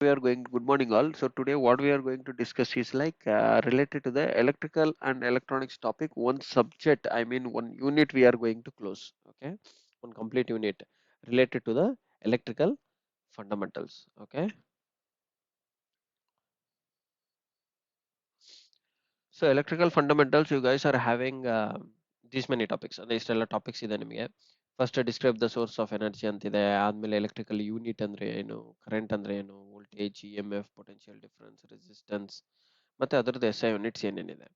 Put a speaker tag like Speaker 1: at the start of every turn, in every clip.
Speaker 1: Good morning all. So today what we are going to discuss is related to the electrical and electronics topic. One subject, I mean one unit we are going to close. Okay, one complete unit related to the electrical fundamentals. Okay, so electrical fundamentals, you guys are having these many topics. ಇಷ್ಟೆಲ್ಲ topics ಇದೆ ನಿಮಗೆ. First describe the source of energy ಅಂತಿದೆ. ಆದ್ಮೇಲೆ electrical unit ಅಂದ್ರೆ ಏನು, current ಅಂದ್ರೆ ಏನು, voltage, EMF, potential difference, resistance, ಮತ್ತೆ ಅದರದ್ದು SI ಯೂನಿಟ್ಸ್ ಏನೇನಿದೆ.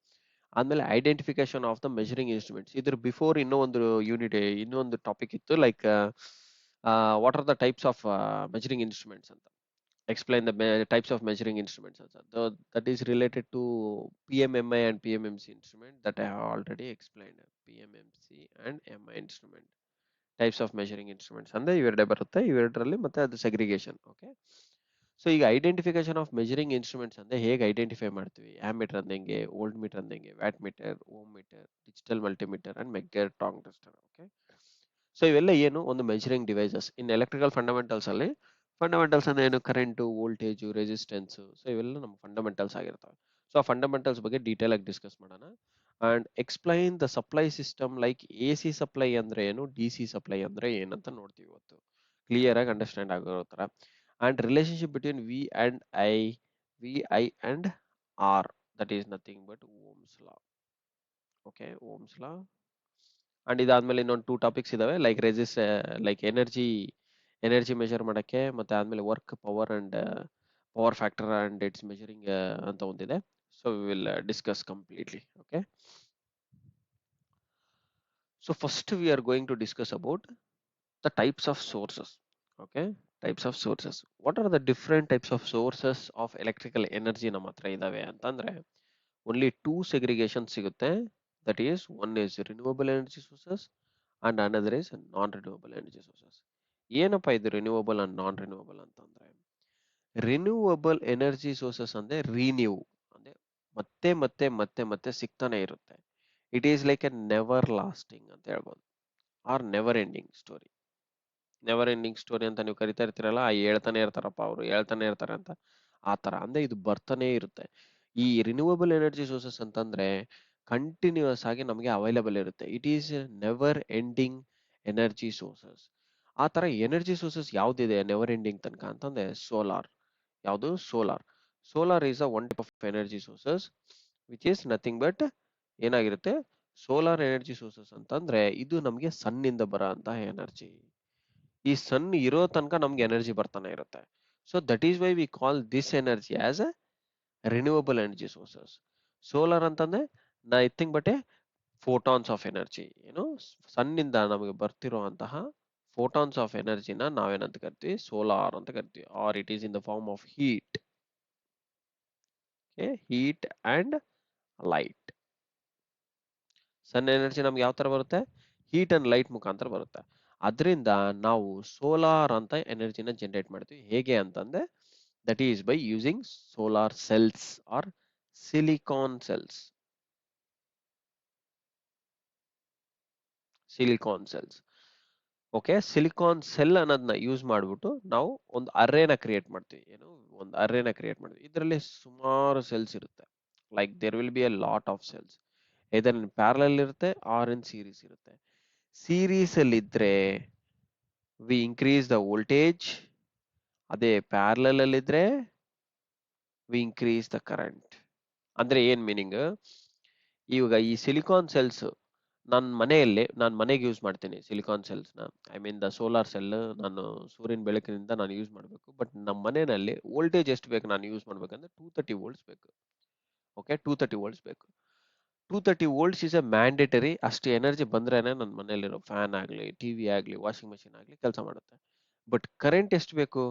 Speaker 1: ಆದ್ಮೇಲೆ identification of the measuring instruments. ಇದ್ರ ಬಿಫೋರ್ ಇನ್ನೂ ಒಂದು ಯೂನಿಟ್, ಇನ್ನೂ ಒಂದು ಟಾಪಿಕ್ ಇತ್ತು, what are the types of measuring instruments ಅಂತ. Explain the types of measuring instruments also. That is related to PMMI and PMMC instrument that I have already explained. PMMC and MI instrument types of measuring instruments ಅಂದ್ರೆ ಇವೆರಡೇ ಬರುತ್ತೆ. ಇವೆರಡರಲ್ಲಿ ಮತ್ತೆ ಅದು segregation. Okay, so ಈಗ identification of measuring instruments ಅಂದ್ರೆ ಹೇಗೆ identify ಮಾಡ್ತೀವಿ. Ammeter ಅಂದ್ರೆ ಹೆಂಗೆ, ವೋಲ್ಟ್ ಮೀಟರ್ ಅಂದ್ರೆ ಹೆಂಗೆ, watt meter, ohm meter, digital multimeter and megger transistor. Okay, so ಇವೆಲ್ಲ ಏನು ಒಂದು measuring devices in electrical fundamentals ಅಲ್ಲಿ. ಫಂಡಮೆಂಟಲ್ಸ್ ಅಂದ್ರೆ ಏನು, ಕರೆಂಟು, ವೋಲ್ಟೇಜು, ರೆಸಿಸ್ಟೆನ್ಸ್. ಸೊ ಇವೆಲ್ಲ ನಮ್ಮ ಫಂಡಮೆಂಟಲ್ಸ್ ಆಗಿರ್ತವೆ. ಸೊ ಆ ಫಂಡಮೆಂಟಲ್ಸ್ ಬಗ್ಗೆ ಡೀಟೇಲ್ ಆಗಿ ಡಿಸ್ಕಸ್ ಮಾಡೋಣ. And explain the supply system, like AC supply ಅಂದ್ರೆ ಏನು, DC ಸಪ್ಲೈ ಅಂದ್ರೆ ಏನಂತ ನೋಡ್ತೀವಿ ಇವತ್ತು, ಕ್ಲಿಯರ್ ಆಗಿ ಅಂಡರ್ಸ್ಟ್ಯಾಂಡ್ ಆಗೋ ತರ. And relationship between Vi and R, that is nothing but Ohm's law. Okay, Ohm's law. And ಇದಾದ್ಮೇಲೆ ಇನ್ನೊಂದು ಟೂ ಟಾಪಿಕ್ಸ್ ಇದಾವೆ, ಲೈಕ್ ಎನರ್ಜಿ ಮೆಷರ್ ಮಾಡಕ್ಕೆ, ಮತ್ತೆ ಆದ್ಮೇಲೆ work power and power factor and it's measuring ಅಂತ ಒಂದಿದೆ. So we will discuss completely. Okay, so first we are going to discuss about the types of sources. Okay, types of sources. What are the different types of sources of electrical energy ನಮ್ಮ ಹತ್ರ ಇದಾವೆ ಅಂತಂದ್ರೆ, only two segregation ಸಿಗುತ್ತೆ. That is, one is renewable energy sources and another is non renewable energy sources. ಏನಪ್ಪ ಇದು renewable and non renewable ಅಂತಂದ್ರೆ, renewable energy sources ಅಂದ್ರೆ renew ಅಂದ್ರೆ ಮತ್ತೆ ಮತ್ತೆ ಮತ್ತೆ ಮತ್ತೆ ಸಿಗ್ತಾನೆ ಇರುತ್ತೆ. It is like a never lasting ಅಂತ ಹೇಳ್ಬೋದು, or never ending story. Never ending story ಅಂತ ನೀವು ಕರಿತಾ ಇರ್ತೀರಲ್ಲ, ಹೇಳ್ತಾನೆ ಇರ್ತಾರಪ್ಪ ಅವರು, ಹೇಳ್ತಾನೆ ಇರ್ತಾರೆ ಅಂತ. ಆ ತರ ಅಂದ್ರೆ ಇದು ಬರ್ತಾನೆ ಇರುತ್ತೆ. ಈ ರಿನ್ಯೂವಬಲ್ ಎನರ್ಜಿ ಸೋರ್ಸಸ್ ಅಂತಂದ್ರೆ ಕಂಟಿನ್ಯೂಸ್ ಆಗಿ ನಮಗೆ ಅವೈಲಬಲ್ ಇರುತ್ತೆ. It is never ending energy sources. ಆ ತರ ಎನರ್ಜಿ ಸೋರ್ಸಸ್ ಯಾವ್ದಿದೆ ನೆವರ್ ಎಂಡಿಂಗ್ ತನಕ ಅಂತಂದ್ರೆ ಸೋಲಾರ್. ಯಾವುದು solar? Solar is a one type of energy sources which is nothing but ಏನಾಗಿರುತ್ತೆ, ಸೋಲಾರ್ ಎನರ್ಜಿ ಸೋರ್ಸಸ್ ಅಂತಂದ್ರೆ ಇದು ನಮಗೆ ಸನ್ನಿಂದ ಬರೋ ಅಂತಹ ಎನರ್ಜಿ. ಈ ಸನ್ ಇರೋ ತನಕ ನಮ್ಗೆ ಎನರ್ಜಿ ಬರ್ತಾನೆ ಇರುತ್ತೆ. So that is why we call this energy as a renewable energy sources. Solar ಅಂತಂದ್ರೆ nothing but a photons of energy. ಏನು, ಸನ್ನಿಂದ ನಮಗೆ ಬರ್ತಿರುವಂತಹ ಫೋಟಾನ್ಸ್ ಆಫ್ ಎನರ್ಜಿನ ನಾವೇನಂತ ಕರಿತೀವಿ, ಸೋಲಾರ್ ಅಂತ ಕರಿತೀವಿ. Or it is in the form of heat. Heat and light. Sun energy ನಮ್ಗೆ ಯಾವ ತರ ಬರುತ್ತೆ, ಹೀಟ್ ಅಂಡ್ ಲೈಟ್ ಮುಖಾಂತರ ಬರುತ್ತೆ. ಅದರಿಂದ ನಾವು ಸೋಲಾರ್ ಅಂತ ಎನರ್ಜಿನ ಜನರೇಟ್ ಮಾಡ್ತೀವಿ. ಹೇಗೆ ಅಂತಂದ್ರೆ, that is by using solar cells R silicon cells. Silicon cells. Okay, silicon cell ಅನ್ನೋದನ್ನ ಯೂಸ್ ಮಾಡ್ಬಿಟ್ಟು ನಾವು ಒಂದು ಅರೇನ ಕ್ರಿಯೇಟ್ ಮಾಡ್ತೀವಿ. ಏನು, ಒಂದು ಅರೇನ ಕ್ರಿಯೇಟ್ ಮಾಡ್ತೀವಿ. ಇದರಲ್ಲಿ ಸುಮಾರು ಸೆಲ್ಸ್ ಇರುತ್ತೆ. Like there will be a lot of cells. ಇದರ್ ಇನ್ ಪ್ಯಾರಲಲ್ ಇರುತ್ತೆ ಆರ್ ಇನ್ ಸೀರೀಸ್ ಇರುತ್ತೆ. ಸೀರೀಸ್ ಅಲ್ಲಿ ಇದ್ರೆ ವಿ ಇನ್ಕ್ರೀಸ್ ದ ವೋಲ್ಟೇಜ್. ಅದೇ ಪ್ಯಾರಲಲ್ ಅಲ್ಲಿ ಇದ್ರೆ ವಿ ಇನ್ಕ್ರೀಸ್ ದ ಕರೆಂಟ್. ಅಂದ್ರೆ ಏನ್ ಮೀನಿಂಗ್, ಇವಾಗ ಈ ಸಿಲಿಕಾನ್ ಸೆಲ್ಸ್ ನಾನು ಮನೆಗೆ ಯೂಸ್ ಮಾಡ್ತೀನಿ ಸಿಲಿಕಾನ್ ಸೆಲ್ಸ್ ನ. I mean the solar cell ನಾನು ಸೂರ್ಯನ ಬೆಳಕಿನಿಂದ ನಾನು ಯೂಸ್ ಮಾಡಬೇಕು. ಬಟ್ ನಮ್ಮ ಮನೆಯಲ್ಲಿ ವೋಲ್ಟೇಜ್ ಎಷ್ಟು ಬೇಕು ನಾನು ಯೂಸ್ ಮಾಡ್ಬೇಕಂದ್ರೆ 230 ವೋಲ್ಟ್ಸ್ ಬೇಕು. ಓಕೆ, 230 ವೋಲ್ಟ್ಸ್ ಬೇಕು. 230 ವೋಲ್ಟ್ಸ್ ಇಸ್ ಎ ಮ್ಯಾಂಡೇಟರಿ. ಅಷ್ಟು ಎನರ್ಜಿ ಬಂದ್ರೇನೆ ನನ್ನ ಮನೆಯಲ್ಲಿರೋ ಫ್ಯಾನ್ ಆಗಲಿ, ಟಿವಿ ಆಗಲಿ, ವಾಷಿಂಗ್ ಮೆಷಿನ್ ಆಗಲಿ ಕೆಲಸ ಮಾಡುತ್ತೆ. ಬಟ್ ಕರೆಂಟ್ ಎಷ್ಟು ಬೇಕು,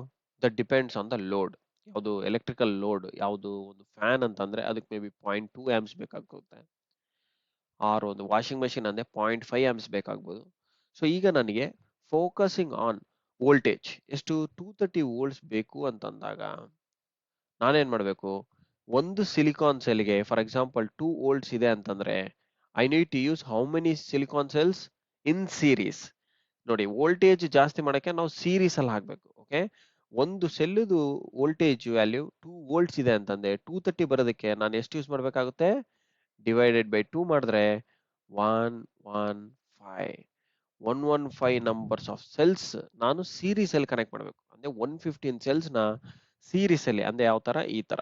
Speaker 1: that depends on the load. ಯಾವುದು ಎಲೆಕ್ಟ್ರಿಕಲ್ ಲೋಡ್, ಯಾವುದು ಒಂದು ಫ್ಯಾನ್ ಅಂತಂದ್ರೆ ಅದಕ್ಕೆ ಮೇ ಬಿ 0.2 ಆಂಪ್ಸ್ ಬೇಕಾಗುತ್ತೆ. ಆರ್ ಒಂದು ವಾಷಿಂಗ್ ಮೆಷಿನ್ ಅಂದ್ರೆ 0.5 ಆಂಪ್ಸ್ ಬೇಕಾಗ್ಬೋದು. ಸೊ ಈಗ ನನಗೆ ಫೋಕಸಿಂಗ್ ಆನ್ ವೋಲ್ಟೇಜ್ ಎಷ್ಟು 230 ವೋಲ್ಟ್ಸ್ ಬೇಕು ಅಂತಂದಾಗ ನಾನೇನ್ ಮಾಡಬೇಕು, ಒಂದು ಸಿಲಿಕಾನ್ ಸೆಲ್ಗೆ ಫಾರ್ ಎಕ್ಸಾಂಪಲ್ 2 ವೋಲ್ಟ್ಸ್ ಇದೆ ಅಂತಂದ್ರೆ I need to use how many silicon cells in series. ನೋಡಿ, ವೋಲ್ಟೇಜ್ ಜಾಸ್ತಿ ಮಾಡಕ್ಕೆ ನಾವು ಸೀರೀಸ್ ಅಲ್ಲಿ ಹಾಕ್ಬೇಕು. ಓಕೆ, ಒಂದು ಸೆಲ್ದು ವೋಲ್ಟೇಜ್ ವ್ಯಾಲ್ಯೂ 2 ವೋಲ್ಟ್ಸ್ ಇದೆ ಅಂತಂದ್ರೆ 230 ಬರೋದಕ್ಕೆ ನಾನು ಎಷ್ಟು ಯೂಸ್ ಮಾಡಬೇಕಾಗುತ್ತೆ? ಡಿವೈಡೆಡ್ ಬೈ 2 ಮಾಡಿದ್ರೆ 115 ನಂಬರ್ಸ್ ಆಫ್ ಸೆಲ್ಸ್ ನಾನು ಸೀರೀಸ್ ಅಲ್ಲಿ ಕನೆಕ್ಟ್ ಮಾಡಬೇಕು. ಅಂದ್ರೆ 115 ಸೆಲ್ಸ್ ನ ಸೀರೀಸ್ ಅಲ್ಲಿ, ಅಂದ್ರೆ ಯಾವ ತರ? ಈ ತರ.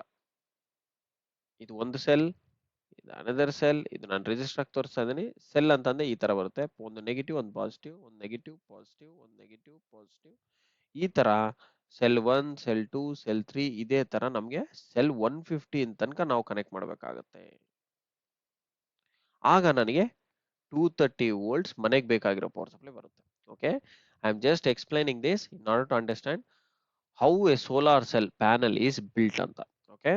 Speaker 1: ಇದು ಒಂದು ಸೆಲ್, ಇದು ಅನದರ್ ಸೆಲ್, ಇದು ನಾನು ರಿಜಿಸ್ಟರ್ ಆಗಿ ತೋರಿಸ್ತಾ ಇದ್ದೀನಿ. ಸೆಲ್ ಅಂತಂದ್ರೆ ಈ ತರ ಬರುತ್ತೆ, ಒಂದು ನೆಗೆಟಿವ್, ಒಂದು ಪಾಸಿಟಿವ್, ಒಂದು ನೆಗೆಟಿವ್ ಪಾಸಿಟಿವ್, ಒಂದು ನೆಗೆಟಿವ್ ಪಾಸಿಟಿವ್, ಈ ತರ ಸೆಲ್ 1, ಸೆಲ್ 2, ಸೆಲ್ 3, ಇದೇ ತರ ನಮಗೆ ಸೆಲ್ 115 ತನಕ ನಾವು ಕನೆಕ್ಟ್ ಮಾಡಬೇಕಾಗುತ್ತೆ. ಆಗ ನನಗೆ 230 volts ಮನೆಗೆ ಬೇಕಾಗಿರೋ ಪವರ್ ಸಪ್ಲೈ ಬರುತ್ತೆ. Okay, I am just explaining this in order to understand how a solar cell panel is built ಅಂತ. ಓಕೆ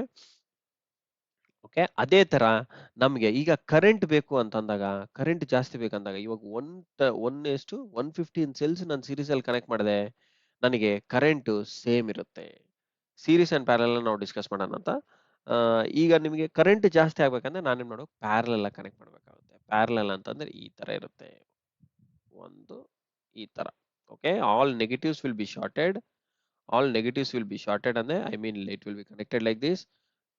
Speaker 1: ಓಕೆ, ಅದೇ ತರ ನಮಗೆ ಈಗ ಕರೆಂಟ್ ಬೇಕು ಅಂತಂದಾಗ, ಕರೆಂಟ್ ಜಾಸ್ತಿ ಬೇಕಂದಾಗ, ಇವಾಗ 1:115 ಸೆಲ್ಸ್ ನಾನು ಸೀರೀಸ್ ಅಲ್ಲಿ ಕನೆಕ್ಟ್ ಮಾಡಿದೆ, ನನಗೆ ಕರೆಂಟ್ ಸೇಮ್ ಇರುತ್ತೆ. ಸೀರೀಸ್ ಅಂಡ್ ಪ್ಯಾರಲ್ ನಾವು ಡಿಸ್ಕಸ್ ಮಾಡೋಣ ಅಂತ. ಈಗ ನಿಮಗೆ ಕರೆಂಟ್ ಜಾಸ್ತಿ ಆಗ್ಬೇಕಂದ್ರೆ ನಾನೇನ್ ಮಾಡಬೇಕು? ಪ್ಯಾರಲಲ್ ಕನೆಕ್ಟ್ ಮಾಡಬೇಕಾಗುತ್ತೆ. ಪ್ಯಾರಲಲ್ ಅಂತಂದ್ರೆ ಈ ತರ ಇರುತ್ತೆ, ಒಂದು ಈ ತರ. Okay, all negatives will be sorted. All negatives will be shorted and I mean it will be connected like this.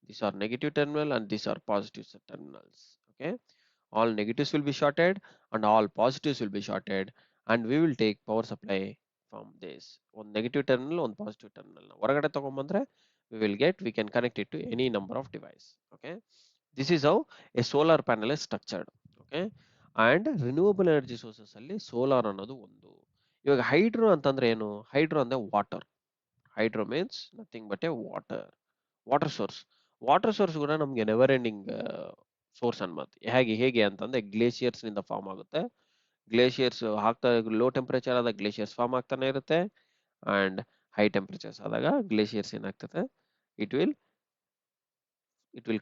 Speaker 1: These are negative terminal and these are positive terminals. Okay, all negatives will be shorted and all positives will be shorted, and we will take power supply from this one negative terminal, one positive terminal. ಹೊರಗಡೆ ತಗೊಂಡ್ಬಂದ್ರೆ we can connect it to any number of device. Okay, this is how a solar panel is structured. Okay, and renewable energy sources ಅಲ್ಲಿ solar ಅನ್ನೋದು ಒಂದು. ಇವಾಗ hydro ಅಂತಂದ್ರೆ ಏನು? Hydro ಅಂದ್ರೆ water. Hydro means nothing but A water source. Water source ಕೂಡ ನಮ್ಗೆ never ending source ಅನ್ಬೋದು. ಹೇಗೆ ಅಂತಂದ್ರೆ ಗ್ಲೇಷಿಯರ್ಸ್ ನಿಂದ ಫಾರ್ಮ್ ಆಗುತ್ತೆ. ಗ್ಲೇಷಿಯರ್ಸ್ ಆಗ್ತಾ ಲೋ ಟೆಂಪರೇಚರ್ ಆದಾಗ ಗ್ಲೇಷಿಯರ್ಸ್ ಫಾರ್ಮ್ ಆಗ್ತಾನೆ ಇರುತ್ತೆ, ಅಂಡ್ ಹೈ ಟೆಂಪರೇಚರ್ಸ್ ಆದಾಗ ಗ್ಲೇಷಿಯರ್ಸ್ ಏನಾಗ್ತದೆ, it will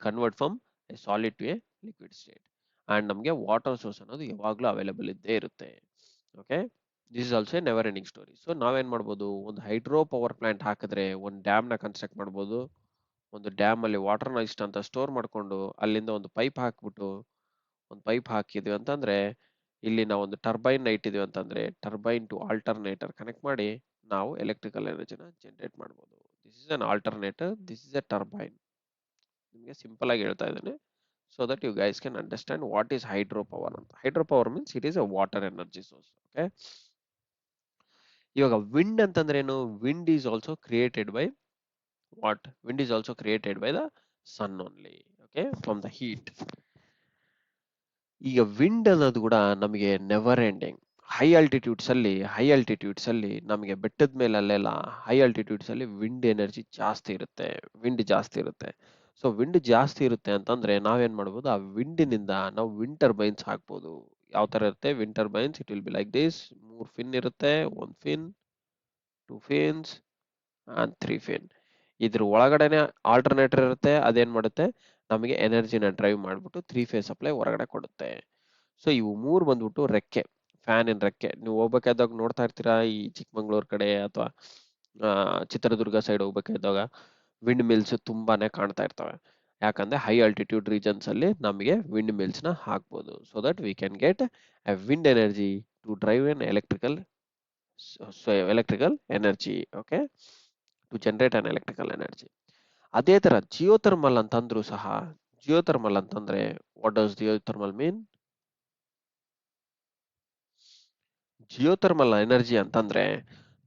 Speaker 1: convert from a solid to a liquid state. And ನಮಗೆ ವಾಟರ್ ಸೋರ್ಸ್ ಅನ್ನೋದು ಯಾವಾಗಲೂ ಅವೈಲೇಬಲ್ ಇದ್ದೇ ಇರುತ್ತೆ. Okay, this is also never ending story. So ನಾವೇನ್ ಮಾಡ್ಬೋದು? ಒಂದು ಹೈಡ್ರೋ ಪವರ್ ಪ್ಲಾಂಟ್ ಹಾಕಿದ್ರೆ ಒಂದು ಡ್ಯಾಮ್ ನ ಕನ್ಸ್ಟ್ರಕ್ಟ್ ಮಾಡ್ಬೋದು. ಒಂದು ಡ್ಯಾಮ್ ಅಲ್ಲಿ ವಾಟರ್ನ ಇಷ್ಟ ಅಂತ ಸ್ಟೋರ್ ಮಾಡ್ಕೊಂಡು ಅಲ್ಲಿಂದ ಒಂದು ಪೈಪ್ ಹಾಕ್ಬಿಟ್ಟು, ಒಂದು ಪೈಪ್ ಹಾಕಿದ್ವಿ ಅಂತಂದ್ರೆ, ಇಲ್ಲಿ ನಾವು ಒಂದು ಟರ್ಬೈನ್ ಇಟ್ಟಿದ್ವಿ ಅಂತಂದ್ರೆ ಟರ್ಬೈನ್ ಟು ಆಲ್ಟರ್ನೇಟರ್ ಕನೆಕ್ಟ್ ಮಾಡಿ ನಾವು ಎಲೆಕ್ಟ್ರಿಕಲ್ ಎನರ್ಜಿನ ಜನರೇಟ್ ಮಾಡ್ಬೋದು. This is an alternator, this is a turbine. ನಿಮಗೆ ಸಿಂಪಲ್ ಆಗಿ ಹೇಳ್ತಾ ಇದ್ದೇನೆ, so that you guys can understand what is hydro power ಅಂತ. Hydro power means it is a water energy source. Okay, ಇವಾಗ wind ಅಂತಂದ್ರೆ ಏನು? Wind is also created by what? Wind is also created by the sun only. Okay, from the heat. ಈಗ wind ಅನ್ನೋದು ಕೂಡ ನಮಗೆ never ending. High altitudes ಅಲ್ಲಿ ನಮಗೆ ಬೆಟ್ಟದ ಮೇಲೆ ಅಲ್ಲೆಲ್ಲ ಹೈ ಆಲ್ಟಿಟ್ಯೂಡ್ಸ್ ಅಲ್ಲಿ ವಿಂಡ್ ಎನರ್ಜಿ ಜಾಸ್ತಿ ಇರುತ್ತೆ, ವಿಂಡ್ ಜಾಸ್ತಿ ಇರುತ್ತೆ. ಸೊ ವಿಂಡ್ ಜಾಸ್ತಿ ಇರುತ್ತೆ ಅಂತಂದ್ರೆ ನಾವೇನ್ ಮಾಡ್ಬೋದು? ಆ ವಿಂಡಿನಿಂದ ನಾವು ವಿಂಡ್ ಟರ್ಬೈನ್ಸ್ ಹಾಕ್ಬೋದು. ಯಾವ ತರ ಇರುತ್ತೆ wind turbines? It will be like this. 3 fin ಇರುತ್ತೆ, 1 ಫಿನ್, 2 ಫಿನ್ಸ್ ಅಂಡ್ 3 ಫಿನ್. ಇದ್ರ ಒಳಗಡೆನೆ ಆಲ್ಟರ್ನೇಟರ್ ಇರುತ್ತೆ, ಅದೇನ್ ಮಾಡುತ್ತೆ? ನಮಗೆ ಎನರ್ಜಿನ ಡ್ರೈವ್ ಮಾಡ್ಬಿಟ್ಟು 3 ಫೇಸ್ ಸಪ್ಲೈ ಹೊರಗಡೆ ಕೊಡುತ್ತೆ. ಸೊ ಇವು 3 ಬಂದ್ಬಿಟ್ಟು ರೆಕ್ಕೆ, ಫ್ಯಾನಿನ ರೆಕ್ಕೆ. ನೀವು ಹೋಗ್ಬೇಕಾದಾಗ ನೋಡ್ತಾ ಇರ್ತೀರಾ ಈ ಚಿಕ್ಕಮಂಗ್ಳೂರ್ ಕಡೆ ಅಥವಾ ಚಿತ್ರದುರ್ಗ ಸೈಡ್ ಹೋಗ್ಬೇಕಾದಾಗ ವಿಂಡ್ ಮಿಲ್ಸ್ ತುಂಬಾನೇ ಕಾಣ್ತಾ ಇರ್ತವೆ. ಯಾಕಂದ್ರೆ ಹೈ ಆಲ್ಟಿಟ್ಯೂಡ್ ರೀಜನ್ಸ್ ಅಲ್ಲಿ ನಮಗೆ ವಿಂಡ್ ಮಿಲ್ಸ್ ನ ಹಾಕ್ಬೋದು, so that we can get a wind energy to drive an electrical energy. Okay, to generate an electrical energy. ಅದೇ ತರ ಜಿಯೋಥರ್ಮಲ್ ಅಂತಂದ್ರು ಸಹ, ಜಿಯೋಥರ್ಮಲ್ ಅಂತಂದ್ರೆ what does geothermal mean? Geothermal energy ಅಂತಂದ್ರೆ,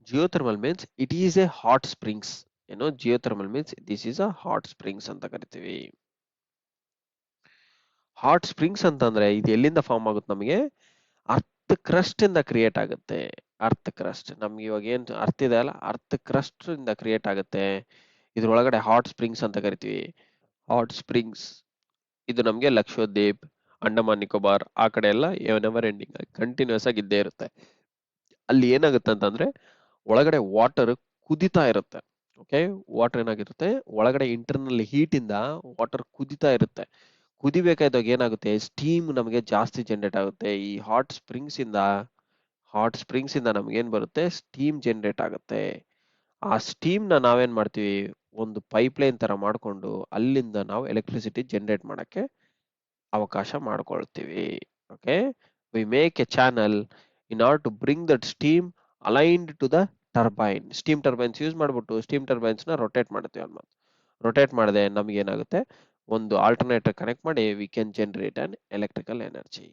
Speaker 1: geothermal means it is a hot springs. ಏನು geothermal means? This is a hot springs ಅಂತ ಕರಿತೀವಿ. Hot springs ಅಂತಂದ್ರೆ ಇದು ಎಲ್ಲಿಂದ ಫಾರ್ಮ್ ಆಗುತ್ತೆ? ನಮಗೆ ಅರ್ತ್ ಕ್ರಸ್ಟ್ ಇಂದ ಕ್ರಿಯೇಟ್ ಆಗುತ್ತೆ. ಅರ್ತ್ ಕ್ರಸ್ಟ್, ನಮ್ಗೆ ಇವಾಗ ಏನ್ ಅರ್ತ್ ಇದೆ ಅಲ್ಲ, ಅರ್ತ್ ಕ್ರಸ್ಟ್ ಇಂದ ಕ್ರಿಯೇಟ್ ಆಗುತ್ತೆ. ಇದ್ರೊಳಗಡೆ ಹಾಟ್ ಸ್ಪ್ರಿಂಗ್ಸ್ ಅಂತ ಕರಿತೀವಿ. ಹಾಟ್ ಸ್ಪ್ರಿಂಗ್ಸ್ ಇದು ನಮ್ಗೆ ಲಕ್ಷದ್ವೀಪ್, ಅಂಡಮಾನ್ ನಿಕೋಬಾರ್ ಆ ಕಡೆ ಎಲ್ಲ ನೆವರ್ ಎಂಡಿಂಗ್ ಕಂಟಿನ್ಯೂಸ್ ಆಗಿ ಇದ್ದೇ ಇರುತ್ತೆ. ಅಲ್ಲಿ ಏನಾಗುತ್ತೆ ಅಂತಂದ್ರೆ ಒಳಗಡೆ ವಾಟರ್ ಕುದಿತಾ ಇರುತ್ತೆ. ಓಕೆ, ವಾಟರ್ ಏನಾಗಿರುತ್ತೆ ಒಳಗಡೆ ಇಂಟರ್ನಲ್ ಹೀಟ್ ಇಂದ ವಾಟರ್ ಕುದಿತಾ ಇರುತ್ತೆ. ಕುದಿಬೇಕಾದಾಗ ಏನಾಗುತ್ತೆ? ಸ್ಟೀಮ್ ನಮಗೆ ಜಾಸ್ತಿ ಜನರೇಟ್ ಆಗುತ್ತೆ. ಈ ಹಾಟ್ ಸ್ಪ್ರಿಂಗ್ಸ್ ಇಂದ ನಮ್ಗೆ ಏನ್ ಬರುತ್ತೆ? ಸ್ಟೀಮ್ ಜನರೇಟ್ ಆಗುತ್ತೆ. ಆ ಸ್ಟೀಮ್ ನ ನಾವೇನ್ ಮಾಡ್ತೀವಿ? ಒಂದು ಪೈಪ್ ಲೈನ್ ತರ ಮಾಡ್ಕೊಂಡು ಅಲ್ಲಿಂದ ನಾವು ಎಲೆಕ್ಟ್ರಿಸಿಟಿ ಜನರೇಟ್ ಮಾಡಕ್ಕೆ ಅವಕಾಶ ಮಾಡ್ಕೊಳ್ತೀವಿ. Okay, we make A channel in order to bring that steam aligned to the turbine, steam turbines use ಮಾಡ್ಬಿಟ್ಟು ಸ್ಟೀಮ್ ಟರ್ಬೈನ್ಸ್ ನ ರೊಟೇಟ್ ಮಾಡ್ತೀವಿ ಅನ್ಬೋದು. ರೊಟೇಟ್ ಮಾಡದೆ ನಮ್ಗೆ ಏನಾಗುತ್ತೆ, ಒಂದು ಆಲ್ಟರ್ನೇಟರ್ ಕನೆಕ್ಟ್ ಮಾಡಿ we can generate an electrical energy.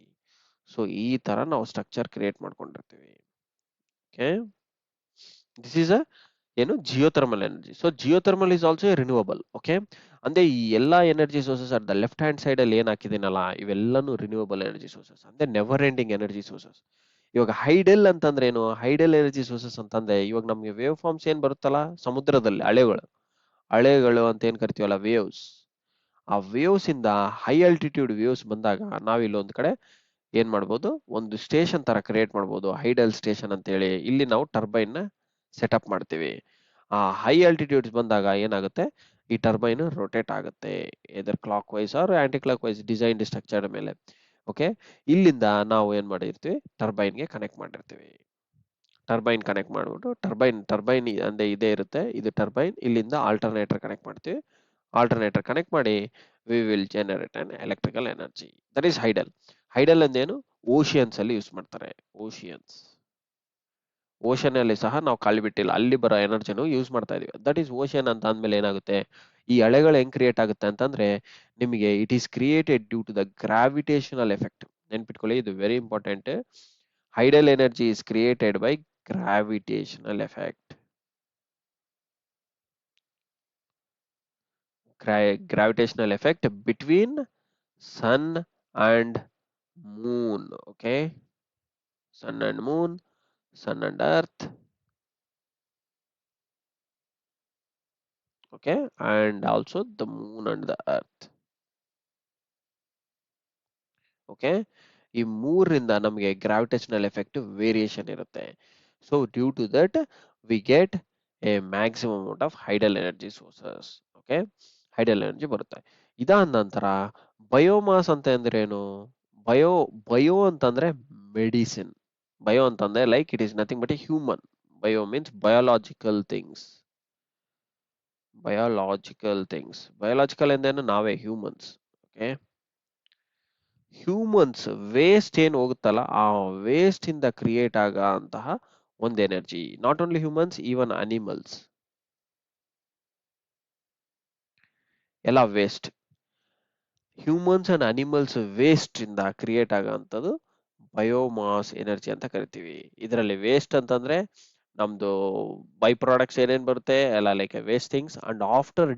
Speaker 1: So ಈ ತರ ನಾವು ಸ್ಟ್ರಕ್ಚರ್ ಕ್ರಿಯೇಟ್ ಮಾಡ್ಕೊಂಡಿರ್ತೀವಿ. ಓಕೆ, ದಿಸ್ ಈಸ್ ಅ ಏನು geothermal energy. So geothermal is also renewable. Okay, ಅಂದ್ರೆ ಈ ಎಲ್ಲಾ energy sources at the left hand side ಅಲ್ಲಿ ಏನ್ ಹಾಕಿದ್ದೀನಲ್ಲ, ಇವೆಲ್ಲಾನು ರಿನ್ಯೂವಬಲ್ ಎನರ್ಜಿ ಸೋರ್ಸಸ್, ಅಂದ್ರೆ ನೆವರ್ ಎಂಡಿಂಗ್ ಎನರ್ಜಿ ಸೋರ್ಸಸ್. ಇವಾಗ ಹೈಡೆಲ್ ಅಂತಂದ್ರೆ ಏನು, ಹೈಡೆಲ್ ಎನರ್ಜಿ ಸೋರ್ಸಸ್ ಅಂತಂದ್ರೆ ಇವಾಗ ನಮ್ಗೆ ವೇವ್ ಫಾರ್ಮ್ಸ್ ಏನ್ ಬರುತ್ತಲ್ಲ ಸಮುದ್ರದಲ್ಲಿ, ಅಲೆಗಳು, ಅಲೆಗಳು ಅಂತ ಏನ್ ಕರಿತೀವಲ್ಲ ವೇವ್ಸ್, ಆ ವೇವ್ಸ್ ಇಂದ ಹೈ ಆಲ್ಟಿಟ್ಯೂಡ್ ವೇವ್ಸ್ ಬಂದಾಗ ನಾವ್ ಇಲ್ಲೊಂದ್ ಕಡೆ ಏನ್ ಮಾಡ್ಬೋದು, ಒಂದು ಸ್ಟೇಷನ್ ತರ ಕ್ರಿಯೇಟ್ ಮಾಡ್ಬೋದು, ಹೈಡಲ್ ಸ್ಟೇಷನ್ ಅಂತ ಹೇಳಿ. ಇಲ್ಲಿ ನಾವು ಟರ್ಬೈನ್ ನ ಸೆಟಪ್ ಮಾಡ್ತೀವಿ. ಆ ಹೈ ಆಲ್ಟಿಟ್ಯೂಡ್ಸ್ ಬಂದಾಗ ಏನಾಗುತ್ತೆ, ಈ ಟರ್ಬೈನ್ ರೊಟೇಟ್ ಆಗುತ್ತೆ, either clockwise or anticlockwise design structure ಮೇಲೆ. ಓಕೆ, ಇಲ್ಲಿಂದ ನಾವು ಏನ್ ಮಾಡಿರ್ತೀವಿ, ಟರ್ಬೈನ್ ಗೆ ಕನೆಕ್ಟ್ ಮಾಡಿರ್ತೀವಿ. ಟರ್ಬೈನ್ ಕನೆಕ್ಟ್ ಮಾಡ್ಬಿಟ್ಟು ಟರ್ಬೈನ್ ಅಂದ್ರೆ ಇದೇ ಇರುತ್ತೆ, ಇದು ಟರ್ಬೈನ್. ಇಲ್ಲಿಂದ ಆಲ್ಟರ್ನೇಟರ್ ಕನೆಕ್ಟ್ ಮಾಡ್ತೀವಿ. ಆಲ್ಟರ್ನೇಟರ್ ಕನೆಕ್ಟ್ ಮಾಡಿ we will generate an electrical energy. That is hydel. Hydel ಅಂದೇನು, ಓಷಿಯನ್ಸ್ ಅಲ್ಲಿ ಯೂಸ್ ಮಾಡ್ತಾರೆ. ಓಷಿಯನ್ಸ್, ಓಷನ್ ಅಲ್ಲಿ ಸಹ ನಾವು ಖಾಲಿ ಬಿಟ್ಟಿಲ್ಲ, ಅಲ್ಲಿ ಬರೋ ಎನರ್ಜಿನೂ ಯೂಸ್ ಮಾಡ್ತಾ ಇದೀವಿ. ದಟ್ ಈಸ್ ಓಷನ್ ಅಂತ ಅಂದ್ಮೇಲೆ ಏನಾಗುತ್ತೆ, ಈ ಅಲೆಗಳು ಹೆಂಗ್ ಕ್ರಿಯೇಟ್ ಆಗುತ್ತೆ ಅಂತಂದ್ರೆ ನಿಮಗೆ it is created due to the gravitational effect. ನೆನ್ಪಿಟ್ಕೊಳ್ಳಿ, ಇದು very important. Hydel energy is created by gravitational effect. Gravitational effect between sun and moon. Okay, sun and moon, sun and earth. Okay, and also the moon and the earth. Okay, ಈ ಮೂರರಿಂದ ನಮಗೆ gravitational effect variation ಇರುತ್ತೆ. So due to that we get a maximum amount of hydel energy sources. Okay, hydel energy ಬರುತ್ತೆ. ಇದಾದ ನಂತರ biomass ಅಂತ ಅಂದ್ರೆ ಏನು, ಬಯೋ ಬಯೋ ಅಂತಂದ್ರೆ ಮೆಡಿಸಿನ್. ಬಯೋ ಅಂತಂದ್ರೆ like it is nothing but a human. Bio means biological things. Biological things, biological ಎಂದೇನು, ನಾವೇ ಹ್ಯೂಮನ್ಸ್. ಓಕೆ, ಹ್ಯೂಮನ್ಸ್ ವೇಸ್ಟ್ ಏನ್ ಹೋಗುತ್ತಲ್ಲ, ಆ ವೇಸ್ಟ್ ಇಂದ ಕ್ರಿಯೇಟ್ ಆಗಂತಹ ಒಂದು energy. Not only humans, even animals ಎಲ್ಲ waste. Humans and animals waste ಇಂದ create ಆಗಂತದ್ದು ಬಯೋಮಾಸ್ ಎನರ್ಜಿ ಅಂತ ಕರಿತೀವಿ. ಇದರಲ್ಲಿ ವೇಸ್ಟ್ ಅಂತಂದ್ರೆ ನಮ್ದು ಬೈ ಪ್ರಾಡಕ್ಟ್ಸ್ ಏನೇನ್ ಬರುತ್ತೆ ಎಲ್ಲ, like waste things. And after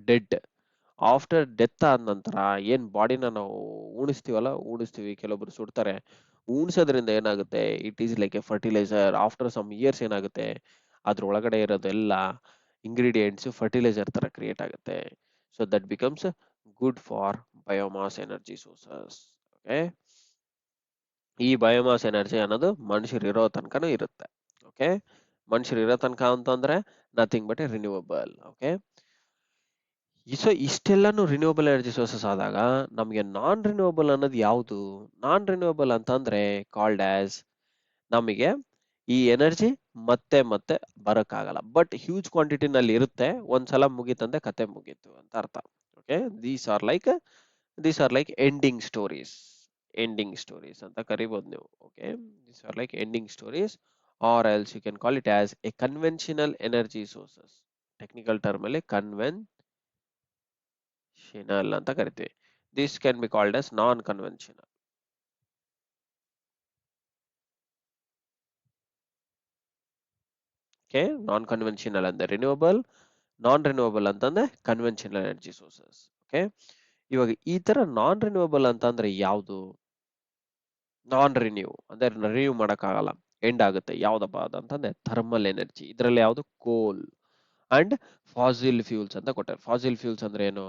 Speaker 1: death ಆದ ನಂತರ ಏನ್ ಬಾಡಿನ ನಾವು ಉಣಿಸ್ತೀವಿ, ಕೆಲವೊಬ್ರು ಸುಡ್ತಾರೆ. ಉಣಿಸೋದ್ರಿಂದ ಏನಾಗುತ್ತೆ, it is like a fertilizer. After some years ಏನಾಗುತ್ತೆ, ಅದ್ರೊಳಗಡೆ ಇರೋದೆಲ್ಲ ಇಂಗ್ರೀಡಿಯೆಂಟ್ಸ್ ಫರ್ಟಿಲೈಸರ್ ತರ ಕ್ರಿಯೇಟ್ ಆಗುತ್ತೆ. So that becomes good for biomass energy sources. Okay, ಈ ಬಯೋಮಾಸ್ ಎನರ್ಜಿ ಅನ್ನೋದು ಮನುಷ್ಯರು ಇರೋ ತನಕನೂ ಇರುತ್ತೆ. ಓಕೆ, ಮನುಷ್ಯರು ಇರೋ ತನಕ ಅಂತಂದ್ರೆ nothing but a renewable. Okay, so ಇಷ್ಟೆಲ್ಲಾನು ರಿನ್ಯೂವಬಲ್ ಎನರ್ಜಿ ಸೋರ್ಸಸ್ ಆದಾಗ ನಮಗೆ ನಾನ್ ರಿನ್ಯೂವಬಲ್ ಅನ್ನೋದು ಯಾವುದು? ನಾನ್ ರಿನ್ಯೂವಬಲ್ ಅಂತಂದ್ರೆ ಕಾಲ್ಡ್ ಆಸ್, ನಮಗೆ ಈ ಎನರ್ಜಿ ಮತ್ತೆ ಮತ್ತೆ ಬರಕ್ಕಾಗಲ್ಲ, ಬಟ್ ಹ್ಯೂಜ್ ಕ್ವಾಂಟಿಟಿನಲ್ಲಿ ಇರುತ್ತೆ. ಒಂದ್ಸಲ ಮುಗೀತಂದ್ರೆ ಕತೆ ಮುಗೀತು ಅಂತ ಅರ್ಥ. Okay, these are like ending stories ಅಂತ ಕರಿಬಹುದು ನೀವು. Okay, these are like ending stories, or else you can call it as a conventional energy sources. Technical term ಅಲ್ಲಿ ಕನ್ವೆನ್ಷನಲ್ ಅಂತ ಕರಿತೀವಿ. This can be called as non conventional. Okay, non conventional ಅಂದ್ರೆ renewable, non renewable ಅಂತಂದ್ರೆ conventional energy sources. Okay, ಇವಾಗ ಈ ತರ non renewable ಅಂತಂದ್ರೆ ಯಾವುದು? ನಾನ್ ರಿನ್ಯೂ ಅಂದ್ರೆ ರಿನ್ಯೂ ಮಾಡಕ್ಕಾಗಲ್ಲ, ಎಂಡ್ ಆಗುತ್ತೆ. ಯಾವ್ದಪ್ಪ ಅದಂತಂದ್ರೆ ಥರ್ಮಲ್ ಎನರ್ಜಿ. ಇದರಲ್ಲಿ ಯಾವ್ದು, ಕೋಲ್ ಅಂಡ್ ಫಾಸಿಲ್ ಫ್ಯೂಲ್ಸ್ ಅಂತ ಕೊಟ್ಟಾರೆ. ಫಾಸಿಲ್ ಫ್ಯೂಲ್ಸ್ ಅಂದ್ರೆ ಏನು,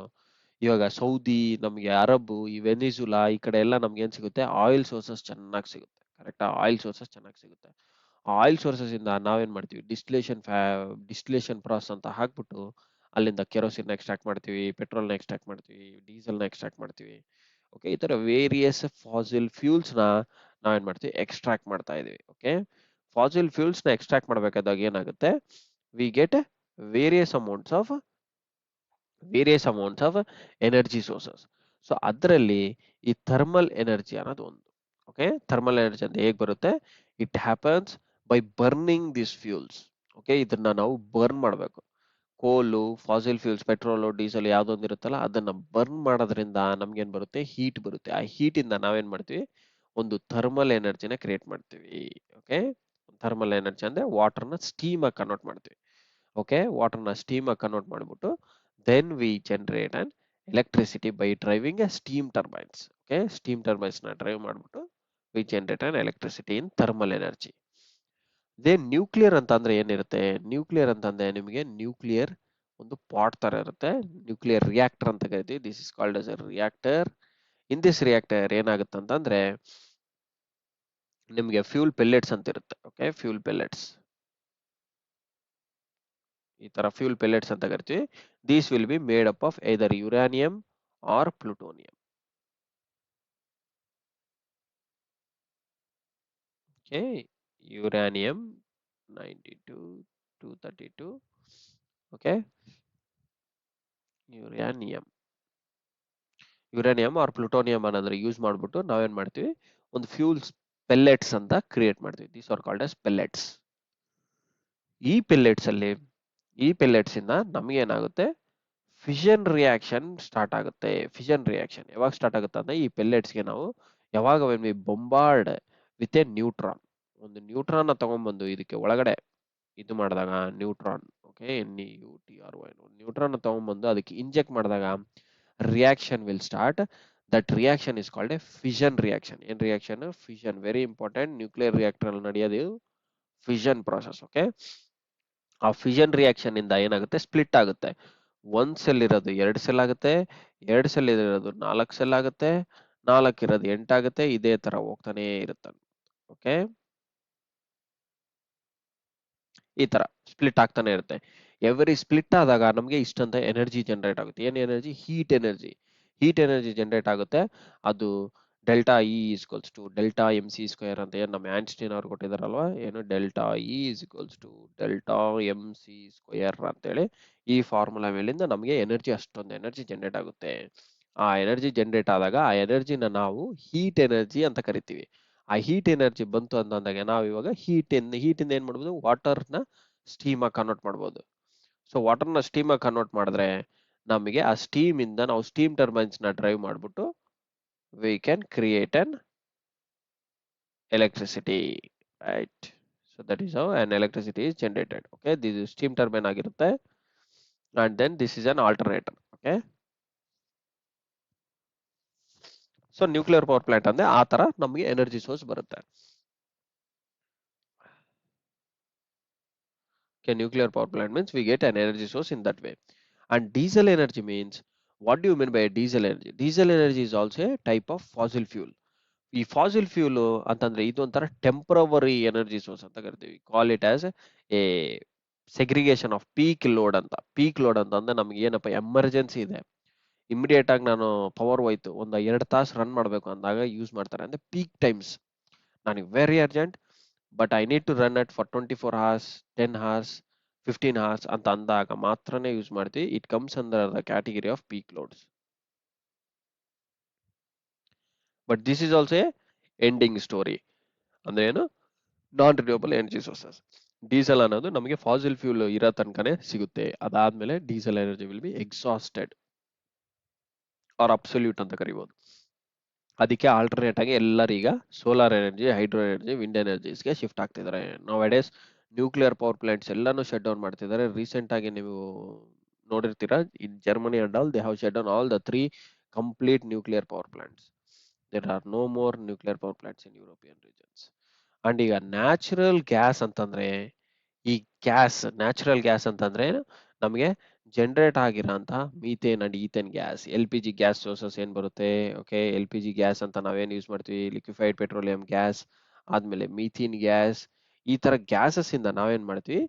Speaker 1: ಇವಾಗ ಸೌದಿ, ನಮ್ಗೆ ಅರಬ್, ಈ ವೆನಿಜುಲಾ, ಈ ಕಡೆ ಎಲ್ಲ ನಮ್ಗೆ ಏನ್ ಸಿಗುತ್ತೆ, ಆಯಿಲ್ ಸೋರ್ಸಸ್ ಚೆನ್ನಾಗಿ ಸಿಗುತ್ತೆ. ಕರೆಕ್ಟಾ, ಆಯಿಲ್ ಸೋರ್ಸಸ್ ಚೆನ್ನಾಗಿ ಸಿಗುತ್ತೆ. ಆ ಆಯಿಲ್ ಸೋರ್ಸಸ್ ಇಂದ ನಾವೇನ್ ಮಾಡ್ತೀವಿ, ಡಿಸ್ಟಿಲೇಷನ್ ಪ್ರಾಸೆಸ್ ಅಂತ ಹಾಕ್ಬಿಟ್ಟು ಅಲ್ಲಿಂದ ಕೆರೋಸಿನ್ ಎಕ್ಸ್ಟ್ರಾಕ್ಟ್ ಮಾಡ್ತೀವಿ, ಪೆಟ್ರೋಲ್ನ ಎಕ್ಸ್ಟ್ರಾಕ್ಟ್ ಮಾಡ್ತೀವಿ, ಡೀಸೆಲ್ನ ಎಕ್ಸ್ಟ್ರಾಕ್ಟ್ ಮಾಡ್ತೀವಿ. ಓಕೆ, ಈ ತರ ವೇರಿಯಸ್ ಫಾಸಿಲ್ ಫ್ಯೂಲ್ಸ್ ನ ನಾವೇನ್ ಮಾಡ್ತೀವಿ, ಎಕ್ಸ್ಟ್ರಾಕ್ಟ್ ಮಾಡ್ತಾ ಇದೀವಿ. ಓಕೆ, ಫಾಸಿಲ್ ಫ್ಯೂಲ್ಸ್ ನ ಎಕ್ಸ್ಟ್ರಾಕ್ಟ್ ಮಾಡ್ಬೇಕಾದಾಗ ಏನಾಗುತ್ತೆ, we get various amounts of energy sources. So ಅದರಲ್ಲಿ ಈ ಥರ್ಮಲ್ ಎನರ್ಜಿ ಅನ್ನೋದು ಒಂದು. ಓಕೆ, ಥರ್ಮಲ್ ಎನರ್ಜಿ ಅಂತ ಹೇಗ್ ಬರುತ್ತೆ, it happens by burning this fuels. Okay, ಇದನ್ನ ನಾವು ಬರ್ನ್ ಮಾಡಬೇಕು. ಕೋಲು, ಫಾಸಿಲ್ ಫ್ಯೂಲ್ಸ್, ಪೆಟ್ರೋಲು, ಡೀಸೆಲ್ ಯಾವ್ದೊಂದು ಇರುತ್ತಲ್ಲ ಅದನ್ನ ಬರ್ನ್ ಮಾಡೋದ್ರಿಂದ ನಮ್ಗೇನ್ ಬರುತ್ತೆ, ಹೀಟ್ ಬರುತ್ತೆ. ಆ ಹೀಟ್ ಇಂದ ನಾವೇನ್ ಮಾಡ್ತೀವಿ, ಒಂದು ಥರ್ಮಲ್ ಎನರ್ಜಿನ ಕ್ರಿಯೇಟ್ ಮಾಡ್ತೀವಿ. ಓಕೆ, ಥರ್ಮಲ್ ಎನರ್ಜಿ ಅಂದ್ರೆ ವಾಟರ್ನ ಸ್ಟೀಮ್ ಆಗಿ ಕನ್ವರ್ಟ್ ಮಾಡ್ತೀವಿ. ಓಕೆ, ವಾಟರ್ನ ಸ್ಟೀಮ್ ಆಗಿ ಕನ್ವರ್ಟ್ ಮಾಡ್ಬಿಟ್ಟು then we generate and electricity by driving a steam turbines. Okay, steam turbines ನ ಡ್ರೈವ್ ಮಾಡ್ಬಿಟ್ಟು we generate and electricity in thermal energy. Then nuclear ಅಂತ ಅಂದ್ರೆ ಏನಿರುತ್ತೆ, ನ್ಯೂಕ್ಲಿಯರ್ ಅಂತಂದ್ರೆ ನಿಮಗೆ ನ್ಯೂಕ್ಲಿಯರ್ ಒಂದು ಪಾಟ್ ತರ ಇರುತ್ತೆ, ನ್ಯೂಕ್ಲಿಯರ್ ರಿಯಾಕ್ಟರ್ ಅಂತ ಕರಿತೀವಿ. This is called as a reactor. In this reactor ಏನಾಗುತ್ತೆ ಅಂತಂದ್ರೆ ನಿಮಗೆ ಫ್ಯೂಲ್ ಪೆಲ್ಲೆಟ್ಸ್ ಅಂತ ಇರುತ್ತೆ. ಓಕೆ, ಫ್ಯೂಲ್ ಪೆಲ್ಲೆಟ್ಸ್, ಈ ತರ ಫ್ಯೂಲ್ ಪೆಲ್ಲೆಟ್ಸ್ ಅಂತ ಕರಿತೀವಿ. These will be made up of either uranium or plutonium. Okay, uranium 92 232. Okay, uranium uranium or plutonium ಅನ್ನೋದ್ರ ಯೂಸ್ ಮಾಡ್ಬಿಟ್ಟು ನಾವೇನ್ ಮಾಡ್ತೀವಿ, ಒಂದು ಫ್ಯೂಲ್ಸ್ ಪೆಲ್ಲೆಟ್ಸ್ ಅಂತ ಕ್ರಿಯೇಟ್ ಮಾಡ್ತೀವಿ. These are called as pellets. ಈ ಪೆಲ್ಲೆಟ್ಸ್ ಅಲ್ಲಿ, ಈ ಪೆಲ್ಲೆಟ್ಸ್ ಇಂದ ನಮ್ಗೆ ಏನಾಗುತ್ತೆ, ಫಿಷನ್ ರಿಯಾಕ್ಷನ್ ಸ್ಟಾರ್ಟ್ ಆಗುತ್ತೆ. ಫಿಷನ್ ರಿಯಾಕ್ಷನ್ ಯಾವಾಗ ಸ್ಟಾರ್ಟ್ ಆಗುತ್ತೆ ಅಂದ್ರೆ ಈ ಪೆಲ್ಲೆಟ್ಸ್ಗೆ ನಾವು ಯಾವಾಗ ಬೊಂಬಾರ್ಡ್ ವಿತ್ ಎ ನ್ಯೂಟ್ರಾನ್, ಒಂದು ನ್ಯೂಟ್ರಾನ್ ತಗೊಂಡ್ಬಂದು ಇದಕ್ಕೆ ಒಳಗಡೆ ಇದು ಮಾಡಿದಾಗ ನ್ಯೂಟ್ರಾನ್, ಓಕೆ NEUTRON, ನ್ಯೂಟ್ರಾನ್ ತಗೊಂಡ್ಬಂದು ಅದಕ್ಕೆ ಇಂಜೆಕ್ಟ್ ಮಾಡಿದಾಗ reaction will start. That reaction is called a fission reaction. In reaction, fission, very important. Nuclear reactor ಅಲ್ಲಿ ನಡೆಯೋದು fission process. ಓಕೆ, ಆ fission reaction ಇಂದ ಏನಾಗುತ್ತೆ, ಸ್ಪ್ಲಿಟ್ ಆಗುತ್ತೆ. ಒಂದ್ ಸೆಲ್ ಇರೋದು ಎರಡು ಸೆಲ್ ಆಗುತ್ತೆ, ಎರಡು ಸೆಲ್ ಇರೋದು ನಾಲ್ಕು ಸೆಲ್ ಆಗುತ್ತೆ, ನಾಲ್ಕು ಇರೋದು 8 ಆಗುತ್ತೆ. ಇದೇ ತರ ಹೋಗ್ತಾನೆ ಇರುತ್ತೆ. ಓಕೆ, ಈ ತರ ಸ್ಪ್ಲಿಟ್ ಆಗ್ತಾನೆ ಇರುತ್ತೆ. ಎವ್ರಿ ಸ್ಪ್ಲಿಟ್ ಆದಾಗ ನಮಗೆ ಇಷ್ಟಂತ ಎನರ್ಜಿ ಜನರೇಟ್ ಆಗುತ್ತೆ. ಏನ್ energy, heat energy. Heat energy generate ಆಗುತ್ತೆ. ಅದು delta e equals to delta MC² ಅಂತ ಏನು ನಮ್ಮ ಆನ್ಸ್ಟೀನ್ ಅವ್ರು ಕೊಟ್ಟಿದಾರಲ್ವಾ, ಏನು delta e equals to delta MC² ಅಂತೇಳಿ ಈ ಫಾರ್ಮುಲಾ ಮೇಲಿಂದ ನಮಗೆ ಎನರ್ಜಿ, ಅಷ್ಟೊಂದು ಎನರ್ಜಿ ಜನರೇಟ್ ಆಗುತ್ತೆ. ಆ ಎನರ್ಜಿ ಜನರೇಟ್ ಆದಾಗ ಆ ಎನರ್ಜಿನ ನಾವು ಹೀಟ್ ಎನರ್ಜಿ ಅಂತ ಕರಿತೀವಿ. ಆ ಹೀಟ್ ಎನರ್ಜಿ ಬಂತು ಅಂತಂದಾಗ ನಾವು ಇವಾಗ ಹೀಟಿಂದ ಏನ್ ಮಾಡ್ಬೋದು, ವಾಟರ್ನ ಸ್ಟೀಮ್ ಆಗಿ ಕನ್ವರ್ಟ್ ಮಾಡ್ಬೋದು. ಸೊ ವಾಟರ್ನ ಸ್ಟೀಮ್ ಆಗಿ ಕನ್ವರ್ಟ್ ಮಾಡಿದ್ರೆ ನಮಗೆ ಆ ಸ್ಟೀಮ್ ಇಂದ ನಾವು ಸ್ಟೀಮ್ ಟರ್ಬೈನ್ಸ್ ನ ಡ್ರೈವ್ ಮಾಡ್ಬಿಟ್ಟು we can create an electricity, right. So that is how an electricity is generated. Okay, this steam turbine ಆಗಿರುತ್ತೆ and then this is an alternator. Okay, so nuclear power plant ಅಂದ್ರೆ ಆ ತರ ನಮಗೆ energy source ಬರುತ್ತೆ. Okay, nuclear power plant means we get an energy source in that way. And diesel energy means, what do you mean by diesel energy? Diesel energy is also a type of fossil fuel. ಈ fossil fuel ಅಂತಂದ್ರೆ ಇದು ಒಂಥರ temporary energy source ಅಂತ ಕರಿತೀವಿ. ಕಾಲ್ it as A segregation off peak load ಅಂತ. Peak load ಅಂತ ಅಂದ್ರೆ ನಮ್ಗೆ ಏನಪ್ಪ ಎಮರ್ಜೆನ್ಸಿ ಇದೆ, ಇಮಿಡಿಯೇಟ್ ಆಗಿ ನಾನು ಪವರ್ ಹೋಯ್ತು, ಒಂದು 2 ತಾಸು ರನ್ ಮಾಡಬೇಕು ಅಂದಾಗ ಯೂಸ್ ಮಾಡ್ತಾರೆ. ಅಂದ್ರೆ ಪೀಕ್ ಟೈಮ್ಸ್, ನನಗೆ very urgent but I need to run at for 24 hours, 10 hours, 15 hours ಅಂತ ಅಂದಾಗ ಮಾತ್ರನೇ ಯೂಸ್ ಮಾಡ್ತೀವಿ. It comes under the category of peak loads. But this is also a ending story. ಅಂದ್ರೆ ಏನು, non renewable energy sources. Diesel ಅನ್ನೋದು ನಮಗೆ fossil fuel ಇರೋ ತನಕನೇ ಸಿಗುತ್ತೆ. ಅದಾದ್ಮೇಲೆ diesel energy will be exhausted or absolute ಅಂತ ಕರಿಬಹುದು. ಅದಕ್ಕೆ ಆಲ್ಟರ್ನೇಟ್ ಆಗಿ ಎಲ್ಲರೂ ಈಗ solar energy, hydro energy, wind ಎನರ್ಜಿಸ್ಗೆ ಶಿಫ್ಟ್ ಆಗ್ತಿದ್ದಾರೆ. Nowadays nuclear power plants ಎಲ್ಲಾನು ಶಟ್ ಡೌನ್ ಮಾಡ್ತಿದ್ದಾರೆ. ರೀಸೆಂಟ್ ಆಗಿ ನೀವು ನೋಡಿರ್ತೀರಾ, ಇನ್ Germany and all they have shut down all the 3 complete nuclear power plants. There are no more nuclear power plants in European regions. And ಈಗ natural gas ಅಂತಂದ್ರೆ, ಈ natural gas ಅಂತಂದ್ರೆ ನಮಗೆ generate ಆಗಿರೋಂತ methane and ethane gas, LPG gas sources ಏನ್ ಬರುತ್ತೆ. ಓಕೆ, LPG gas ಅಂತ ನಾವೇನ್ ಯೂಸ್ ಮಾಡ್ತೀವಿ, ಲಿಕ್ವಿಫೈಡ್ ಪೆಟ್ರೋಲಿಯಂ ಗ್ಯಾಸ್, ಆದ್ಮೇಲೆ ಮೀಥೇನ್ ಗ್ಯಾಸ್, ಈ ತರ ಗ್ಯಾಸಸ್ ಇಂದ ನಾವೇನ್ ಮಾಡ್ತೀವಿ,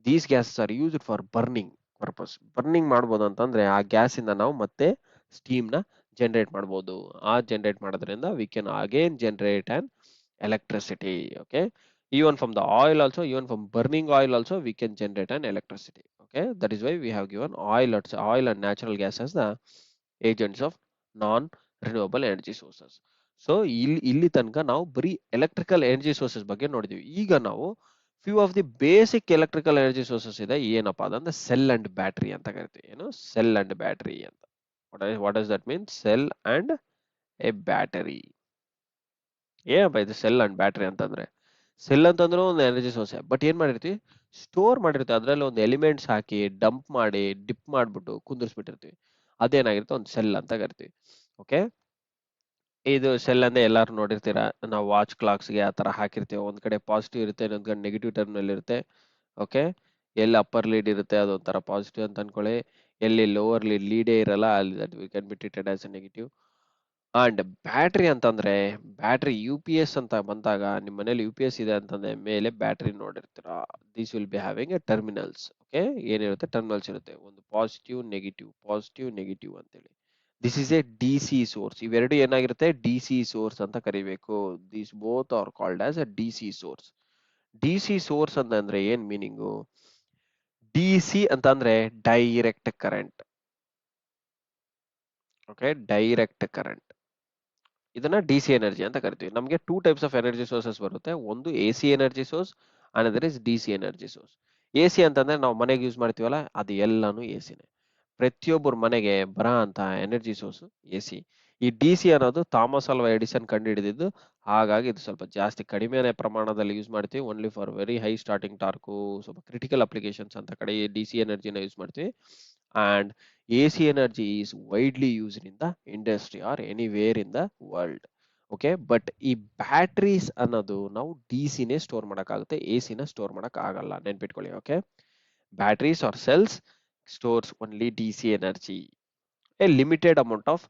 Speaker 1: these gases are used for burning purpose. Burning ಮಾಡ್ಬೋದು ಅಂತಂದ್ರೆ ಆ ಗ್ಯಾಸ್ ಇಂದ ನಾವು ಮತ್ತೆ ಸ್ಟೀಮ್ ನ ಜನರೇಟ್ ಮಾಡ್ಬೋದು. ಆ ಜನರೇಟ್ ಮಾಡೋದ್ರಿಂದ we can again generate and electricity. Okay, even from the oil also, even from burning oil also we can generate an electricity. Okay, that is why we have given oil and natural gas as the agents of non renewable energy sources. So ಇಲ್ಲಿ ತನಕ ನಾವು ಬರೀ electrical energy sources ಬಗ್ಗೆ ನೋಡಿದ್ವಿ. ಈಗ ನಾವು few of the basic electrical energy sources ಇದೆ, ಏನಪ್ಪಾ ಅದಂದ್ರೆ ಸೆಲ್ ಅಂಡ್ ಬ್ಯಾಟ್ರಿ ಅಂತ ಕರಿತೀವಿ. ಏನು ಸೆಲ್ ಅಂಡ್ ಬ್ಯಾಟ್ರಿ ಅಂತ. What does that mean? Cell and A battery. ಏನಪ್ಪ ಇದು ಸೆಲ್ ಅಂಡ್ ಬ್ಯಾಟ್ರಿ ಅಂತಂದ್ರೆ? ಸೆಲ್ ಅಂತಂದ್ರೆ ಒಂದು ಎನರ್ಜಿ ಸೋರ್ಸ್, ಬಟ್ ಏನ್ ಮಾಡಿರ್ತೀವಿ, ಸ್ಟೋರ್ ಮಾಡಿರ್ತೀವಿ, ಅದ್ರಲ್ಲಿ ಒಂದು ಎಲಿಮೆಂಟ್ಸ್ ಹಾಕಿ ಡಂಪ್ ಮಾಡಿ ಡಿಪ್ ಮಾಡ್ಬಿಟ್ಟು ಕುಂದಿರ್ಸ್ಬಿಟ್ಟಿರ್ತೀವಿ. ಅದೇನಾಗಿರುತ್ತೆ, ಒಂದು ಸೆಲ್ ಅಂತ ಕರಿತೀವಿ. ಓಕೆ, ಇದು ಸೆಲ್ ಅಂದ್ರೆ ಎಲ್ಲಾರು ನೋಡಿರ್ತೀರಾ, ನಾವು ವಾಚ್ ಕ್ಲಾಕ್ಸ್ಗೆ ಆ ತರ ಹಾಕಿರ್ತೀವಿ. ಒಂದ್ ಕಡೆ ಪಾಸಿಟಿವ್ ಇರುತ್ತೆ, ಇನ್ನೊಂದ್ ಕಡೆ ನೆಗೆಟಿವ್ ಟರ್ಮಿನಲ್ ಇರುತ್ತೆ. ಓಕೆ, ಎಲ್ಲಿ ಅಪ್ಪರ್ ಲೀಡ್ ಇರುತ್ತೆ ಅದೊಂಥರ ಪಾಸಿಟಿವ್ ಅಂತ ಅನ್ಕೊಳ್ಳಿ, ಎಲ್ಲಿ ಲೋವರ್ ಲೀಡೇ ಇರಲ್ಲ ಅಲ್ಲಿ that we can be treated as A negative. And battery ಅಂತಂದ್ರೆ, ಬ್ಯಾಟ್ರಿ ಯು ಪಿ ಎಸ್ ಅಂತ ಬಂದಾಗ, ನಿಮ್ಮ ಮನೇಲಿ ಯು ಪಿ ಎಸ್ ಇದೆ ಅಂತಂದ್ರೆ ಮೇಲೆ ಬ್ಯಾಟ್ರಿ ನೋಡಿರ್ತೀರಾ. This will be having a terminals. Okay, ಏನಿರುತ್ತೆ, ಟರ್ಮಿನಲ್ಸ್ ಇರುತ್ತೆ, ಒಂದು ಪಾಸಿಟಿವ್ ನೆಗೆಟಿವ್ ಅಂತೇಳಿ. This is a D C source. ಇವೆರಡು ಏನಾಗಿರುತ್ತೆ, ಡಿ ಸಿ ಸೋರ್ಸ್ ಅಂತ ಕರಿಬೇಕು. This both are called as a D C source. D C source ಅಂತಂದ್ರೆ ಏನ್ ಮೀನಿಂಗು? ಡಿ ಸಿ ಅಂತಂದ್ರೆ direct current. Okay, direct current, ಇದನ್ನ D C energy ಅಂತ ಕರಿತೀವಿ. ನಮಗೆ two types of energy sources ಬರುತ್ತೆ. ಒಂದು A C energy source, another is D C energy source. A C ಅಂತಂದ್ರೆ ನಾವು ಮನೆಗೆ ಯೂಸ್ ಮಾಡ್ತೀವಲ್ಲ, ಅದು ಎಲ್ಲಾನು ಎ ಸಿನೇ. ಪ್ರತಿಯೊಬ್ಬರ ಮನೆಗೆ ಬರ ಅಂತ ಎನರ್ಜಿ ಸೋರ್ಸ್ ಎ ಸಿ. ಈ ಡಿ ಸಿ ಅನ್ನೋದು ಥಾಮಸ್ ಅಲ್ವಾ ಎಡಿಸನ್ ಕಂಡು ಹಿಡಿದಿದ್ದು. ಹಾಗಾಗಿ ಇದು ಸ್ವಲ್ಪ ಜಾಸ್ತಿ ಕಡಿಮೆ ಪ್ರಮಾಣದಲ್ಲಿ ಯೂಸ್ ಮಾಡ್ತೀವಿ. Only for very high starting torque, ಸ್ವಲ್ಪ ಕ್ರಿಟಿಕಲ್ ಅಪ್ಲಿಕೇಶನ್ಸ್ ಅಂತ ಕಡೆ ಡಿ ಸಿ ಎನರ್ಜಿನ ಯೂಸ್ ಮಾಡ್ತೀವಿ. And A C energy is widely used in the industry or anywhere in the world. Okay, but ಈ ಬ್ಯಾಟ್ರೀಸ್ ಅನ್ನೋದು ನಾವು ಡಿ ಸಿನೇ ಸ್ಟೋರ್ ಮಾಡೋಕ್ಕಾಗುತ್ತೆ, ಎ ಸಿನ ಸ್ಟೋರ್ ಮಾಡಕ್ ಆಗಲ್ಲ, ನೆನ್ಪಿಟ್ಕೊಳ್ಳಿ. Okay, batteries or cells stores only D C energy, a limited amount of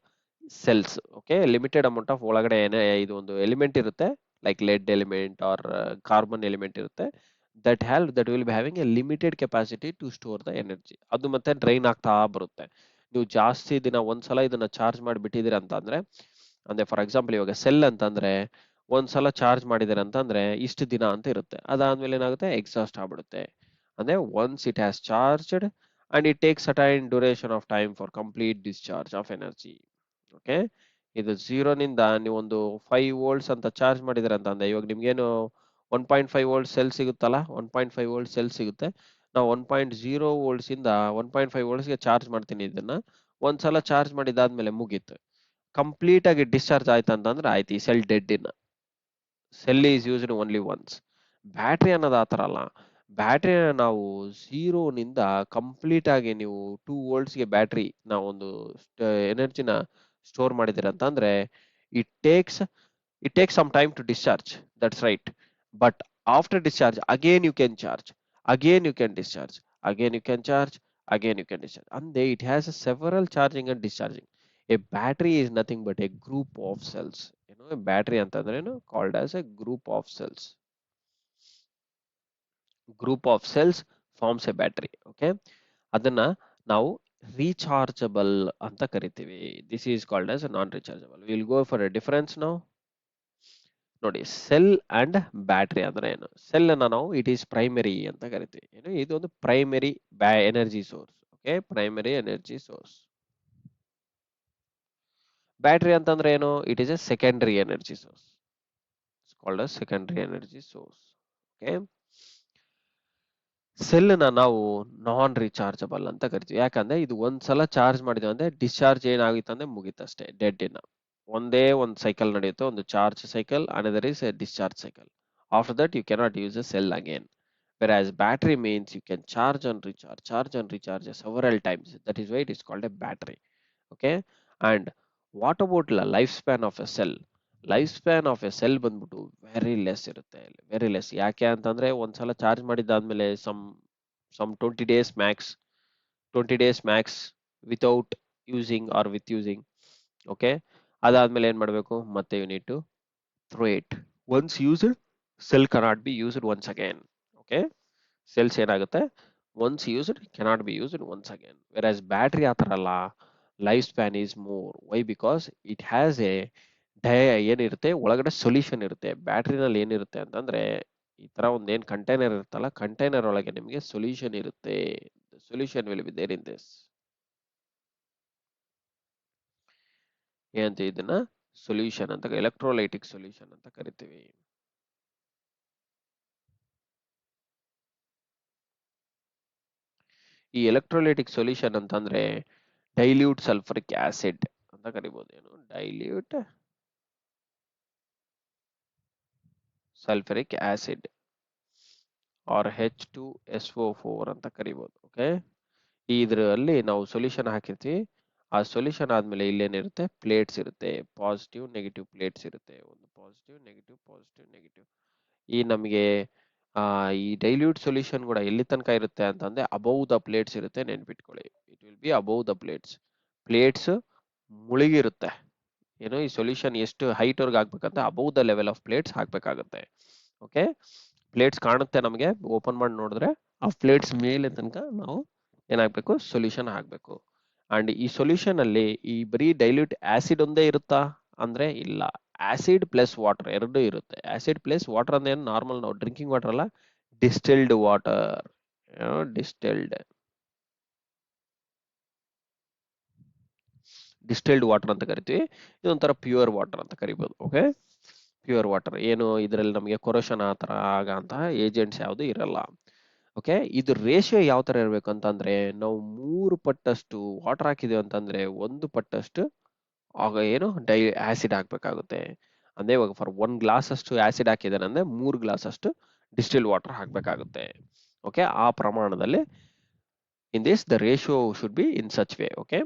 Speaker 1: cells. Okay, limited amount of ಒಳಗಡೆ ಏನೇ ಇದು ಒಂದು ಎಲಿಮೆಂಟ್ ಇರುತ್ತೆ, like lead element or carbon element ಇರುತ್ತೆ, that will be having a limited capacity to store the energy. ಅದು ಮತ್ತೆ drain ಆಗ್ತಾ ಬರುತ್ತೆ. ನೀವು ಜಾಸ್ತಿ ದಿನ ಒಂದ್ಸಲ ಇದನ್ನ ಚಾರ್ಜ್ ಮಾಡಿ ಬಿಟ್ಟಿದ್ದೀರ ಅಂತ ಅಂದ್ರೆ ಫಾರ್ ಎಕ್ಸಾಂಪಲ್ ಇವಾಗ ಸೆಲ್ ಅಂತಂದ್ರೆ ಒಂದ್ಸಲ ಚಾರ್ಜ್ ಮಾಡಿದಿರ ಅಂತಂದ್ರೆ ಇಷ್ಟು ದಿನ ಅಂತ ಇರುತ್ತೆ. ಅದಾದ್ಮೇಲೆ ಏನಾಗುತ್ತೆ, ಎಕ್ಸಾಸ್ಟ್ ಆಗ್ಬಿಡುತ್ತೆ. ಅಂದ್ರೆ once it has charged and it takes certain duration of time for complete discharge of energy. Okay, ಇದು 0 ನಿಂದ ನೀವು ಒಂದು 5 ವೋಲ್ಟ್ಸ್ ಅಂತ ಚಾರ್ಜ್ ಮಾಡಿದ್ರೆ ಅಂತಂದ್ರೆ, ಇವಾಗ ನಿಮ್ಗೇನು 1.5 ವೋಲ್ಟ್ ಸೆಲ್ ಸಿಗುತ್ತಲ್ಲ, 1.5 ವೋಲ್ಟ್ ಸೆಲ್ ಸಿಗುತ್ತೆ. ನಾವು 1.0 ವೋಲ್ಟ್ಸ್ ಇಂದ 1.5 ವೋಲ್ಟ್ಸ್ಗೆ ಚಾರ್ಜ್ ಮಾಡ್ತೀನಿ. ಇದನ್ನ ಒಂದ್ಸಲ ಚಾರ್ಜ್ ಮಾಡಿದಾದ್ಮೇಲೆ ಮುಗೀತು, ಕಂಪ್ಲೀಟ್ ಆಗಿ ಡಿಸ್ಚಾರ್ಜ್ ಆಯ್ತು ಅಂತಂದ್ರೆ ಆಯ್ತು, ಈ ಸೆಲ್ ಡೆಡ್. ಇನ್ನ cell is used only once. Battery ಅನ್ನೋದು ಆ ಥರ ಅಲ್ಲ. ಬ್ಯಾಟ್ರಿನ ನಾವು ಝೀರೋನಿಂದ ಕಂಪ್ಲೀಟ್ ಆಗಿ ನೀವು 2 ವೋಲ್ಟ್ಸ್ಗೆ ಬ್ಯಾಟ್ರಿ ನಾವು ಒಂದು ಎನರ್ಜಿನ ಸ್ಟೋರ್ ಮಾಡಿದಿರ ಅಂತಂದ್ರೆ, it takes it takes some time to discharge, that's right. But after discharge again you can charge, again you can discharge, again you can charge, again you can discharge. ಅಂದೆ it has several charging and discharging. A battery is nothing but a group of cells. ಏನು battery ಅಂತಂದ್ರೆ ಏನು, called as a group of cells. Group of cells forms a battery. Okay, ಅದನ್ನ ನಾವು rechargeable ಅಂತ ಕರಿತೀವಿ. This is called as non rechargeable. Will go for A difference ನಾವು. ನೋಡಿ, cell and battery ಅಂದ್ರೆ ಏನು? ಸೆಲ್ ಅನ್ನ ನಾವು ಇಟ್ ಈಸ್ ಪ್ರೈಮರಿ ಅಂತ ಕರಿತೀವಿ. ಏನು, ಇದು ಒಂದು primary energy source. Okay, primary energy source. Battery ಅಂತಂದ್ರೆ ಏನು? It is A secondary energy source. It's called as secondary energy source. Okay, cell ನ ನಾವು ನಾನ್ ರೀಚಾರ್ಜಬಲ್ ಅಂತ ಕರಿತೀವಿ. ಯಾಕಂದ್ರೆ ಇದು ಒಂದ್ಸಲ ಚಾರ್ಜ್ ಮಾಡಿದ್ವಿ ಅಂದ್ರೆ ಡಿಸ್ಚಾರ್ಜ್ ಏನಾಗಿತ್ತು ಅಂದ್ರೆ ಮುಗೀತಷ್ಟೇ, ಡೆಡ್. ಇನ್ನ ಒಂದೇ ಒಂದು ಸೈಕಲ್ ನಡೆಯುತ್ತೆ, ಒಂದು charge cycle, another is a discharge cycle. After that you cannot use a cell again. Whereas battery means you can charge and recharge several times. That is why it is called a battery. Okay, and what about the lifespan of a cell? Lifespan of a cell ಬಂದ್ಬಿಟ್ಟು very less ಇರುತ್ತೆ, very less. ಯಾಕೆ ಅಂತಂದ್ರೆ ಒಂದ್ಸಲ charge ಮಾಡಿದ್ದಾದ್ಮೇಲೆ some 20 days max, 20 days max without using or with using. Okay, ಅದಾದ್ಮೇಲೆ ಏನ್ ಮಾಡಬೇಕು, ಮತ್ತೆ you need to throw it. Once used cell cannot be used once again. Okay, cells ಏನಾಗುತ್ತೆ, once used cannot be used once again. Whereas battery ಆ ಥರ ಅಲ್ಲ, lifespan is more. Y? Because it has A ಏನಿರುತ್ತೆ ಒಳಗಡೆ solution ಇರುತ್ತೆ. ಬ್ಯಾಟ್ರಿನಲ್ಲಿ ಏನಿರುತ್ತೆ ಅಂತಂದ್ರೆ, ಈ ತರ ಒಂದ್ ಏನ್ ಕಂಟೈನರ್ ಇರುತ್ತಲ್ಲ, ಕಂಟೈನರ್ ಒಳಗೆ ನಿಮಗೆ ಸೊಲ್ಯೂಷನ್ ಇರುತ್ತೆ. Solution will be there in this. ಏನಂತ ಇದನ್ನ ಸೊಲ್ಯೂಷನ್ ಅಂತ, ಎಲೆಕ್ಟ್ರೋಲೈಟಿಕ್ ಸೊಲ್ಯೂಷನ್ ಅಂತ ಕರಿತೀವಿ. ಈ ಎಲೆಕ್ಟ್ರೋಲೈಟಿಕ್ ಸೊಲ್ಯೂಷನ್ ಅಂತಂದ್ರೆ ಡೈಲ್ಯೂಟ್ ಸಲ್ಫರಿಕ್ ಆಸಿಡ್ ಅಂತ ಕರಿಬಹುದು. ಏನು dilute sulphuric acid R H2SO4 ಅಂತ ಕರಿಬಹುದು. ಓಕೆ, ಇದರಲ್ಲಿ ನಾವು ಸೊಲ್ಯೂಷನ್ ಹಾಕಿರ್ತೀವಿ. ಆ ಸೊಲ್ಯೂಷನ್ ಆದ್ಮೇಲೆ ಇಲ್ಲೇನಿರುತ್ತೆ, ಪ್ಲೇಟ್ಸ್ ಇರುತ್ತೆ, ಪಾಸಿಟಿವ್ ನೆಗೆಟಿವ್ ಪ್ಲೇಟ್ಸ್ ಇರುತ್ತೆ. ಒಂದು ಪಾಸಿಟಿವ್ ನೆಗೆಟಿವ್ ಪಾಸಿಟಿವ್ ನೆಗೆಟಿವ್. ಈ ನಮಗೆ ಈ ಡೈಲ್ಯೂಟ್ ಸೊಲ್ಯೂಷನ್ ಕೂಡ ಎಲ್ಲಿ ತನಕ ಇರುತ್ತೆ ಅಂತಂದ್ರೆ ಅಬೌವ್ ದ ಪ್ಲೇಟ್ಸ್ ಇರುತ್ತೆ, ನೆನ್ಪಿಟ್ಕೊಳ್ಳಿ. It will be above the plates. Plates ಮುಳುಗಿರುತ್ತೆ. ಏನೋ ಈ ಸೊಲ್ಯೂಷನ್ ಎಷ್ಟು ಹೈಟ್ ವರ್ಗೆ ಹಾಕ್ಬೇಕಂತ above the level of plates ಹಾಕ್ಬೇಕಾಗುತ್ತೆ. ಓಕೆ, ಪ್ಲೇಟ್ಸ್ ಕಾಣುತ್ತೆ ನಮಗೆ ಓಪನ್ ಮಾಡಿ ನೋಡಿದ್ರೆ. ಆ ಪ್ಲೇಟ್ಸ್ ಮೇಲೆ ತನಕ ನಾವು ಏನಾಗಬೇಕು, ಸೊಲ್ಯೂಷನ್ ಹಾಕಬೇಕು. ಅಂಡ್ ಈ ಸೊಲ್ಯೂಷನ್ ಅಲ್ಲಿ ಈ ಬರೀ ಡೈಲ್ಯೂಟ್ ಆಸಿಡ್ ಒಂದೇ ಇರುತ್ತಾ ಅಂದ್ರೆ ಇಲ್ಲ, ಆಸಿಡ್ ಪ್ಲಸ್ ವಾಟರ್ ಎರಡೂ ಇರುತ್ತೆ. ಆಸಿಡ್ ಪ್ಲಸ್ ವಾಟರ್ ಅಂದ್ರೆ ಏನು, ನಾರ್ಮಲ್ ನಾವು ಡ್ರಿಂಕಿಂಗ್ ವಾಟರ್ ಅಲ್ಲ, distilled water. Distilled distilled water ಅಂತ ಕರಿತೀವಿ. ಇದೊಂಥರ ಪ್ಯೂರ್ ವಾಟರ್ ಅಂತ ಕರಿಬಹುದು. ಓಕೆ, ಪ್ಯೂರ್ ವಾಟರ್ ಏನು, ಇದರಲ್ಲಿ ನಮಗೆ ಕೊರೋಷನ್ ಆ ತರ ಆಗಂತಹ ಏಜೆಂಟ್ಸ್ ಯಾವುದು ಇರಲ್ಲ. ಓಕೆ, ಇದು ರೇಷಿಯೋ ಯಾವ ತರ ಇರಬೇಕು ಅಂತಂದ್ರೆ, ನಾವು 3 ಪಟ್ಟಷ್ಟು ವಾಟರ್ ಹಾಕಿದೀವಿ ಅಂತಂದ್ರೆ 1 ಪಟ್ಟಷ್ಟು ಆಗ ಏನು ಆಸಿಡ್ ಹಾಕ್ಬೇಕಾಗುತ್ತೆ. ಅಂದ್ರೆ ಇವಾಗ ಫಾರ್ 1 ಗ್ಲಾಸ್ ಅಷ್ಟು ಆಸಿಡ್ ಹಾಕಿದಾರೆ ಅಂದ್ರೆ 3 ಗ್ಲಾಸ್ ಅಷ್ಟು ಡಿಸ್ಟಿಲ್ ವಾಟರ್ ಹಾಕ್ಬೇಕಾಗುತ್ತೆ. ಓಕೆ, ಆ ಪ್ರಮಾಣದಲ್ಲಿ in this the ratio should be in such way. Okay,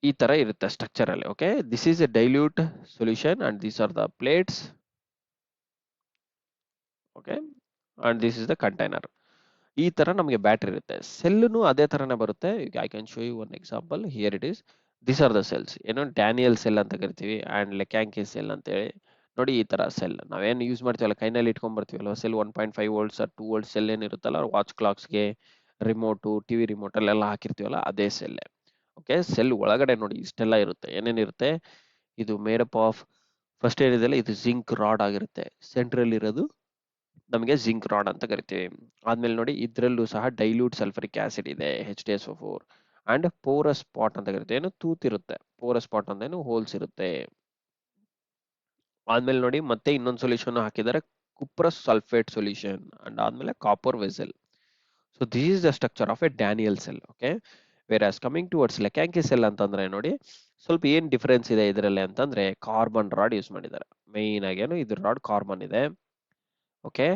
Speaker 1: ಈ ತರ ಇರುತ್ತೆ ಸ್ಟ್ರಕ್ಚರ್ ಅಲ್ಲಿ. Okay, this is a dilute solution and these are the plates. Okay, and this is the container. ಈ ತರ ನಮಗೆ battery ಇರುತ್ತೆ. ಸೆಲ್ನು ಅದೇ ತರನೇ ಬರುತ್ತೆ. I can show you one example. Here it is. This are the cells. ಏನೋ Daniel cell ಅಂತ ಕರಿತೀವಿ ಅಂಡ್ ಲೆಕ್ಯಾಂಕಿ ಸೆಲ್ ಅಂತ ಹೇಳಿ. ನೋಡಿ ಈ ತರ ಸೆಲ್ ನಾವೇನು ಯೂಸ್ ಮಾಡ್ತೀವಲ್ಲ, ಕೈನಲ್ಲಿ ಇಟ್ಕೊಂಡ್ ಬರ್ತೀವಲ್ಲ ಸೆಲ್, 1.5 ವೋಲ್ಟ್ಸ್ 2 ವೋಲ್ಟ್ ಸೆಲ್ ಏನಿರುತ್ತಲ್ಲ ವಾಚ್ ಕ್ಲಾಕ್ಸ್ಗೆ, ರಿಮೋಟು, ಟಿವಿ ರಿಮೋಟ್ ಅಲ್ಲೆಲ್ಲ ಹಾಕಿರ್ತೀವಲ್ಲ ಅದೇ ಸೆಲ್. ಓಕೆ, ಸೆಲ್ ಒಳಗಡೆ ನೋಡಿ ಇಷ್ಟೆಲ್ಲ ಇರುತ್ತೆ. ಏನೇನಿರುತ್ತೆ, ಇದು ಮೇಡಪ್ ಆಫ್, ಫಸ್ಟ್ ಏನಿದೆಯಲ್ಲ ಇದು ಜಿಂಕ್ ರಾಡ್ ಆಗಿರುತ್ತೆ. ಸೆಂಟ್ರಲ್ ಇರೋದು ನಮಗೆ ಜಿಂಕ್ ರಾಡ್ ಅಂತ ಕರಿತೀವಿ. ಆದ್ಮೇಲೆ ನೋಡಿ ಇದ್ರಲ್ಲೂ ಸಹ ಡೈಲ್ಯೂಟ್ ಸಲ್ಫರಿಕ್ ಆಸಿಡ್ ಇದೆ, H2SO4. ಅಂಡ್ ಪೋರಸ್ ಸ್ಪಾಟ್ ಅಂತ ಕರಿತೀವಿ. ಏನು ತೂತಿರುತ್ತೆ, ಪೋರಸ್ ಸ್ಪಾಟ್ ಅಂತ ಏನು ಹೋಲ್ಸ್ ಇರುತ್ತೆ. ಆದ್ಮೇಲೆ ನೋಡಿ ಮತ್ತೆ ಇನ್ನೊಂದು ಸೊಲ್ಯೂಷನ್ ಹಾಕಿದ್ದಾರೆ, ಕುಪ್ರಸ್ ಸಲ್ಫೇಟ್ ಸೊಲ್ಯೂಷನ್. ಅಂಡ್ ಆದ್ಮೇಲೆ copper vessel. So this is the structure of a Daniel cell. Okay, whereas coming towards Leclanche cell ಅಂತಂದ್ರೆ ನೋಡಿ ಸ್ವಲ್ಪ ಏನ್ ಡಿಫರೆನ್ಸ್ ಇದೆ ಇದರಲ್ಲಿ ಅಂತಂದ್ರೆ, ಕಾರ್ಬನ್ ರಾಡ್ ಯೂಸ್ ಮಾಡಿದ್ದಾರೆ ಮೈನ್ ಆಗಿ. ಏನು ಇದ್ರ ರಾಡ್ ಕಾರ್ಬನ್ ಇದೆ. ಓಕೆ,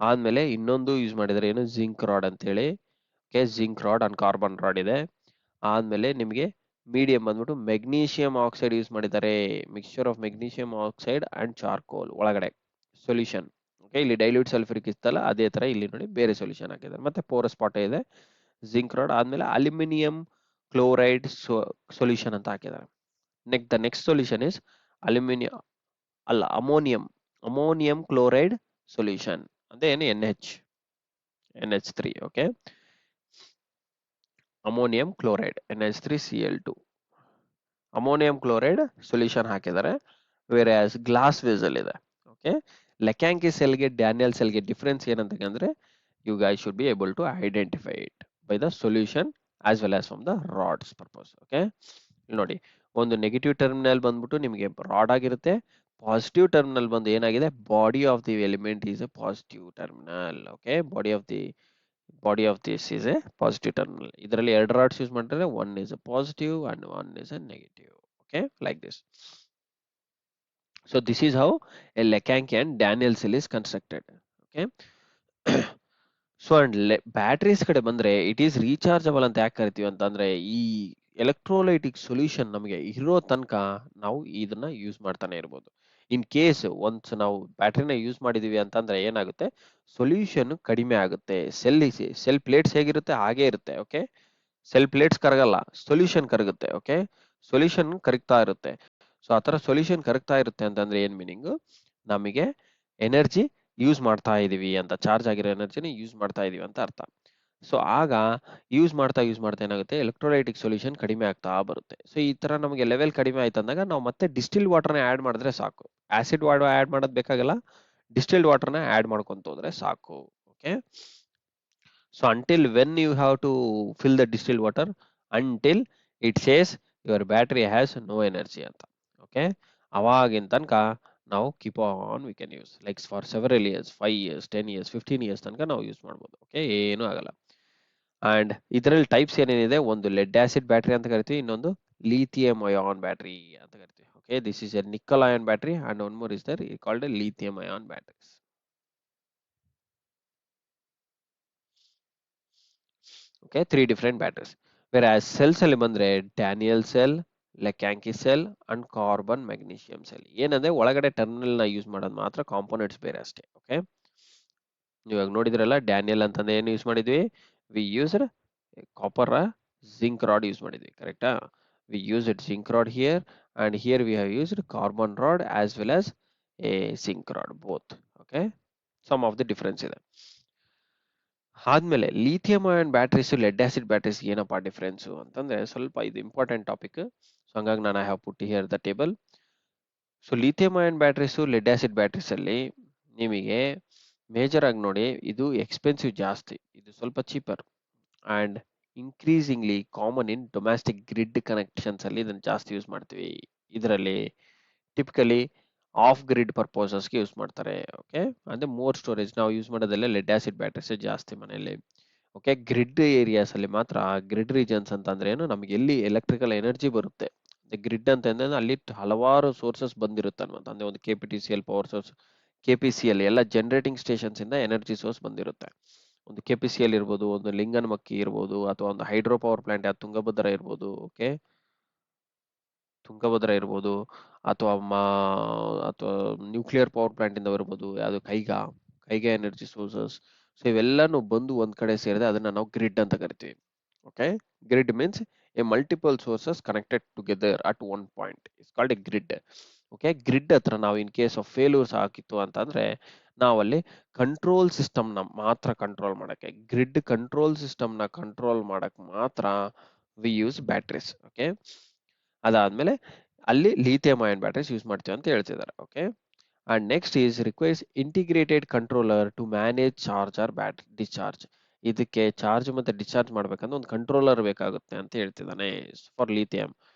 Speaker 1: ಆದ್ಮೇಲೆ ಇನ್ನೊಂದು ಯೂಸ್ ಮಾಡಿದ್ದಾರೆ, ಏನು ಜಿಂಕ್ ರಾಡ್ ಅಂತ ಹೇಳಿ. Okay, zinc rod and carbon rod ಇದೆ. ಆದ್ಮೇಲೆ ನಿಮಗೆ ಮೀಡಿಯಂ ಬಂದ್ಬಿಟ್ಟು ಮೆಗ್ನೀಷಿಯಂ ಆಕ್ಸೈಡ್ ಯೂಸ್ ಮಾಡಿದ್ದಾರೆ. Mixture of magnesium oxide and charcoal ಒಳಗಡೆ ಸೊಲ್ಯೂಷನ್. ಓಕೆ, ಇಲ್ಲಿ ಡೈಲ್ಯೂಟ್ ಸಲ್ಫ್ಯೂರಿಕ್ ಇತ್ತಲ್ಲ ಅದೇ ತರ ಇಲ್ಲಿ ನೋಡಿ ಬೇರೆ ಸೊಲ್ಯೂಷನ್ ಹಾಕಿದ್ದಾರೆ. ಮತ್ತೆ ಪೋರಸ್ ಸ್ಪಾಟ್ ಇದೆ, ಜಿಂಕ್ ರಾಡ್, ಆದ್ಮೇಲೆ ಅಲ್ಯೂಮಿನಿಯಂ ಕ್ಲೋರೈಡ್ ಸೊಲ್ಯೂಷನ್ ಅಂತ ಹಾಕಿದ್ದಾರೆ. ನೆಕ್ಸ್ಟ್ ಸೊಲ್ಯೂಷನ್ ಇಸ್ ಅಲ್ಯೂಮಿನಿಯಂ ಅಲ್ಲ ಅಮೋನಿಯಂ ಕ್ಲೋರೈಡ್ ಸೊಲ್ಯೂಷನ್. ಅದೇನು NH3. Okay, ammonium chloride NH3Cl2 ammonium chloride solution ಹಾಕಿದ್ದಾರೆ. ಬೇರೆ ಗ್ಲಾಸ್ ವೇಸಲ್ ಇದೆ. ಓಕೆ, ಲೆಕ್ಯಾಂಕಿ ಸೆಲ್ಗೆ ಡ್ಯಾನಿಯಲ್ ಸೆಲ್ಗೆ ಡಿಫ್ರೆನ್ಸ್ ಏನಂತಂದ್ರೆ, you guys should be able to identify it by the solution as well as from the rods purpose. Okay, ನೋಡಿ ಒಂದು negative terminal ಬಂದ್ಬಿಟ್ಟು ನಿಮಗೆ ರಾಡ್ ಆಗಿರುತ್ತೆ. ಪಾಸಿಟಿವ್ ಟರ್ಮಿನಲ್ ಬಂದು ಏನಾಗಿದೆ, body of the element is a positive terminal. Okay, body of this is a positive terminal. ಇದರಲ್ಲಿ ಎರಡು rods use ಮಾಡಿದ್ರೆ one is a positive and one is a negative. Okay, like this. So this is how a Leclanche and Daniel cell is constructed. Okay, so and batteries ಕಡೆ ಬಂದ್ರೆ it is rechargeable ಅಂತ ಯಾಕೆ ಕರಿತೀವಿ ಅಂತಂದ್ರೆ, ಈ electrolytic solution ನಮಗೆ ಇರೋ ತನಕ ನಾವು ಇದನ್ನ ಯೂಸ್ ಮಾಡ್ತಾನೆ ಇರ್ಬೋದು. ಇನ್ ಕೇಸ್ ಒನ್ಸ್ ನಾವು ಬ್ಯಾಟ್ರಿನ ಯೂಸ್ ಮಾಡಿದೀವಿ ಅಂತಂದ್ರೆ ಏನಾಗುತ್ತೆ, ಸೊಲ್ಯೂಷನ್ ಕಡಿಮೆ ಆಗುತ್ತೆ. ಸೆಲ್ ಪ್ಲೇಟ್ಸ್ ಹೇಗಿರುತ್ತೆ ಹಾಗೆ ಇರುತ್ತೆ. ಓಕೆ, ಸೆಲ್ ಪ್ಲೇಟ್ಸ್ ಕರಗಲ್ಲ, ಸೊಲ್ಯೂಷನ್ ಕರಗುತ್ತೆ. ಓಕೆ, ಸೊಲ್ಯೂಷನ್ ಕರಗ್ತಾ ಇರುತ್ತೆ. ಸೊ ಆತರ ಸೊಲ್ಯೂಷನ್ ಕರಗ್ತಾ ಇರುತ್ತೆ ಅಂತಂದ್ರೆ ಏನ್ ಮೀನಿಂಗ್, ನಮಗೆ ಎನರ್ಜಿ ಯೂಸ್ ಮಾಡ್ತಾ ಇದೀವಿ ಅಂತ, ಚಾರ್ಜ್ ಆಗಿರೋ ಎನರ್ಜಿನ ಯೂಸ್ ಮಾಡ್ತಾ ಇದೀವಿ ಅಂತ ಅರ್ಥ. ಸೊ ಆಗ ಯೂಸ್ ಮಾಡ್ತಾ ಏನಾಗುತ್ತೆ, ಎಲೆಕ್ಟ್ರೋಲೈಟಿಕ್ ಸೊಲ್ಯೂಷನ್ ಕಡಿಮೆ ಆಗ್ತಾ ಬರುತ್ತೆ. ಸೊ ಈ ತರ ನಮಗೆ ಲೆವೆಲ್ ಕಡಿಮೆ ಆಯ್ತು ಅಂದಾಗ ನಾವು ಮತ್ತೆ ಡಿಸ್ಟಿಲ್ ವಾಟರ್ನ ಆಡ್ ಮಾಡಿದ್ರೆ ಸಾಕು. ಆಸಿಡ್ ವಾಟರ್ ಆಡ್ ಮಾಡೋದು ಬೇಕಾಗಲ್ಲ, ಡಿಸ್ಟಿಲ್ಡ್ ವಾಟರ್ನ ಆಡ್ ಮಾಡ್ಕೊಂತ ಹೋದ್ರೆ ಸಾಕು. Okay, so until when you have to fill the distilled water, until it says your battery has no energy ಅಂತ. ಓಕೆ, ಅವಾಗಿನ ತನಕ ನಾವು keep on we can use like for several years, 5 years 10 years 15 years ತನಕ ನಾವು use ಮಾಡ್ಬೋದು. Okay, ಏನು ಆಗಲ್ಲ. And ಇದರಲ್ಲಿ ಟೈಪ್ಸ್ ಏನೇನಿದೆ, ಒಂದು ಲೆಡ್ ಆಸಿಡ್ ಬ್ಯಾಟರಿ ಅಂತ ಕರಿತೀವಿ, ಇನ್ನೊಂದು lithium ion battery ಅಂತ ಕರಿತೀವಿ. Okay, this is a nickel ion battery and one more is there called a lithium ion batteries. Okay, three different batteries. Whereas cells ಅಲ್ಲಿ ಬಂದ್ರೆ Daniel cell, Leclanche cell and carbon magnesium cell. ಏನಂದ್ರೆ ಒಳಗಡೆ terminal ನ use ಮಾಡೋದು ಮಾತ್ರ, components ಬೇರೆ ಅಷ್ಟೇ. Okay, ಇವಾಗ ನೋಡಿದ್ರಲ್ಲ ಡ್ಯಾನಿಯಲ್ ಅಂತಂದ್ರೆ ಏನು ಯೂಸ್ ಮಾಡಿದ್ವಿ, we used copper zinc rod use ಮಾಡಿದ್ವಿ, ಕರೆಕ್ಟಾ? We used zinc rod here and here we have used carbon rod as well as a zinc rod both. Okay, some of the difference ಇದೆ. ಆದ್ಮೇಲೆ lithium ion batteries lead acid batteries ಏನಪ್ಪಾ difference ಅಂತಂದ್ರೆ, ಸ್ವಲ್ಪ ಇದು important topic. So ಹಂಗಾಗಿ ನಾನು I have put here the table. So lithium ion batteries lead acid batteries ಅಲ್ಲಿ ನಿಮಗೆ ಮೇಜರ್ ಆಗಿ ನೋಡಿ, ಇದು ಎಕ್ಸ್ಪೆನ್ಸಿವ್ ಜಾಸ್ತಿ, ಇದು ಸ್ವಲ್ಪ cheaper and increasingly common in domestic grid connections ಅಲ್ಲಿ ಇದನ್ನು ಜಾಸ್ತಿ ಯೂಸ್ ಮಾಡ್ತೀವಿ. ಇದರಲ್ಲಿ ಟಿಪಿಕಲಿ ಆಫ್ ಗ್ರಿಡ್ ಪರ್ಪೋಸಸ್ಗೆ ಯೂಸ್ ಮಾಡ್ತಾರೆ. ಓಕೆ, ಅಂದ್ರೆ ಮೋರ್ ಸ್ಟೋರೇಜ್ ನಾವು ಯೂಸ್ ಮಾಡೋದೆಲ್ಲ ಲೆಡ್ ಆಸಿಡ್ ಬ್ಯಾಟ್ರೀಸ್ ಜಾಸ್ತಿ ಮನೆಯಲ್ಲಿ. ಓಕೆ, ಗ್ರಿಡ್ ಏರಿಯಾಸ್ ಅಲ್ಲಿ ಮಾತ್ರ, ಗ್ರಿಡ್ ರೀಜನ್ಸ್ ಅಂತ ಅಂದ್ರೆ ಏನು, ನಮ್ಗೆ ಎಲ್ಲಿ ಎಲೆಕ್ಟ್ರಿಕಲ್ ಎನರ್ಜಿ ಬರುತ್ತೆ, ಗ್ರಿಡ್ ಅಂತ ಅಂದ್ರೆ ಅಲ್ಲಿ ಹಲವಾರು ಸೋರ್ಸಸ್ ಬಂದಿರುತ್ತೆ ಅನ್ನೋದು, ಅಂದ್ರೆ ಒಂದು KPTCL ಪವರ್ ಸೋರ್ಸ್, KPCL ಎಲ್ಲ ಜನರೇಟಿಂಗ್ ಸ್ಟೇಷನ್ಸ್ ಇಂದ ಎನರ್ಜಿ ಸೋರ್ಸ್ ಬಂದಿರುತ್ತೆ. ಒಂದು KPCL ಇರ್ಬೋದು, ಒಂದು ಲಿಂಗನಮಕ್ಕಿ ಇರ್ಬೋದು, ಅಥವಾ ಒಂದು ಹೈಡ್ರೋ ಪವರ್ ಪ್ಲಾಂಟ್ ಯಾವ್ದು ತುಂಗಭದ್ರಾ ಇರ್ಬೋದು. ಓಕೆ, ತುಂಗಭದ್ರಾ ಇರ್ಬೋದು, ಅಥವಾ ಅಥವಾ ನ್ಯೂಕ್ಲಿಯರ್ ಪವರ್ ಪ್ಲಾಂಟ್ ಇಂದ ಇರ್ಬೋದು, ಯಾವುದು ಕೈಗಾ ಎನರ್ಜಿ ಸೋರ್ಸಸ್. ಸೊ ಇವೆಲ್ಲಾನು ಬಂದು ಒಂದ್ ಕಡೆ ಸೇರಿದೆ, ಅದನ್ನ ನಾವು ಗ್ರಿಡ್ ಅಂತ ಕರಿತೀವಿ. Okay, grid means A multiple sources connected together at one point is called A grid. Okay, grid ಹತ್ರ ನಾವು ಇನ್ ಕೇಸ್ ಆಫ್ ಫೇಲ್ಯೂರ್ಸ್ ಆಗಿತ್ತು ಅಂತಂದ್ರೆ, ನಾವಲ್ಲಿ ಕಂಟ್ರೋಲ್ ಸಿಸ್ಟಮ್ ನ ಮಾತ್ರ ಕಂಟ್ರೋಲ್ ಮಾಡಕ್ಕೆ, ಗ್ರಿಡ್ ಕಂಟ್ರೋಲ್ ಸಿಸ್ಟಮ್ ನ ಕಂಟ್ರೋಲ್ ಮಾಡಕ್ ಮಾತ್ರ ವಿ ಯೂಸ್ ಬ್ಯಾಟ್ರೀಸ್. ಓಕೆ, ಅದಾದ್ಮೇಲೆ ಅಲ್ಲಿ ಲಿಥಿಯಂ ಅಯಾನ್ ಬ್ಯಾಟ್ರೀಸ್ ಯೂಸ್ ಮಾಡ್ತೀವಿ ಅಂತ ಹೇಳ್ತಿದ್ದಾರೆ. Okay, and next is requires integrated controller to manage charge or battery discharge. ಇದಕ್ಕೆ ಚಾರ್ಜ್ ಮತ್ತೆ ಡಿಸ್ಚಾರ್ಜ್ ಮಾಡ್ಬೇಕಂದ್ರೆ ಒಂದು ಕಂಟ್ರೋಲರ್ ಬೇಕಾಗುತ್ತೆ ಅಂತ ಹೇಳ್ತಿದ್ದಾನೆ ಫಾರ್ ಲಿಥಿಯಂ.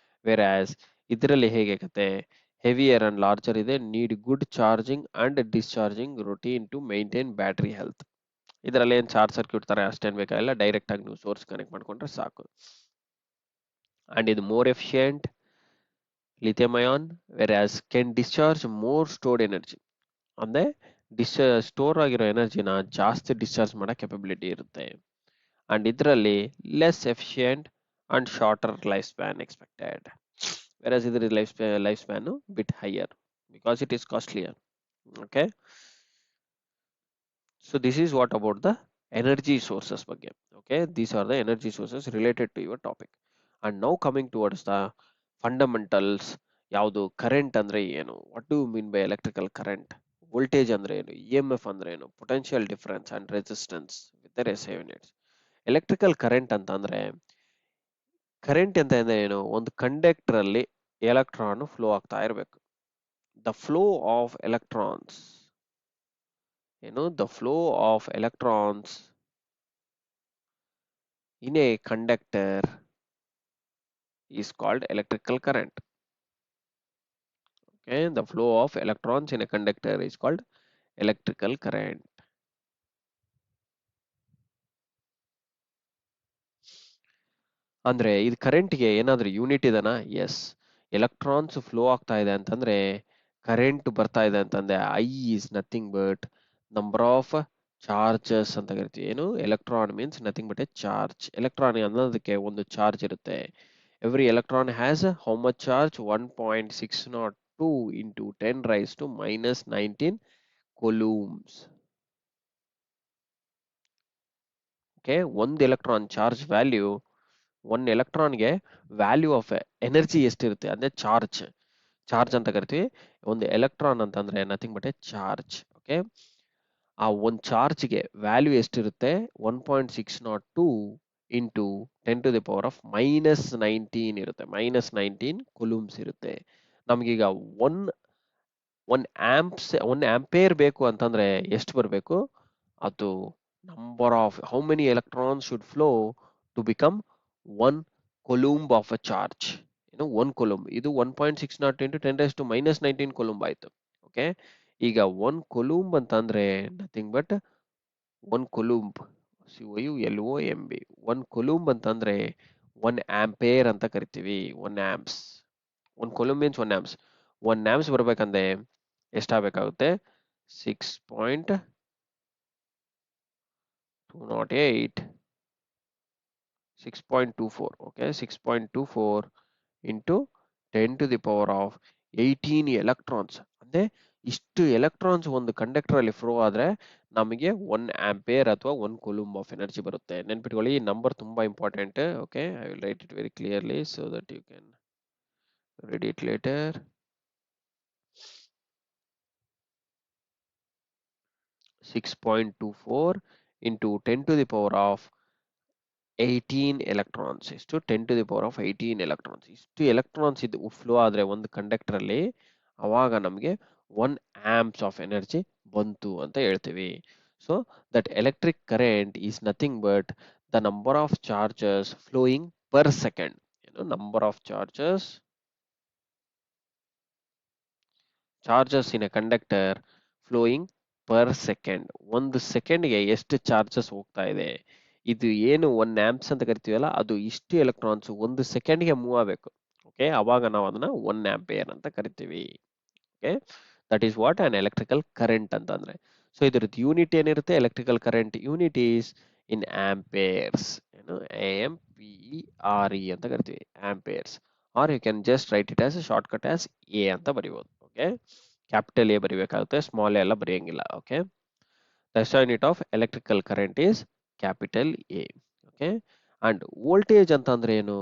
Speaker 1: ವೇರ್ ಆಸ್ ಇದರಲ್ಲಿ ಹೇಗೆ ಕತೆ, ಹೆವಿಯರ್ ಅಂಡ್ ಲಾರ್ಜರ್ ಇದೆ, need good charging and discharging routine to maintain battery health. ಇದರಲ್ಲಿ ಏನ್ ಚಾರ್ಜ್ ಸರ್ಕ್ಯೂಟ್ ತರ ಅಷ್ಟೇನ್ ಬೇಕಾಗಿಲ್ಲ, ಡೈರೆಕ್ಟ್ ಆಗಿ ನೀವು ಸೋರ್ಸ್ ಕನೆಕ್ಟ್ ಮಾಡ್ಕೊಂಡ್ರೆ ಸಾಕು. ಅಂಡ್ ಇದು more efficient lithium ion, whereas can discharge more stored energy. ಅಂದ್ರೆ ಸ್ಟೋರ್ ಆಗಿರೋ ಎನರ್ಜಿನ ಜಾಸ್ತಿ ಡಿಸ್ಚಾರ್ಜ್ ಮಾಡೋ ಕೆಪಬಿಲಿಟಿ ಇರುತ್ತೆ. ಅಂಡ್ ಇದರಲ್ಲಿ less efficient and shorter lifespan expected. Versus ಇದ್ರ lifespan bit higher because it is costlier. Okay, so this is what about the energy sources ಬಗ್ಗೆ. Okay, these are the energy sources related to your topic. And now coming towards the fundamentals, ಯಾವುದು current ಅಂದ್ರೆ ಏನು, what do mean by electrical current, voltage ಅಂದ್ರೆ ಏನು, EMF ಅಂದ್ರೆ ಏನು, potential difference and resistance with their SI units. Electrical current ಅಂತ ಅಂದ್ರೆ, current ಅಂತ ಅಂದ್ರೆ ಏನು, ಒಂದು ಕಂಡಕ್ಟರ್ ಅಲ್ಲಿ ಎಲೆಕ್ಟ್ರಾನ್ ಫ್ಲೋ ಆಗ್ತಾ ಇರಬೇಕು. ದ ಫ್ಲೋ ಆಫ್ ಎಲೆಕ್ಟ್ರಾನ್ಸ್ ಏನು, the flow of electrons in a conductor is called electrical current. Okay, the flow of electrons in a conductor is called electrical current. ಅಂದ್ರೆ ಇದು ಕರೆಂಟ್ಗೆ ಏನಾದ್ರೂ ಯೂನಿಟ್ ಇದೆನಾ? S, electrons flow ಆಗ್ತಾ ಇದೆ ಅಂತಂದ್ರೆ current ಬರ್ತಾ ಇದೆ ಅಂತಂದ್ರೆ I is nothing but number of charges ಅಂತ ಕರಿತೀವಿ. ಏನು, electron means nothing but a charge. Electron ಅನ್ನೋದಕ್ಕೆ ಒಂದು ಚಾರ್ಜ್ ಇರುತ್ತೆ. Every electron has how much charge? 1.602 into 10 raised to minus 19 coulombs. Okay, ಒಂದು ಎಲೆಕ್ಟ್ರಾನ್ ಚಾರ್ಜ್ ವ್ಯಾಲ್ಯೂ, ಒನ್ ಎಲೆಕ್ಟ್ರಾನ್ಗೆ value of energy ಎಷ್ಟಿರುತ್ತೆ ಅಂದ್ರೆ ಚಾರ್ಜ್ ಅಂತ ಕರಿತೀವಿ. ಒಂದು ಎಲೆಕ್ಟ್ರಾನ್ ಅಂತಂದ್ರೆ nothing but a charge. Okay, ಆ ಒಂದು ಚಾರ್ಜ್ಗೆ ವ್ಯಾಲ್ಯೂ ಎಷ್ಟಿರುತ್ತೆ, 1.602 into 10 to the power of -19 ಇರುತ್ತೆ, -19 ಕುಲೂಮ್ಸ್ ಇರುತ್ತೆ. ನಮ್ಗೀಗ ಒನ್ ಒನ್ ಆಂಪೇರ್ ಬೇಕು ಅಂತಂದ್ರೆ ಎಷ್ಟು ಬರಬೇಕು, ಅದು number of how many electrons should flow to become one coulomb of a charge. ಏನು, ಒನ್ ಕೊಲೂಂಬ್, ಇದು 1.602 ಇಂಟು 10 to the -19 ಕೊಲೂಂಬ್ ಆಯ್ತು. ಓಕೆ, ಈಗ ಒನ್ ಕೊಲೂಂಬ್ ಅಂತ ಅಂದ್ರೆ nothing but one coulomb COULOMB. 1 coulomb ಅಂತಂದ್ರೆ 1 ಆಂಪೇರ್ ಅಂತ ಕರಿತೀವಿ. 1 amps. 1 coulomb means 1 amps. 1 amps ಬರ್ಬೇಕಂದ್ರೆ ಎಷ್ಟಾಗಬೇಕಾಗುತ್ತೆ? 6.208 6.24. Okay, 6.24 into 10 to the power of 18 electrons. ಅಂದ್ರೆ ಇಷ್ಟು ಎಲೆಕ್ಟ್ರಾನ್ಸ್ ಒಂದು ಕಂಡಕ್ಟರ್ ಅಲ್ಲಿ ಫ್ಲೋ ಆದ್ರೆ ನಮಗೆ 1 ಆಂಪೇರ್ ಅಥವಾ 1 ಕೂಲಂಬ್ ಆಫ್ ಎನರ್ಜಿ ಬರುತ್ತೆ. ನೆನ್ಪಿಟ್ಕೊಳ್ಳಿ, ಈ ನಂಬರ್ ತುಂಬಾ important. Okay, I will write it very clearly so that you can read it later. 6.24 into 10 to the power of 18 electrons. ಇಷ್ಟು 10 to the power of 18 electrons. ಇಷ್ಟು electrons ಇದು flow ಆದ್ರೆ ಒಂದು conductor ಅಲ್ಲಿ, ಅವಾಗ ನಮಗೆ 1 ಆಂಪ್ಸ್ ಆಫ್ ಎನರ್ಜಿ ಬಂತು ಅಂತ ಹೇಳ್ತೀವಿ. So that electric current is nothing but the number of charges flowing per second. Number of charges in a conductor flowing per second. ಒಂದು ಸೆಕೆಂಡ್ಗೆ ಎಷ್ಟು ಚಾರ್ಜಸ್ ಹೋಗ್ತಾ ಇದೆ, ಇದು ಏನು 1 ಆಂಪ್ಸ್ ಅಂತ ಕರಿತೀವಲ್ಲ, ಅದು ಇಷ್ಟು ಎಲೆಕ್ಟ್ರಾನ್ಸ್ ಒಂದು ಸೆಕೆಂಡ್ಗೆ ಮೂವ್ ಆಗಬೇಕು. ಓಕೆ, ಅವಾಗ ನಾವು ಅದನ್ನ 1 ಆಂಪಿಯರ್ ಅಂತ ಕರಿತೀವಿ. Okay, that is what an electrical current ಅಂತಂದ್ರೆ. ಸೊ ಇದ್ರದ್ದು ಯೂನಿಟ್ ಏನಿರುತ್ತೆ? Electrical current unit is in amperes. ಏನು AMPERE ಅಂತ ಕರಿತೀವಿ, amperes. Or you can just write it as shortcut as A ಅಂತ ಬರೀಬಹುದು. ಓಕೆ, ಕ್ಯಾಪಿಟಲ್ ಎ ಬರಿಬೇಕಾಗುತ್ತೆ, small ಎಲ್ಲ ಬರೆಯಂಗಿಲ್ಲ. Okay, the SI unit of electrical current is capital A. Okay, and voltage ಅಂತಂದ್ರೆ ಏನು?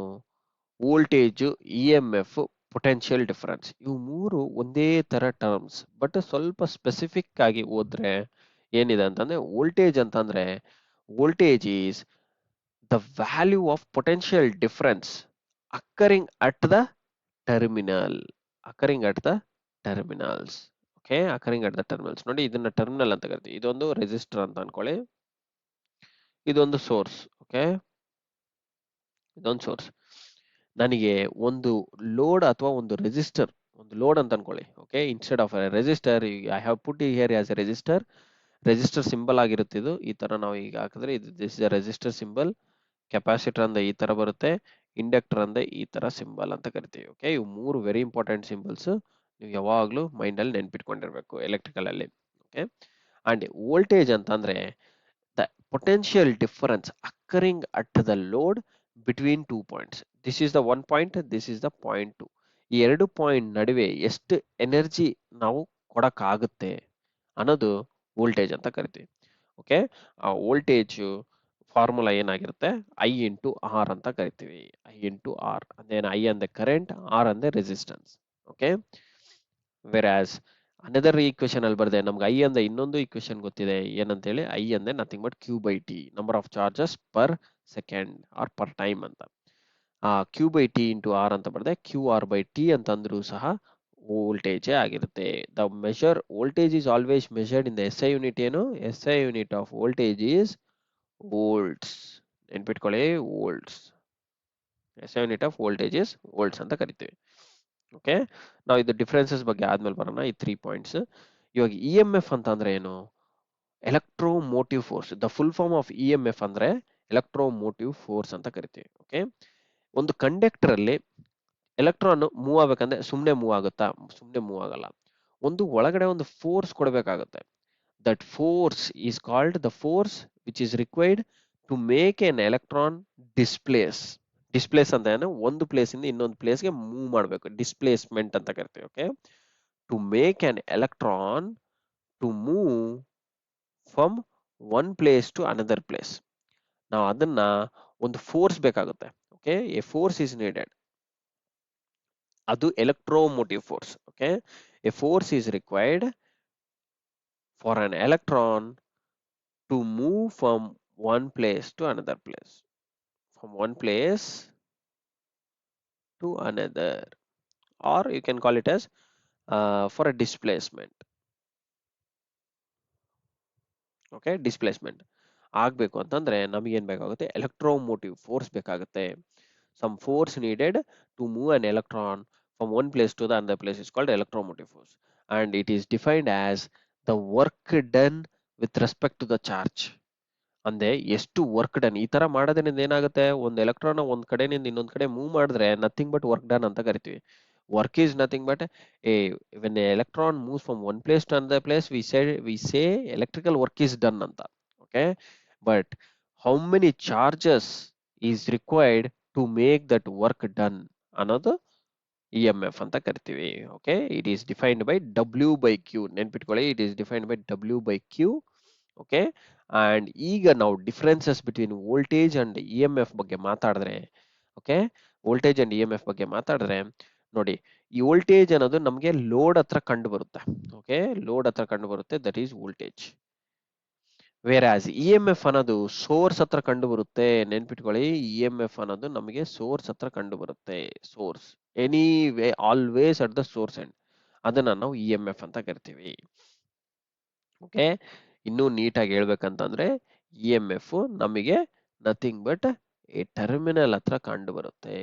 Speaker 1: ವೋಲ್ಟೇಜ್, EMF, ಪೊಟೆನ್ಷಿಯಲ್ ಡಿಫರೆನ್ಸ್, ಇವು ಮೂರು ಒಂದೇ ತರ ಟರ್ಮ್ಸ್. ಬಟ್ ಸ್ವಲ್ಪ ಸ್ಪೆಸಿಫಿಕ್ ಆಗಿ ಹೋದ್ರೆ ಏನಿದೆ ಅಂತಂದ್ರೆ, ವೋಲ್ಟೇಜ್ ಅಂತಂದ್ರೆ voltage is the value of potential difference occurring at the terminal. Occurring at the terminals. Okay, occurring at the terminals. ನೋಡಿ, ಇದನ್ನ ಟರ್ಮಿನಲ್ ಅಂತ ಕರಿತೀವಿ. ಇದೊಂದು ರೆಸಿಸ್ಟರ್ ಅಂತ ಅನ್ಕೊಳ್ಳಿ, ಇದೊಂದು ಸೋರ್ಸ್. ಓಕೆ, ಇದೊಂದು ಸೋರ್ಸ್. ನನಗೆ ಒಂದು ಲೋಡ್ ಅಥವಾ ಒಂದು ರೆಸಿಸ್ಟರ್, ಒಂದು ಲೋಡ್ ಅಂತ ಅನ್ಕೊಳ್ಳಿ. Okay, instead of resistor I have put here as A resistor. Resistor symbol ಆಗಿರುತ್ತೆ ಇದು. ಈ ತರ ನಾವು ಈಗ ಹಾಕಿದ್ರೆ ಇದು this is a resistor symbol. Capacitor ಅಂದ್ರೆ ಈ ತರ ಬರುತ್ತೆ, ಇಂಡಕ್ಟರ್ ಅಂದ್ರೆ ಈ ತರ ಸಿಂಬಲ್ ಅಂತ ಕರಿತೀವಿ. ಓಕೆ, ಇವು ಮೂರು ವೆರಿ ಇಂಪಾರ್ಟೆಂಟ್ ಸಿಂಬಲ್ಸ್. ನೀವು ಯಾವಾಗ್ಲೂ ಮೈಂಡ್ ಅಲ್ಲಿ ನೆನ್ಪಿಟ್ಕೊಂಡಿರ್ಬೇಕು ಎಲೆಕ್ಟ್ರಿಕಲ್ ಅಲ್ಲಿ. ಓಕೆ, ಅಂಡ್ ವೋಲ್ಟೇಜ್ ಅಂತಂದ್ರೆ the potential difference occurring at the load between 2 points. This is the 1 point, this is the point 2. ಈ ಎರಡು ಪಾಯಿಂಟ್ ನಡುವೆ ಎಷ್ಟು ಎನರ್ಜಿ ನಾವು ಕೊಡಕ್ಕಾಗುತ್ತೆ ಅನ್ನೋದು ವೋಲ್ಟೇಜ್ ಅಂತ ಕರಿತೀವಿ. ಓಕೆ, ಆ ವೋಲ್ಟೇಜ್ ಫಾರ್ಮುಲಾ ಏನಾಗಿರುತ್ತೆ? I ಇಂಟು ಆರ್ ಅಂತ ಕರಿತೀವಿ. I ಇಂಟು ಆರ್ ಅಂದ್ರೆ I ಅಂದ್ರೆ ಕರೆಂಟ್, ಆರ್ ಅಂದ್ರೆ ರೆಸಿಸ್ಟೆನ್ಸ್. ಓಕೆ, ವೆರಾಸ್ ಅನದರ್ ಈಕ್ವೇಶನ್ ಅಲ್ಲಿ ಬರ್ದೆ ನಮ್ಗೆ I ಅಂದ್ರೆ ಇನ್ನೊಂದು ಈಕ್ವೇಶನ್ ಗೊತ್ತಿದೆ. ಏನಂತ ಹೇಳಿ? I ಅಂದ್ರೆ nothing but Q/T, number of charges per second or per time ಅಂತ. Q/T ಇಂಟು ಆರ್ ಅಂತ ಬರ್ದೆ. QR/T ಅಂತಂದ್ರೂ ಸಹ ವೋಲ್ಟೇಜ್ ಆಗಿರುತ್ತೆ. The measure voltage is always measured in the SI unit. ಏನು? SI unit of voltage is volts. ನೆನ್ಪಿಟ್ಕೊಳ್ಳಿ, volts. SI unit of voltage is volts ಅಂತ ಕರಿತೀವಿ. ಓಕೆ, ನಾವು ಇದು ಡಿಫ್ರೆನ್ಸಸ್ ಬಗ್ಗೆ ಆದ್ಮೇಲೆ ಬರೋಣ, ಈ 3 ಪಾಯಿಂಟ್ಸ್. ಇವಾಗ EMF ಅಂತ ಅಂದ್ರೆ ಏನು? Electromotive force. The full form of EMF ಅಂದ್ರೆ ಎಲೆಕ್ಟ್ರೋಮೋಟಿವ್ ಫೋರ್ಸ್ ಅಂತ ಕರಿತೀವಿ. ಓಕೆ, ಒಂದು ಕಂಡಕ್ಟರ್ ಅಲ್ಲಿ ಎಲೆಕ್ಟ್ರಾನ್ ಮೂವ್ ಆಗ್ಬೇಕಂದ್ರೆ ಸುಮ್ನೆ ಮೂವ್ ಆಗುತ್ತಾ? ಸುಮ್ನೆ ಮೂವ್ ಆಗಲ್ಲ. ಒಂದು ಒಳಗಡೆ ಒಂದು ಫೋರ್ಸ್ ಕೊಡಬೇಕಾಗುತ್ತೆ. That force is called the force which is required to make an electron displace. Displace ಅಂತ ಏನು? ಒಂದು ಪ್ಲೇಸ್ ಇಂದ ಇನ್ನೊಂದು ಪ್ಲೇಸ್ಗೆ ಮೂವ್ ಮಾಡಬೇಕು, ಡಿಸ್ಪ್ಲೇಸ್ಮೆಂಟ್ ಅಂತ ಕರಿತೀವಿ. Okay, to make an electron to move from one place to another place, ನಾವು ಅದನ್ನ ಒಂದು ಫೋರ್ಸ್ ಬೇಕಾಗುತ್ತೆ. Okay, a force is needed. ಅದು electromotive force. Okay, a force is required for an electron to move from one place to another place, from one place to another, or you can call it as for a displacement. Okay, displacement ಆಗ್ಬೇಕು ಅಂತಂದ್ರೆ ನಮಗೆ ಏನ್ ಬೇಕಾಗುತ್ತೆ? Electromotive force ಬೇಕಾಗುತ್ತೆ. Some force needed to move an electron from one place to the another place is called electromotive force, and it is defined as the work done with respect to the charge. ಅಂದ್ರೆ ಎಷ್ಟು work done ಈ ತರ ಮಾಡೋದ್ರಿಂದ ಏನಾಗುತ್ತೆ, ಒಂದು electron ಒಂದ್ ಕಡೆನಿಂದ ಇನ್ನೊಂದ್ ಕಡೆ ಮೂವ್ ಮಾಡಿದ್ರೆ ನಥಿಂಗ್ ಬಟ್ ವರ್ಕ್ ಡನ್ ಅಂತ ಕರಿತೀವಿ. Work is nothing but a when the electron moves from one place to another place, we say electrical work is done ಅಂತ. Okay, but how many charges is required to make that work done ಅನ್ನೋದು EMF ಅಂತ ಕರಿತೀವಿ. Okay, it is defined by W by Q. ನೆನ್ಪಿಟ್ಕೊಳ್ಳಿ, it is defined by W by Q. Okay, and ಈಗ ನಾವು differences between voltage and EMF ಬಗ್ಗೆ ಮಾತಾಡಿದ್ರೆ, okay, voltage and EMF ಬಗ್ಗೆ ಮಾತಾಡಿದ್ರೆ ನೋಡಿ, ಈ ವೋಲ್ಟೇಜ್ ಅನ್ನೋದು ನಮಗೆ ಲೋಡ್ ಹತ್ರ ಕಂಡು ಬರುತ್ತೆ. ಓಕೆ, ಲೋಡ್ ಹತ್ರ ಕಂಡು ಬರುತ್ತೆ, that is voltage. Whereas EMF ಅನ್ನೋದು ಸೋರ್ಸ್ ಹತ್ರ ಕಂಡು ಬರುತ್ತೆ. ನೆನ್ಪಿಟ್ಕೊಳ್ಳಿ, EMF ಅನ್ನೋದು ನಮಗೆ ಸೋರ್ಸ್ ಹತ್ರ ಕಂಡು ಬರುತ್ತೆ. Source any way, always at the source end, ಅದನ್ನ ನಾವು EMF ಅಂತ ಕರಿತೀವಿ. ಓಕೆ, ಇನ್ನೂ ನೀಟಾಗಿ ಹೇಳ್ಬೇಕಂತಂದ್ರೆ EMF ನಮಗೆ ನಥಿಂಗ್ ಬಟ್ ಈ ಟರ್ಮಿನಲ್ ಹತ್ರ ಕಂಡು ಬರುತ್ತೆ.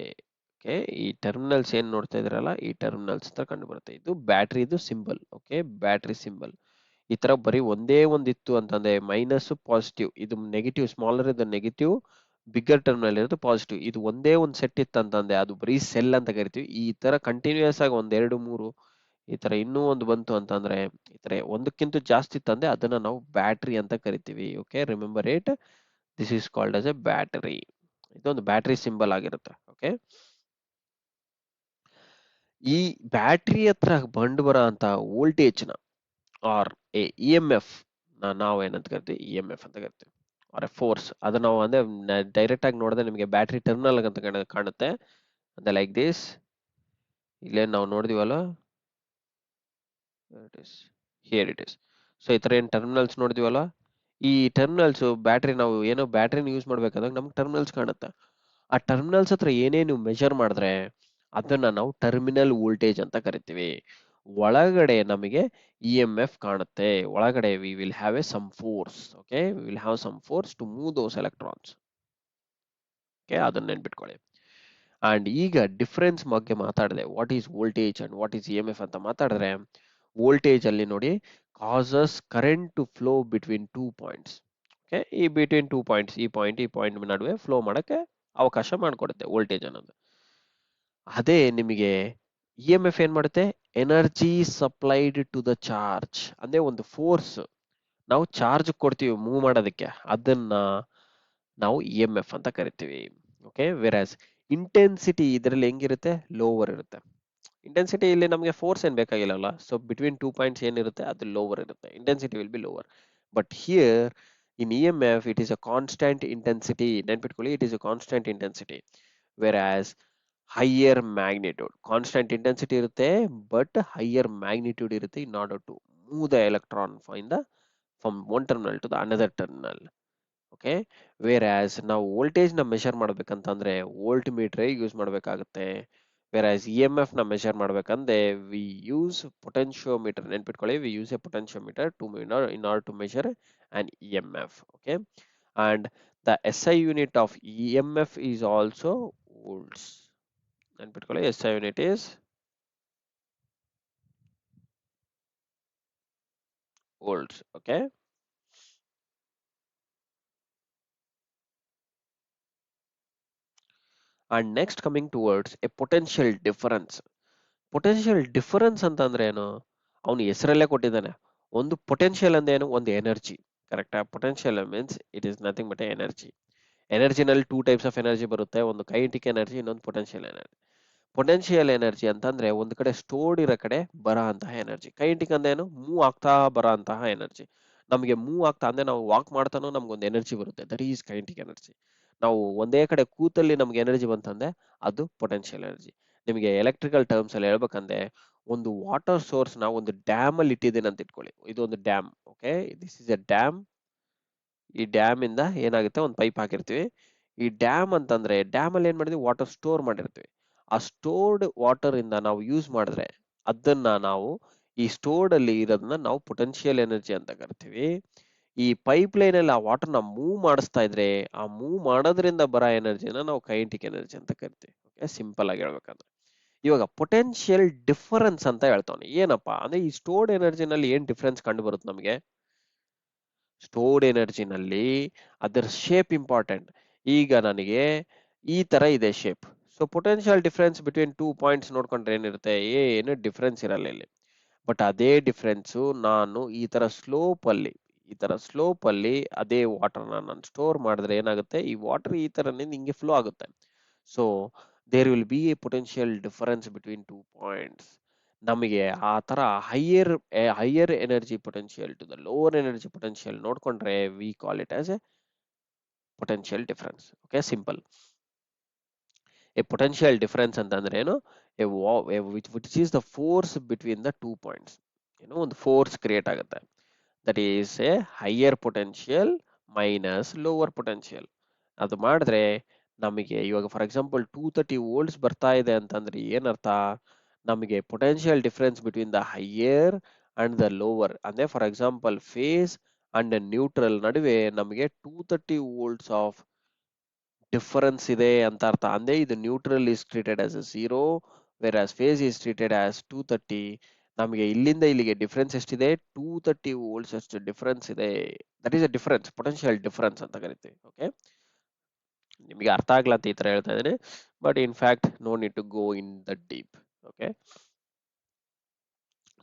Speaker 1: ಓಕೆ, ಈ ಟರ್ಮಿನಲ್ಸ್ ಏನ್ ನೋಡ್ತಾ ಇದ್ರಲ್ಲ, ಈ ಟರ್ಮಿನಲ್ಸ್ ಹತ್ರ ಕಂಡು ಬರುತ್ತೆ. ಇದು ಬ್ಯಾಟ್ರಿದು ಸಿಂಬಲ್. ಓಕೆ, ಬ್ಯಾಟ್ರಿ ಸಿಂಬಲ್ ಈ ತರ ಬರೀ ಒಂದೇ ಒಂದಿತ್ತು ಅಂತಂದ್ರೆ ಮೈನಸ್ ಪಾಸಿಟಿವ್, ಇದು ನೆಗೆಟಿವ್, ಸ್ಮಾಲರ್ ಇದು ನೆಗೆಟಿವ್, ಬಿಗ್ಗರ್ ಟರ್ಮಿನಲ್ ಇರೋದು ಪಾಸಿಟಿವ್. ಇದು ಒಂದೇ ಒಂದು ಸೆಟ್ ಇತ್ತು ಅಂತಂದ್ರೆ ಅದು ಬರೀ ಸೆಲ್ ಅಂತ ಕರಿತೀವಿ. ಈ ತರ ಕಂಟಿನ್ಯೂಸ್ ಆಗಿ ಒಂದ್ ಎರಡು ಮೂರು ಈ ತರ ಇನ್ನೂ ಒಂದು ಬಂತು ಅಂತಂದ್ರೆ, ಈ ತರ ಒಂದಕ್ಕಿಂತ ಜಾಸ್ತಿ ಇತ್ತಂದ್ರೆ ಅದನ್ನ ನಾವು ಬ್ಯಾಟ್ರಿ ಅಂತ ಕರಿತೀವಿ. Okay, remember it, this is called as A battery. ಇದೊಂದು ಬ್ಯಾಟ್ರಿ ಸಿಂಬಲ್ ಆಗಿರುತ್ತೆ. ಓಕೆ, ಈ ಬ್ಯಾಟ್ರಿ ಹತ್ರ ಬಂದು ಬರೋ ಅಂತ ವೋಲ್ಟೇಜ್ ನ ಆರ್ ಎ EMF ನಾವು ಏನಂತ ಕರಿತೀವಿ, EMF ಅಂತ ಕರಿತೀವಿ. ಆರ್ ಎ ಫೋರ್ಸ್, ಅದು ನಾವು ಅಂದ್ರೆ ಡೈರೆಕ್ಟ್ ಆಗಿ ನೋಡಿದ್ರೆ ನಿಮಗೆ ಬ್ಯಾಟ್ರಿ ಟರ್ಮಿನಲ್ ಅಂತ ಕಾಣುತ್ತೆ. ಅಂದ್ರೆ ಲೈಕ್ ದಿಸ್, ಇಲ್ಲೇ ನಾವು ನೋಡಿದಿವಲ್ಲ, it is here it is. So ಈ ತರ ಏನ್ ಟರ್ಮಿನಲ್ಸ್ ನೋಡಿದಿವಲ್ಲ, ಈ ಟರ್ಮಿನಲ್ಸ್ ಬ್ಯಾಟ್ರಿ, ನಾವು ಏನೋ ಬ್ಯಾಟ್ರಿನ ಯೂಸ್ ಮಾಡ್ಬೇಕಾದಾಗ ನಮ್ಗೆ ಟರ್ಮಿನಲ್ಸ್ ಕಾಣುತ್ತೆ. ಆ ಟರ್ಮಿನಲ್ಸ್ ಹತ್ರ ಏನೇ ನೀವು ಮೆಜರ್ ಮಾಡಿದ್ರೆ ಅದನ್ನ ನಾವು ಟರ್ಮಿನಲ್ ವೋಲ್ಟೇಜ್ ಅಂತ ಕರಿತೀವಿ. ಒಳಗಡೆ ನಮಗೆ EMF ಕಾಣುತ್ತೆ. ಒಳಗಡೆ we will have a some force. Okay, we will have some force to move those electrons. Okay, ಅದನ್ನ ನೆನ್ಪಿಟ್ಕೊಳ್ಳಿ. ಅಂಡ್ ಈಗ ಡಿಫರೆನ್ಸ್ ಬಗ್ಗೆ ಮಾತಾಡಿದೆ, what is voltage and what is EMF ಅಂತ ಮಾತಾಡಿದ್ರೆ, ವೋಲ್ಟೇಜ್ ಅಲ್ಲಿ ನೋಡಿ, causes current to flow between two points. Okay, ಈ ಬಿಟ್ವೀನ್ ಟೂ ಪಾಯಿಂಟ್ಸ್, ಈ ಪಾಯಿಂಟ್ ನಡುವೆ ಫ್ಲೋ ಮಾಡಕ್ಕೆ ಅವಕಾಶ ಮಾಡಿಕೊಡುತ್ತೆ ವೋಲ್ಟೇಜ್ ಅನ್ನೋದು. ಅದೇ ನಿಮಗೆ EMF ಏನ್ ಮಾಡುತ್ತೆ, energy supplied to the charge. ಅಂದ್ರೆ ಒಂದು ಫೋರ್ಸ್ ನಾವು ಚಾರ್ಜ್ ಕೊಡ್ತೀವಿ ಮೂವ್ ಮಾಡೋದಕ್ಕೆ, ಅದನ್ನ ನಾವು EMF ಅಂತ ಕರಿತೀವಿ. ಓಕೆ, ವೆರಾಸ್ ಇಂಟೆನ್ಸಿಟಿ ಇದರಲ್ಲಿ ಹೆಂಗಿರುತ್ತೆ, ಲೋವರ್ ಇರುತ್ತೆ. ಇಂಟೆನ್ಸಿಟಿ ಇಲ್ಲಿ ನಮಗೆ ಫೋರ್ಸ್ ಏನ್ ಬೇಕಾಗಿಲ್ಲಲ್ಲ, ಸೊ ಬಿಟ್ವೀನ್ ಟೂ ಪಾಯಿಂಟ್ಸ್ ಏನಿರುತ್ತೆ ಅದು ಲೋವರ್ ಇರುತ್ತೆ, intensity will be lower. But here in EMF it is a constant intensity. ನೆನ್ಪಿಟ್ಕೊಳ್ಳಿ, it is a constant intensity. Whereas higher magnitude, constant intensity ಇರುತ್ತೆ ಬಟ್ ಹೈಯರ್ ಮ್ಯಾಗ್ನಿಟ್ಯೂಡ್ ಇರುತ್ತೆ in order to move the electron from one terminal to the another terminal. Okay, whereas ನಾವು voltage ನ measure ಮಾಡ್ಬೇಕಂತಂದ್ರೆ voltmeter use ಮಾಡ್ಬೇಕಾಗುತ್ತೆ. Whereas EMF ನ measure ಮಾಡ್ಬೇಕಂದ್ರೆ we use potentiometer. ನೆನ್ಪಿಟ್ಕೊಳ್ಳಿ, we use a potentiometer to in order to measure an EMF. ಓಕೆ, and the SI unit of EMF is also volts. ನೆನ್ಪಿಟ್ಕೊಳ್ಳಿ, SI unit is volts. Okay, and next coming towards a potential difference. Potential difference ಅಂತ ಅಂದ್ರೆ ಏನು, ಅವನು ಹೆಸರಲ್ಲೇ ಕೊಟ್ಟಿದ್ದಾನೆ. ಒಂದು potential ಅಂದ್ರೆ ಏನು, ಒಂದು ಎನರ್ಜಿ. ಕರೆಕ್ಟಾ, potential means it is nothing but energy. ಎನರ್ಜಿನಲ್ಲಿ ಟೂ ಟೈಪ್ಸ್ ಆಫ್ ಎನರ್ಜಿ ಬರುತ್ತೆ, ಒಂದು ಕೈನೆಟಿಕ್ ಎನರ್ಜಿ, ಇನ್ನೊಂದು ಪೊಟೆನ್ಶಿಯಲ್ ಎನರ್ಜಿ. ಪೊಟೆನ್ಶಿಯಲ್ ಎನರ್ಜಿ ಅಂತಂದ್ರೆ ಒಂದು ಕಡೆ ಸ್ಟೋರ್ಡ್ ಇರೋ ಕಡೆ ಬರ ಅಂತಹ ಎನರ್ಜಿ. ಕೈನೆಟಿಕ್ ಅಂದ್ರೆ ಏನು, ಮೂವ್ ಆಗ್ತಾ ಬರ ಅಂತಹ ಎನರ್ಜಿ. ನಮಗೆ ಮೂವ್ ಆಗ್ತಾ ಅಂದ್ರೆ ನಾವು ವಾಕ್ ಮಾಡ್ತಾನೋ ನಮ್ಗೊಂದು ಎನರ್ಜಿ ಬರುತ್ತೆ, ದಟ್ ಈಸ್ ಕೈನೆಟಿಕ್ ಎನರ್ಜಿ. ನಾವು ಒಂದೇ ಕಡೆ ಕೂತಲ್ಲಿ ನಮ್ಗೆ ಎನರ್ಜಿ ಬಂತಂದ್ರೆ ಅದು ಪೊಟೆನ್ಶಿಯಲ್ ಎನರ್ಜಿ. ನಿಮಗೆ ಎಲೆಕ್ಟ್ರಿಕಲ್ ಟರ್ಮ್ಸ್ ಅಲ್ಲಿ ಹೇಳ್ಬೇಕಂದ್ರೆ, ಒಂದು ವಾಟರ್ ಸೋರ್ಸ್ ನ ಒಂದು ಡ್ಯಾಮ್ ಅಲ್ಲಿ ಇಟ್ಟಿದ್ದೇನೆ ಅಂತ ಇಟ್ಕೊಳ್ಳಿ, ಇದು ಒಂದು dam. Okay, this is A dam. ಈ ಡ್ಯಾಮ್ ಇಂದ ಏನಾಗುತ್ತೆ, ಒಂದು ಪೈಪ್ ಹಾಕಿರ್ತೀವಿ. ಈ ಡ್ಯಾಮ್ ಅಂತಂದ್ರೆ ಡ್ಯಾಮ್ ಅಲ್ಲಿ ಏನ್ ಮಾಡಿದ್ವಿ, ವಾಟರ್ ಸ್ಟೋರ್ ಮಾಡಿರ್ತೀವಿ. ಆ ಸ್ಟೋರ್ಡ್ ವಾಟರ್ ಇಂದ ನಾವು ಯೂಸ್ ಮಾಡಿದ್ರೆ ಅದನ್ನ ನಾವು, ಈ ಸ್ಟೋರ್ಡ್ ಅಲ್ಲಿ ಇರೋದನ್ನ ನಾವು ಪೊಟೆನ್ಶಿಯಲ್ ಎನರ್ಜಿ ಅಂತ ಕರಿತೀವಿ. ಈ ಪೈಪ್ ಲೈನ್ ಅಲ್ಲಿ ಆ ವಾಟರ್ ನ ಮೂವ್ ಮಾಡಿಸ್ತಾ ಇದ್ರೆ ಆ ಮೂವ್ ಮಾಡೋದ್ರಿಂದ ಬರೋ ಎನರ್ಜಿನ ನಾವು ಕೈನೆಟಿಕ್ ಎನರ್ಜಿ ಅಂತ ಕರಿತೀವಿ. ಓಕೆ, ಸಿಂಪಲ್ ಆಗಿ ಹೇಳ್ಬೇಕಂದ್ರೆ ಇವಾಗ ಪೊಟೆನ್ಶಿಯಲ್ ಡಿಫರೆನ್ಸ್ ಅಂತ ಹೇಳ್ತಾನೆ. ಏನಪ್ಪಾ ಅಂದ್ರೆ ಈ ಸ್ಟೋರ್ಡ್ ಎನರ್ಜಿನಲ್ಲಿ ಏನ್ ಡಿಫರೆನ್ಸ್ ಕಂಡು ಬರುತ್ತೆ ನಮಗೆ, ಸ್ಟೋರ್ಡ್ ಎನರ್ಜಿನಲ್ಲಿ ಅದರ ಶೇಪ್ ಇಂಪಾರ್ಟೆಂಟ್. ಈಗ ನನಗೆ ಈ ತರ ಇದೆ shape. So potential difference between 2 points ನೋಡ್ಕೊಂಡ್ರೆ ಏನಿರುತ್ತೆ, ಏನು ಡಿಫರೆನ್ಸ್ ಇರಲ್ಲ ಇಲ್ಲಿ. ಬಟ್ ಅದೇ ಡಿಫರೆನ್ಸು ನಾನು ಈ ತರ ಸ್ಲೋಪ್ ಅಲ್ಲಿ ಅದೇ ವಾಟರ್ನ ನಾನು ಸ್ಟೋರ್ ಮಾಡಿದ್ರೆ ಏನಾಗುತ್ತೆ, ಈ ವಾಟರ್ ಈ ತರನೇ ನಿಂಗೆ ಫ್ಲೋ ಆಗುತ್ತೆ. So there will be a potential difference between 2 points. ನಮಗೆ ಆ ತರ higher energy potential to the lower energy potential ನೋಡ್ಕೊಂಡ್ರೆ we call it as a potential difference. Okay, simple. A potential difference ಅಂತಂದ್ರೆ ಏನು, which is the force between the 2 points. ಏನೋ ಒಂದು force create ಆಗುತ್ತೆ, that is a higher potential minus lower potential. ಅದು ಮಾಡಿದ್ರೆ ನಮಗೆ ಇವಾಗ ಫಾರ್ ಎಕ್ಸಾಂಪಲ್ 230 ವೋಲ್ಟ್ಸ್ ಬರ್ತಾ ಇದೆ ಅಂತಂದ್ರೆ ಏನರ್ಥ, ನಮಗೆ potential difference between the higher and the lower ಅಂದ್ರೆ for example phase and neutral ನಡುವೆ ನಮಗೆ 230 ವೋಲ್ಟ್ಸ್ ಆಫ್ ಡಿಫರೆನ್ಸ್ ಇದೆ ಅಂತ ಅರ್ಥ. ಅಂದ್ರೆ ಇದು neutral is treated as 0, whereas phase is treated as 230. ನಮಗೆ ಇಲ್ಲಿಂದ ಇಲ್ಲಿಗೆ ಡಿಫರೆನ್ಸ್ ಎಷ್ಟಿದೆ, 230 ವೋಲ್ಟ್ಸ್ ಅಷ್ಟು ಡಿಫರೆನ್ಸ್ ಇದೆ. That is a difference, potential difference ಅಂತ ಕರಿತೀವಿ. ಓಕೆ, ನಿಮಗೆ ಅರ್ಥ ಆಗ್ಲಾ ಅಂತ ಈ ತರ ಹೇಳ್ತಾ ಇದ್ದೀನಿ, but in fact no need to go in the deep. Okay,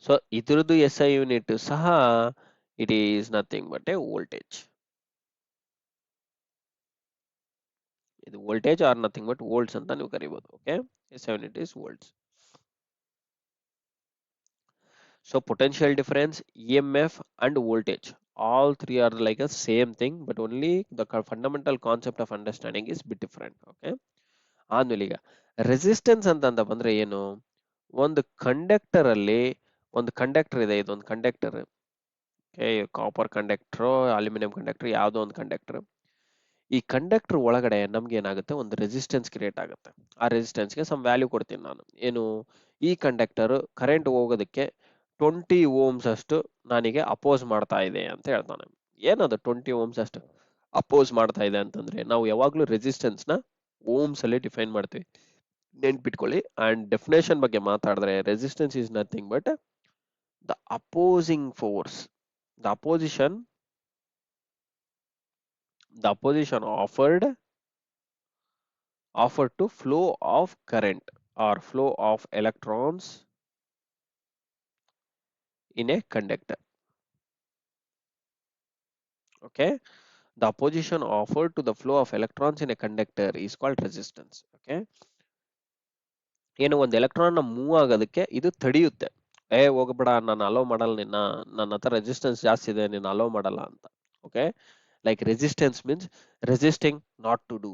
Speaker 1: so ಇದ್ರದ್ದು ಎಸ್ ಐ ಯೂನಿಟ್ ಸಹ it is nothing but a voltage. ಇದು voltage or nothing but volts ಅಂತ ನೀವು ಕರಿಬಹುದು. Okay, S I unit is volts. So potential difference, EMF and voltage, all three are like a same thing, but only the fundamental concept of understanding is bit different. Okay, ಆದ್ಮೇಲೆ ಈಗ resistance ಅಂತ ಬಂದ್ರೆ ಏನು, ಒಂದು conductor ಅಲ್ಲಿ ಒಂದು conductor ಇದೆ, ಇದೊಂದು conductor. Copper conductor, aluminium conductor, ಯಾವುದೋ ಒಂದು ಕಂಡಕ್ಟರ್. ಈ ಕಂಡಕ್ಟರ್ ಒಳಗಡೆ ನಮ್ಗೆ ಏನಾಗುತ್ತೆ, ಒಂದು ರೆಸಿಸ್ಟೆನ್ಸ್ ಕ್ರಿಯೇಟ್ ಆಗುತ್ತೆ. ಆ ರೆಸಿಸ್ಟೆನ್ಸ್ಗೆ ಸಮ್ ವ್ಯಾಲ್ಯೂ ಕೊಡ್ತೀನಿ ನಾನು. ಏನು, ಈ ಕಂಡಕ್ಟರ್ ಕರೆಂಟ್ ಹೋಗೋದಕ್ಕೆ 20 ಓಮ್ಸ್ ಅಷ್ಟು ನನಗೆ ಅಪೋಸ್ ಮಾಡ್ತಾ ಇದೆ ಅಂತ ಹೇಳ್ತಾನೆ. ಏನದು 20 ಓಮ್ಸ್ ಅಷ್ಟು ಅಪೋಸ್ ಮಾಡ್ತಾ ಇದೆ ಅಂತಂದ್ರೆ, ನಾವು ಯಾವಾಗ್ಲೂ ರೆಸಿಸ್ಟೆನ್ಸ್ ನ ಓಮ್ಸ್ ಅಲ್ಲಿ ಡಿಫೈನ್ ಮಾಡ್ತೀವಿ, ನೆನ್ಪಿಟ್ಕೊಳ್ಳಿ. ಅಂಡ್ ಡೆಫಿನೇಷನ್ ಬಗ್ಗೆ ಮಾತಾಡಿದ್ರೆ resistance is nothing but the opposing force, the opposition offered to flow of current or flow of electrons in a conductor. Okay, the opposition offered to the flow of electrons in a conductor is called resistance. Okay, ಏನು ಒಂದು electron move ಆಗೋದಕ್ಕೆ ಇದು ತಡೆಯುತ್ತೆ. ಹೋಗಬೇಡ, ನಾನು hello ಮಾಡಲ್ಲ, ನನ್ನ ಹತ್ರ resistance ಜಾಸ್ತಿ ಇದೆ, ನೀನು ಅಲೋ ಮಾಡಲ್ಲ ಅಂತ. Okay, like resistance means resisting, not to do,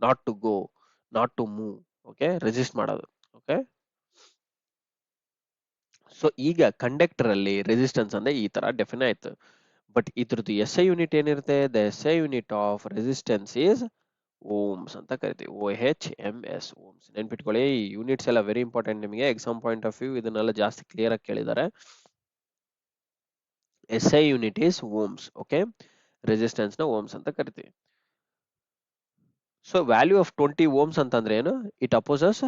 Speaker 1: not to go, not to move. Okay, resist ಮಾಡೋದು. ಓಕೆ, ಸೊ ಈಗ ಕಂಡಕ್ಟರ್ ಅಲ್ಲಿ ರೆಸಿಸ್ಟೆನ್ಸ್ ಅಂದ್ರೆ ಈ ತರ ಡೆಫಿನ್ ಆಯ್ತು. ಬಟ್ ಇದ್ರದ್ದು ಎಸ್ ಐ ಯೂನಿಟ್ ಏನಿರುತ್ತೆ, the S I unit of resistance is ohms ಅಂತ ಕರಿತೀವಿ. OHMS, ohms. ನೆನ್ಪಿಟ್ಕೊಳ್ಳಿ, ಈ ಯೂನಿಟ್ಸ್ ಎಲ್ಲ ವೆರಿ ಇಂಪಾರ್ಟೆಂಟ್ ನಿಮಗೆ ಎಕ್ಸಾಮ್ ಪಾಯಿಂಟ್ ಆಫ್ ವ್ಯೂ. ಇದನ್ನೆಲ್ಲ ಜಾಸ್ತಿ ಕ್ಲಿಯರ್ ಆಗಿ ಕೇಳಿದ್ದಾರೆ. S I unit is Ohm's. Okay, resistance ನ ಓಮ್ಸ್ ಅಂತ ಕರಿತೀವಿ. ಸೊ ವ್ಯಾಲ್ಯೂ ಆಫ್ 20 ಓಮ್ಸ್ ಅಂತಂದ್ರೆ ಏನು, it opposes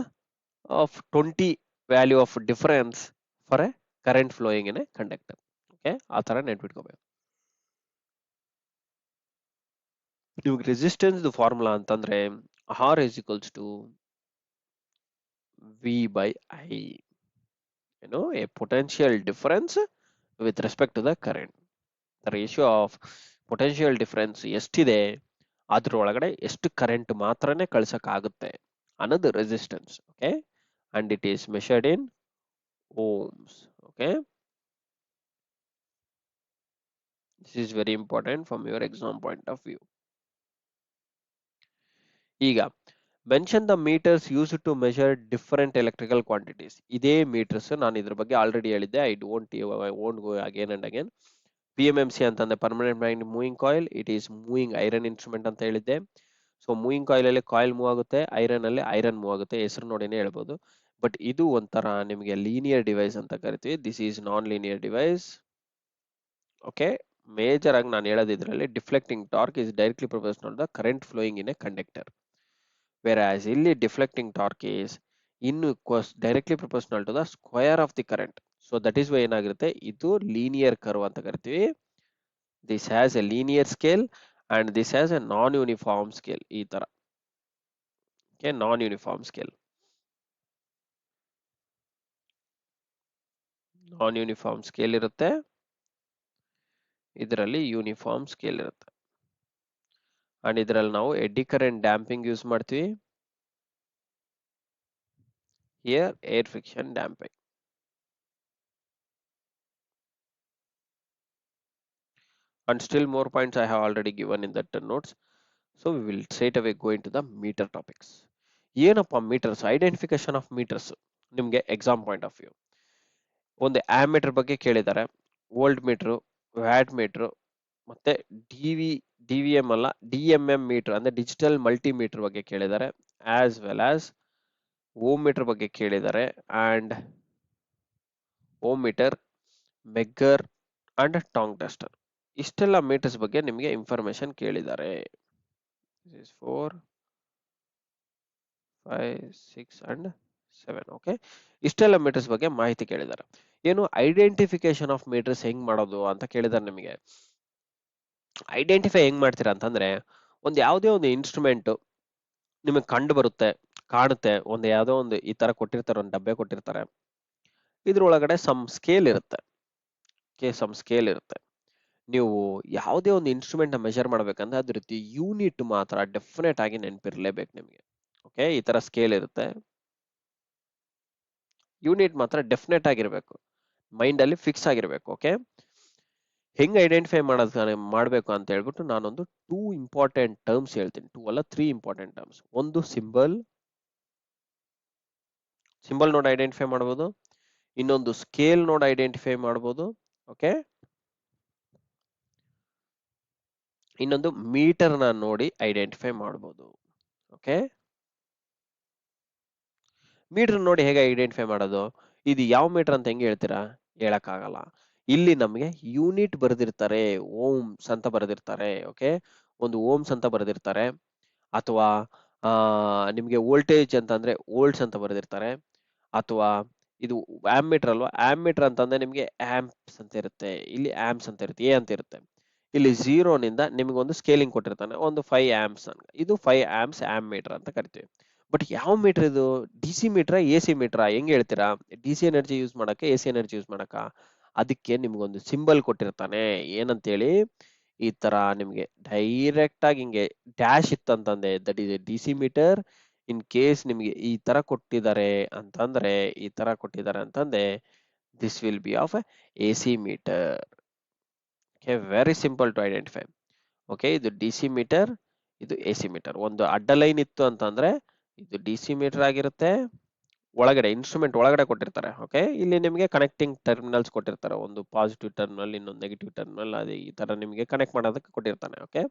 Speaker 1: of 20 value of difference for a current flowing in a conductor. Okay, ಆ ತರ ನೆನ್ಪಿಟ್ಕೋಬೇಕು. ಇವಾಗ ರೆಸಿಸ್ಟೆನ್ಸ್ ಫಾರ್ಮುಲಾ ಅಂತಂದ್ರೆ R is equals to V by I. ಏನು, a potential difference with respect to the current. The ratio of potential difference ಎಷ್ಟಿದೆ, ಅದ್ರೊಳಗಡೆ ಎಷ್ಟು current ಮಾತ್ರನೇ ಕಳ್ಸಕ್ ಆಗುತ್ತೆ ಅನ್ನೋದು resistance. Okay, and it is measured in ohms. Okay, this is very important from your exam point of view. ಈಗ mention the meters use to measure different electrical quantities. ಇದೇ meters ನಾನು ಇದ್ರ ಬಗ್ಗೆ ಆಲ್ರೆಡಿ ಹೇಳಿದ್ದೆ, I won't go again and again. PMMC ಅಂತಂದ್ರೆ permanent magnetic moving coil, it is moving iron instrument ಅಂತ ಹೇಳಿದ್ದೆ. So moving coil ಅಲ್ಲಿ ಕಾಯಿಲ್ ಮೂವ್ ಆಗುತ್ತೆ, ಐರನ್ ಅಲ್ಲಿ ಐರನ್ ಮೂವ್ ಆಗುತ್ತೆ, ಹೆಸರು ನೋಡಿನೇ ಹೇಳ್ಬೋದು. ಬಟ್ ಇದು ಒಂಥರ ನಿಮಗೆ ಲೀನಿಯರ್ ಡಿವೈಸ್ ಅಂತ ಕರಿತೀವಿ. This is non linear device. Okay, major ಆಗಿ ನಾನು ಹೇಳೋದು ಇದರಲ್ಲಿ deflecting torque is directly proportional the current flowing in a conductor. Whereas ಇಲ್ಲಿ ಡಿಫ್ಲೆಕ್ಟಿಂಗ್ ಟಾರ್ಕ್ is ಇನ್ನು directly proportional to the square of the current. So that is why ಏನಾಗಿರುತ್ತೆ, ಇದು linear curve ಅಂತ ಕರಿತೀವಿ. This has a linear scale and this has a non uniform scale. ಈ ತರ non uniform scale, non uniform scale ಇರುತ್ತೆ, ಇದರಲ್ಲಿ uniform scale ಇರುತ್ತೆ. And ಇದರಲ್ಲಿ ನಾವು ಎಡ್ಡಿ ಕರೆಂಟ್ ಡ್ಯಾಂಪಿಂಗ್ ಯೂಸ್ ಮಾಡ್ತೀವಿ, here air friction damping. And still more points I have already given in that notes. So we will straight away go into the meter topics. ಏನಪ್ಪ meters, identification of meters. ನಿಮಗೆ exam point of view ಒಂದು ammeter ಬಗ್ಗೆ ಕೇಳಿದ್ದಾರೆ, voltmeter, wattmeter, ಮತ್ತೆ D V M ಅಲ್ಲ D M M meter ಅಂದ್ರೆ digital multimeter ಬಗ್ಗೆ ಕೇಳಿದ್ದಾರೆ, as well as ohmmeter ಬಗ್ಗೆ ಕೇಳಿದ್ದಾರೆ, and ohmmeter, megger and tong tester. ಇಷ್ಟೆಲ್ಲ ಮೀಟರ್ಸ್ ಬಗ್ಗೆ ನಿಮಗೆ ಇನ್ಫಾರ್ಮೇಶನ್ ಕೇಳಿದ್ದಾರೆ. 4, 5, 6 ಅಂಡ್ 7. ಓಕೆ, ಇಷ್ಟೆಲ್ಲ ಮೀಟರ್ಸ್ ಬಗ್ಗೆ ಮಾಹಿತಿ ಕೇಳಿದ್ದಾರೆ. ಏನು ಐಡೆಂಟಿಫಿಕೇಶನ್ ಆಫ್ ಮೀಟರ್ಸ್ ಹೆಂಗ್ ಮಾಡೋದು ಅಂತ ಕೇಳಿದ್ದಾರೆ. ನಿಮಗೆ ಐಡೆಂಟಿಫೈ ಹೆಂಗ್ ಮಾಡ್ತೀರಾ ಅಂತಂದ್ರೆ, ಒಂದು ಯಾವುದೇ ಒಂದು ಇನ್ಸ್ಟ್ರೂಮೆಂಟ್ ನಿಮಗೆ ಕಂಡು ಬರುತ್ತೆ, ಕಾಣುತ್ತೆ, ಒಂದು ಯಾವುದೋ ಒಂದು ಈ ತರ ಕೊಟ್ಟಿರ್ತಾರೆ, ಒಂದು ಡಬ್ಬೆ ಕೊಟ್ಟಿರ್ತಾರೆ, ಇದ್ರೊಳಗಡೆ ಸಮ್ ಸ್ಕೇಲ್ ಇರುತ್ತೆ. ಸಮ್ ಸ್ಕೇಲ್ ಇರುತ್ತೆ. ನೀವು ಯಾವುದೇ ಒಂದು ಇನ್ಸ್ಟ್ರೂಮೆಂಟ್ ನ ಮೆಜರ್ ಮಾಡ್ಬೇಕಂದ್ರೆ ಅದ್ರ ರೀತಿ ಯೂನಿಟ್ ಮಾತ್ರ ಡೆಫಿನೆಟ್ ಆಗಿ ನೆನಪಿರ್ಲೇಬೇಕು ನಿಮಗೆ. ಓಕೆ, ಈ ತರ ಸ್ಕೇಲ್ ಇರುತ್ತೆ, ಯೂನಿಟ್ ಮಾತ್ರ ಡೆಫಿನೆಟ್ ಆಗಿರ್ಬೇಕು, ಮೈಂಡ್ ಅಲ್ಲಿ ಫಿಕ್ಸ್ ಆಗಿರ್ಬೇಕು. ಓಕೆ, ಹೆಂಗ್ ಐಡೆಂಟಿಫೈ ಮಾಡಬೇಕು ಅಂತ ಹೇಳ್ಬಿಟ್ಟು ನಾನೊಂದು 2 ಇಂಪಾರ್ಟೆಂಟ್ ಟರ್ಮ್ಸ್ ಹೇಳ್ತೀನಿ. 2 ಅಲ್ಲ 3 ಇಂಪಾರ್ಟೆಂಟ್ ಟರ್ಮ್ಸ್. ಒಂದು ಸಿಂಬಲ್ ನೋಡಿ ಐಡೆಂಟಿಫೈ ಮಾಡಬಹುದು, ಇನ್ನೊಂದು ಸ್ಕೇಲ್ ನೋಡಿ ಐಡೆಂಟಿಫೈ ಮಾಡಬಹುದು, ಓಕೆ, ಇನ್ನೊಂದು ಮೀಟರ್ ನ ನೋಡಿ ಐಡೆಂಟಿಫೈ ಮಾಡಬಹುದು. ಓಕೆ, ಮೀಟರ್ ನೋಡಿ ಹೇಗೆ ಐಡೆಂಟಿಫೈ ಮಾಡೋದು, ಇದು ಯಾವ ಮೀಟರ್ ಅಂತ ಹೆಂಗೆ ಹೇಳ್ತೀರಾ, ಹೇಳಕ್ಕಾಗಲ್ಲ. ಇಲ್ಲಿ ನಮಗೆ ಯೂನಿಟ್ ಬರೆದಿರ್ತಾರೆ, ಓಮ್ಸ್ ಅಂತ ಬರೆದಿರ್ತಾರೆ. ಓಕೆ, ಒಂದು ಓಮ್ಸ್ ಅಂತ ಬರೆದಿರ್ತಾರೆ, ಅಥವಾ ನಿಮಗೆ ವೋಲ್ಟೇಜ್ ಅಂತಂದ್ರೆ ವೋಲ್ಟ್ಸ್ ಅಂತ ಬರೆದಿರ್ತಾರೆ, ಅಥವಾ ಇದು ಆಮ್ಮೀಟರ್ ಅಲ್ವಾ, ಆಮ್ಮೀಟರ್ ಅಂತಂದ್ರೆ ನಿಮಗೆ ಆಂಪ್ಸ್ ಅಂತ ಇರುತ್ತೆ, ಇಲ್ಲಿ ಆಂಪ್ಸ್ ಅಂತ ಇರುತ್ತೆ, ಎ ಅಂತ ಇರುತ್ತೆ. ಇಲ್ಲಿ 0 ನಿಂದ ನಿಮಗೆ ಒಂದು ಸ್ಕೇಲಿಂಗ್ ಕೊಟ್ಟಿರ್ತಾನೆ, ಒಂದು 5 ಆಂಪ್ಸ್, ಇದು 5 ಆಂಪ್ಸ್ ಆಮ್ಮೀಟರ್ ಅಂತ ಕರಿತೀವಿ. ಬಟ್ ಯಾವ ಮೀಟರ್ ಇದು, D C meter, A C meter ಹೆಂಗ್ ಹೇಳ್ತೀರಾ, ಡಿ ಸಿ ಎನರ್ಜಿ ಯೂಸ್ ಮಾಡಕ್ಕೆ, ಎ ಸಿ ಎನರ್ಜಿ ಯೂಸ್ ಮಾಡಕ? ಅದಕ್ಕೆ ನಿಮ್ಗೊಂದು ಸಿಂಬಲ್ ಕೊಟ್ಟಿರ್ತಾನೆ, ಏನಂತೇಳಿ, ಈ ತರ ನಿಮ್ಗೆ ಡೈರೆಕ್ಟ್ ಆಗಿ ಹಿಂಗೆ ಡ್ಯಾಶ್ ಇತ್ತಂತಂದೆ that is a D C meter. In case ನಿಮ್ಗೆ ಈ ತರ ಕೊಟ್ಟಿದ್ದಾರೆ ಅಂತಂದ್ರೆ, ಈ ತರ ಕೊಟ್ಟಿದ್ದಾರೆ ಅಂತಂದ್ರೆ this will be of A C meter. Okay, very simple to identify. Okay, ಇದು ಡಿ ಸಿ ಮೀಟರ್, ಇದು ಎ ಸಿ ಮೀಟರ್. ಒಂದು ಅಡ್ಡ ಲೈನ್ ಇತ್ತು ಅಂತಂದ್ರೆ ಇದು ಡಿ ಸಿ ಮೀಟರ್ ಆಗಿರುತ್ತೆ, ಒಳಗಡೆ ಇನ್ಸ್ಟ್ರೂಮೆಂಟ್ ಒಳಗಡೆ ಕೊಟ್ಟಿರ್ತಾರೆ. ಓಕೆ, ಇಲ್ಲಿ ನಿಮಗೆ ಕನೆಕ್ಟಿಂಗ್ ಟರ್ಮಿನಲ್ಸ್ ಕೊಟ್ಟಿರ್ತಾರೆ, ಒಂದು ಪಾಸಿಟಿವ್ ಟರ್ಮಿನಲ್, ಇನ್ನೊಂದು ನೆಗೆಟಿವ್ ಟರ್ಮಿನಲ್, ಅದೇ ಈ ತರ ನಿಮಗೆ ಕನೆಕ್ಟ್ ಮಾಡೋದಕ್ಕೆ ಕೊಟ್ಟಿರ್ತಾನೆ. Okay,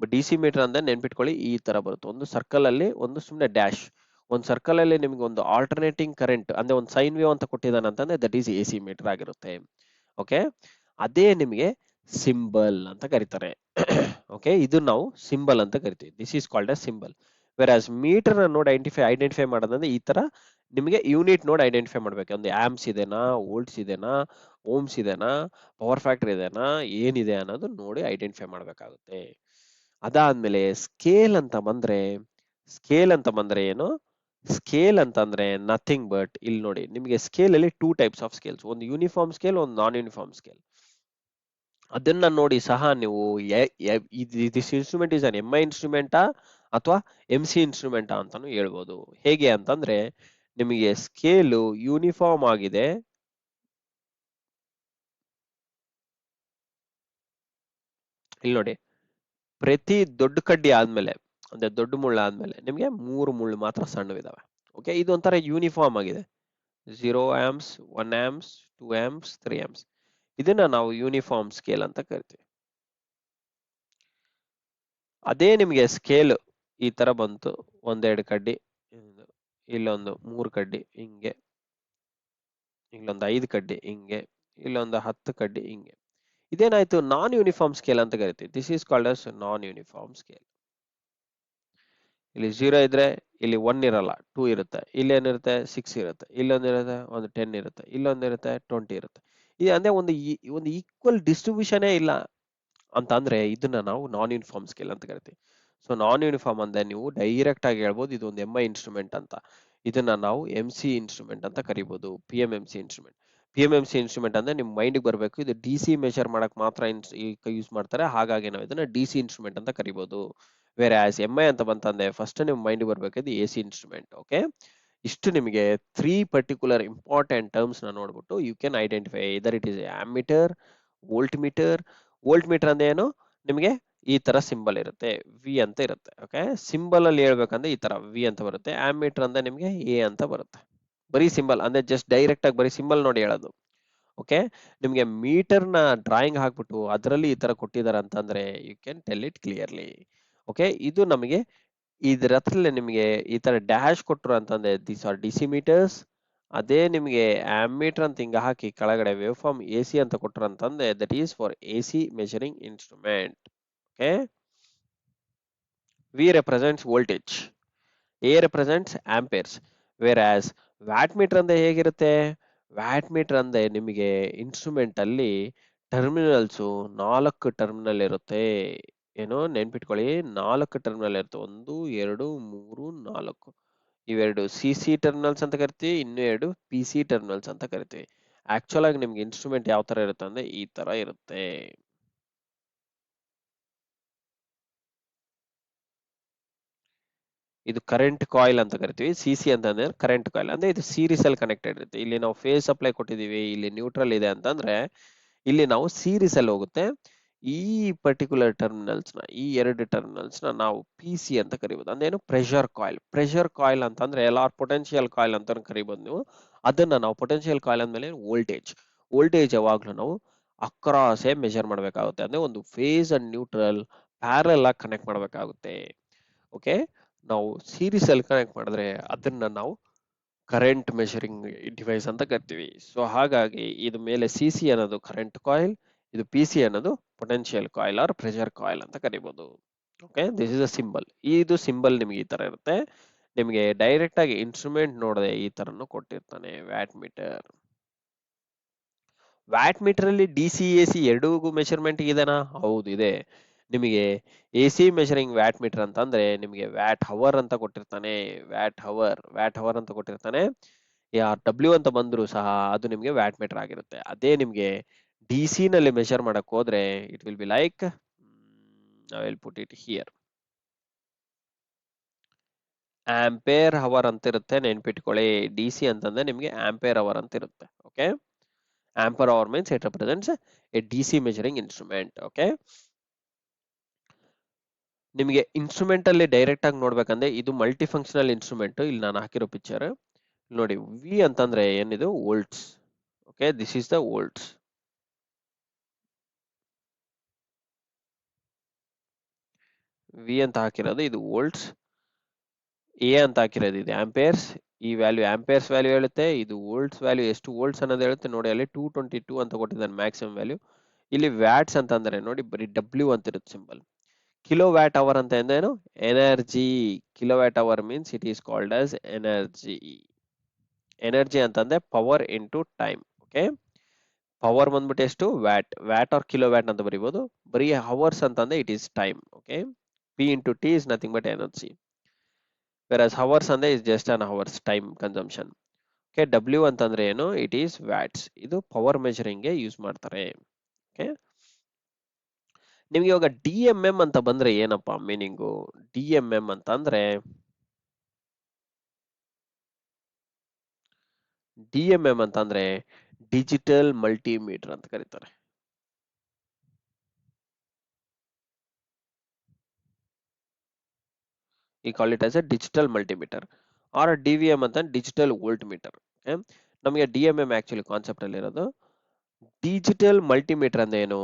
Speaker 1: but D C meter ಅಂದ್ರೆ ನೆನ್ಪಿಟ್ಕೊಳ್ಳಿ, ಈ ತರ ಬರುತ್ತೆ, ಒಂದು ಸರ್ಕಲ್ ಅಲ್ಲಿ ಒಂದು ಸುಮ್ಮನೆ ಡ್ಯಾಶ್, ಒಂದು ಸರ್ಕಲ್ ಅಲ್ಲಿ ನಿಮಗೆ ಒಂದು ಆಲ್ಟರ್ನೇಟಿಂಗ್ ಕರೆಂಟ್ ಅಂದ್ರೆ ಒಂದು ಸೈನ್ ವೇವ್ ಅಂತ ಕೊಟ್ಟಿದ್ದಾನೆ ಅಂತಂದ್ರೆ that is A C meter ಆಗಿರುತ್ತೆ. ಓಕೆ, ಅದೇ ನಿಮಗೆ ಸಿಂಬಲ್ ಅಂತ ಕರೀತಾರೆ. ಓಕೆ, ಇದು ನಾವು ಸಿಂಬಲ್ ಅಂತ ಕರಿತೀವಿ, this is called a symbol. Whereas meter ನೋಡಿ ಐಡೆಂಟಿಫೈ ಮಾಡೋದಂದ್ರೆ ಈ ತರ ನಿಮಗೆ ಯೂನಿಟ್ ನೋಡಿ ಐಡೆಂಟಿಫೈ ಮಾಡ್ಬೇಕು, ಒಂದು ಆಂಪ್ಸ್ ಇದೆನಾ, ವೋಲ್ಟ್ಸ್ ಇದೆನಾ, ಓಮ್ಸ್ ಇದೆನಾ, ಪವರ್ ಫ್ಯಾಕ್ಟರ್ ಇದೆನಾ, ಏನಿದೆ ಅನ್ನೋದು ನೋಡಿ ಐಡೆಂಟಿಫೈ ಮಾಡ್ಬೇಕಾಗುತ್ತೆ. ಅದಾದ್ಮೇಲೆ ಸ್ಕೇಲ್ ಅಂತ ಬಂದ್ರೆ ಏನು, ಸ್ಕೇಲ್ ಅಂತಂದ್ರೆ ನಥಿಂಗ್ ಬಟ್, ಇಲ್ಲಿ ನೋಡಿ ನಿಮಗೆ ಸ್ಕೇಲ್ ಅಲ್ಲಿ 2 ಟೈಪ್ಸ್ ಆಫ್ ಸ್ಕೇಲ್ಸ್, ಒಂದು ಯೂನಿಫಾರ್ಮ್ ಸ್ಕೇಲ್, ಒಂದು ನಾನ್ ಯೂನಿಫಾರ್ಮ್ ಸ್ಕೇಲ್. ಅದನ್ನ ನೋಡಿ ಸಹ ನೀವು this instrument is an M I ಇನ್ಸ್ಟ್ರೂಮೆಂಟಾ ಅಥವಾ ಎಂ ಸಿ ಇನ್ಸ್ಟ್ರೂಮೆಂಟಾ ಅಂತಾನು ಹೇಳ್ಬೋದು. ಹೇಗೆ ಅಂತಂದ್ರೆ, ನಿಮಗೆ ಸ್ಕೇಲು ಯೂನಿಫಾರ್ಮ್ ಆಗಿದೆ, ಇಲ್ಲಿ ನೋಡಿ ಪ್ರತಿ ದೊಡ್ಡ ಕಡ್ಡಿ ಆದ್ಮೇಲೆ ಅಂದ್ರೆ ದೊಡ್ಡ ಮುಳ್ಳು ಆದ್ಮೇಲೆ ನಿಮಗೆ 3 ಮುಳ್ಳು ಮಾತ್ರ ಸಣ್ಣವಿದಾವೆ. ಓಕೆ, ಇದು ಒಂಥರ ಯೂನಿಫಾರ್ಮ್ ಆಗಿದೆ, 0 ಆಂಪ್ಸ್, 1 ಆಂಪ್ಸ್, 2 ಆಂಪ್ಸ್, 3 ಆಂಪ್ಸ್. ಇದನ್ನ ನಾವು ಯೂನಿಫಾರ್ಮ್ ಸ್ಕೇಲ್ ಅಂತ ಕರಿತೀವಿ. ಅದೇ ನಿಮಗೆ ಸ್ಕೇಲ್ ಈ ತರ ಬಂತು, ಒಂದೆರಡು ಕಡ್ಡಿ, ಇಲ್ಲೊಂದು 3 ಕಡ್ಡಿ ಹಿಂಗೆ, ಇಲ್ಲೊಂದು 5 ಕಡ್ಡಿ ಹಿಂಗೆ, ಇಲ್ಲೊಂದು 10 ಕಡ್ಡಿ ಹಿಂಗೆ, ಇದೇನಾಯ್ತು, ನಾನ್ ಯೂನಿಫಾರ್ಮ್ ಸ್ಕೇಲ್ ಅಂತ ಕರಿತೀವಿ. This is called as non uniform scale. ಇಲ್ಲಿ 0 ಇದ್ರೆ ಇಲ್ಲಿ 1 ಇರಲ್ಲ, 2 ಇರುತ್ತೆ, ಇಲ್ಲಿ ಏನಿರುತ್ತೆ 6 ಇರುತ್ತೆ, ಇಲ್ಲೊಂದಿರುತ್ತೆ ಒಂದು 10 ಇರುತ್ತೆ, ಇಲ್ಲೊಂದಿರುತ್ತೆ 20 ಇರುತ್ತೆ. ಈ ಅಂದ್ರೆ ಒಂದು ಈಕ್ವಲ್ ಡಿಸ್ಟ್ರಿಬ್ಯೂಷನ್ ಇಲ್ಲ. ಅಂತಂದ್ರೆ ಇದನ್ನ ನಾವು ನಾನ್ ಯೂನಿಫಾರ್ಮ್ ಸ್ಕೇಲ್ ಅಂತ ಕರಿತೀವಿ. ಸೊ ನಾನ್ ಯೂನಿಫಾರ್ಮ್ ಅಂದ್ರೆ ನೀವು ಡೈರೆಕ್ಟ್ ಆಗಿ ಹೇಳ್ಬೋದು ಇದು ಒಂದು MI ಇನ್ಸ್ಟ್ರೂಮೆಂಟ್ ಅಂತ. ಇದನ್ನ ನಾವು MC ಇನ್ಸ್ಟ್ರೂಮೆಂಟ್ ಅಂತ ಕರಿಬಹುದು. PMMC instrument. PMMC ಇನ್ಸ್ಟ್ರೂಮೆಂಟ್ ಅಂದ್ರೆ ನಿಮ್ ಮೈಂಡ್ ಬರಬೇಕು ಇದು DC ಮೆಷರ್ ಮಾಡಕ್ ಮಾತ್ರ ಯೂಸ್ ಮಾಡ್ತಾರೆ, ಹಾಗಾಗಿ ನಾವು ಇದನ್ನ DC ಇನ್ಸ್ಟ್ರೂಮೆಂಟ್ ಅಂತ ಕರಿಬಹುದು. ಬೇರೆ ಆಸ್ MI ಅಂತ ಬಂತಂದ್ರೆ ಫಸ್ಟ್ ನಿಮ್ ಮೈಂಡ್ ಬರ್ಬೇಕಿದ್ದು AC ಇನ್ಸ್ಟ್ರೂಮೆಂಟ್. ಓಕೆ, ಇಷ್ಟು ನಿಮಗೆ 3 ಪರ್ಟಿಕ್ಯುಲರ್ ಇಂಪಾರ್ಟೆಂಟ್ ಟರ್ಮ್ಸ್ ನ ನೋಡ್ಬಿಟ್ಟು you can identify either it is ammeter, voltmeter. Volt meter ಅಂದ್ರೆ ಏನು, ನಿಮಗೆ ಈ ತರ ಸಿಂಬಲ್ ಇರುತ್ತೆ, ವಿ ಅಂತ ಇರುತ್ತೆ. ಓಕೆ, ಸಿಂಬಲ್ ಅಲ್ಲಿ ಹೇಳ್ಬೇಕಂದ್ರೆ ಈ ತರ ವಿ ಅಂತ ಬರುತ್ತೆ. ಆಮ್ಮೀಟರ್ ಅಂದ್ರೆ ನಿಮಗೆ ಎ ಅಂತ ಬರುತ್ತೆ. ಬರೀ ಸಿಂಬಲ್ ಅಂದ್ರೆ ಜಸ್ಟ್ ಡೈರೆಕ್ಟ್ ಆಗಿ ಬರೀ ಸಿಂಬಲ್ ನೋಡಿ ಹೇಳೋದು. ಓಕೆ, ನಿಮಗೆ ಮೀಟರ್ ನ ಡ್ರಾಯಿಂಗ್ ಹಾಕ್ಬಿಟ್ಟು ಅದರಲ್ಲಿ ಈ ತರ ಕೊಟ್ಟಿದ್ದಾರೆ ಅಂತಂದ್ರೆ you can tell it clearly. Okay, ಇದು ನಮಗೆ ಇದ್ರ ಹತ್ರಲ್ಲೇ ನಿಮಗೆ ಈ ತರ ಡ್ಯಾಶ್ ಕೊಟ್ಟರು ಅಂತಂದ್ರೆ ದಿಸ್ ಆರ್ ಡಿಸಿಮೀಟರ್ಸ್. ಅದೇ ನಿಮಗೆ ಆಮ್ಮೀಟರ್ ಅಂತ ಹಿಂಗ ಹಾಕಿ ಕೆಳಗಡೆ ವೇವ್ ಫಾರ್ಮ್ AC ಅಂತ ಕೊಟ್ಟರು ಅಂತಂದ್ರೆ that is for AC measuring instrument. Okay, V represents voltage, A represents amperes, whereas watt meter ಅಂದ್ರೆ ಹೇಗಿರುತ್ತೆ, ವ್ಯಾಟ್ ಮೀಟರ್ ಅಂದ್ರೆ ನಿಮಗೆ ಇನ್ಸ್ಟ್ರೂಮೆಂಟ್ ಅಲ್ಲಿ ಟರ್ಮಿನಲ್ಸ್ 4 ಟರ್ಮಿನಲ್ ಇರುತ್ತೆ. ಏನೋ ನೆನ್ಪಿಟ್ಕೊಳ್ಳಿ, 4 ಟರ್ಮಿನಲ್ ಇರುತ್ತೆ. 1 2 3 4. ಇವೆರಡು CC ಟರ್ಮಿನಲ್ಸ್ ಅಂತ ಕರಿತೀವಿ, ಇನ್ನು ಎರಡು PC ಟರ್ಮಿನಲ್ಸ್ ಅಂತ ಕರಿತೀವಿ. ಆಕ್ಚುಲ್ ಆಗಿ ನಿಮ್ಗೆ ಇನ್ಸ್ಟ್ರೂಮೆಂಟ್ ಯಾವ ತರ ಇರುತ್ತೆ ಅಂದ್ರೆ ಈ ತರ ಇರುತ್ತೆ. ಇದು ಕರೆಂಟ್ ಕಾಯಿಲ್ ಅಂತ ಕರಿತೀವಿ. CC ಅಂತಂದ್ರೆ ಕರೆಂಟ್ ಕಾಯಿಲ್ ಅಂದ್ರೆ ಇದು ಸೀರೀಸ್ ಅಲ್ಲಿ ಕನೆಕ್ಟೆಡ್ ಇರುತ್ತೆ. ಇಲ್ಲಿ ನಾವು ಫೇಸ್ ಸಪ್ಲೈ ಕೊಟ್ಟಿದೀವಿ, ಇಲ್ಲಿ ನ್ಯೂಟ್ರಲ್ ಇದೆ ಅಂತಂದ್ರೆ ಇಲ್ಲಿ ನಾವು ಸೀರೀಸ್ ಅಲ್ಲಿ ಹೋಗುತ್ತೆ. ಈ ಪರ್ಟಿಕ್ಯುಲರ್ ಟರ್ಮಿನಲ್ಸ್ ನ, ಈ ಎರಡು ಟರ್ಮಿನಲ್ಸ್ ನ ನಾವು PC ಅಂತ ಕರಿಬಹುದು. ಅಂದೇನು ಪ್ರೆಷರ್ ಕಾಯಿಲ್. ಪ್ರೆಷರ್ ಕಾಯಿಲ್ ಅಂತಂದ್ರೆ ಎಲ್ಲ ಪೊಟೆನ್ಶಿಯಲ್ ಕಾಯಿಲ್ ಅಂತ ಕರಿಬಹುದು ನೀವು. ಅದನ್ನ ನಾವು ಪೊಟೆನ್ಶಿಯಲ್ ಕಾಯಿಲ್ ಅಂದ್ಮೇಲೆ ವೋಲ್ಟೇಜ್, ವೋಲ್ಟೇಜ್ ಯಾವಾಗ್ಲೂ ನಾವು ಅಕ್ರಾಸ್ ಮೆಜರ್ ಮಾಡಬೇಕಾಗುತ್ತೆ. ಅಂದ್ರೆ ಒಂದು ಫೇಸ್ ಅಂಡ್ ನ್ಯೂಟ್ರಲ್ ಪ್ಯಾರಲ್ ಆಗಿ ಕನೆಕ್ಟ್ ಮಾಡಬೇಕಾಗುತ್ತೆ. ಓಕೆ, ನಾವು ಸೀರೀಸ್ ಅಲ್ಲಿ ಕನೆಕ್ಟ್ ಮಾಡಿದ್ರೆ ಅದನ್ನ ನಾವು ಕರೆಂಟ್ ಮೆಷರಿಂಗ್ ಡಿವೈಸ್ ಅಂತ ಕರಿತೀವಿ. ಸೊ ಹಾಗಾಗಿ ಇದು ಮೇಲೆ CC ಅನ್ನೋದು ಕರೆಂಟ್ ಕಾಯಿಲ್, ಇದು PC ಅನ್ನೋದು potential coil or pressure coil ಅಂತ ಕರಿಬಹುದು. Okay, this is a symbol. ಇದು ಸಿಂಬಲ್ ನಿಮ್ಗೆ ಈ ತರ ಇರುತ್ತೆ. ನಿಮಗೆ ಡೈರೆಕ್ಟ್ ಆಗಿ ಇನ್ಸ್ಟ್ರೂಮೆಂಟ್ ನೋಡದೆ ಈ ತರನು ಕೊಟ್ಟಿರ್ತಾನೆ. ವ್ಯಾಟ್ ಮೀಟರ್, ವ್ಯಾಟ್ ಮೀಟರ್ ಅಲ್ಲಿ DC AC ಎರಡೂಗೂ ಮೆಷರ್ಮೆಂಟ್ ಇದೆನಾ? ಹೌದು ಇದೆ. ನಿಮಗೆ AC ಮೆಷರಿಂಗ್ ವ್ಯಾಟ್ ಮೀಟರ್ ಅಂತ ಅಂದ್ರೆ ನಿಮಗೆ ವ್ಯಾಟ್ ಹವರ್ ಅಂತ ಕೊಟ್ಟಿರ್ತಾನೆ. ವ್ಯಾಟ್ ಹವರ್ ಅಂತ ಕೊಟ್ಟಿರ್ತಾನೆ. ಯಾರ್ W ಅಂತ ಬಂದ್ರು ಸಹ ಅದು ನಿಮಗೆ ವ್ಯಾಟ್ ಮೀಟರ್ ಆಗಿರುತ್ತೆ. ಅದೇ ನಿಮಗೆ DC ನಲ್ಲಿ ಮೆಷರ್ ಮಾಡಕ್ ಹೋದ್ರೆ it will be like, I will put it here, ampere hour ಅಂತ ಇರುತ್ತೆ. ನೆನ್ಪಿಟ್ಕೊಳ್ಳಿ, DC ಅಂತಂದ್ರೆ ನಿಮಗೆ ಆಂಪೇರ್ ಹವರ್ ಅಂತ ಇರುತ್ತೆ. Okay, ampere hour means it represents a DC measuring instrument. Okay, ನಿಮಗೆ ಇನ್ಸ್ಟ್ರೂಮೆಂಟ್ ಅಲ್ಲಿ ಡೈರೆಕ್ಟ್ ಆಗಿ ನೋಡ್ಬೇಕಂದ್ರೆ ಇದು ಮಲ್ಟಿ ಫಂಕ್ಷನಲ್ ಇನ್ಸ್ಟ್ರೂಮೆಂಟ್. ಇಲ್ಲಿ ನಾನು ಹಾಕಿರೋ ಪಿಕ್ಚರ್ ನೋಡಿ. V ಅಂತಂದ್ರೆ ಏನಿದು volts. Okay, this is the volts. V ಅಂತ ಹಾಕಿರೋದು ಇದು ವೋಲ್ಟ್ಸ್. A ಅಂತ ಹಾಕಿರೋದು ಇದು ಆಂಪೇರ್ಸ್. ಈ ವ್ಯಾಲ್ಯೂ ಆಂಪೇರ್ಸ್ ವ್ಯಾಲ್ಯೂ ಹೇಳುತ್ತೆ, ಇದು ವೋಲ್ಟ್ಸ್ ವ್ಯಾಲ್ಯೂ ಎಷ್ಟು ವೋಲ್ಟ್ಸ್ ಅನ್ನೋದು ಹೇಳುತ್ತೆ. ನೋಡಿ ಅಲ್ಲಿ 222 ಅಂತ ಕೊಟ್ಟಿದ್ದಾನೆ ಮ್ಯಾಕ್ಸಿಮಮ್ ವ್ಯಾಲ್ಯೂ. ಇಲ್ಲಿ ವ್ಯಾಟ್ಸ್ ಅಂತ ಅಂದ್ರೆ ನೋಡಿ ಬರೀ W ಅಂತ ಇರುತ್ತೆ ಸಿಂಬಲ್. ಕಿಲೋ ವ್ಯಾಟ್ ಅವರ್ ಅಂತ ಏನು, energy. Kilo watt hour means it is called as energy. Energy ಅಂತಂದ್ರೆ power into time. Okay, power ಬಂದ್ಬಿಟ್ಟು ಎಷ್ಟು watt, watt or kilo watt ಅಂತ ಬರೀಬಹುದು. ಬರೀ ಅವರ್ಸ್ ಅಂತಂದ್ರೆ it is time. Okay, P into T is nothing but energy. Versus hours ಅಂದ್ರೆ is just an hours time consumption. Okay, W ಅಂತಂದ್ರೆ ಏನು, it is watts. ಇದು ಪವರ್ ಮೆಜರಿಂಗ್ ಗೆ use ಮಾಡ್ತಾರೆ. ಓಕೆ, ನಿಮ್ಗೆ ಇವಾಗ DMM ಅಂತ ಬಂದ್ರೆ ಏನಪ್ಪಾ ಮೀನಿಂಗು? DMM ಅಂತ ಅಂದ್ರೆ DMM ಅಂತ ಅಂದ್ರೆ ಡಿಜಿಟಲ್ ಮಲ್ಟಿಮೀಟರ್ ಅಂತ ಕರೀತಾರೆ. ಈ call it as a digital multimeter or DVM ಅಂತ ಡಿಜಿಟಲ್ ವೋಲ್ಟ್ ಮೀಟರ್. ನಮಗೆ DMM ಆಕ್ಚುಲಿ ಕಾನ್ಸೆಪ್ಟ್ ಅಲ್ಲಿ ಇರೋದು. ಡಿಜಿಟಲ್ ಮಲ್ಟಿಮೀಟರ್ ಅಂದ್ರೆ ಏನು,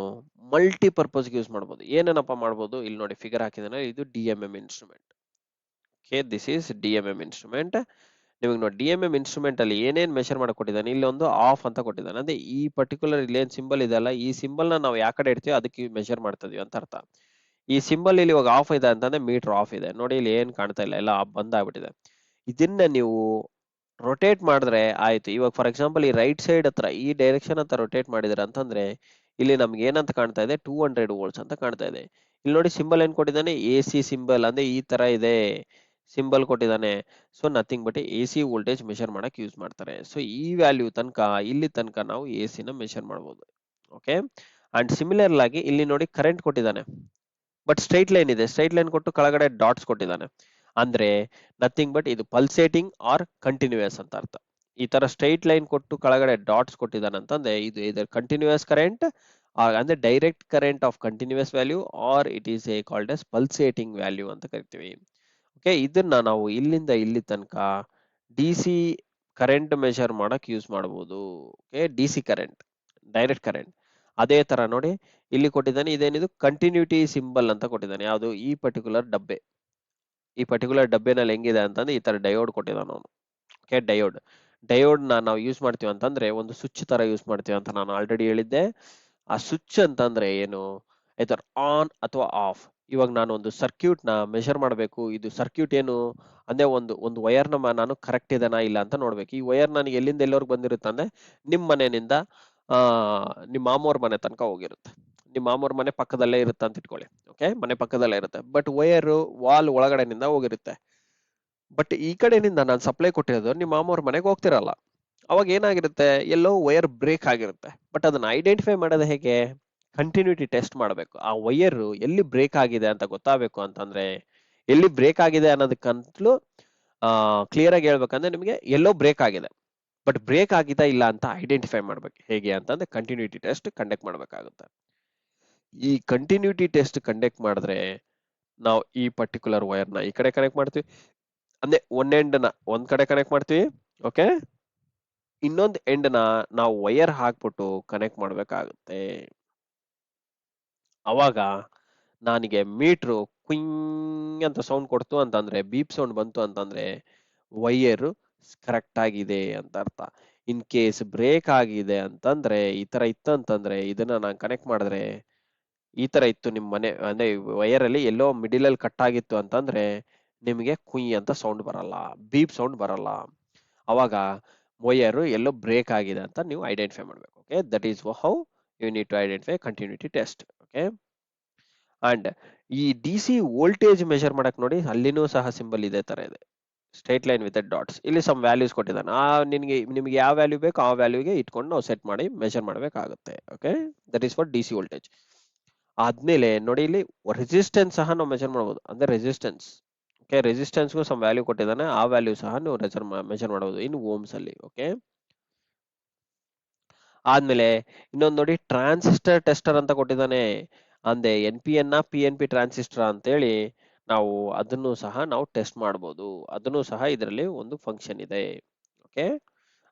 Speaker 1: ಮಲ್ಟಿ ಪರ್ಪಸ್ ಯೂಸ್ ಮಾಡ್ಬೋದು. ಏನೇನಪ್ಪ ಮಾಡ್ಬೋದು, ಇಲ್ಲಿ ನೋಡಿ ಫಿಗರ್ ಹಾಕಿದಾನೆ, ಇದು DMM instrument. Okay, this is DMM instrument. ನಿಮಗೆ ನೋಡಿ DMM ಇನ್ಸ್ಟ್ರೂಮೆಂಟ್ ಅಲ್ಲಿ ಏನೇನ್ ಮೆಷರ್ ಮಾಡಕ್ ಕೊಟ್ಟಿದ್ದಾನೆ, ಇಲ್ಲಿ ಒಂದು ಆಫ್ ಅಂತ ಕೊಟ್ಟಿದ್ದಾನೆ. ಅಂದ್ರೆ ಈ ಪರ್ಟಿಕ್ಯುಲರ್ ಇಲ್ಲಿ ಏನ್ ಸಿಂಬಲ್ ಇದೆ ಅಲ್ಲ, ಈ ಸಿಂಬಲ್ ನ ನಾವು ಯಾವ ಕಡೆ ಇಡ್ತೀವಿ ಅದಕ್ಕೆ ಮೆಷರ್ ಮಾಡ್ತಾ ಇದೀವಿ ಅಂತ ಅರ್ಥ. ಈ ಸಿಂಬಲ್ ಇಲ್ಲಿ ಇವಾಗ ಆಫ್ ಇದೆ ಅಂತಂದ್ರೆ ಮೀಟರ್ ಆಫ್ ಇದೆ. ನೋಡಿ ಇಲ್ಲಿ ಏನ್ ಕಾಣ್ತಾ ಇಲ್ಲ, ಎಲ್ಲ ಬಂದ್ ಆಗ್ಬಿಟ್ಟಿದೆ. ಇದನ್ನ ನೀವು ರೊಟೇಟ್ ಮಾಡಿದ್ರೆ ಆಯ್ತು. ಇವಾಗ ಫಾರ್ ಎಕ್ಸಾಂಪಲ್ ಈ ರೈಟ್ ಸೈಡ್ ಹತ್ರ ಈ ಡೈರೆಕ್ಷನ್ ಹತ್ರ ರೊಟೇಟ್ ಮಾಡಿದ್ರೆ ಅಂತಂದ್ರೆ ಇಲ್ಲಿ ನಮ್ಗೆ ಏನಂತ ಕಾಣ್ತಾ ಇದೆ 200 ವೋಲ್ಟ್ಸ್ ಅಂತ ಕಾಣ್ತಾ ಇದೆ. ಇಲ್ಲಿ ನೋಡಿ ಸಿಂಬಲ್ ಏನ್ ಕೊಟ್ಟಿದ್ದಾನೆ, ಎ ಸಿ ಸಿಂಬಲ್, ಅಂದ್ರೆ ಈ ತರ ಇದೆ ಸಿಂಬಲ್ ಕೊಟ್ಟಿದ್ದಾನೆ. So nothing but A C voltage measure ಮಾಡಕ್ ಯೂಸ್ ಮಾಡ್ತಾರೆ. ಸೊ ಈ ವ್ಯಾಲ್ಯೂ ತನಕ ಇಲ್ಲಿ ತನಕ ನಾವು ಎ ಸಿ ನ ಮೆಷರ್ ಮಾಡಬಹುದು. ಓಕೆ, ಅಂಡ್ ಸಿಮಿಲರ್ ಆಗಿ ಇಲ್ಲಿ ನೋಡಿ ಕರೆಂಟ್ ಕೊಟ್ಟಿದ್ದಾನೆ, ಬಟ್ ಸ್ಟ್ರೈಟ್ ಲೈನ್ ಇದೆ, ಸ್ಟ್ರೈಟ್ ಲೈನ್ ಕೊಟ್ಟು ಕೆಳಗಡೆ ಡಾಟ್ಸ್ ಕೊಟ್ಟಿದ್ದಾನೆ. ಅಂದ್ರೆ ನಥಿಂಗ್ ಬಟ್ ಇದು ಪಲ್ಸೇಟಿಂಗ್ ಆರ್ ಕಂಟಿನ್ಯೂಯಸ್ ಅಂತ ಅರ್ಥ. ಈ ತರ ಸ್ಟ್ರೈಟ್ ಲೈನ್ ಕೊಟ್ಟು ಕೆಳಗಡೆ ಡಾಟ್ಸ್ ಕೊಟ್ಟಿದ್ದಾನೆ ಅಂತಂದ್ರೆ ಇದು ಇದರ್ ಕಂಟಿನ್ಯೂಯಸ್ ಕರೆಂಟ್, ಅಂದ್ರೆ direct current of continuous value, or it is a called as pulsating value ಅಂತ ಕರಿತೀವಿ. ಓಕೆ, ಇದನ್ನ ನಾವು ಇಲ್ಲಿಂದ ಇಲ್ಲಿ ತನಕ ಡಿ ಸಿ ಕರೆಂಟ್ ಮೆಷರ್ ಮಾಡಕ್ ಯೂಸ್ ಮಾಡಬಹುದು. Okay, D C current, direct current. ಅದೇ ತರ ನೋಡಿ ಇಲ್ಲಿ ಕೊಟ್ಟಿದ್ದಾನೆ, ಇದೇನಿದು ಕಂಟಿನ್ಯೂಟಿ ಸಿಂಬಲ್ ಅಂತ ಕೊಟ್ಟಿದ್ದಾನೆ. ಯಾವುದು, ಈ ಪರ್ಟಿಕ್ಯುಲರ್ ಡಬ್ಬೆ. ಈ ಪರ್ಟಿಕ್ಯುಲರ್ ಡಬ್ಬೆನಲ್ಲಿ ಹೆಂಗಿದೆ ಅಂತಂದ್ರೆ ಈ ತರ ಡಯೋಡ್ ಕೊಟ್ಟಿದ್ದಾನೆ ಅವನು. ಓಕೆ, ಡಯೋಡ್ ನಾವು ಯೂಸ್ ಮಾಡ್ತೀವಿ ಅಂತಂದ್ರೆ ಒಂದು ಸ್ವಿಚ್ ತರ ಯೂಸ್ ಮಾಡ್ತೀವಿ ಅಂತ ನಾನು ಆಲ್ರೆಡಿ ಹೇಳಿದ್ದೆ. ಆ ಸ್ವಿಚ್ ಅಂತಂದ್ರೆ ಏನು, ಐದರ್ ಆನ್ ಅಥವಾ ಆಫ್. ಇವಾಗ ನಾನು ಒಂದು ಸರ್ಕ್ಯೂಟ್ ನ ಮೆಷರ್ ಮಾಡಬೇಕು, ಇದು ಸರ್ಕ್ಯೂಟ್ ಏನು ಅಂದ್ರೆ ಒಂದು ವೈರ್ ನ ನಾನು ಕರೆಕ್ಟ್ ಇದೆನಾ ಇಲ್ಲ ಅಂತ ನೋಡ್ಬೇಕು. ಈ ವೈರ್ ನನಗೆ ಎಲ್ಲಿಂದ ಎಲ್ಲವರೆಗೂ ಬಂದಿರುತ್ತೆ ಅಂದ್ರೆ ನಿಮ್ ಮನೆಯಿಂದ ಆ ನಿಮ್ಮ ಮಾಮೋರ್ ಮನೆ ತನಕ ಹೋಗಿರುತ್ತೆ. ನಿಮ್ಮ ಮಾಮೋರ್ ಮನೆ ಪಕ್ಕದಲ್ಲೇ ಇರುತ್ತೆ ಅಂತ ಇಟ್ಕೊಳ್ಳಿ. ಓಕೆ, ಮನೆ ಪಕ್ಕದಲ್ಲೇ ಇರುತ್ತೆ, ಬಟ್ ವೈರ್ ವಾಲ್ ಒಳಗಡೆನಿಂದ ಹೋಗಿರುತ್ತೆ. ಬಟ್ ಈ ಕಡೆನಿಂದ ನಾನು ಸಪ್ಲೈ ಕೊಟ್ಟಿರೋದು ನಿಮ್ಮ ಮಾಮೋರ್ ಮನೆಗೆ ಹೋಗ್ತಿರಲ್ಲ. ಅವಾಗ ಏನಾಗಿರುತ್ತೆ, ಎಲ್ಲೋ ವೈರ್ ಬ್ರೇಕ್ ಆಗಿರುತ್ತೆ. ಬಟ್ ಅದನ್ನ ಐಡೆಂಟಿಫೈ ಮಾಡೋದು ಹೇಗೆ, ಕಂಟಿನ್ಯೂಟಿ ಟೆಸ್ಟ್ ಮಾಡಬೇಕು. ಆ ವೈರ್ ಎಲ್ಲಿ ಬ್ರೇಕ್ ಆಗಿದೆ ಅಂತ ಗೊತ್ತಾಗಬೇಕು ಅಂತಂದ್ರೆ, ಎಲ್ಲಿ ಬ್ರೇಕ್ ಆಗಿದೆ ಅನ್ನೋದಕ್ಕಂತಲೂ ಕ್ಲಿಯರ್ ಆಗಿ ಹೇಳ್ಬೇಕಂದ್ರೆ ನಿಮಗೆ ಎಲ್ಲೋ ಬ್ರೇಕ್ ಆಗಿದೆ, ಬಟ್ ಬ್ರೇಕ್ ಆಗಿದಾ ಇಲ್ಲ ಅಂತ ಐಡೆಂಟಿಫೈ ಮಾಡ್ಬೇಕು. ಹೇಗೆ ಅಂತಂದ್ರೆ ಕಂಟಿನ್ಯೂಟಿ ಟೆಸ್ಟ್ ಕಂಡಕ್ಟ್ ಮಾಡ್ಬೇಕಾಗುತ್ತೆ. ಈ ಕಂಟಿನ್ಯೂಟಿ ಟೆಸ್ಟ್ ಕಂಡಕ್ಟ್ ಮಾಡಿದ್ರೆ ನಾವು ಈ ಪರ್ಟಿಕ್ಯುಲರ್ ವೈರ್ ನ ಈ ಕಡೆ ಕನೆಕ್ಟ್ ಮಾಡ್ತೀವಿ, ಅಂದ್ರೆ ಒಂದ್ ಕಡೆ ಕನೆಕ್ಟ್ ಮಾಡ್ತೀವಿ. ಓಕೆ, ಇನ್ನೊಂದು ಎಂಡ್ ನ ನಾವು ವೈರ್ ಹಾಕ್ಬಿಟ್ಟು ಕನೆಕ್ಟ್ ಮಾಡ್ಬೇಕಾಗುತ್ತೆ. ಅವಾಗ ನನಗೆ ಮೀಟ್ರು ಕ್ವಿಂಗ್ ಅಂತ ಸೌಂಡ್ ಕೊಡ್ತು ಅಂತಂದ್ರೆ, ಬೀಪ್ ಸೌಂಡ್ ಬಂತು ಅಂತಂದ್ರೆ ವೈಯರ್ ಕರೆಕ್ಟ್ ಆಗಿದೆ ಅಂತ ಅರ್ಥ. ಇನ್ ಕೇಸ್ ಬ್ರೇಕ್ ಆಗಿದೆ ಅಂತಂದ್ರೆ, ಈ ತರ ಇತ್ತು ಅಂತಂದ್ರೆ, ಇದನ್ನ ನಾನು ಕನೆಕ್ಟ್ ಮಾಡಿದ್ರೆ ಈ ತರ ಇತ್ತು ನಿಮ್ ಮನೆ, ಅಂದ್ರೆ ವೈರ್ ಅಲ್ಲಿ ಎಲ್ಲೋ ಮಿಡಿಲ್ ಅಲ್ಲಿ ಕಟ್ ಆಗಿತ್ತು ಅಂತಂದ್ರೆ ನಿಮಗೆ ಕುಯ್ ಅಂತ ಸೌಂಡ್ ಬರಲ್ಲ, ಬೀಪ್ ಸೌಂಡ್ ಬರಲ್ಲ. ಅವಾಗ ವೈರ್ ಎಲ್ಲೋ ಬ್ರೇಕ್ ಆಗಿದೆ ಅಂತ ನೀವು ಐಡೆಂಟಿಫೈ ಮಾಡ್ಬೇಕು. Okay, that is how you need to identify continuity test. Okay, and ಈ ಡಿ ಸಿ ವೋಲ್ಟೇಜ್ ಮೆಷರ್ ಮಾಡಕ್ ನೋಡಿ ಅಲ್ಲಿನೂ ಸಹ ಸಿಂಬಲ್ ಇದೇ ತರ ಇದೆ, ಸ್ಟ್ರೈಟ್ ಲೈನ್ ವಿತ್ ಡಾಟ್ಸ್. ಇಲ್ಲಿ ಸಮ್ ವ್ಯಾಲ್ಯೂಸ್ ಕೊಟ್ಟಿದ್ದಾನೆ, ನಿಮಗೆ ಯಾವ ವ್ಯಾಲ್ಯೂ ಬೇಕು ಆ ವ್ಯಾಲ್ಯೂಗೆ ಇಟ್ಕೊಂಡು ನಾವು ಸೆಟ್ ಮಾಡಿ ಮೆಷರ್ ಮಾಡಬೇಕಾಗುತ್ತೆ. Okay, that is for D C voltage. ಆದ್ಮೇಲೆ ನೋಡಿ ಇಲ್ಲಿ ರೆಸಿಸ್ಟೆನ್ಸ್ ಸಹ ನಾವು ಮೆಷರ್ ಮಾಡಬಹುದು, ಅಂದ್ರೆ ರೆಸಿಸ್ಟೆನ್ಸ್. ಓಕೆ, ರೆಸಿಸ್ಟೆನ್ಸ್ಗೂ ಸಮ್ ವ್ಯಾಲ್ಯೂ ಕೊಟ್ಟಿದ್ದಾನೆ, ಆ ವ್ಯಾಲ್ಯೂ ಸಹ ನೀವು ಮೆಷರ್ ಮಾಡಬಹುದು ಇನ್ ಓಮ್ಸ್ ಅಲ್ಲಿ. ಓಕೆ, ಆದ್ಮೇಲೆ ಇನ್ನೊಂದು ನೋಡಿ ಟ್ರಾನ್ಸಿಸ್ಟರ್ ಟೆಸ್ಟರ್ ಅಂತ ಕೊಟ್ಟಿದ್ದಾನೆ. ಅಂದೆ N P N P N P transistor ಅಂತೇಳಿ ನಾವು ಅದನ್ನು ಸಹ ನಾವು ಟೆಸ್ಟ್ ಮಾಡಬಹುದು. ಅದನ್ನು ಸಹ ಇದರಲ್ಲಿ ಒಂದು ಫಂಕ್ಷನ್ ಇದೆ. ಓಕೆ,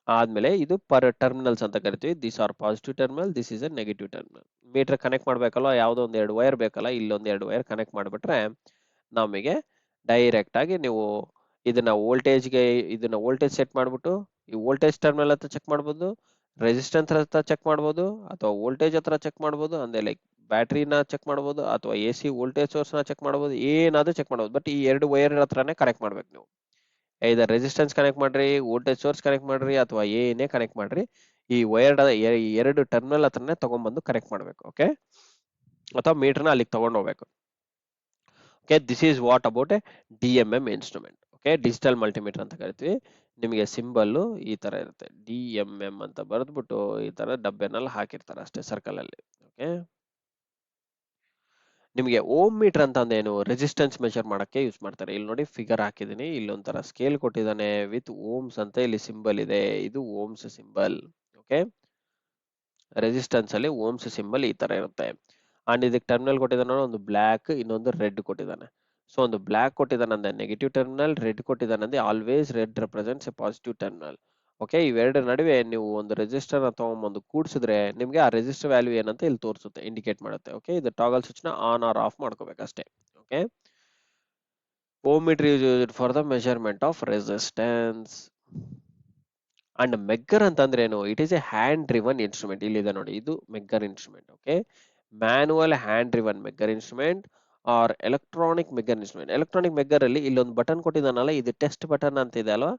Speaker 1: ಆದ್ಮೇಲೆ ಇದು ಪರ್ ಟರ್ಮಿನಲ್ಸ್ ಅಂತ ಕರಿತೀವಿ. This are positive terminal, this is a negative terminal. Meter connect ಮಾಡ್ಬೇಕಲ್ಲ, ಯಾವ್ದೋ ಒಂದ್ ಎರಡು ವೈರ್ ಬೇಕಲ್ಲ, ಇಲ್ಲೊಂದ್ ಎರಡು ವೈರ್ ಕನೆಕ್ಟ್ ಮಾಡ್ಬಿಟ್ರೆ ನಮಗೆ ಡೈರೆಕ್ಟ್ ಆಗಿ ನೀವು ಇದನ್ನ ವೋಲ್ಟೇಜ್ ಸೆಟ್ ಮಾಡ್ಬಿಟ್ಟು ಈ ವೋಲ್ಟೇಜ್ ಟರ್ಮಿನಲ್ ಹತ್ರ ಚೆಕ್ ಮಾಡ್ಬೋದು, ರೆಸಿಸ್ಟೆನ್ಸ್ ಹತ್ರ ಚೆಕ್ ಮಾಡ್ಬೋದು, ಅಥವಾ ವೋಲ್ಟೇಜ್ ಹತ್ರ ಚೆಕ್ ಮಾಡ್ಬೋದು, ಅಂದ್ರೆ ಲೈಕ್ ಬ್ಯಾಟ್ರಿನ ಚೆಕ್ ಮಾಡ್ಬೋದು, ಅಥವಾ ಎ ಸಿ ವೋಲ್ಟೇಜ್ ಸೋರ್ಸ್ ನ ಚೆಕ್ ಮಾಡ್ಬೋದು, ಏನಾದ್ರೂ ಚೆಕ್ ಮಾಡ್ಬೋದು. ಬಟ್ ಈ ಎರಡು ವೈರ್ ಹತ್ರನೇ ಕನೆಕ್ಟ್ ಮಾಡ್ಬೇಕು ನೀವು. ಐದರ್ ರೆಸಿಸ್ಟೆನ್ಸ್ ಕನೆಕ್ಟ್ ಮಾಡ್ರಿ, ವೋಲ್ಟೇಜ್ ಸೋರ್ಸ್ ಕನೆಕ್ಟ್ ಮಾಡ್ರಿ, ಅಥವಾ ಏನೇ ಕನೆಕ್ಟ್ ಮಾಡ್ರಿ, ಈ ವೈರ್ ಎರಡು ಟರ್ಮಿನಲ್ ಹತ್ರನೇ ತಗೊಂಡ್ಬಂದು ಕನೆಕ್ಟ್ ಮಾಡ್ಬೇಕು. ಓಕೆ, ಅಥವಾ ಮೀಟರ್ನ ಅಲ್ಲಿಗೆ ತಗೊಂಡು ಹೋಗ್ಬೇಕು. Okay, this is what about A D M M instrument. Okay, digital multimeter ಅಂತ ಕರಿತೀವಿ. ನಿಮಗೆ ಸಿಂಬಲ್ ಈ ತರ ಇರುತ್ತೆ, ಡಿ ಎಂ ಎಂ ಅಂತ ಬರೆದ್ಬಿಟ್ಟು ಈ ತರ ಡಬ್ಬೆನಲ್ಲಿ ಹಾಕಿರ್ತಾರೆ ಅಷ್ಟೇ, ಸರ್ಕಲ್ ಅಲ್ಲಿ. ಓಕೆ, ನಿಮಗೆ ಓಮ್ ಮೀಟರ್ ಅಂತ ಅಂದೇನು, ರೆಸಿಸ್ಟೆನ್ಸ್ ಮೆಷರ್ ಮಾಡಕ್ಕೆ ಯೂಸ್ ಮಾಡ್ತಾರೆ. ಇಲ್ಲಿ ನೋಡಿ ಫಿಗರ್ ಹಾಕಿದೀನಿ, ಇಲ್ಲೊಂಥರ ಸ್ಕೇಲ್ ಕೊಟ್ಟಿದ್ದಾನೆ ವಿತ್ ಓಮ್ಸ್ ಅಂತ ಇಲ್ಲಿ ಸಿಂಬಲ್ ಇದೆ, ಇದು ಓಮ್ಸ್ ಸಿಂಬಲ್. ಓಕೆ, ರೆಸಿಸ್ಟೆನ್ಸ್ ಅಲ್ಲಿ ಓಮ್ಸ್ ಸಿಂಬಲ್ ಈ ತರ ಇರುತ್ತೆ. ಅಂಡ್ ಇದಕ್ಕೆ ಟರ್ಮಿನಲ್ ಕೊಟ್ಟಿದ್ದಾನೆ, ಒಂದು ಬ್ಲಾಕ್, ಇನ್ನೊಂದು ರೆಡ್ ಕೊಟ್ಟಿದ್ದಾನೆ. ಸೊ ಒಂದು ಬ್ಲಾಕ್ ಕೊಟ್ಟಿದ್ದಾನೆ ಅಂದ್ರೆ ನೆಗೆಟಿವ್ ಟರ್ಮಿನಲ್, ರೆಡ್ ಕೊಟ್ಟಿದ್ದಾನೆ ಅಂದ್ರೆ always red represents A positive terminal. Okay, ಇವೆರಡರ ನಡುವೆ ನೀವು ಒಂದು ರೆಸಿಸ್ಟರ್ ಅಥವಾ ಒಂದು ಕೂಡಿಸಿದ್ರೆ ನಿಮ್ಗೆ ಆ ರೆಸಿಸ್ಟರ್ ವ್ಯಾಲ್ಯೂ ಏನಂತ ಇಲ್ಲಿ ತೋರಿಸುತ್ತೆ, ಇಂಡಿಕೇಟ್ ಮಾಡುತ್ತೆ. ಓಕೆ, ಇದು ಟಾಗಲ್ ಸ್ವಿಚ್ ನ ಆನ್ ಆರ್ ಆಫ್ ಮಾಡ್ಕೋಬೇಕು ಅಷ್ಟೇ. Okay, ohm meter use used for the measurement of resistance. And megger ಅಂತಂದ್ರೆ ಏನು, it is a hand driven instrument. ಇಲ್ಲಿದೆ ನೋಡಿ, ಇದು megger instrument. Okay, manual hand driven megger instrument or electronic megger instrument. Electronic megger ಅಲ್ಲಿ ಇಲ್ಲೊಂದು button ಕೊಟ್ಟಿದ್ದಾನಲ್ಲ, ಇದು test button ಅಂತ ಇದೆ ಅಲ್ವಾ.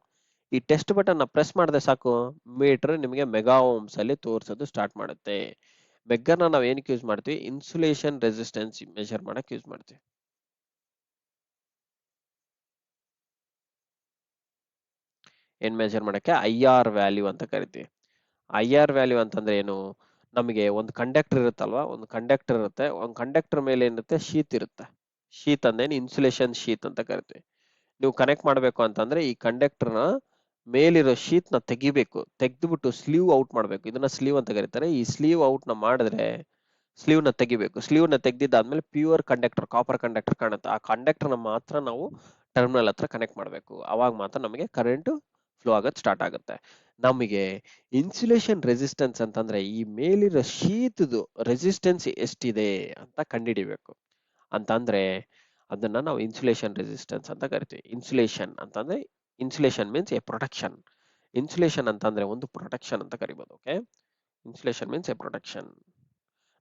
Speaker 1: ಈ ಟೆಸ್ಟ್ ಬಟನ್ ನ ಪ್ರೆಸ್ ಮಾಡಿದ್ರೆ ಸಾಕು, ಮೀಟರ್ ನಿಮಗೆ ಮೆಗಾ ಓಮ್ಸ್ ಅಲ್ಲಿ ತೋರಿಸೋದು ಸ್ಟಾರ್ಟ್ ಮಾಡುತ್ತೆ. ಮೆಗ್ಗರ್ನ ನಾವು ಏನಕ್ಕೆ ಯೂಸ್ ಮಾಡ್ತೀವಿ? ಇನ್ಸುಲೇಷನ್ ರೆಸಿಸ್ಟೆನ್ಸ್ ಮೆಷರ್ ಮಾಡಕ್ಕೆ ಯೂಸ್ ಮಾಡ್ತೀವಿ. ಏನ್ ಮೆಜರ್ ಮಾಡಕ್ಕೆ? ಐ ಆರ್ ವ್ಯಾಲ್ಯೂ ಅಂತ ಕರಿತೀವಿ. ಐ ಆರ್ ವ್ಯಾಲ್ಯೂ ಅಂತಂದ್ರೆ ಏನು? ನಮಗೆ ಒಂದು ಕಂಡಕ್ಟರ್ ಇರುತ್ತಲ್ವಾ, ಒಂದು ಕಂಡಕ್ಟರ್ ಇರುತ್ತೆ, ಒಂದು ಕಂಡಕ್ಟರ್ ಮೇಲೆ ಏನಿರುತ್ತೆ? ಶೀತ್ ಇರುತ್ತೆ. ಶೀತ್ ಅಂದೇನು ಇನ್ಸುಲೇಷನ್ ಶೀತ್ ಅಂತ ಕರಿತೀವಿ. ನೀವು ಕನೆಕ್ಟ್ ಮಾಡಬೇಕು ಅಂತಂದ್ರೆ ಈ ಕಂಡಕ್ಟರ್ನ ಮೇಲಿರೋ ಶೀತ್ ನ ತೆಗಿಬೇಕು, ತೆಗೆದ್ಬಿಟ್ಟು ಸ್ಲೀವ್ ಔಟ್ ಮಾಡಬೇಕು. ಇದನ್ನ ಸ್ಲೀವ್ ಅಂತ ಕರೀತಾರೆ. ಈ ಸ್ಲೀವ್ ಔಟ್ ನ ಮಾಡಿದ್ರೆ ಸ್ಲೀವ್ ನ ತೆಗಿಬೇಕು. ಸ್ಲೀವ್ ನ ತೆಗ್ದಿದ್ದಾದ್ಮೇಲೆ ಪ್ಯೂರ್ ಕಂಡಕ್ಟರ್, ಕಾಪರ್ ಕಂಡಕ್ಟರ್ ಕಾಣುತ್ತೆ. ಆ ಕಂಡಕ್ಟರ್ ನ ಮಾತ್ರ ನಾವು ಟರ್ಮಿನಲ್ ಹತ್ರ ಕನೆಕ್ಟ್ ಮಾಡಬೇಕು. ಅವಾಗ ಮಾತ್ರ ನಮಗೆ ಕರೆಂಟ್ ಫ್ಲೋ ಆಗೋದು ಸ್ಟಾರ್ಟ್ ಆಗುತ್ತೆ. ನಮಗೆ ಇನ್ಸುಲೇಷನ್ ರೆಸಿಸ್ಟೆನ್ಸ್ ಅಂತಂದ್ರೆ ಈ ಮೇಲಿರೋ ಶೀತ್ದು ರೆಸಿಸ್ಟೆನ್ಸ್ ಎಷ್ಟಿದೆ ಅಂತ ಕಂಡುಹಿಡಿಬೇಕು. ಅಂತಂದ್ರೆ ಅದನ್ನ ನಾವು ಇನ್ಸುಲೇಷನ್ ರೆಸಿಸ್ಟೆನ್ಸ್ ಅಂತ ಕರಿತೀವಿ. ಇನ್ಸುಲೇಷನ್ ಅಂತಂದ್ರೆ insulation means A protection. Insulation ಅಂತಂದ್ರೆ ಒಂದು ಪ್ರೊಟೆಕ್ಷನ್ ಅಂತ ಕರಿಬೋದು. Okay, insulation means A protection.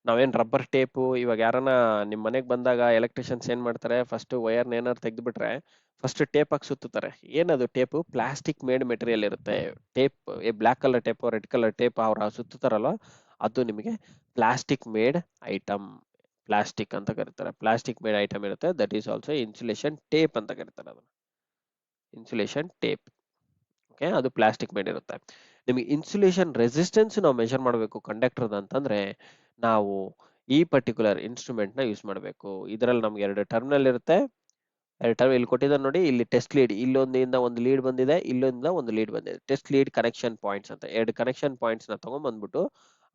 Speaker 1: ನಾವೇನ್ ರಬ್ಬರ್ ಟೇಪು, ಇವಾಗ ಯಾರನ್ನ ನಿಮ್ ಮನೆಗ್ ಬಂದಾಗ ಎಲೆಕ್ಟ್ರಿಷಿಯನ್ಸ್ ಏನ್ ಮಾಡ್ತಾರೆ? ಫಸ್ಟ್ ವೈರ್ನ ಏನಾದ್ರು ತೆಗೆದ್ಬಿಟ್ರೆ ಫಸ್ಟ್ ಟೇಪ್ ಹಾಕಿ ಸುತ್ತಾರೆ. ಏನದು ಟೇಪು? ಪ್ಲಾಸ್ಟಿಕ್ ಮೇಡ್ ಮೆಟೀರಿಯಲ್ ಇರುತ್ತೆ. Tape, black colour tape, red colour tape ಅವ್ರ ಸುತ್ತಾರಲ್ಲ, ಅದು ನಿಮಗೆ ಪ್ಲಾಸ್ಟಿಕ್ ಮೇಡ್ ಐಟಮ್, ಪ್ಲಾಸ್ಟಿಕ್ ಅಂತ ಕರೀತಾರೆ. ಪ್ಲಾಸ್ಟಿಕ್ ಮೇಡ್ ಐಟಮ್ ಇರುತ್ತೆ, that is also insulation tape ಅಂತ ಕರೀತಾರೆ ಅದನ್ನ, ಇನ್ಸುಲೇಷನ್ ಟೇಪ್. ಓಕೆ, ಅದು ಪ್ಲಾಸ್ಟಿಕ್ ಮೇಡ್ ಇರುತ್ತೆ. ನಿಮಗೆ ಇನ್ಸುಲೇಷನ್ ರೆಸಿಸ್ಟೆನ್ಸ್ ನಾವು ಮೆಷರ್ ಮಾಡಬೇಕು ಕಂಡಕ್ಟರ್ ಅಂತಂದ್ರೆ ನಾವು ಈ ಪರ್ಟಿಕ್ಯುಲರ್ ಇನ್ಸ್ಟ್ರೂಮೆಂಟ್ ನ ಯೂಸ್ ಮಾಡಬೇಕು. ಇದರಲ್ಲಿ ನಮ್ಗೆ ಎರಡು ಟರ್ಮಿನಲ್ ಇರುತ್ತೆ. ಎರಡು ಟರ್ಮಿನಲ್ ಇಲ್ಲಿ ಕೊಟ್ಟಿದ್ದಾರೆ ನೋಡಿ, ಇಲ್ಲಿ ಟೆಸ್ಟ್ ಲೀಡ್, ಇಲ್ಲೊಂದಿಂದ ಒಂದು ಲೀಡ್ ಬಂದಿದೆ, ಇಲ್ಲೊಂದಿಂದ ಒಂದು ಲೀಡ್ ಬಂದಿದೆ. ಟೆಸ್ಟ್ ಲೀಡ್ ಕನೆಕ್ಷನ್ ಪಾಯಿಂಟ್ಸ್ ಅಂತ ಎರಡು ಕನೆಕ್ಷನ್ ಪಾಯಿಂಟ್ಸ್ ನ ತಗೊಂಡ್ಬಂದ್ಬಿಟ್ಟು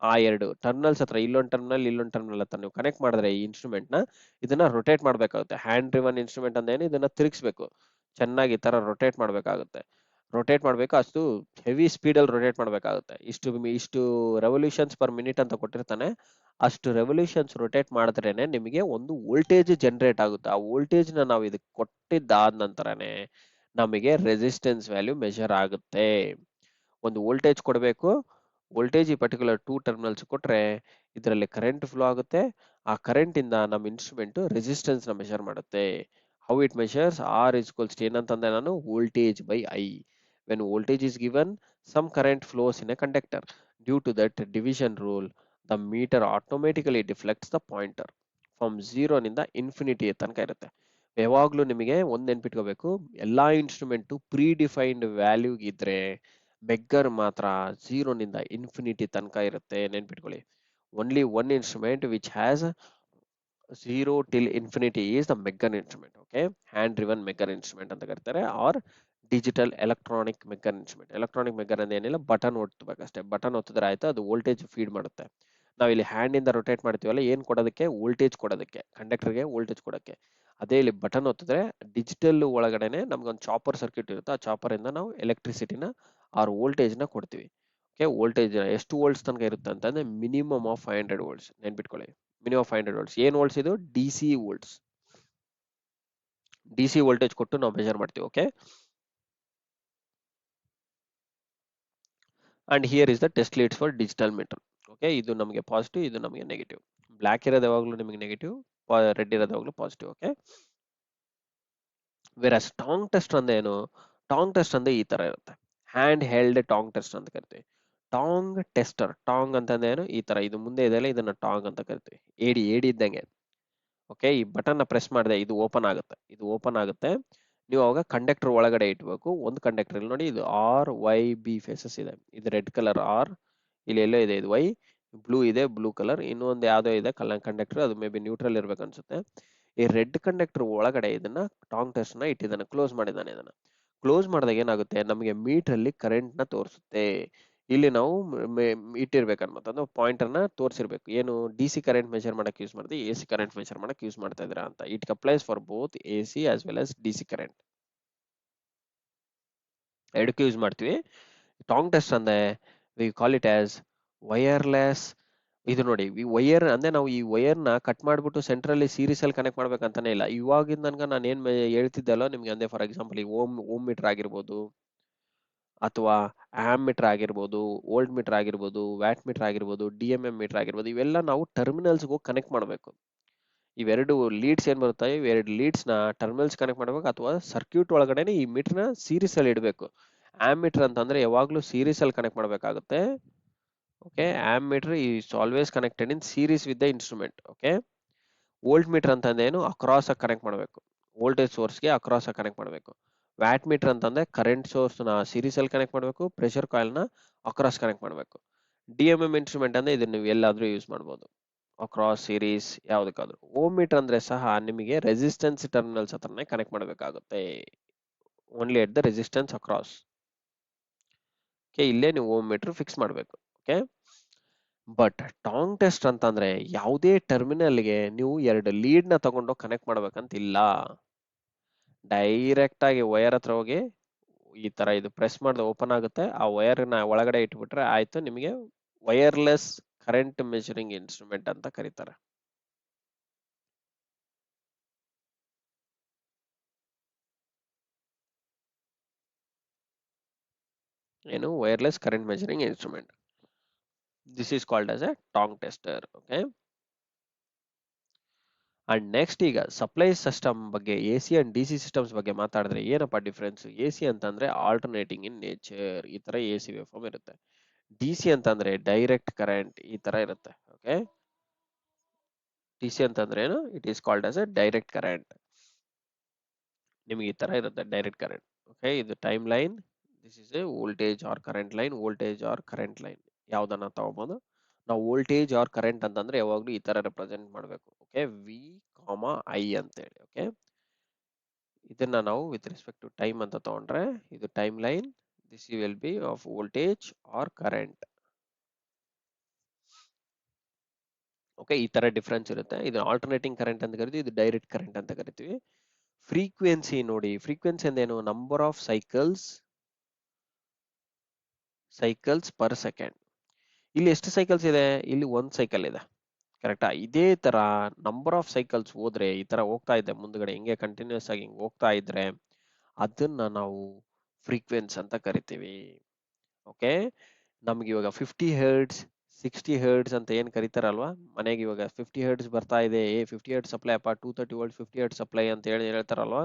Speaker 1: ಆ ಎರಡು ಟರ್ಮಿನಲ್ಸ್ ಹತ್ರ, ಇಲ್ಲೊಂದು ಟರ್ಮಿನಲ್ ಇಲ್ಲೊಂದು ಟರ್ಮಿನಲ್ ಹತ್ರ ನೀವು ಕನೆಕ್ಟ್ ಮಾಡಿದ್ರೆ ಈ ಇನ್ಸ್ಟ್ರೂಮೆಂಟ್ ನ, ಇದನ್ನ ರೊಟೇಟ್ ಮಾಡ್ಬೇಕಾಗುತ್ತೆ. ಹ್ಯಾಂಡ್ ಡ್ರಿವನ್ ಇನ್ಸ್ಟ್ರೂಮೆಂಟ್ ಅಂದ್ರೆ ಏನು? ಇದನ್ನ ತಿರುಗಿಸ್ಬೇಕು, ಚೆನ್ನಾಗಿ ಈ ತರ ರೊಟೇಟ್ ಮಾಡ್ಬೇಕಾಗುತ್ತೆ. ರೊಟೇಟ್ ಮಾಡ್ಬೇಕು, ಅಷ್ಟು ಹೆವಿ ಸ್ಪೀಡ್ ಅಲ್ಲಿ ರೊಟೇಟ್ ಮಾಡ್ಬೇಕಾಗುತ್ತೆ. ಇಷ್ಟು ರೆವಲ್ಯೂಷನ್ಸ್ ಪರ್ ಮಿನಿಟ್ ಅಂತ ಕೊಟ್ಟಿರ್ತಾನೆ, ಅಷ್ಟು ರೆವಲ್ಯೂಷನ್ಸ್ ರೊಟೇಟ್ ಮಾಡಿದ್ರೇನೆ ನಿಮಗೆ ಒಂದು ವೋಲ್ಟೇಜ್ ಜನರೇಟ್ ಆಗುತ್ತೆ. ಆ ವೋಲ್ಟೇಜ್ ನ ನಾವು ಇದಕ್ಕೆ ಕೊಟ್ಟಿದ್ದಾದ ನಂತರನೇ ನಮಗೆ ರೆಸಿಸ್ಟೆನ್ಸ್ ವ್ಯಾಲ್ಯೂ ಮೆಷರ್ ಆಗುತ್ತೆ. ಒಂದು ವೋಲ್ಟೇಜ್ ಕೊಡಬೇಕು, ವೋಲ್ಟೇಜ್ ಈ ಪರ್ಟಿಕ್ಯುಲರ್ ಟೂ ಟರ್ಮಿನಲ್ಸ್ ಕೊಟ್ರೆ ಇದರಲ್ಲಿ ಕರೆಂಟ್ ಫ್ಲೋ ಆಗುತ್ತೆ. ಆ ಕರೆಂಟ್ ಇಂದ ನಮ್ಮ ಇನ್ಸ್ಟ್ರೂಮೆಂಟ್ ರೆಸಿಸ್ಟೆನ್ಸ್ ನ ಮೆಷರ್ ಮಾಡುತ್ತೆ. How it measures? R is equals to ಏನಂತಂದೆ ನಾನು? Voltage by I. When voltage is given, some current flows in a conductor. Due to that division rule, the meter automatically deflects the pointer from zero ನಿಂದ infinity ತನಕ ಇರುತ್ತೆ. ಯಾವಾಗ್ಲೂ ನಿಮಗೆ ಒಂದ್ ನೆನ್ಪಿಟ್ಕೋಬೇಕು, ಎಲ್ಲಾ ಇನ್ಸ್ಟ್ರೂಮೆಂಟ್ ಪ್ರೀ ಡಿಫೈನ್ಡ್ ವ್ಯಾಲ್ಯೂ ಇದ್ರೆ megger ಮಾತ್ರ ಝೀರೋನಿಂದ ಇನ್ಫಿನಿಟಿ ತನಕ ಇರುತ್ತೆ. ನೆನ್ಪಿಟ್ಕೊಳ್ಳಿ, only one instrument which has zero till infinity is the megger instrument. Okay, hand driven megger instrument ಅಂತ ಕರೀತಾರೆ, or digital electronic megger instrument. Electronic megger ಅಂದ್ರೆ ಏನಿಲ್ಲ, ಬಟನ್ ಒತ್ತಬೇಕಷ್ಟೇ. ಬಟನ್ ಒತ್ತಿದ್ರೆ ಆಯ್ತು, ಅದು ವೋಲ್ಟೇಜ್ ಫೀಡ್ ಮಾಡುತ್ತೆ. ನಾವು ಇಲ್ಲಿ ಹ್ಯಾಂಡ್ ಇಂದ ರೊಟೇಟ್ ಮಾಡ್ತೀವಲ್ಲ, ಏನ್ ಕೊಡೋದಕ್ಕೆ? ವೋಲ್ಟೇಜ್ ಕೊಡೋದಕ್ಕೆ, ಕಂಡಕ್ಟರ್ಗೆ ವೋಲ್ಟೇಜ್ ಕೊಡೋಕ್ಕೆ. ಅದೇ ಇಲ್ಲಿ ಬಟನ್ ಒತ್ತಿದ್ರೆ ಡಿಜಿಟಲ್ ಒಳಗಡೆನೆ ನಮ್ಗೆ ಒಂದು ಚಾಪರ್ ಸರ್ಕ್ಯೂಟ್ ಇರುತ್ತೆ. ಆ ಚಾಪರ್ ಇಂದ ನಾವು ಎಲೆಕ್ಟ್ರಿಸಿಟಿನ ಆರ್ ವೋಲ್ಟೇಜ್ ನ ಕೊಡ್ತೀವಿ. ಓಕೆ, ವೋಲ್ಟೇಜ್ ಎಷ್ಟು ವೋಲ್ಟ್ಸ್ ತನಕ ಇರುತ್ತೆ ಅಂತಂದ್ರೆ ಮಿನಿಮಮ್ ಆಫ್ 500 ವೋಲ್ಟ್ಸ್. ನೆನ್ಪಿಟ್ಕೊಳ್ಳಿ, ಮಿನಿಮಮ್ ಆಫ್ 500 ವೋಲ್ಟ್ಸ್. ಏನ್ ವೋಲ್ಟ್ಸ್ ಇದು? D C volts. D C voltage ಕೊಟ್ಟು ನಾವು ಮೆಜರ್ ಮಾಡ್ತೀವಿ. Okay, and here is the test leads for digital metre. Okay, ಇದು ನಮಗೆ ಪಾಸಿಟಿವ್, ಇದು ನಮಗೆ ನೆಗೆಟಿವ್. ಬ್ಲಾಕ್ ಇರೋದು ಯಾವಾಗಲೂ ನಿಮಗೆ ನೆಗೆಟಿವ್, ರೆಡ್ ಇರೋದು ಯಾವಾಗಲೂ ಪಾಸಿಟಿವ್. ಓಕೆ, ವೇರ್ ಟಾಂಗ್ ಟೆಸ್ಟ್ ಅಂದ್ರೆ ಏನು? ಟಾಂಗ್ ಟೆಸ್ಟ್ ಅಂದ್ರೆ ಈ ತರ ಇರುತ್ತೆ. ಹ್ಯಾಂಡ್ ಹೆಲ್ಡ್ ಟಾಂಗ್ ಟೆಸ್ಟ್ ಅಂತ ಕರಿತೀವಿ. ಟಾಂಗ್ ಟೆಸ್ಟರ್, ಟಾಂಗ್ ಅಂತಂದ್ರೆ ಏನು? ಈ ತರ ಇದು ಮುಂದೆ ಇದೆಯಲ್ಲ, ಇದನ್ನ ಟಾಂಗ್ ಅಂತ ಕರಿತೀವಿ. ಏಡಿ, ಏಡಿ ಇದ್ದಂಗೆ. ಓಕೆ, ಈ ಬಟನ್ ನ ಪ್ರೆಸ್ ಮಾಡಿದೆ, ಇದು ಓಪನ್ ಆಗುತ್ತೆ, ಇದು ಓಪನ್ ಆಗುತ್ತೆ. ನೀವು ಅವಾಗ ಕಂಡಕ್ಟರ್ ಒಳಗಡೆ ಇಟ್ಬೇಕು. ಒಂದು ಕಂಡಕ್ಟರ್ ಇಲ್ಲಿ ನೋಡಿ, ಇದು ಆರ್ ವೈ ಬಿ ಫೇಸಸ್ ಇದೆ. ಇದು ರೆಡ್ ಕಲರ್ ಆರ್, ಇಲ್ಲಿ ಎಲ್ಲೋ ಇದೆ ಇದು ವೈ, ಬ್ಲೂ ಇದೆ, ಬ್ಲೂ ಕಲರ್, ಇನ್ನೊಂದು ಯಾವ್ದೋ ಇದೆ ಕಂಡಕ್ಟರ್, ಅದು ಮೇ ಬಿ ನ್ಯೂಟ್ರಲ್ ಇರ್ಬೇಕು ಅನ್ಸುತ್ತೆ. ಈ ರೆಡ್ ಕಂಡಕ್ಟರ್ ಒಳಗಡೆ ಇದನ್ನ ಟಾಂಗ್ ಟೆಸ್ಟ್ ನ ಇಟ್ಟಿದ್ದಾನೆ, ಕ್ಲೋಸ್ ಮಾಡಿದ್ದಾನೆ. ಇದನ್ನ ಕ್ಲೋಸ್ ಮಾಡಿದಾಗ ಏನಾಗುತ್ತೆ? ನಮಗೆ ಮೀಟರ್ ಅಲ್ಲಿ ಕರೆಂಟ್ ನ ತೋರಿಸುತ್ತೆ. ಇಲ್ಲಿ ನಾವು ಇಟ್ಟಿರ್ಬೇಕನ್ಮತ್ತ, ಅಂದ್ರೆ ಪಾಯಿಂಟರ್ ನ ತೋರಿಸಿರ್ಬೇಕು. ಏನು? ಡಿ ಸಿ ಕರೆಂಟ್ ಮೆಷರ್ ಮಾಡಕ್ ಯೂಸ್ ಮಾಡ್ತೀವಿ, ಎ ಸಿ ಕರೆಂಟ್ ಮೆಷರ್ ಮಾಡಕ್ ಯೂಸ್ ಮಾಡ್ತಾ ಇದ್ದೀರಾ ಅಂತ. It applies for both A C as well as D C current, ಎರಡಕ್ಕೂ ಯೂಸ್ ಮಾಡ್ತೀವಿ. ಟಾಂಗ್ ಟೆಸ್ಟ್ ಅಂದ್ರೆ V call it as wireless. ಇದು ನೋಡಿ, ಈ ವೈರ್ ಅಂದ್ರೆ ನಾವು ಈ ವೈರ್ ನ ಕಟ್ ಮಾಡ್ಬಿಟ್ಟು ಸೆಂಟ್ರಲ್ಲಿ ಸೀರೀಸ್ ಅಲ್ಲಿ ಕನೆಕ್ಟ್ ಮಾಡ್ಬೇಕಂತಾನೆ ಇಲ್ಲ. ಇವಾಗಿಂದ ನನ್ಗ ನಾನು ಏನ್ ಹೇಳ್ತಿದ್ದಲ್ಲ ನಿಮ್ಗೆ, ಅಂದ್ರೆ ಫಾರ್ ಎಕ್ಸಾಂಪಲ್ ಈ ಓಮ್ ಮೀಟರ್ ಆಗಿರ್ಬೋದು, ಅಥವಾ ಆಮ್ ಮೀಟರ್ ಆಗಿರ್ಬೋದು, ವೋಲ್ಟ್ ಮೀಟರ್ ಆಗಿರ್ಬೋದು, ವ್ಯಾಟ್ ಮೀಟರ್ ಆಗಿರ್ಬೋದು, ಡಿ ಎಂ ಎಂ ಮೀಟರ್ ಆಗಿರ್ಬೋದು, ಇವೆಲ್ಲ ನಾವು ಟರ್ಮಿನಲ್ಸ್ ಹೋಗಿ ಕನೆಕ್ಟ್ ಮಾಡಬೇಕು. ಇವೆರಡು ಲೀಡ್ಸ್ ಏನ್ ಬರುತ್ತವೆ, ಇವೆರಡು ಲೀಡ್ಸ್ ನ ಟರ್ಮಿನಲ್ಸ್ ಕನೆಕ್ಟ್ ಮಾಡ್ಬೇಕು, ಅಥವಾ ಸರ್ಕ್ಯೂಟ್ ಒಳಗಡೆನೆ ಈ ಮೀಟರ್ ನ ಸೀರೀಸ್ ಅಲ್ಲಿ ಇಡಬೇಕು. ಆಮ್ ಮೀಟರ್ ಅಂತಂದ್ರೆ ಯಾವಾಗ್ಲೂ ಸೀರೀಸ್ ಅಲ್ಲಿ ಕನೆಕ್ಟ್ ಮಾಡ್ಬೇಕಾಗುತ್ತೆ. Okay, ammeter is always connected in series with the instrument. Okay, volt meter ಅಂತಂದ್ರೆ ಏನು, ಅಕ್ರಾಸ್ ಆಗಿ ಕನೆಕ್ಟ್ ಮಾಡಬೇಕು, ವೋಲ್ಟೇಜ್ ಸೋರ್ಸ್ಗೆ ಅಕ್ರಾಸ್ ಆಗಿ ಕನೆಕ್ಟ್ ಮಾಡಬೇಕು. ವ್ಯಾಟ್ ಮೀಟರ್ ಅಂತಂದ್ರೆ ಕರೆಂಟ್ ಸೋರ್ಸ್ ನ ಸೀರೀಸ್ ಅಲ್ಲಿ ಕನೆಕ್ಟ್ ಮಾಡಬೇಕು, ಪ್ರೆಷರ್ ಕಾಯಿಲ್ ನ ಅಕ್ರಾಸ್ ಕನೆಕ್ಟ್ ಮಾಡಬೇಕು. ಡಿ ಎಂ ಎಂ ಇನ್ಸ್ಟ್ರೂಮೆಂಟ್ ಅಂದ್ರೆ ಇದನ್ನ ನೀವು ಎಲ್ಲಾದ್ರೂ ಯೂಸ್ ಮಾಡ್ಬೋದು, ಅಕ್ರಾಸ್ ಸೀರೀಸ್ ಯಾವ್ದಕ್ಕಾದ್ರೂ. ಓಮ್ ಮೀಟರ್ ಅಂದ್ರೆ ಸಹ ನಿಮಗೆ ರೆಸಿಸ್ಟೆನ್ಸ್ ಟರ್ಮಿನಲ್ಸ್ ಹತ್ರನೇ ಕನೆಕ್ಟ್ ಮಾಡಬೇಕಾಗುತ್ತೆ, only at the resistance across. Okay, ಇಲ್ಲೇ ನೀವು ಓಮ್ ಮೀಟರ್ ಫಿಕ್ಸ್ ಮಾಡಬೇಕು. ಓಕೆ, ಬಟ್ ಟಾಂಗ್ ಟೆಸ್ಟ್ ಅಂತಂದ್ರೆ ಯಾವುದೇ ಟರ್ಮಿನಲ್ಗೆ ನೀವು ಎರಡು ಲೀಡ್ ನ ತಗೊಂಡು ಕನೆಕ್ಟ್ ಮಾಡ್ಬೇಕಂತಿಲ್ಲ. ಡೈರೆಕ್ಟ್ ಆಗಿ ವೈರ್ ಹತ್ರ ಹೋಗಿ ಈ ತರ ಇದು ಪ್ರೆಸ್ ಮಾಡಿದ್ರೆ ಓಪನ್ ಆಗುತ್ತೆ, ಆ ವೈರ್ ನ ಒಳಗಡೆ ಇಟ್ಬಿಟ್ರೆ ಆಯ್ತು, ನಿಮಗೆ ವೈರ್ಲೆಸ್ ಕರೆಂಟ್ ಮೆಜರಿಂಗ್ ಇನ್ಸ್ಟ್ರೂಮೆಂಟ್ ಅಂತ ಕರೀತಾರೆ. ಏನು, wireless current measuring instrument. This is called as A ಟಾಂಗ್ ಟೆಸ್ಟರ್. ಓಕೆ, ಅಂಡ್ ನೆಕ್ಸ್ಟ್ ಈಗ ಸಪ್ಲೈ ಸಿಸ್ಟಮ್ ಬಗ್ಗೆ, A C and D C systems ಬಗ್ಗೆ ಮಾತಾಡಿದ್ರೆ ಏನಪ್ಪಾ ಡಿಫ್ರೆನ್ಸ್. ಎ ಸಿ ಅಂತಂದ್ರೆ ಆಲ್ಟರ್ನೇಟಿಂಗ್ ಇನ್ ನೇಚರ್, ಈ ತರ ಎ ಸಿ ವೇವ್ ಫಾರ್ಮ್ ಇರುತ್ತೆ. ಡಿ ಸಿ ಅಂತಂದ್ರೆ ಡೈರೆಕ್ಟ್ ಕರೆಂಟ್, ಈ ತರ ಇರುತ್ತೆ. ಓಕೆ, ಡಿ ಸಿ ಅಂತಂದ್ರೆ ಏನು, it is called as A direct current. ನಿಮಗೆ ಈ ತರ ಇರುತ್ತೆ ಡೈರೆಕ್ಟ್ ಕರೆಂಟ್. ಓಕೆ, ಇದು time line, this is a voltage or current line, voltage or current line ಯಾವ್ದನ್ನ ತಗೋಬಹುದು. ನಾವು ವೋಲ್ಟೇಜ್ ಆರ್ ಕರೆಂಟ್ ಅಂತಂದ್ರೆ ಯಾವಾಗ್ಲೂ ಈ ತರ ರೆಪ್ರೆಸೆಂಟ್ ಮಾಡಬೇಕು. ಓಕೆ, ವಿ ಕಾಮಾ ಐ ಅಂತೇಳಿ. ಓಕೆ, ಇದನ್ನ ನಾವು ವಿತ್ ರೆಸ್ಪೆಕ್ಟ್ ಟು ಟೈಮ್ ಅಂತ ತಗೊಂಡ್ರೆ ಇದು time line, this will be of voltage or current. Okay, ಈ ತರ ಡಿಫ್ರೆನ್ಸ್ ಇರುತ್ತೆ. ಇದು ಆಲ್ಟರ್ನೇಟಿಂಗ್ ಕರೆಂಟ್ ಅಂತ ಕರಿತೀವಿ, ಇದು ಡೈರೆಕ್ಟ್ ಕರೆಂಟ್ ಅಂತ ಕರಿತೀವಿ. ಫ್ರೀಕ್ವೆನ್ಸಿ ನೋಡಿ, ಫ್ರೀಕ್ವೆನ್ಸಿ ಅಂದೇನು, number of cycles per second. ಇಲ್ಲಿ ಎಷ್ಟು ಸೈಕಲ್ಸ್ ಇದೆ, ಇಲ್ಲಿ ಒಂದ್ ಸೈಕಲ್ ಇದೆ, ಕರೆಕ್ಟಾ. ಇದೇ ತರ ನಂಬರ್ ಆಫ್ ಸೈಕಲ್ಸ್ ಹೋದ್ರೆ ಈ ತರ ಹೋಗ್ತಾ ಇದೆ ಮುಂದ್ಗಡೆ, ಹಿಂಗೆ ಕಂಟಿನ್ಯೂಸ್ ಆಗಿ ಹಿಂಗ್ ಹೋಗ್ತಾ ಇದ್ರೆ ಅದನ್ನ ನಾವು ಫ್ರೀಕ್ವೆನ್ಸಿ ಅಂತ ಕರಿತೀವಿ. ಓಕೆ, ನಮ್ಗೆ ಇವಾಗ 50 ಹರ್ಟ್ಸ್ 60 ಹರ್ಟ್ಸ್ ಅಂತ ಏನ್ ಕರಿತಾರಲ್ವಾ ಮನೆಗೆ, ಇವಾಗ 50 ಹರ್ಟ್ಸ್ ಬರ್ತಾ ಇದೆ, 50 ಹರ್ಟ್ಸ್ ಸಪ್ಲೈ ಅಪ್ಪ, 230 ವೋಲ್ಟ್ 50 ಹರ್ಟ್ಸ್ ಸಪ್ಲೈ ಅಂತ ಹೇಳಿ ಹೇಳ್ತಾರಲ್ವಾ,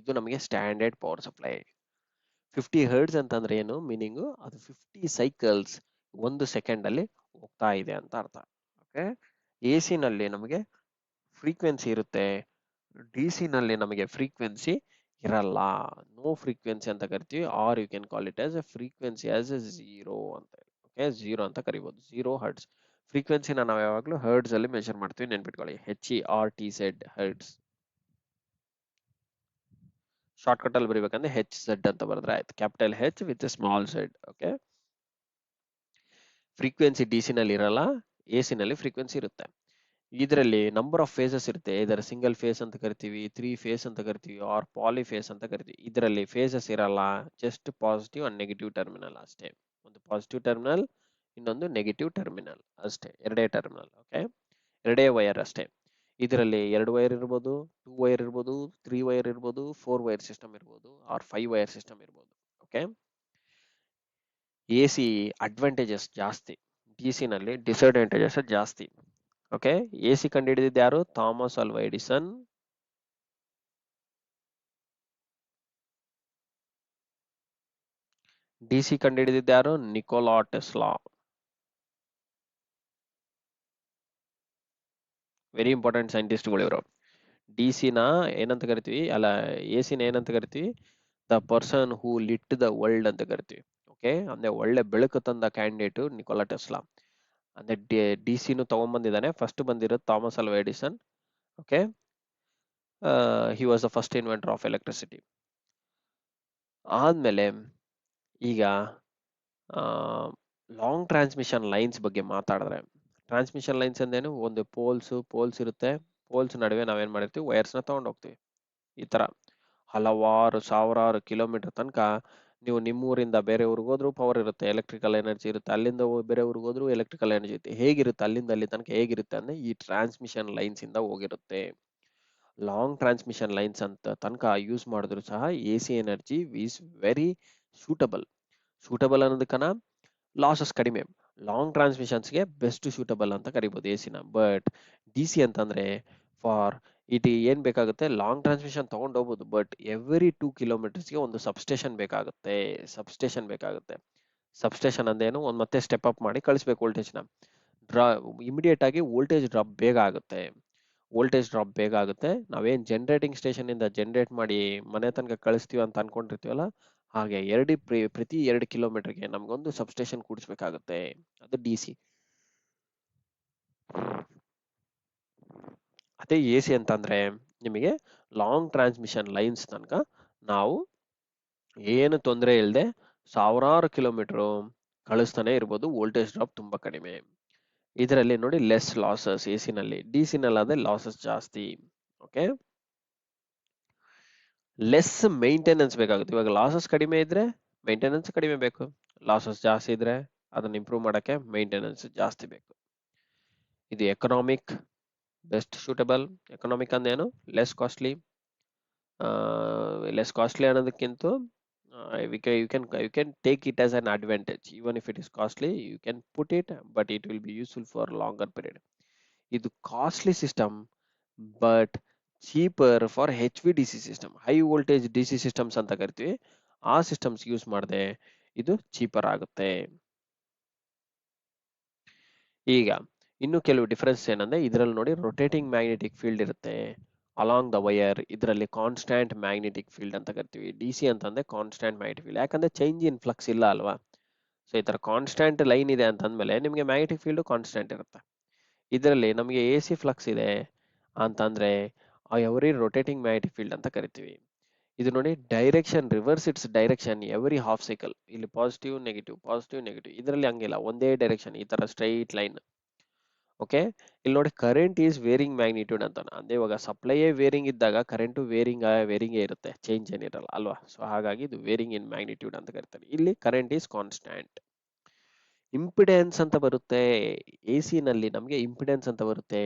Speaker 1: ಇದು ನಮಗೆ ಸ್ಟ್ಯಾಂಡರ್ಡ್ ಪವರ್ ಸಪ್ಲೈ. 50 ಹರ್ಟ್ಸ್ ಅಂತಂದ್ರೆ ಏನು ಮೀನಿಂಗು, ಅದು 50 ಸೈಕಲ್ಸ್ ಒಂದು ಸೆಕೆಂಡ್ ಅಲ್ಲಿ ಹೋಗ್ತಾ ಇದೆ ಅಂತ ಅರ್ಥ. ಓಕೆ, ಎ ಸಿ ನಲ್ಲಿ ನಮಗೆ ಫ್ರೀಕ್ವೆನ್ಸಿ ಇರುತ್ತೆ, ಡಿ ಸಿ ನಲ್ಲಿ ನಮಗೆ ಫ್ರೀಕ್ವೆನ್ಸಿ ಇರಲ್ಲ, ನೋ ಫ್ರೀಕ್ವೆನ್ಸಿ ಅಂತ ಕರಿತೀವಿ, or you can call it as a frequency as a zero ಅಂತ. ಓಕೆ, ಝೀರೋ ಅಂತ ಕರಿಬಹುದು, 0 ಹರ್ಟ್ಸ್. ಫ್ರೀಕ್ವೆನ್ಸಿನ ನಾವು ಯಾವಾಗಲೂ ಹರ್ಟ್ಸ್ ಅಲ್ಲಿ ಮೆಷರ್ ಮಾಡ್ತೀವಿ, ನೆನ್ಪಿಟ್ಕೊಳ್ಳಿ, HERTZ. ಶಾರ್ಟ್ ಕಟ್ ಅಲ್ಲಿ ಬರೀಬೇಕಂದ್ರೆ HZ ಅಂತ ಬರೆದ್ರೆ ಆಯ್ತು, capital H with small Z. Okay, frequency D C ನಲ್ಲಿ ಇರಲ್ಲ, ಎ ಸಿ ನಲ್ಲಿ ಫ್ರೀಕ್ವೆನ್ಸಿ ಇರುತ್ತೆ. ಇದರಲ್ಲಿ ನಂಬರ್ ಆಫ್ ಫೇಸಸ್ ಇರುತ್ತೆ, ಇದರ ಸಿಂಗಲ್ ಫೇಸ್ ಅಂತ ಕರಿತೀವಿ, 3 ಫೇಸ್ ಅಂತ ಕರಿತೀವಿ, ಆರ್ ಪಾಲಿಫೇಸ್ ಅಂತ ಕರಿತೀವಿ. ಇದರಲ್ಲಿ ಫೇಸಸ್ ಇರಲ್ಲ, just positive and negative terminal ಅಷ್ಟೇ. ಒಂದು ಪಾಸಿಟಿವ್ ಟರ್ಮಿನಲ್, ಇನ್ನೊಂದು ನೆಗೆಟಿವ್ ಟರ್ಮಿನಲ್ ಅಷ್ಟೇ, ಎರಡೇ ಟರ್ಮಿನಲ್. ಓಕೆ, ಎರಡೇ ವೈರ್ ಅಷ್ಟೇ. ಇದರಲ್ಲಿ 2 ವೈರ್ ಇರ್ಬೋದು, 2 ವೈರ್ ಇರ್ಬೋದು, 3 ವೈರ್ ಇರ್ಬೋದು, 4 ವೈರ್ ಸಿಸ್ಟಮ್ ಇರ್ಬೋದು, ಆರ್ 5 ವೈರ್ ಸಿಸ್ಟಮ್ ಇರ್ಬೋದು. ಓಕೆ, ಎ ಸಿ ಅಡ್ವಾಂಟೇಜಸ್ ಜಾಸ್ತಿ, ಡಿ ಸಿ ನಲ್ಲಿ ಡಿಸ್ಅಡ್ವಾಂಟೇಜಸ್ ಜಾಸ್ತಿ. ಓಕೆ, ಎ ಸಿ ಕಂಡುಹಿಡಿದಿದ್ದು ಯಾರು, Thomas Alva Edison. D C ಕಂಡುಹಿಡಿದಿದ್ದು ಯಾರು, ನಿಕೋಲಾ ಟೆಸ್ಲಾ. ವೆರಿ ಇಂಪಾರ್ಟೆಂಟ್ ಸೈಂಟಿಸ್ಟ್ಗಳು ಇವರು. ಡಿ ಸಿ ನ ಏನಂತ ಕರಿತೀವಿ, ಅಲ್ಲ, ಎ ಸಿ ನ ಏನಂತ ಕರಿತೀವಿ, the person who lit the world ಅಂತ ಕರಿತೀವಿ. ಓಕೆ, ಅಂದ್ರೆ ಒಳ್ಳೆ ಬೆಳಕು ತಂದ ಕ್ಯಾಂಡಿಡೇಟ್ ನಿಕೋಲಾ ಟೆಸ್ಲಾ. ಅಂದ್ರೆ ಡಿ ಸಿ ನು ತಗೊಂಡ್ಬಂದಿದ್ದಾನೆ, ಫಸ್ಟ್ ಬಂದಿರೋದು Thomas Alva Edison. Okay, he was the first inventor of electricity. ಆದ್ಮೇಲೆ ಈಗ ಲಾಂಗ್ ಟ್ರಾನ್ಸ್ಮಿಷನ್ ಲೈನ್ಸ್ ಬಗ್ಗೆ ಮಾತಾಡಿದ್ರೆ, ಟ್ರಾನ್ಸ್ಮಿಷನ್ ಲೈನ್ಸ್ ಅಂದೇನು, ಒಂದು ಪೋಲ್ಸ್ ಇರುತ್ತೆ, ಪೋಲ್ಸ್ ನಡುವೆ ನಾವೇನ್ ಮಾಡಿರ್ತೀವಿ, ವೈರ್ಸ್ ನ ತಗೊಂಡು ಹೋಗ್ತೀವಿ. ಈ ತರ ಹಲವಾರು ಸಾವಿರಾರು ಕಿಲೋಮೀಟರ್ ತನಕ ನೀವು ನಿಮ್ಮೂರಿಂದ ಬೇರೆ ಊರಿಗೆ ಹೋದ್ರೂ ಪವರ್ ಇರುತ್ತೆ, ಎಲೆಕ್ಟ್ರಿಕಲ್ ಎನರ್ಜಿ ಇರುತ್ತೆ, ಅಲ್ಲಿಂದ ಬೇರೆ ಊರಿಗೆ ಹೋದ್ರೂ ಎಲೆಕ್ಟ್ರಿಕಲ್ ಎನರ್ಜಿ ಇರುತ್ತೆ. ಹೇಗಿರುತ್ತೆ ಅಲ್ಲಿಂದ ಅಲ್ಲಿ ತನಕ, ಹೇಗಿರುತ್ತೆ ಅಂದ್ರೆ ಈ ಟ್ರಾನ್ಸ್ಮಿಷನ್ ಲೈನ್ಸ್ ಇಂದ ಹೋಗಿರುತ್ತೆ. ಲಾಂಗ್ ಟ್ರಾನ್ಸ್ಮಿಷನ್ ಲೈನ್ಸ್ ಅಂತ ತನಕ ಯೂಸ್ ಮಾಡಿದ್ರು ಸಹ A C energy is very suitable. Suitable ಅನ್ನೋದಕ್ಕನ ಲಾಸಸ್ ಕಡಿಮೆ, ಲಾಂಗ್ ಟ್ರಾನ್ಸ್ಮಿಷನ್ಸ್ಗೆ ಬೆಸ್ಟ್ ಸೂಟಬಲ್ ಅಂತ ಕರಿಬಹುದು ಎ ಸಿನ. ಬಟ್ ಡಿ ಸಿ ಅಂತಂದ್ರೆ ಫಾರ್ ಇಟ್ ಏನ್ ಬೇಕಾಗುತ್ತೆ, ಲಾಂಗ್ ಟ್ರಾನ್ಸ್ಮಿಷನ್ ತಗೊಂಡು ಹೋಗ್ಬೋದು, ಬಟ್ ಎವ್ರಿ 2 ಕಿಲೋಮೀಟರ್ಸ್ಗೆ ಒಂದು ಸಬ್ಸ್ಟೇಷನ್ ಬೇಕಾಗುತ್ತೆ. ಸಬ್ಸ್ಟೇಷನ್ ಅಂದೇನು ಒಂದು ಮತ್ತೆ ಸ್ಟೆಪ್ ಅಪ್ ಮಾಡಿ ಕಳಿಸ್ಬೇಕು ವೋಲ್ಟೇಜ್ನ. ಡ್ರಾ ಇಮಿಡಿಯೇಟ್ ಆಗಿ ವೋಲ್ಟೇಜ್ ಡ್ರಾಪ್ ಬೇಗ ಆಗುತ್ತೆ. ನಾವೇನ್ ಜನರೇಟಿಂಗ್ ಸ್ಟೇಷನ್ ಇಂದ ಜನರೇಟ್ ಮಾಡಿ ಮನೆ ತನಕ ಕಳಿಸ್ತೀವಿ ಅಂತ ಅನ್ಕೊಂಡಿರ್ತೀವಲ್ಲ, ಹಾಗೆ ಪ್ರತಿ 2 ಕಿಲೋಮೀಟರ್ಗೆ ನಮ್ಗೊಂದು ಸಬ್ಸ್ಟೇಷನ್ ಕೂಡಿಸ್ಬೇಕಾಗುತ್ತೆ. ಅದು DC. ಅದೇ AC ಅಂತಂದ್ರೆ ನಿಮಗೆ ಲಾಂಗ್ ಟ್ರಾನ್ಸ್ಮಿಷನ್ ಲೈನ್ಸ್ ತನಕ ನಾವು ಏನು ತೊಂದರೆ ಇಲ್ಲದೆ ಸಾವಿರಾರು ಕಿಲೋಮೀಟರ್ ಕಳಿಸ್ತಾನೆ ಇರ್ಬೋದು. ವೋಲ್ಟೇಜ್ ಡ್ರಾಪ್ ತುಂಬಾ ಕಡಿಮೆ. ಇದರಲ್ಲಿ ನೋಡಿ ಲೆಸ್ ಲಾಸಸ್ AC ನಲ್ಲಿ. DC ನಲ್ಲಿ ಆದ್ರೆ ಲಾಸಸ್ ಜಾಸ್ತಿ. ಓಕೆ, ಲೆಸ್ ಮೇಂಟೆನೆನ್ಸ್ ಬೇಕಾಗುತ್ತೆ. ಇವಾಗ ಲಾಸಸ್ ಕಡಿಮೆ ಇದ್ರೆ ಮೇಂಟೆನೆನ್ಸ್ ಕಡಿಮೆ ಬೇಕು, ಲಾಸಸ್ ಜಾಸ್ತಿ ಇದ್ರೆ ಅದನ್ನ ಇಂಪ್ರೂವ್ ಮಾಡಕ್ಕೆ ಮೇಂಟೆನೆನ್ಸ್ ಜಾಸ್ತಿ ಬೇಕು. ಇದು ಎಕನಾಮಿಕ್, ಬೆಸ್ಟ್ ಸೂಟಬಲ್. ಎಕನಾಮಿಕ್ ಅಂದೇನು, ಲೆಸ್ ಕಾಸ್ಟ್ಲಿ ಅನ್ನೋದಕ್ಕಿಂತ you can take it as an advantage. Even if it is costly, you can put it, but it will be useful for longer period. ಇದು costly system but cheaper for HVDC system, high voltage DC systems ಅಂತ ಕರಿತೀವಿ. ಆ systems use ಮಾಡದೆ ಇದು cheaper ಆಗುತ್ತೆ. ಈಗ ಇನ್ನು ಕೆಲವು ಡಿಫರೆನ್ಸ್ ಏನಂದ್ರೆ, ಇದರಲ್ಲಿ ನೋಡಿ ರೊಟೇಟಿಂಗ್ ಮ್ಯಾಗ್ನೆಟಿಕ್ ಫೀಲ್ಡ್ ಇರುತ್ತೆ ಅಲಾಂಗ್ ದ ವೈರ್. ಇದರಲ್ಲಿ ಕಾನ್ಸ್ಟಂಟ್ ಮ್ಯಾಗ್ನೆಟಿಕ್ ಫೀಲ್ಡ್ ಅಂತ ಕರಿತೀವಿ. DC ಅಂತಂದ್ರೆ ಕಾನ್ಸ್ಟಂಟ್ ಮ್ಯಾಗ್ನೆಟಿಕ್ ಫೀಲ್ಡ್, ಯಾಕಂದ್ರೆ ಚೇಂಜ್ ಇನ್ ಫ್ಲಕ್ಸ್ ಇಲ್ಲ ಅಲ್ವಾ. ಸೊ ಈ ತರ ಕಾನ್ಸ್ಟಂಟ್ ಲೈನ್ ಇದೆ ಅಂತಂದ್ಮೇಲೆ ನಿಮಗೆ ಮ್ಯಾಗ್ನೆಟಿಕ್ ಫೀಲ್ಡ್ ಕಾನ್ಸ್ಟಂಟ್ ಇರುತ್ತೆ. ಇದರಲ್ಲಿ ನಮಗೆ AC ಫ್ಲಕ್ಸ್ ಇದೆ ಅಂತಂದ್ರೆ ಎವರಿ ರೊಟೇಟಿಂಗ್ ಮ್ಯಾಗ್ನೆಟಿಕ್ ಫೀಲ್ಡ್ ಅಂತ ಕರಿತೀವಿ. ಇದು ನೋಡಿ direction reverse its direction every half cycle. ಇಲ್ಲಿ ಪಾಸಿಟಿವ್ ನೆಗೆಟಿವ್. ಇದರಲ್ಲಿ ಹಂಗಿಲ್ಲ, ಒಂದೇ ಡೈರೆಕ್ಷನ್, ಈ ತರ ಸ್ಟ್ರೈಟ್ ಲೈನ್. ಓಕೆ, ಇಲ್ಲಿ ನೋಡಿ ಕರೆಂಟ್ ಈಸ್ ವೇರಿಂಗ್ ಮ್ಯಾಗ್ನಿಟ್ಯೂಡ್ ಅಂತ. ಅಂದ್ರೆ ಇವಾಗ ಸಪ್ಲೈಯೇ ವೇರಿಂಗ್ ಇದ್ದಾಗ ಕರೆಂಟು ವೇರಿಂಗೇ ಇರುತ್ತೆ, ಚೇಂಜ್ ಏನಿರಲ್ಲ ಅಲ್ವಾ. ಸೊ ಹಾಗಾಗಿ ಇದು ವೇರಿಂಗ್ ಇನ್ ಮ್ಯಾಗ್ನಿಟ್ಯೂಡ್ ಅಂತ ಕರೀತಾರೆ. ಇಲ್ಲಿ ಕರೆಂಟ್ ಈಸ್ ಕಾನ್ಸ್ಟಂಟ್. ಇಂಪಿಡೆನ್ಸ್ ಅಂತ ಬರುತ್ತೆ. AC ನಲ್ಲಿ ನಮಗೆ ಇಂಪಿಡೆನ್ಸ್ ಅಂತ ಬರುತ್ತೆ.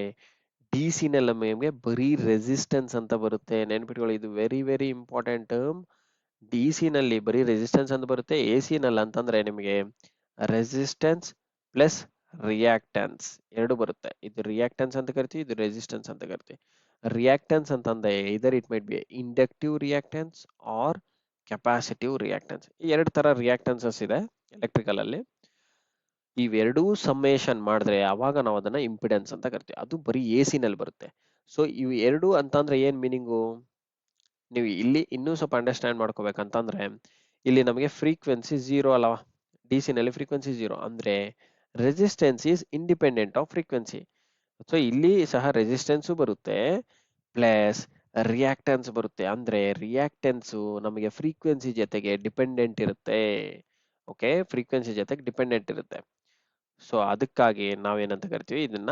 Speaker 1: DC ನಲ್ಲಿ ನಮಗೆ ಬರೀ ರೆಸಿಸ್ಟೆನ್ಸ್ ಅಂತ ಬರುತ್ತೆ. ನೆನ್ಪಿಟ್ಕೊಳ್ಳಿ, ಇದು very very important term. DC ನಲ್ಲಿ ಬರೀ ರೆಸಿಸ್ಟೆನ್ಸ್ ಅಂತ ಬರುತ್ತೆ. AC ನಲ್ಲಿ ಅಂತಂದ್ರೆ ನಿಮಗೆ ರೆಸಿಸ್ಟೆನ್ಸ್ ಪ್ಲಸ್ ರಿಯಾಕ್ಟೆನ್ಸ್ ಎರಡು ಬರುತ್ತೆ. ಇದು ರಿಯಾಕ್ಟೆನ್ಸ್ ಅಂತ ಕರಿತೀವಿ, ಇದು ರೆಸಿಸ್ಟೆನ್ಸ್ ಅಂತ ಕರಿತೀವಿ. ರಿಯಾಕ್ಟೆನ್ಸ್ ಅಂತಂದ್ರೆ either it might be inductive reactance or capacitive reactance. ಈ ಎರಡು ತರ ರಿಯಾಕ್ಟೆನ್ಸಸ್ ಇದೆ ಎಲೆಕ್ಟ್ರಿಕಲ್ ಅಲ್ಲಿ. ಇವೆರಡೂ ಸಮ್ಮೇಷನ್ ಮಾಡಿದ್ರೆ ಅವಾಗ ನಾವು ಅದನ್ನ ಇಂಪಿಡೆನ್ಸ್ ಅಂತ ಕರಿತೀವಿ. ಅದು ಬರೀ AC ನಲ್ಲಿ ಬರುತ್ತೆ. ಸೊ ಇವು ಎರಡು ಅಂತಂದ್ರೆ ಏನ್ ಮೀನಿಂಗು, ನೀವು ಇಲ್ಲಿ ಇನ್ನೂ ಸ್ವಲ್ಪ ಅಂಡರ್ಸ್ಟ್ಯಾಂಡ್ ಮಾಡ್ಕೋಬೇಕಂತಂದ್ರೆ, ಇಲ್ಲಿ ನಮಗೆ ಫ್ರೀಕ್ವೆನ್ಸಿ 0 ಅಲ್ಲವಾ. DC ನಲ್ಲಿ ಫ್ರೀಕ್ವೆನ್ಸಿ 0 ಅಂದ್ರೆ resistance is independent off frequency. So ಇಲ್ಲಿ ಸಹ ರೆಸಿಸ್ಟೆನ್ಸ್ ಬರುತ್ತೆ ಪ್ಲಸ್ ರಿಯಾಕ್ಟೆನ್ಸ್ ಬರುತ್ತೆ. ಅಂದ್ರೆ ರಿಯಾಕ್ಟೆನ್ಸ್ ನಮಗೆ ಫ್ರೀಕ್ವೆನ್ಸಿ ಜೊತೆಗೆ ಡಿಪೆಂಡೆಂಟ್ ಇರುತ್ತೆ. ಓಕೆ, ಫ್ರೀಕ್ವೆನ್ಸಿ ಜೊತೆಗೆ ಡಿಪೆಂಡೆಂಟ್ ಇರುತ್ತೆ. ಸೊ ಅದಕ್ಕಾಗಿ ನಾವೇನಂತ ಕರಿತೀವಿ, ಇದನ್ನ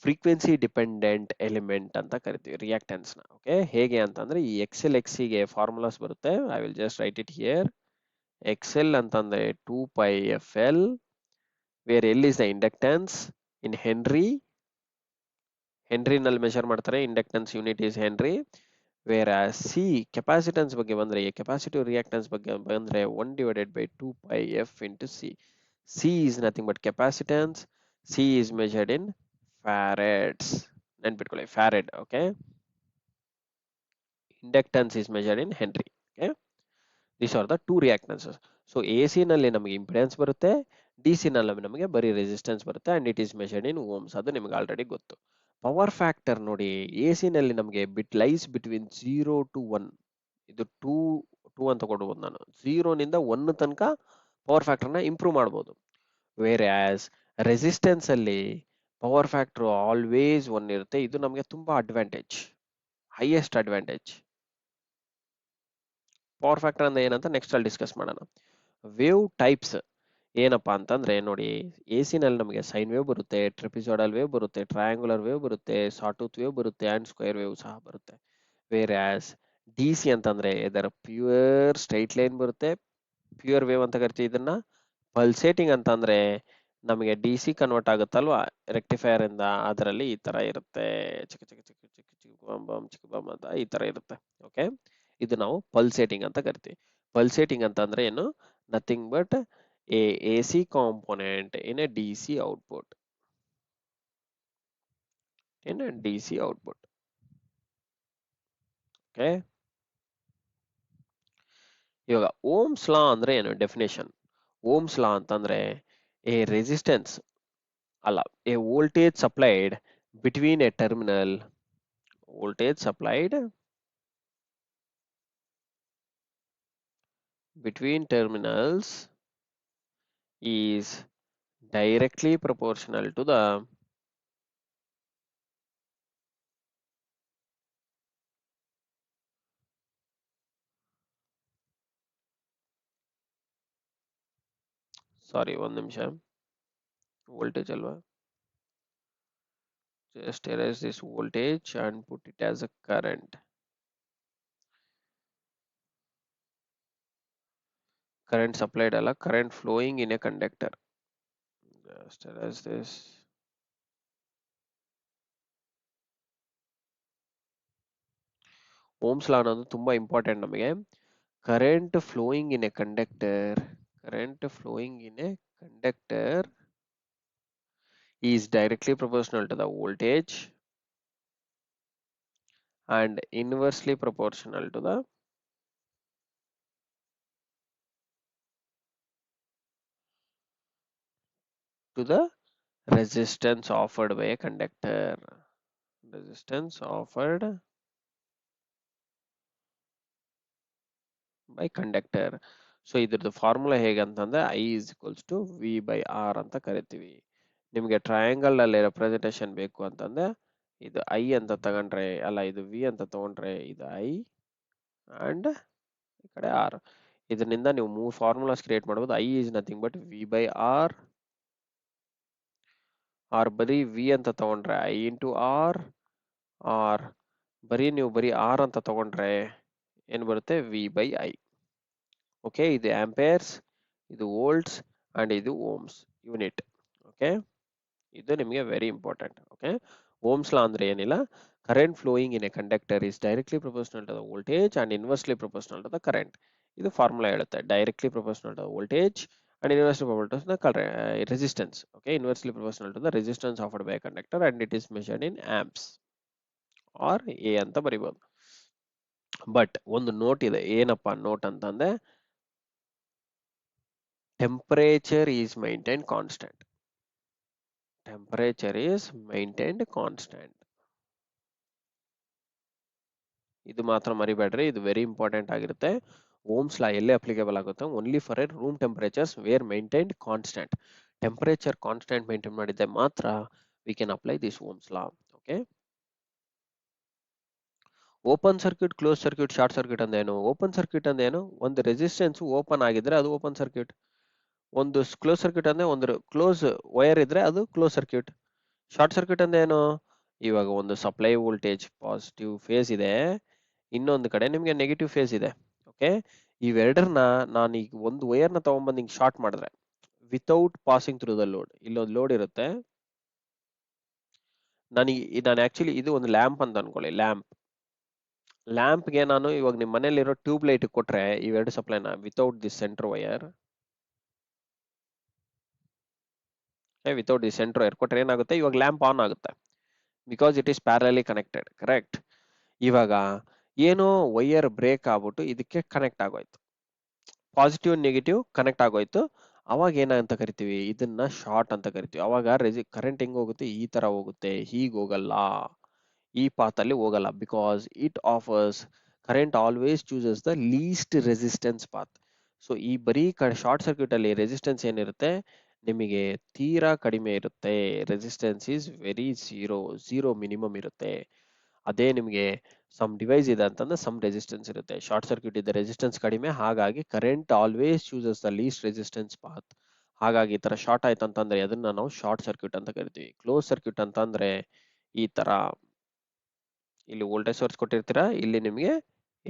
Speaker 1: ಫ್ರೀಕ್ವೆನ್ಸಿ ಡಿಪೆಂಡೆಂಟ್ ಎಲಿಮೆಂಟ್ ಅಂತ ಕರಿತೀವಿ ರಿಯಾಕ್ಟೆನ್ಸ್ ನ. ಓಕೆ, ಹೇಗೆ ಅಂತಂದ್ರೆ ಈ XL XC ಗೆ ಫಾರ್ಮುಲಾಸ್ ಬರುತ್ತೆ. I will just write it here. XL ಅಂತಂದ್ರೆ 2πfL, where L is the inductance in ಹೆನ್ರಿನಲ್ಲಿ ಮೆಷರ್ ಮಾಡ್ತಾರೆ. Inductance unit is henry. Where C capacitance ಬಗ್ಗೆ ಬಂದ್ರೆ, ಕೆಪಾಸಿಟಿವ್ ರಿಯಾಕ್ಟೆನ್ಸ್ ಬಗ್ಗೆ ಬಂದ್ರೆ 1/2πf into C. C is nothing but capacitance. C is measured in farads. ನೆನ್ಪಿಟ್ಕೊಳ್ಳಿ, farad. Okay, inductance is measured in Henry. Okay, these are the two reactances. So AC ನಲ್ಲಿ ನಮಗೆ impedance ಬರುತ್ತೆ, DC ನಲ್ಲಿ ನಮಗೆ ಬರೀ resistance ಬರುತ್ತೆ, and it is measured in ohms. ಅದು ನಿಮಗೆ ಆಲ್ರೆಡಿ ಗೊತ್ತು. ಪವರ್ ಫ್ಯಾಕ್ಟರ್ ನೋಡಿ, AC ನಲ್ಲಿ ನಮಗೆ ಲೈಸ್ ಬಿಟ್ವೀನ್ 0 to 1. ಇದು 2 ಅಂತ ಕೊಡ್ಬೋದು ನಾನು. 0 ನಿಂದ 1 ತನಕ ಪವರ್ ಫ್ಯಾಕ್ಟರ್ನ ಇಂಪ್ರೂವ್ ಮಾಡ್ಬೋದು. ವೇರ್ ಆಸ್ ರೆಸಿಸ್ಟೆನ್ಸ್ ಅಲ್ಲಿ ಪವರ್ ಫ್ಯಾಕ್ಟರ್ ಆಲ್ವೇಸ್ 1 ಇರುತ್ತೆ. ಇದು ನಮಗೆ ತುಂಬಾ advantage, highest advantage. Power factor ಅಂದ್ರೆ ಏನಂತ ನೆಕ್ಸ್ಟ್ ಅಲ್ಲಿ ಡಿಸ್ಕಸ್ ಮಾಡೋಣ. ವೇವ್ ಟೈಪ್ಸ್ ಏನಪ್ಪಾ ಅಂತಂದ್ರೆ ನೋಡಿ, AC ನಲ್ಲಿ ನಮಗೆ ಸೈನ್ ವೇವ್ ಬರುತ್ತೆ, ಟ್ರೆಪಿಸಾಯ್ಡಲ್ ವೇವ್ ಬರುತ್ತೆ, ಟ್ರಯಾಂಗುಲರ್ ವೇವ್ ಬರುತ್ತೆ, ಸಾಟೂತ್ ವೇವ್ ಬರುತ್ತೆ, ಅಂಡ್ ಸ್ಕ್ವೇರ್ ವೇವ್ ಸಹ ಬರುತ್ತೆ. ವೇರ್ ಆಸ್ DC ಅಂತಂದ್ರೆ ಇದರ ಪ್ಯೂರ್ ಸ್ಟ್ರೈಟ್ ಲೈನ್ ಬರುತ್ತೆ, ಪ್ಯೂರ್ ವೇವ್ ಅಂತ ಕರಿತೀವಿ ಇದನ್ನ. ಪಲ್ಸೇಟಿಂಗ್ ಅಂತಂದ್ರೆ ನಮಗೆ DC ಕನ್ವರ್ಟ್ ಆಗುತ್ತಲ್ವಾ ರೆಕ್ಟಿಫೈಯರ್ ಇಂದ, ಅದರಲ್ಲಿ ಈ ತರ ಇರುತ್ತೆ, ಚಿಕ್ಕ ಚಿಕ್ಕ ಚಿಕ್ಕ ಚಿಕ್ಕ ಚಿಕ್ಕ ಚಿಕ್ಕ ಬಮ್ ಅಂತ ಈ ತರ ಇರುತ್ತೆ. ಓಕೆ, ಇದು ನಾವು ಪಲ್ಸೇಟಿಂಗ್ ಅಂತ ಕರಿತೀವಿ. ಪಲ್ಸೇಟಿಂಗ್ ಅಂತಂದ್ರೆ ಏನು, nothing but A AC component in a DC output. Okay, ಇವಾಗ ಓಮ್ಸ್ ಲಾ ಅಂದ್ರೆ ಏನು ಡೆಫಿನೇಷನ್. ಓಮ್ಸ್ ಲಾ ಅಂತಂದ್ರೆ ಎ ರೆಸಿಸ್ಟೆನ್ಸ್ ಅಲ್ಲ, A voltage supplied between A terminal, voltage supplied between terminals is directly proportional to the sorry one ನಿಮಿಷ, voltage ಅಲ್ವಾ, just erase this voltage and put it as a current. Current supplied ಅಲ್ಲ, current flowing in a conductor. Just erase this. Ohms law ಅನ್ನೋದು ತುಂಬಾ important ನಮಗೆ. Current flowing in a conductor, current flowing in a conductor is directly proportional to the voltage and inversely proportional to the resistance offered by a conductor. Resistance offered by conductor. So ಇದ್ರದ್ದು formula ಹೇಗಂತಂದ್ರೆ I is equals to V by R ಅಂತ ಕರಿತೀವಿ. ನಿಮಗೆ triangle ಅಲ್ಲಿ representation ಬೇಕು ಅಂತಂದ್ರೆ ಇದು I ಅಂತ ತಗೊಂಡ್ರೆ, ಅಲ್ಲ ಇದು ವಿ ಅಂತ ತಗೊಂಡ್ರೆ ಇದು ಐ ಅಂಡ್ ಈ ಕಡೆ ಆರ್. ಇದರಿಂದ ನೀವು ಮೂರು ಫಾರ್ಮುಲಾಸ್ ಕ್ರಿಯೇಟ್ ಮಾಡಬಹುದು. I is nothing but V by R, or ಬರೀ ವಿ ಅಂತ ತಗೊಂಡ್ರೆ ಐ ಇಂಟು ಆರ್, ಆರ್ ಬರೀ ನೀವು ಬರೀ ಆರ್ ಅಂತ ತಗೊಂಡ್ರೆ ಏನು ಬರುತ್ತೆ, ವಿ ಬೈ ಐ. ಓಕೆ, ಇದು ಆಂಪೇರ್ಸ್, ಇದು ವೋಲ್ಟ್ಸ್ ಅಂಡ್ ಇದು ಓಮ್ಸ್ ಯೂನಿಟ್. ಓಕೆ, ಇದು ನಿಮಗೆ very important. Okay, ohms law ಅಂದ್ರೆ ಏನಿಲ್ಲ, current flowing in a conductor is directly proportional to the voltage and inversely proportional to the current. ಇದು formula ಹೇಳುತ್ತೆ, directly proportional to the voltage and inversely proportional to the resistance. Okay, inversely proportional to the resistance offered by a conductor and it is measured in amps or A ಅಂತ ಬರಿಬಹುದು. But ಒಂದು note ಇದೆ, ಏನಪ್ಪಾ note ಅಂತಂದ್ರೆ temperature is maintain constant. Temperature is maintained constant. ಇದು ಮಾತ್ರ ಮರಿಬೇಡ್ರಿ, ಇದು very important ಆಗಿರುತ್ತೆ. ಓಮ್ಸ್ ಲಾ ಎಲ್ಲಿ ಅಪ್ಲಿಕೇಬಲ್ ಆಗುತ್ತೆ, only for a room temperatures where maintained constant. Temperature constant maintain ಮಾಡಿದ್ರೆ ಮಾತ್ರ we can apply this Ohm's law. Okay, open circuit, close circuit, short circuit ಅಂದೇನು? ಓಪನ್ ಸರ್ಕ್ಯೂಟ್ ಅಂದೇನು? ಒಂದು resistance open ಆಗಿದ್ರೆ ಅದು open circuit. ಒಂದು close circuit ಅಂದ್ರೆ ಒಂದು ಕ್ಲೋಸ್ ವೈರ್ ಇದ್ರೆ ಅದು ಕ್ಲೋಸ್ ಸರ್ಕ್ಯೂಟ್. ಶಾರ್ಟ್ ಸರ್ಕ್ಯೂಟ್ ಅಂದೇನು? ಇವಾಗ ಒಂದು ಸಪ್ಲೈ ವೋಲ್ಟೇಜ್ ಪಾಸಿಟಿವ್ ಫೇಸ್ ಇದೆ, ಇನ್ನೊಂದು ಕಡೆ ನಿಮ್ಗೆ ನೆಗೆಟಿವ್ ಫೇಸ್ ಇದೆ. ಓಕೆ, ಇವೆರಡನ್ನ ನಾನು ಈಗ ಒಂದು ವೈರ್ನ ತಗೊಂಡ್ಬಂದು ಹಿಂಗ್ ಶಾರ್ಟ್ ಮಾಡಿದ್ರೆ without passing through the load, ಇಲ್ಲೊಂದು ಲೋಡ್ ಇರುತ್ತೆ, ನಾನು ಆಕ್ಚುಲಿ ಇದು ಒಂದು ಲ್ಯಾಂಪ್ ಅಂತ ಅನ್ಕೊಳ್ಳಿ, ಲ್ಯಾಂಪ್ಗೆ ನಾನು ಇವಾಗ ನಿಮ್ಮ ಮನೇಲಿರೋ ಟ್ಯೂಬ್ ಲೈಟ್ ಕೊಟ್ರೆ ಇವೆರಡು ಸಪ್ಲೈನ without this centre wire, without the centre wire ಕೊಟ್ರೆ ಏನಾಗುತ್ತೆ, ಇವಾಗ ಲ್ಯಾಂಪ್ ಆನ್ ಆಗುತ್ತೆ because it is parallelly connected. Correct. ಇವಾಗ ಏನೋ ವೈರ್ ಬ್ರೇಕ್ ಆಗ್ಬಿಟ್ಟು ಇದಕ್ಕೆ ಕನೆಕ್ಟ್ ಆಗೋಯ್ತು, ಪಾಸಿಟಿವ್ ನೆಗೆಟಿವ್ ಕನೆಕ್ಟ್ ಆಗೋಯ್ತು. ಅವಾಗ ಏನಂತ ಕರಿತೀವಿ, ಇದನ್ನ ಶಾರ್ಟ್ ಅಂತ ಕರಿತೀವಿ. ಅವಾಗ ಕರೆಂಟ್ ಹೆಂಗ್ ಹೋಗುತ್ತೆ, ಈ ತರ ಹೋಗುತ್ತೆ, ಹೀಗ್ ಹೋಗಲ್ಲ, ಈ ಪಾತ್ ಅಲ್ಲಿ ಹೋಗಲ್ಲ. Because it offers current always chooses the least resistance path. So ಈ ಬರೀ ಶಾರ್ಟ್ ಸರ್ಕ್ಯೂಟ್ ಅಲ್ಲಿ ರೆಸಿಸ್ಟೆನ್ಸ್ ಏನಿರುತ್ತೆ ನಿಮಗೆ ತೀರಾ ಕಡಿಮೆ ಇರುತ್ತೆ. Resistance is very zero minimum ಇರುತ್ತೆ. ಅದೇ ನಿಮಗೆ ಸಮ್ ಡಿವೈಸ್ ಇದೆ ಅಂತಂದ್ರೆ ಸಮ್ ರೆಸಿಸ್ಟೆನ್ಸ್ ಇರುತ್ತೆ. ಶಾರ್ಟ್ ಸರ್ಕ್ಯೂಟ್ ಇದೆ, ರೆಸಿಸ್ಟೆನ್ಸ್ ಕಡಿಮೆ, ಹಾಗಾಗಿ current always chooses the least resistance path. ಹಾಗಾಗಿ ಈ ತರ ಶಾರ್ಟ್ ಆಯ್ತು ಅಂತಂದ್ರೆ ಅದನ್ನ ನಾವು ಶಾರ್ಟ್ ಸರ್ಕ್ಯೂಟ್ ಅಂತ ಕರಿತೀವಿ. ಕ್ಲೋಸ್ ಸರ್ಕ್ಯೂಟ್ ಅಂತಂದ್ರೆ ಈ ತರ ಇಲ್ಲಿ ವೋಲ್ಟೇಜ್ ಸೋರ್ಸ್ ಕೊಟ್ಟಿರ್ತೀರಾ, ಇಲ್ಲಿ ನಿಮಗೆ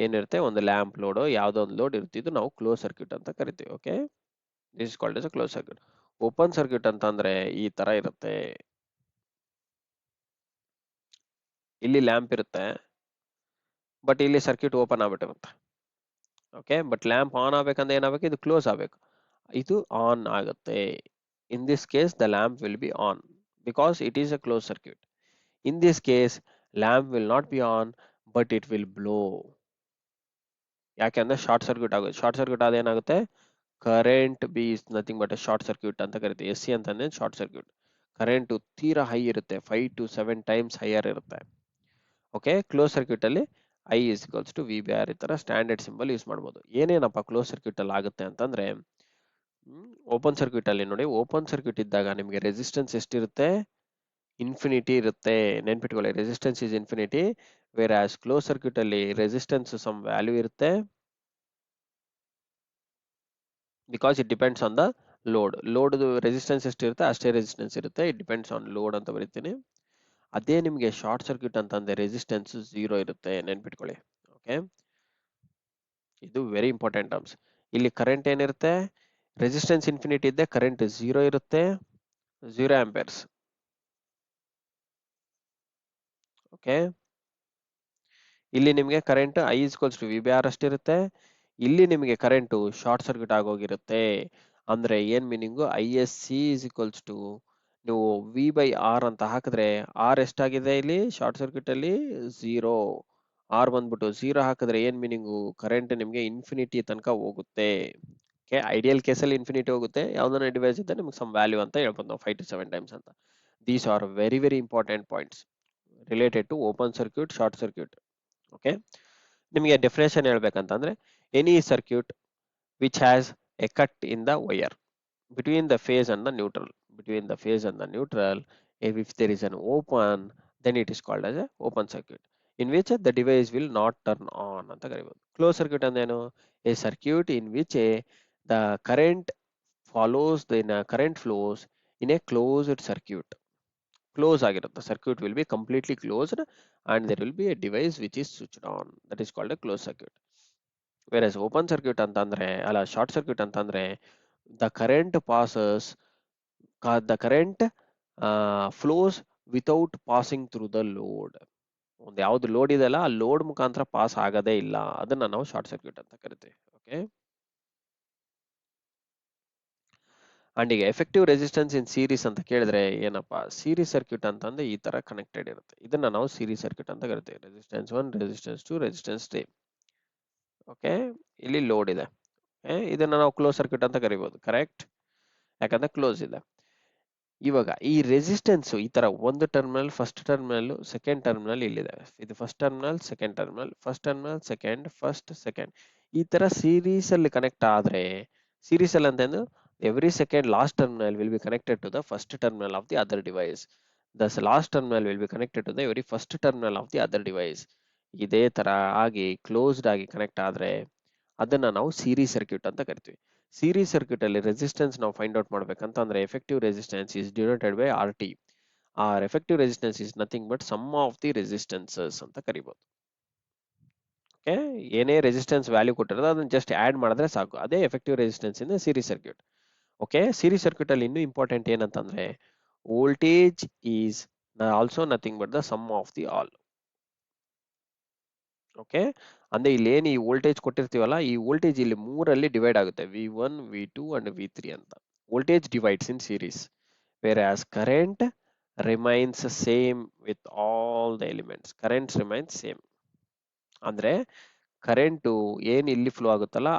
Speaker 1: ಏನಿರುತ್ತೆ, ಒಂದು ಲ್ಯಾಂಪ್ ಲೋಡ್ ಯಾವ್ದೋ ಒಂದು ಲೋಡ್ ಇರುತ್ತೆ, ಇದು ನಾವು ಕ್ಲೋಸ್ ಸರ್ಕ್ಯೂಟ್ ಅಂತ ಕರಿತೀವಿ. Okay, this is called as a close circuit. Open circuit ಅಂತಂದ್ರೆ ಈ ತರ ಇರುತ್ತೆ, ಇಲ್ಲಿ ಲ್ಯಾಂಪ್ ಇರುತ್ತೆ ಬಟ್ ಇಲ್ಲಿ ಸರ್ಕ್ಯೂಟ್ ಓಪನ್ ಆಗ್ಬಿಟ್ಟಿರುತ್ತೆ. ಓಕೆ, ಬಟ್ ಲ್ಯಾಂಪ್ ಆನ್ ಆಗ್ಬೇಕಂದ್ರೆ ಏನಾಗಬೇಕು, ಇದು ಕ್ಲೋಸ್ ಆಗ್ಬೇಕು, ಇದು ಆನ್ ಆಗುತ್ತೆ. In this case the lamp will be on because it is a close circuit. In this case lamp will not be on but it will blow. ಯಾಕೆಂದ್ರೆ short circuit ಆಗುತ್ತೆ. Short circuit ಆದ ಏನಾಗುತ್ತೆ, current B is nothing but short circuit ಅಂತ ಕರಿತೀವಿ. S C ಅಂತಂದ್ರೆ short circuit. Current ತೀರಾ high ಇರುತ್ತೆ, 5 to 7 times higher ಇರುತ್ತೆ. ಓಕೆ, ಕ್ಲೋಸ್ ಸರ್ಕ್ಯೂಟ್ ಅಲ್ಲಿ I is equals to V by R ಈ ತರ ಸ್ಟ್ಯಾಂಡರ್ಡ್ ಸಿಂಬಲ್ ಯೂಸ್ ಮಾಡ್ಬೋದು. ಏನೇನಪ್ಪ ಕ್ಲೋಸ್ ಸರ್ಕ್ಯೂಟ್ ಅಲ್ಲಿ ಆಗುತ್ತೆ ಅಂತಂದ್ರೆ, ಓಪನ್ ಸರ್ಕ್ಯೂಟ್ ಅಲ್ಲಿ ನೋಡಿ, ಓಪನ್ ಸರ್ಕ್ಯೂಟ್ ಇದ್ದಾಗ ನಿಮಗೆ ರೆಸಿಸ್ಟೆನ್ಸ್ ಎಷ್ಟಿರುತ್ತೆ, ಇನ್ಫಿನಿಟಿ ಇರುತ್ತೆ. ನೆನ್ಪಿಟ್ಕೊಳ್ಳಿ, resistance is infinity. Whereas close circuit ಅಲ್ಲಿ ರೆಸಿಸ್ಟೆನ್ಸ್ ಸಮ್ ವ್ಯಾಲ್ಯೂ ಇರುತ್ತೆ, because it depends on the load resistance ಎಷ್ಟಿರುತ್ತೆ ಅಷ್ಟೇ ರೆಸಿಸ್ಟೆನ್ಸ್ ಇರುತ್ತೆ. ಇಟ್ ಡಿಪೆಂಡ್ಸ್ ಆನ್ ಲೋಡ್ ಅಂತ ಬರೀತೀನಿ. ಅದೇ ನಿಮಗೆ ಶಾರ್ಟ್ ಸರ್ಕ್ಯೂಟ್ ಅಂತಂದ್ರೆ ರೆಸಿಸ್ಟೆನ್ಸ್ ಝೀರೋ ಇರುತ್ತೆ, ನೆನ್ಪಿಟ್ಕೊಳ್ಳಿ. ಓಕೆ, ಇದು ವೆರಿ ಇಂಪಾರ್ಟೆಂಟ್ ಟರ್ಮ್ಸ್. ಇಲ್ಲಿ ಕರೆಂಟ್ ಏನಿರುತ್ತೆ, ರೆಸಿಸ್ಟೆನ್ಸ್ ಇನ್ಫಿನಿಟಿ ಇದ್ದೆ ಕರೆಂಟ್ ಝೀರೋ ಇರುತ್ತೆ, 0 ಆಂಪಿಯರ್ಸ್. ಓಕೆ, ಇಲ್ಲಿ ನಿಮಗೆ current I is equals to V by R ಅಷ್ಟಿರುತ್ತೆ. ಇಲ್ಲಿ ನಿಮಗೆ ಕರೆಂಟು ಶಾರ್ಟ್ ಸರ್ಕ್ಯೂಟ್ ಆಗೋಗಿರುತ್ತೆ. ಅಂದ್ರೆ ಏನ್ meaning, I S C is equals to, ನೀವು ವಿ ಬೈ ಆರ್ ಅಂತ ಹಾಕಿದ್ರೆ ಆರ್ ಎಷ್ಟಾಗಿದೆ ಇಲ್ಲಿ ಶಾರ್ಟ್ ಸರ್ಕ್ಯೂಟ್ ಅಲ್ಲಿ, ಝೀರೋ. ಆರ್ ಬಂದ್ಬಿಟ್ಟು ಝೀರೋ ಹಾಕಿದ್ರೆ ಏನ್ ಮೀನಿಂಗು, ಕರೆಂಟ್ ನಿಮಗೆ ಇನ್ಫಿನಿಟಿ ತನಕ ಹೋಗುತ್ತೆ. ಓಕೆ, ಐಡಿಯಲ್ ಕೇಸಲ್ಲಿ ಇನ್ಫಿನಿಟಿ ಹೋಗುತ್ತೆ. ಯಾವ್ದಾನ ಡಿವೈಸ್ ಇದ್ದರೆ ನಿಮ್ಗೆ ಸಮ್ ವ್ಯಾಲ್ಯೂ ಅಂತ ಹೇಳ್ಬೋದು ನಾವು, 5 to 7 times ಅಂತ. These are very very important points related to open circuit, short circuit. Okay, ನಿಮಗೆ ಡೆಫಿನೇಷನ್ ಹೇಳ್ಬೇಕಂತಂದ್ರೆ, any circuit which has a cut in the wire between the phase and the neutral, between the phase and the neutral, if there is an open, then it is called as a open circuit, in which the device will not turn on ಅಂತ ಕರಿಬಹುದು. Close circuit ಅಂದ್ರೇನು, a circuit in which the current follows the current flows in a closed circuit. Close ಆಗಿರುತ್ತೆ, circuit will be completely closed and there will be a device which is switched on, that is called a closed circuit. Whereas open circuit ಅಂತಂದ್ರೆ, ಅಲ್ಲ short circuit ಅಂತಂದ್ರೆ, the current passes, the current flows without passing through the load. ಒಂದು ಯಾವ್ದು load ಇದೆಯಲ್ಲ ಆ load ಮುಖಾಂತರ pass ಆಗದೇ ಇಲ್ಲ, ಅದನ್ನ ನಾವು ಶಾರ್ಟ್ ಸರ್ಕ್ಯೂಟ್ ಅಂತ ಕರಿತೀವಿ. ಓಕೆ, ಅಂಡ್ ಈಗ ಎಫೆಕ್ಟಿವ್ ರೆಸಿಸ್ಟೆನ್ಸ್ ಇನ್ ಸೀರೀಸ್ ಅಂತ ಕೇಳಿದ್ರೆ ಏನಪ್ಪಾ, ಸೀರೀಸ್ ಸರ್ಕ್ಯೂಟ್ ಅಂತಂದ್ರೆ ಈ ತರ ಕನೆಕ್ಟೆಡ್ ಇರುತ್ತೆ, ಇದನ್ನ ನಾವು ಸೀರೀಸ್ ಸರ್ಕ್ಯೂಟ್ ಅಂತ ಕರಿತೀವಿ. Resistance 1, resistance 2, resistance 3. ಓಕೆ, ಇಲ್ಲಿ ಲೋಡ್ ಇದೆ. ಇದನ್ನ ನಾವು ಕ್ಲೋಸ್ ಸರ್ಕ್ಯೂಟ್ ಅಂತ ಕರಿಬಹುದು, ಕರೆಕ್ಟ್, ಯಾಕಂದ್ರೆ ಕ್ಲೋಸ್ ಇದೆ. ಇವಾಗ ಈ ರೆಸಿಸ್ಟೆನ್ಸ್ ಈ ತರ ಒಂದು terminal, first terminal, second terminal ಇಲ್ಲಿದೆ. ಇದು first terminal, second terminal, first terminal, second, first, second, ಈ ತರ ಸೀರೀಸ್ ಅಲ್ಲಿ ಕನೆಕ್ಟ್ ಆದ್ರೆ, ಸೀರೀಸ್ ಅಲ್ಲಿ ಅಂತಂದ್ರೆ every second last terminal will be connected to the first terminal of the other device. Thus last terminal will be connected to the every first terminal of the other device. ಇದೇ ತರ ಆಗಿ closed ಆಗಿ connect ಆದ್ರೆ ಅದನ್ನ ನಾವು series circuit ಅಂತ ಕರಿತೀವಿ. Series circuit ಅಲ್ಲಿ ರೆಸಿಸ್ಟೆನ್ಸ್ ನಾವು ಫೈಂಡ್ ಔಟ್ ಮಾಡ್ಬೇಕಂತಂದ್ರೆ, effective resistance is denoted by R T. R effective resistance is nothing but sum of the resistances ಅಂತ ಕರಿಬಹುದು. ಓಕೆ, ಏನೇ ರೆಸಿಸ್ಟೆನ್ಸ್ ವ್ಯಾಲ್ಯೂ ಕೊಟ್ಟಿರೋದು ಅದನ್ನ ಜಸ್ಟ್ ಆಡ್ ಮಾಡಿದ್ರೆ ಸಾಕು, ಅದೇ effective resistance in series circuit. Okay, series circuit ಅಲ್ಲಿ ಇನ್ನೂ ಇಂಪಾರ್ಟೆಂಟ್ ಏನಂತಂದ್ರೆ, voltage is also nothing but the sum of the all. Okay, ಅಂದ್ರೆ ಇಲ್ಲಿ ಏನು ಈ ವೋಲ್ಟೇಜ್ ಕೊಟ್ಟಿರ್ತೀವಲ್ಲ, ಈ ವೋಲ್ಟೇಜ್ ಇಲ್ಲಿ ಮೂರಲ್ಲಿ ಡಿವೈಡ್ ಆಗುತ್ತೆ, V1, V2 and V3 ಅಂತ. Voltage divides in series, wear as current remains same with all the elements. Currents remains same ಅಂದ್ರೆ, ಕರೆಂಟು ಏನ್ ಇಲ್ಲಿ ಫ್ಲೋ ಆಗುತ್ತಲ್ಲ,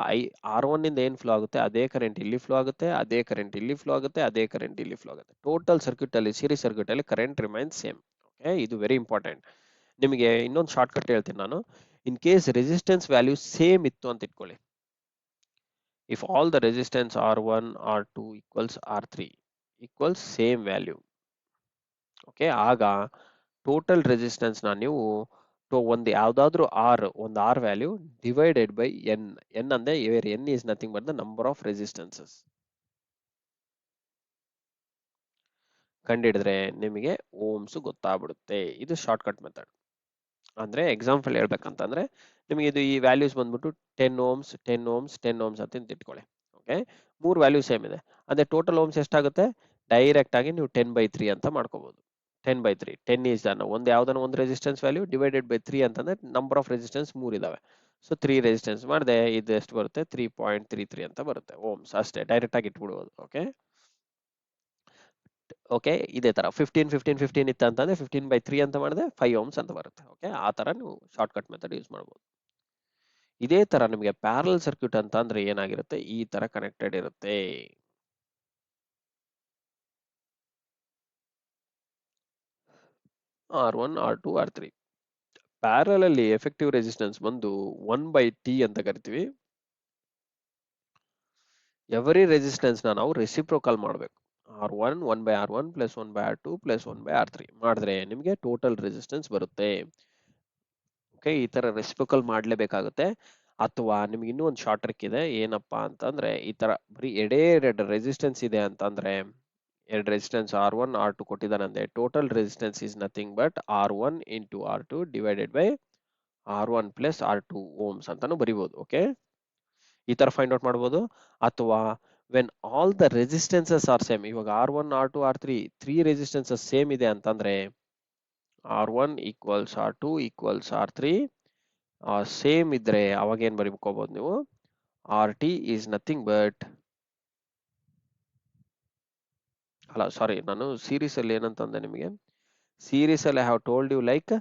Speaker 1: R1 ಇಂದ ಏನ್ ಫ್ಲೋ ಆಗುತ್ತೆ ಅದೇ ಕರೆಂಟ್ ಇಲ್ಲಿ ಫ್ಲೋ ಆಗುತ್ತೆ, ಅದೇ ಕರೆಂಟ್ ಇಲ್ಲಿ ಫ್ಲೋ ಆಗುತ್ತೆ, ಅದೇ ಕರೆಂಟ್ ಇಲ್ಲಿ ಫ್ಲೋ ಆಗುತ್ತೆ. ಟೋಟಲ್ ಸರ್ಕ್ಯೂಟ್ ಅಲ್ಲಿ, ಸೀರೀಸ್ ಸರ್ಕ್ಯೂಟ್ ಅಲ್ಲಿ ಕರೆಂಟ್ ರಿಮೈನ್ಸ್ ಸೇಮ್. ಓಕೆ, ಇದು ವೆರಿ ಇಂಪಾರ್ಟೆಂಟ್. ನಿಮಗೆ ಇನ್ನೊಂದು ಶಾರ್ಟ್ ಕಟ್ ಹೇಳ್ತೀನಿ ನಾನು. In case resistance value same ಇತ್ತು ಅಂತ ಇಟ್ಕೊಳ್ಳಿ, if all the resistance R1, R2 equals R3 equals same value, okay, ಆಗ ಟೋಟಲ್ ರೆಸಿಸ್ಟೆನ್ಸ್ ನ ನೀವು ಒಂದು ಯಾವ್ದಾದ್ರು ಒಂದು R value divided by N. N ಅಂದ್ರೆ where N is nothing but the number of resistances ಕಂಡಿಡಿದ್ರೆ ನಿಮಗೆ ಓಮ್ಸ್ ಗೊತ್ತಾಗ್ಬಿಡುತ್ತೆ. ಇದು ಶಾರ್ಟ್ ಕಟ್ ಮೆಥಡ್. ಅಂದ್ರೆ ಎಕ್ಸಾಂಪಲ್ ಹೇಳ್ಬೇಕಂತಂದ್ರೆ, ನಿಮಗೆ ಇದು ಈ ವ್ಯಾಲ್ಯೂಸ್ ಬಂದ್ಬಿಟ್ಟು 10 ohms 10 ohms 10 ohms ಅಂತ ಇಟ್ಕೊಳ್ಳಿ. ಓಕೆ, ಮೂರು ವ್ಯಾಲ್ಯೂ ಸೇಮ್ ಇದೆ, ಅದೇ ಟೋಟಲ್ ಓಮ್ಸ್ ಎಷ್ಟಾಗುತ್ತೆ, ಡೈರೆಕ್ಟ್ ಆಗಿ ನೀವು 10/3 ಅಂತ ಮಾಡ್ಕೋಬಹುದು. 10/3, 10 ಈಸ್ ಒಂದು ಯಾವ್ದಾನ ಒಂದು ರೆಸಿಸ್ಟೆನ್ಸ್ ವ್ಯಾಲ್ಯೂ ಡಿವೈಡೆಡ್ ಬೈ 3 ಅಂತಂದ್ರೆ ನಂಬರ್ ಆಫ್ ರೆಸಿಸ್ಟೆನ್ಸ್ 3 ಇದಾವೆ. ಸೊ 3 ರೆಸಿಸ್ಟೆನ್ಸ್ ಮಾಡಿದೆ, ಇದು ಎಷ್ಟು ಬರುತ್ತೆ, 3.33 ಅಂತ ಬರುತ್ತೆ ಓಮ್ಸ್. ಅಷ್ಟೇ, ಡೈರೆಕ್ಟ್ ಆಗಿ ಇಟ್ಬಿಡ್ಬೋದು. ಓಕೆ, ಓಕೆ, ಇದೇ ತರ 15 15 15 ಇತ್ತು ಅಂತಂದ್ರೆ 15/3 ಅಂತ ಮಾಡಿದ್ರೆ 5 ohms ಅಂತ ಬರುತ್ತೆ. ಓಕೆ, ಆ ತರ ನೀವು ಶಾರ್ಟ್ ಕಟ್ ಮೆಥಡ್ ಯೂಸ್ ಮಾಡ್ಬೋದು. ಇದೇ ತರ ನಿಮಗೆ ಪ್ಯಾರಲಲ್ ಸರ್ಕ್ಯೂಟ್ ಅಂತ ಅಂದ್ರೆ ಏನಾಗಿರುತ್ತೆ, ಈ ತರ ಕನೆಕ್ಟೆಡ್ ಇರುತ್ತೆ. R1 R2 R3 ಪ್ಯಾರಲಲ್ ಅಲ್ಲಿ ಎಫೆಕ್ಟಿವ್ ರೆಸಿಸ್ಟೆನ್ಸ್ ಬಂದು 1/T ಅಂತ ಕರಿತೀವಿ. ಎವರಿ ರೆಸಿಸ್ಟೆನ್ಸ್ ನಾವು ರೆಸಿಪ್ರೋಕಲ್ ಮಾಡಬೇಕು. R1 1/R1 plus 1/R2 plus 1/R3 ಮಾಡಿದ್ರೆ ನಿಮಗೆ ಟೋಟಲ್ ರೆಸಿಸ್ಟೆನ್ಸ್ ಬರುತ್ತೆ. ಓಕೆ, ಈ ತರ ರೆಸಿಪ್ರೋಕಲ್ ಮಾಡಲೇಬೇಕಾಗುತ್ತೆ. ಅಥವಾ ನಿಮ್ಗೆ ಇನ್ನೂ ಒಂದು ಶಾರ್ಟ್ ಟ್ರಿಕ್ ಇದೆ, ಏನಪ್ಪಾ ಅಂತಂದ್ರೆ ಈ ತರ ಬರೀ ಎರಡು ರೆಸಿಸ್ಟೆನ್ಸ್ ಇದೆ ಅಂತಂದ್ರೆ, ಎರಡು ರೆಸಿಸ್ಟೆನ್ಸ್ R1 R2 ಕೊಟ್ಟಿದ್ದಾನಂದ್ರೆ total resistance is nothing but R1 into R2 divided by R1 plus R2 ohms ಅಂತಾನು ಬರಿಬಹುದು. ಓಕೆ, ಈ ತರ ಫೈಂಡ್ ಔಟ್ ಮಾಡಬಹುದು. ಅಥವಾ when all the resistances are same, ಇವಾಗ R1 R2 R3 resistances same ಇದೆ ಅಂತಂದ್ರೆ R1 equals R2 equals R3 same ಇದ್ರೆ ಅವಾಗ ಏನ್ ಬರಿಕೋಬಹುದು ನೀವು, RT ಈಸ್ ನಥಿಂಗ್ ಬಟ್, ಅಲ್ಲ ಸಾರಿ, ನಾನು ಸೀರೀಸ್ ಅಲ್ಲಿ ಏನಂತಂದೆ ನಿಮಗೆ, ಸೀರೀಸ್ ಅಲ್ಲಿ I have told you like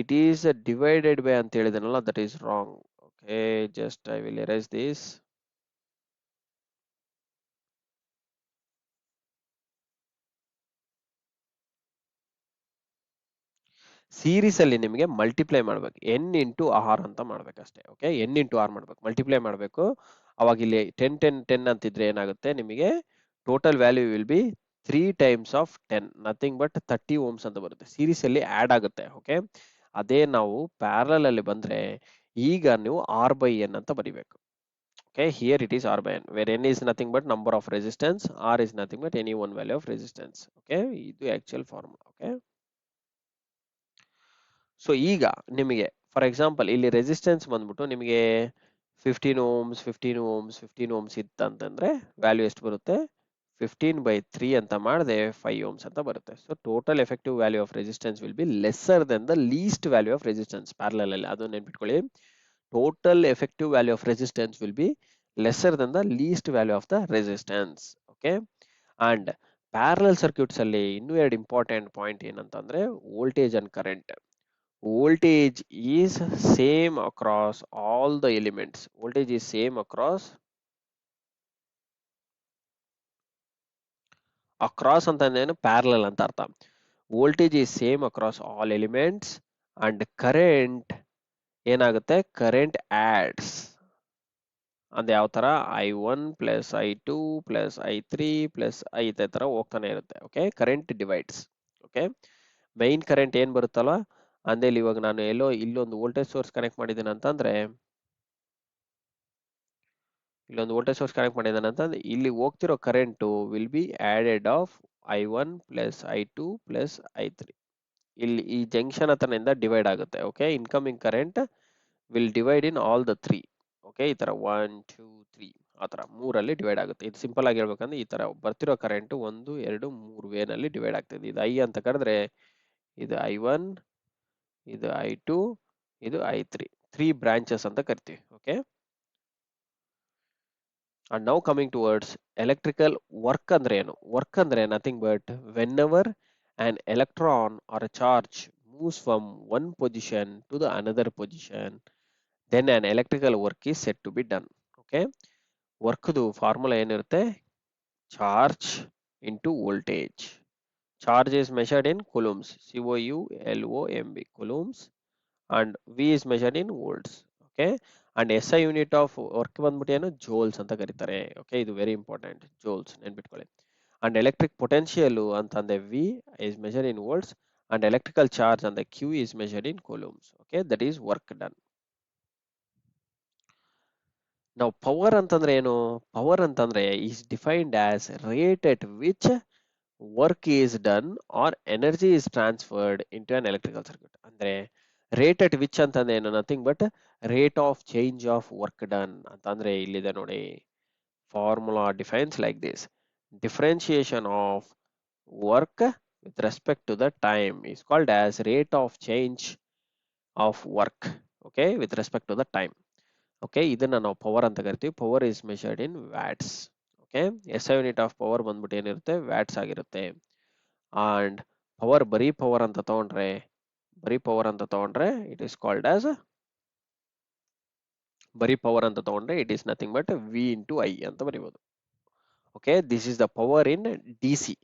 Speaker 1: it is divided by ಅಂತ ಹೇಳಿದನಲ್ಲ, that is wrong. Okay, just I will erase this. Series ಅಲ್ಲಿ ನಿಮಗೆ ಮಲ್ಟಿಪ್ಲೈ ಮಾಡ್ಬೇಕು, ಎನ್ ಇಂಟು ಆರ್ ಅಂತ ಮಾಡ್ಬೇಕಷ್ಟೇ. ಓಕೆ, ಎನ್ ಇಂಟು ಆರ್ ಮಾಡ್ಬೇಕು, ಮಲ್ಟಿಪ್ಲೈ ಮಾಡಬೇಕು. ಅವಾಗ ಇಲ್ಲಿ 10 ಅಂತಿದ್ರೆ ಏನಾಗುತ್ತೆ ನಿಮಗೆ, total value will be 3 times of 10, nothing but 30 ohms ಅಂತ ಬರುತ್ತೆ. ಸೀರೀಸ್ ಅಲ್ಲಿ ಆಡ್ ಆಗುತ್ತೆ. ಓಕೆ, ಅದೇ ನಾವು ಪ್ಯಾರಲಲ್ ಅಲ್ಲಿ ಬಂದ್ರೆ ಈಗ ನೀವು R/N ಅಂತ ಬರಿಬೇಕು. Okay, here it is R/N, where N is nothing but number of resistance, R is nothing but any one value of resistance. Okay, ಇದು ಆಕ್ಚುಯಲ್ ಫಾರ್ಮುಲಾ. ಓಕೆ, ಸೊ ಈಗ ನಿಮಗೆ ಫಾರ್ ಎಕ್ಸಾಂಪಲ್ ಇಲ್ಲಿ ರೆಸಿಸ್ಟೆನ್ಸ್ ಬಂದ್ಬಿಟ್ಟು ನಿಮಗೆ 15 Ohm's ಇತ್ತಂತಂದ್ರೆ value ಎಷ್ಟು ಬರುತ್ತೆ, 15/3 ಅಂತ ಮಾಡಿದೆ 5 ಓಮ್ಸ್ ಅಂತ ಬರುತ್ತೆ. So total effective value of resistance will be lesser then the least value of resistance. Parallel ಅಲ್ಲಿ ಅದು ನೆನ್ಪಿಟ್ಕೊಳ್ಳಿ, total effective value of resistance will be lesser then the least value of the resistance. Okay, and parallel circuits ಅಲ್ಲಿ ಇನ್ನೂ ಎರಡು important point ಏನಂತಂದ್ರೆ voltage and current. Voltage is same across all the elements. Voltage is same across ಅಂತಂದೇನು parallel ಅಂತ ಅರ್ಥ. Voltage is same across all elements and current ಏನಾಗುತ್ತೆ, current adds ಅಂದ್ರೆ ಯಾವ ತರ, I1 plus I2 plus I3 plus ಐತೆ ತರ ಹೋಗ್ತಾನೆ ಇರುತ್ತೆ. Okay, current divides. Okay, main current ಏನ್ ಬರುತ್ತಲ್ಲ ಅಂದ್ರೆ ಇವಾಗ ನಾನು ಎಲ್ಲೋ ಇಲ್ಲೊಂದು ವೋಲ್ಟೇಜ್ ಸೋರ್ಸ್ ಕನೆಕ್ಟ್ ಮಾಡಿದ್ದೀನಿ ಅಂತಂದ್ರೆ, ಇಲ್ಲೊಂದು ವೋಲ್ಟೇಜ್ ಸೋರ್ಸ್ ಕನೆಕ್ಟ್ ಮಾಡಿದ್ದಾನೆ ಅಂತಂದ್ರೆ ಇಲ್ಲಿ ಹೋಗ್ತಿರೋ current will be added of I1 plus I2 plus I3. ಇಲ್ಲಿ ಈ ಜಂಕ್ಷನ್ ಹತ್ರನಿಂದ ಡಿವೈಡ್ ಆಗುತ್ತೆ. Okay, incoming current will divide in all the 3. Okay, ಈ ತರ 1 2 3 ಆ ತರ ಮೂರಲ್ಲಿ ಡಿವೈಡ್ ಆಗುತ್ತೆ. ಇದು ಸಿಂಪಲ್ ಆಗಿ ಹೇಳ್ಬೇಕಂದ್ರೆ ಈ ತರ ಬರ್ತಿರೋ ಕರೆಂಟ್ 1 2 3 ವೇನಲ್ಲಿ ಡಿವೈಡ್ ಆಗ್ತದೆ. ಇದು I ಅಂತ ಕರೆದ್ರೆ ಇದು I1, ಇದು I2, ಇದು I3, 3 ಬ್ರಾಂಚಸ್ ಅಂತ ಕರಿತೀವಿ. Okay, and now coming towards electrical work ಅಂದ್ರೆ ಏನು, ವರ್ಕ್ ಅಂದ್ರೆ nothing but whenever an electron or a charge moves from one position to the another position, then an electrical work is said to be done. Okay, ವರ್ಕ್ದು formula ಏನಿರುತ್ತೆ, charge into voltage. Charge is measured in coulombs, COULOMB, coulombs, and V is measured in volts. Okay, and SI unit of work ಬಂದ್ಬಿಟ್ಟು ಏನು, joules ಅಂತ ಕರೀತಾರೆ. Okay, ಇದು very important, joules ನೆನ್ಪಿಟ್ಕೊಳ್ಳಿ. And electric potential ಅಂತಂದ್ರೆ V is measured in volts and electrical charge and the Q is measured in coulombs. Okay, that is work done. Now power ಅಂತಂದ್ರೆ ಏನು, power ಅಂತಂದ್ರೆ is defined as rate at which work is done or energy is transferred into an electrical circuit. ಅಂದ್ರೆ rate at which ಅಂತಂದ್ರೆ ಏನು, nothing but rate of change of work done ಅಂತಂದ್ರೆ ಇಲ್ಲಿದೆ ನೋಡಿ. Formula defines like this, differentiation of work with respect to the time is called as rate of change of work. Okay, with respect to the time. Okay, ಇದನ್ನ ನಾವು power ಅಂತ ಕರಿತೀವಿ. Power is measured in watts. Okay, SI unit of power ಬಂದ್ಬಿಟ್ಟು ಏನಿರುತ್ತೆ, watts ಆಗಿರುತ್ತೆ. And power ಬರೀ power ಅಂತ ತಗೊಂಡ್ರೆ, ಇಟ್ ಇಸ್ ಕಾಲ್ಡ್ ಆಸ್ ಬರೀ ಪವರ್ ಅಂತ ತಗೊಂಡ್ರೆ it is nothing but V into I ಅಂತ ಬರೀಬಹುದು. Okay, this is the power in D C.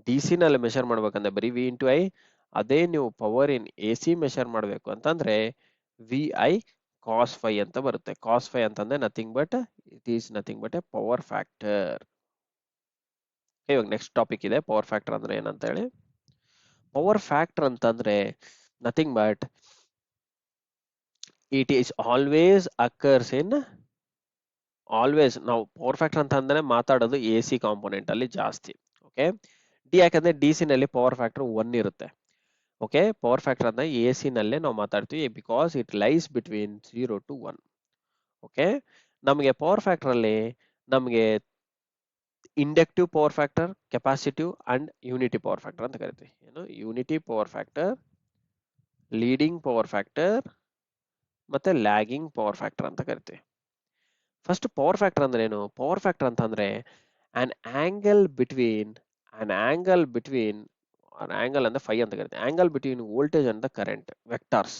Speaker 1: D C ನಲ್ಲಿ ಮೆಷರ್ ಮಾಡ್ಬೇಕಂದ್ರೆ ಬರೀ ವಿ ಇಂಟು ಐ. ಅದೇ ನೀವು power in A C measure ಮಾಡಬೇಕು ಅಂತಂದ್ರೆ ವಿ ಐ ಕಾಸ್ ಫೈ ಅಂತ ಬರುತ್ತೆ. ಕಾಸ್ ಫೈ ಅಂತಂದ್ರೆ nothing but it is nothing but a power factor. ಇವಾಗ ನೆಕ್ಸ್ಟ್ ಟಾಪಿಕ್ ಇದೆ ಪವರ್ ಫ್ಯಾಕ್ಟರ್ ಅಂದ್ರೆ ಏನಂತ ಹೇಳಿ. ಪವರ್ ಫ್ಯಾಕ್ಟರ್ ಅಂತಂದ್ರೆ nothing but it is always occurs in always. ನಾವು ಪವರ್ ಫ್ಯಾಕ್ಟರ್ ಅಂತ ಅಂದ್ರೆ ಮಾತಾಡೋದು ಎ ಸಿ ಕಾಂಪೋನೆಂಟ್ ಅಲ್ಲಿ ಜಾಸ್ತಿ. ಓಕೆ, ಡಿ ಯಾಕಂದ್ರೆ ಡಿ ಸಿ ನಲ್ಲಿ ಪವರ್ ಫ್ಯಾಕ್ಟರ್ 1 ಇರುತ್ತೆ. ಓಕೆ, ಪವರ್ ಫ್ಯಾಕ್ಟರ್ ಅಂದ್ರೆ ಎ ಸಿ ನಲ್ಲೇ ನಾವು ಮಾತಾಡ್ತೀವಿ because it lies between 0 to 1. Okay, ನಮಗೆ ಪವರ್ ಫ್ಯಾಕ್ಟರ್ ಅಲ್ಲಿ ನಮಗೆ inductive power factor, capacitive and unity power factor ಅಂತ ಕರಿತೀವಿ. ಏನು unity power factor, leading power factor ಮತ್ತೆ ಲ್ಯಾಗಿಂಗ್ ಪವರ್ ಫ್ಯಾಕ್ಟರ್ ಅಂತ ಕರಿತೀವಿ. ಫಸ್ಟ್ ಪವರ್ ಫ್ಯಾಕ್ಟರ್ ಅಂದ್ರೆ ಏನು? ಪವರ್ ಫ್ಯಾಕ್ಟರ್ ಅಂತಂದ್ರೆ an angle between an angle between an angle ಅಂದ್ರೆ ಫೈ ಅಂತ ಕರಿತೀವಿ. Angle between voltage and the current vectors.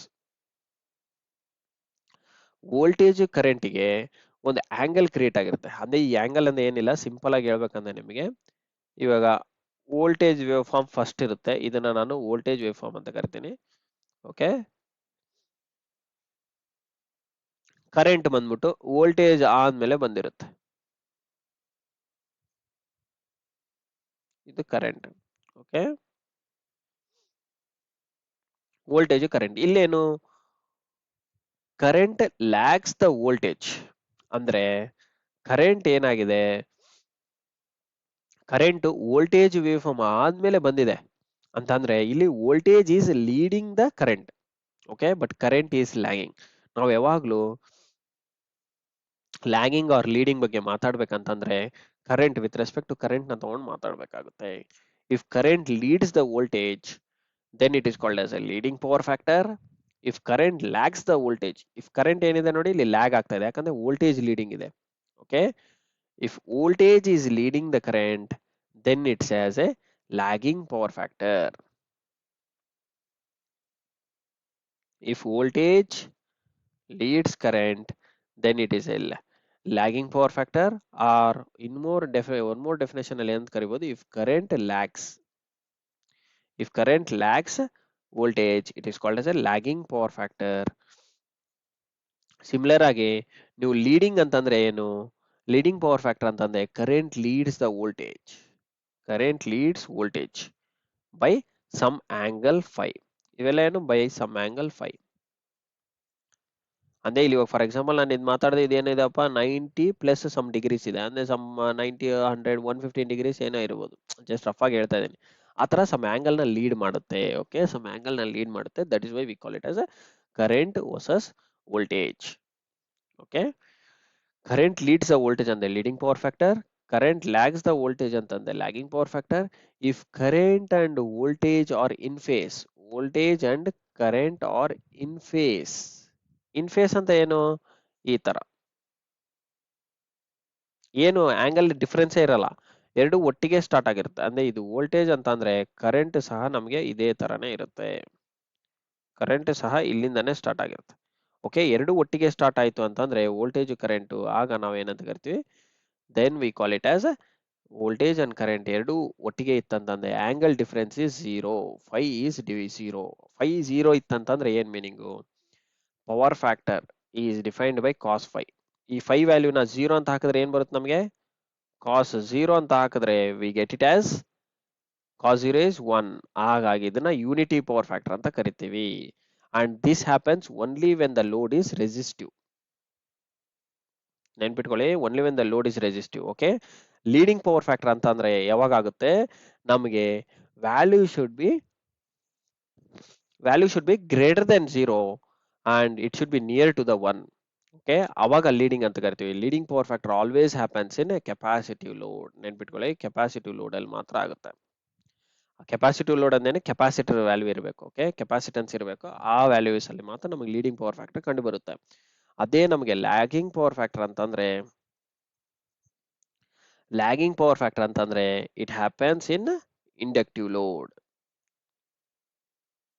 Speaker 1: Voltage ಕರೆಂಟ್ಗೆ ಒಂದು ಆಂಗಲ್ ಕ್ರಿಯೇಟ್ ಆಗಿರುತ್ತೆ. ಅಂದ್ರೆ ಈ ಆಂಗಲ್ ಅಂದ್ರೆ ಏನಿಲ್ಲ, ಸಿಂಪಲ್ ಆಗಿ ಹೇಳ್ಬೇಕಂದ್ರೆ ನಿಮಗೆ ಇವಾಗ ವೋಲ್ಟೇಜ್ ವೇವ್ ಫಾರ್ಮ್ ಫಸ್ಟ್ ಇರುತ್ತೆ. ಇದನ್ನ ನಾನು ವೋಲ್ಟೇಜ್ ವೇವ್ ಫಾರ್ಮ್ ಅಂತ ಕರಿತೀನಿ. ಓಕೆ, ಕರೆಂಟ್ ಬಂದ್ಬಿಟ್ಟು ವೋಲ್ಟೇಜ್ ಆದ್ಮೇಲೆ ಬಂದಿರುತ್ತೆ. ಇದು ಕರೆಂಟ್. Okay, voltage current. ಇಲ್ಲೇನು ಕರೆಂಟ್ ಲ್ಯಾಗ್ಸ್ ದ ವೋಲ್ಟೇಜ್. ಅಂದ್ರೆ ಕರೆಂಟ್ ಏನಾಗಿದೆ, ಕರೆಂಟ್ ವೋಲ್ಟೇಜ್ ವೇವ್ ಫಾರ್ಮ್ ಆದ್ಮೇಲೆ ಬಂದಿದೆ ಅಂತಂದ್ರೆ ಇಲ್ಲಿ voltage is leading the current. Okay, but current is lagging. ನಾವು ಯಾವಾಗ್ಲೂ ಲ್ಯಾಗಿಂಗ್ ಆರ್ ಲೀಡಿಂಗ್ ಬಗ್ಗೆ ಮಾತಾಡ್ಬೇಕಂತಂದ್ರೆ current with respect to current ನ ತಗೊಂಡು ಮಾತಾಡ್ಬೇಕಾಗುತ್ತೆ. If current leads the voltage then it is called as a leading power factor. If current lags the voltage, if current ಏನಿದೆ ನೋಡಿ ಇಲ್ಲಿ ಲ್ಯಾಗ್ ಆಗ್ತಾ ಇದೆ ಯಾಕಂದ್ರೆ ವೋಲ್ಟೇಜ್ ಲೀಡಿಂಗ್ ಇದೆ. Okay, if voltage is leading the current then it's as a lagging power factor. If voltage leads current then it is a lagging power factor, or in more one more definition ಅಲ್ಲಿ ಅಂತ ಕರಿಬಹುದು, if current lags voltage it is called as a lagging power factor. Similar ಆಗಿ ನೀವು leading ಅಂತಂದ್ರೆ ಏನು, leading power factor ಅಂತಂದ್ರೆ current leads the voltage, current leads voltage by some angle phi. ಇವೆಲ್ಲ ಏನು ಬೈ ಸಮ್ ಆಂಗಲ್ ಫೈ. ಅಂದ್ರೆ ಇಲ್ಲಿ for example ನಾನು ಇದು ಮಾತಾಡಿದೆ ಇದೇನಿದೆಪ್ಪ 90 ಪ್ಲಸ್ ಸಮ್ ಡಿಗ್ರೀಸ್ ಇದೆ ಅಂದ್ರೆ ಸಮ್ 90 100 115 ಡಿಗ್ರೀಸ್ ಏನೋ ಇರ್ಬೋದು, ಜಸ್ಟ್ ರಫ್ ಆಗಿ ಹೇಳ್ತಾ ಇದ್ದೀನಿ. ಆ ತರ ಸಮ್ ಆಂಗಲ್ ನ ಲೀಡ್ ಮಾಡುತ್ತೆ. ಓಕೆ, ಸಮ್ ಆಂಗಲ್ ನ ಲೀಡ್ ಮಾಡುತ್ತೆ. That is why we call it as a current versus voltage. Okay, current leads the voltage ಅಂದ್ರೆ leading power factor, current lags the voltage ಅಂತಂದ್ರೆ lagging power factor. If current and voltage are in phase, voltage and current are in phase. In phase ಅಂತ ಏನು, ಈ ತರ ಏನು angle ಡಿಫ್ರೆನ್ಸೇ ಇರಲ್ಲ, ಎರಡು ಒಟ್ಟಿಗೆ ಸ್ಟಾರ್ಟ್ ಆಗಿರುತ್ತೆ. ಅಂದ್ರೆ ಇದು ವೋಲ್ಟೇಜ್ ಅಂತ ಅಂದ್ರೆ ಕರೆಂಟ್ ಸಹ ನಮಗೆ ಇದೇ ತರನೇ ಇರುತ್ತೆ, ಕರೆಂಟ್ ಸಹ ಇಲ್ಲಿಂದಾನೇ ಸ್ಟಾರ್ಟ್ ಆಗಿರುತ್ತೆ. ಓಕೆ, ಎರಡು ಒಟ್ಟಿಗೆ ಸ್ಟಾರ್ಟ್ ಆಯ್ತು ಅಂತಂದ್ರೆ ವೋಲ್ಟೇಜ್ ಕರೆಂಟ್, ಆಗ ನಾವು ಏನಂತ ಕರಿತೀವಿ, then we call it as voltage and current ಎರಡು ಒಟ್ಟಿಗೆ ಇತ್ತಂತಂದ್ರೆ angle difference is zero, phi is zero. Phi zero ಇತ್ತಂತಂದ್ರೆ ಏನ್ meaning, power factor is defined by cos phi. ಈ ಫೈ ವ್ಯಾಲ್ಯೂನ ಝೀರೋ ಅಂತ ಹಾಕಿದ್ರೆ ಏನ್ ಬರುತ್ತೆ ನಮಗೆ, ಕಾಸ್ ಝೀರೋ ಅಂತ ಹಾಕಿದ್ರೆ we get it as cos zero is 1. ಹಾಗಾಗಿ ಇದನ್ನ ಯೂನಿಟಿ ಪವರ್ ಫ್ಯಾಕ್ಟರ್ ಅಂತ ಕರಿತೀವಿ. And this happens only when the load is resistive. ನೆನ್ಪಿಟ್ಕೊಳ್ಳಿ, only when the load is resistive. Okay, leading power factor ಅಂತ ಅಂದ್ರೆ ಯಾವಾಗ ಆಗುತ್ತೆ, ನಮಗೆ value should be greater than zero and it should be near to the 1. Okay, ಅವಾಗ leading ಅಂತ ಕರಿತೀವಿ. Leading power factor always happens in capacitive load. ನೆನ್ಪಿಟ್ಕೊಳ್ಳಿ, capacitive load ಅಲ್ಲಿ ಮಾತ್ರ ಆಗುತ್ತೆ. ಕೆಪಾಸಿಟಿವ್ ಲೋಡ್ ಅಂದೇನೆ ಕೆಪಾಸಿಟರ್ ವ್ಯಾಲ್ಯೂ ಇರಬೇಕು. ಓಕೆ, ಕೆಪಾಸಿಟನ್ಸ್ ಇರಬೇಕು, ಆ ವ್ಯಾಲ್ಯೂಸ್ ಅಲ್ಲಿ ಮಾತ್ರ ನಮಗೆ ಲೀಡಿಂಗ್ ಪವರ್ ಫ್ಯಾಕ್ಟರ್ ಕಂಡು ಬರುತ್ತೆ. ಅದೇ ನಮಗೆ ಲ್ಯಾಗಿಂಗ್ ಪವರ್ ಫ್ಯಾಕ್ಟರ್ ಅಂತಂದ್ರೆ, ಲ್ಯಾಗಿಂಗ್ ಪವರ್ ಫ್ಯಾಕ್ಟರ್ ಅಂತಂದ್ರೆ it happens in inductive load.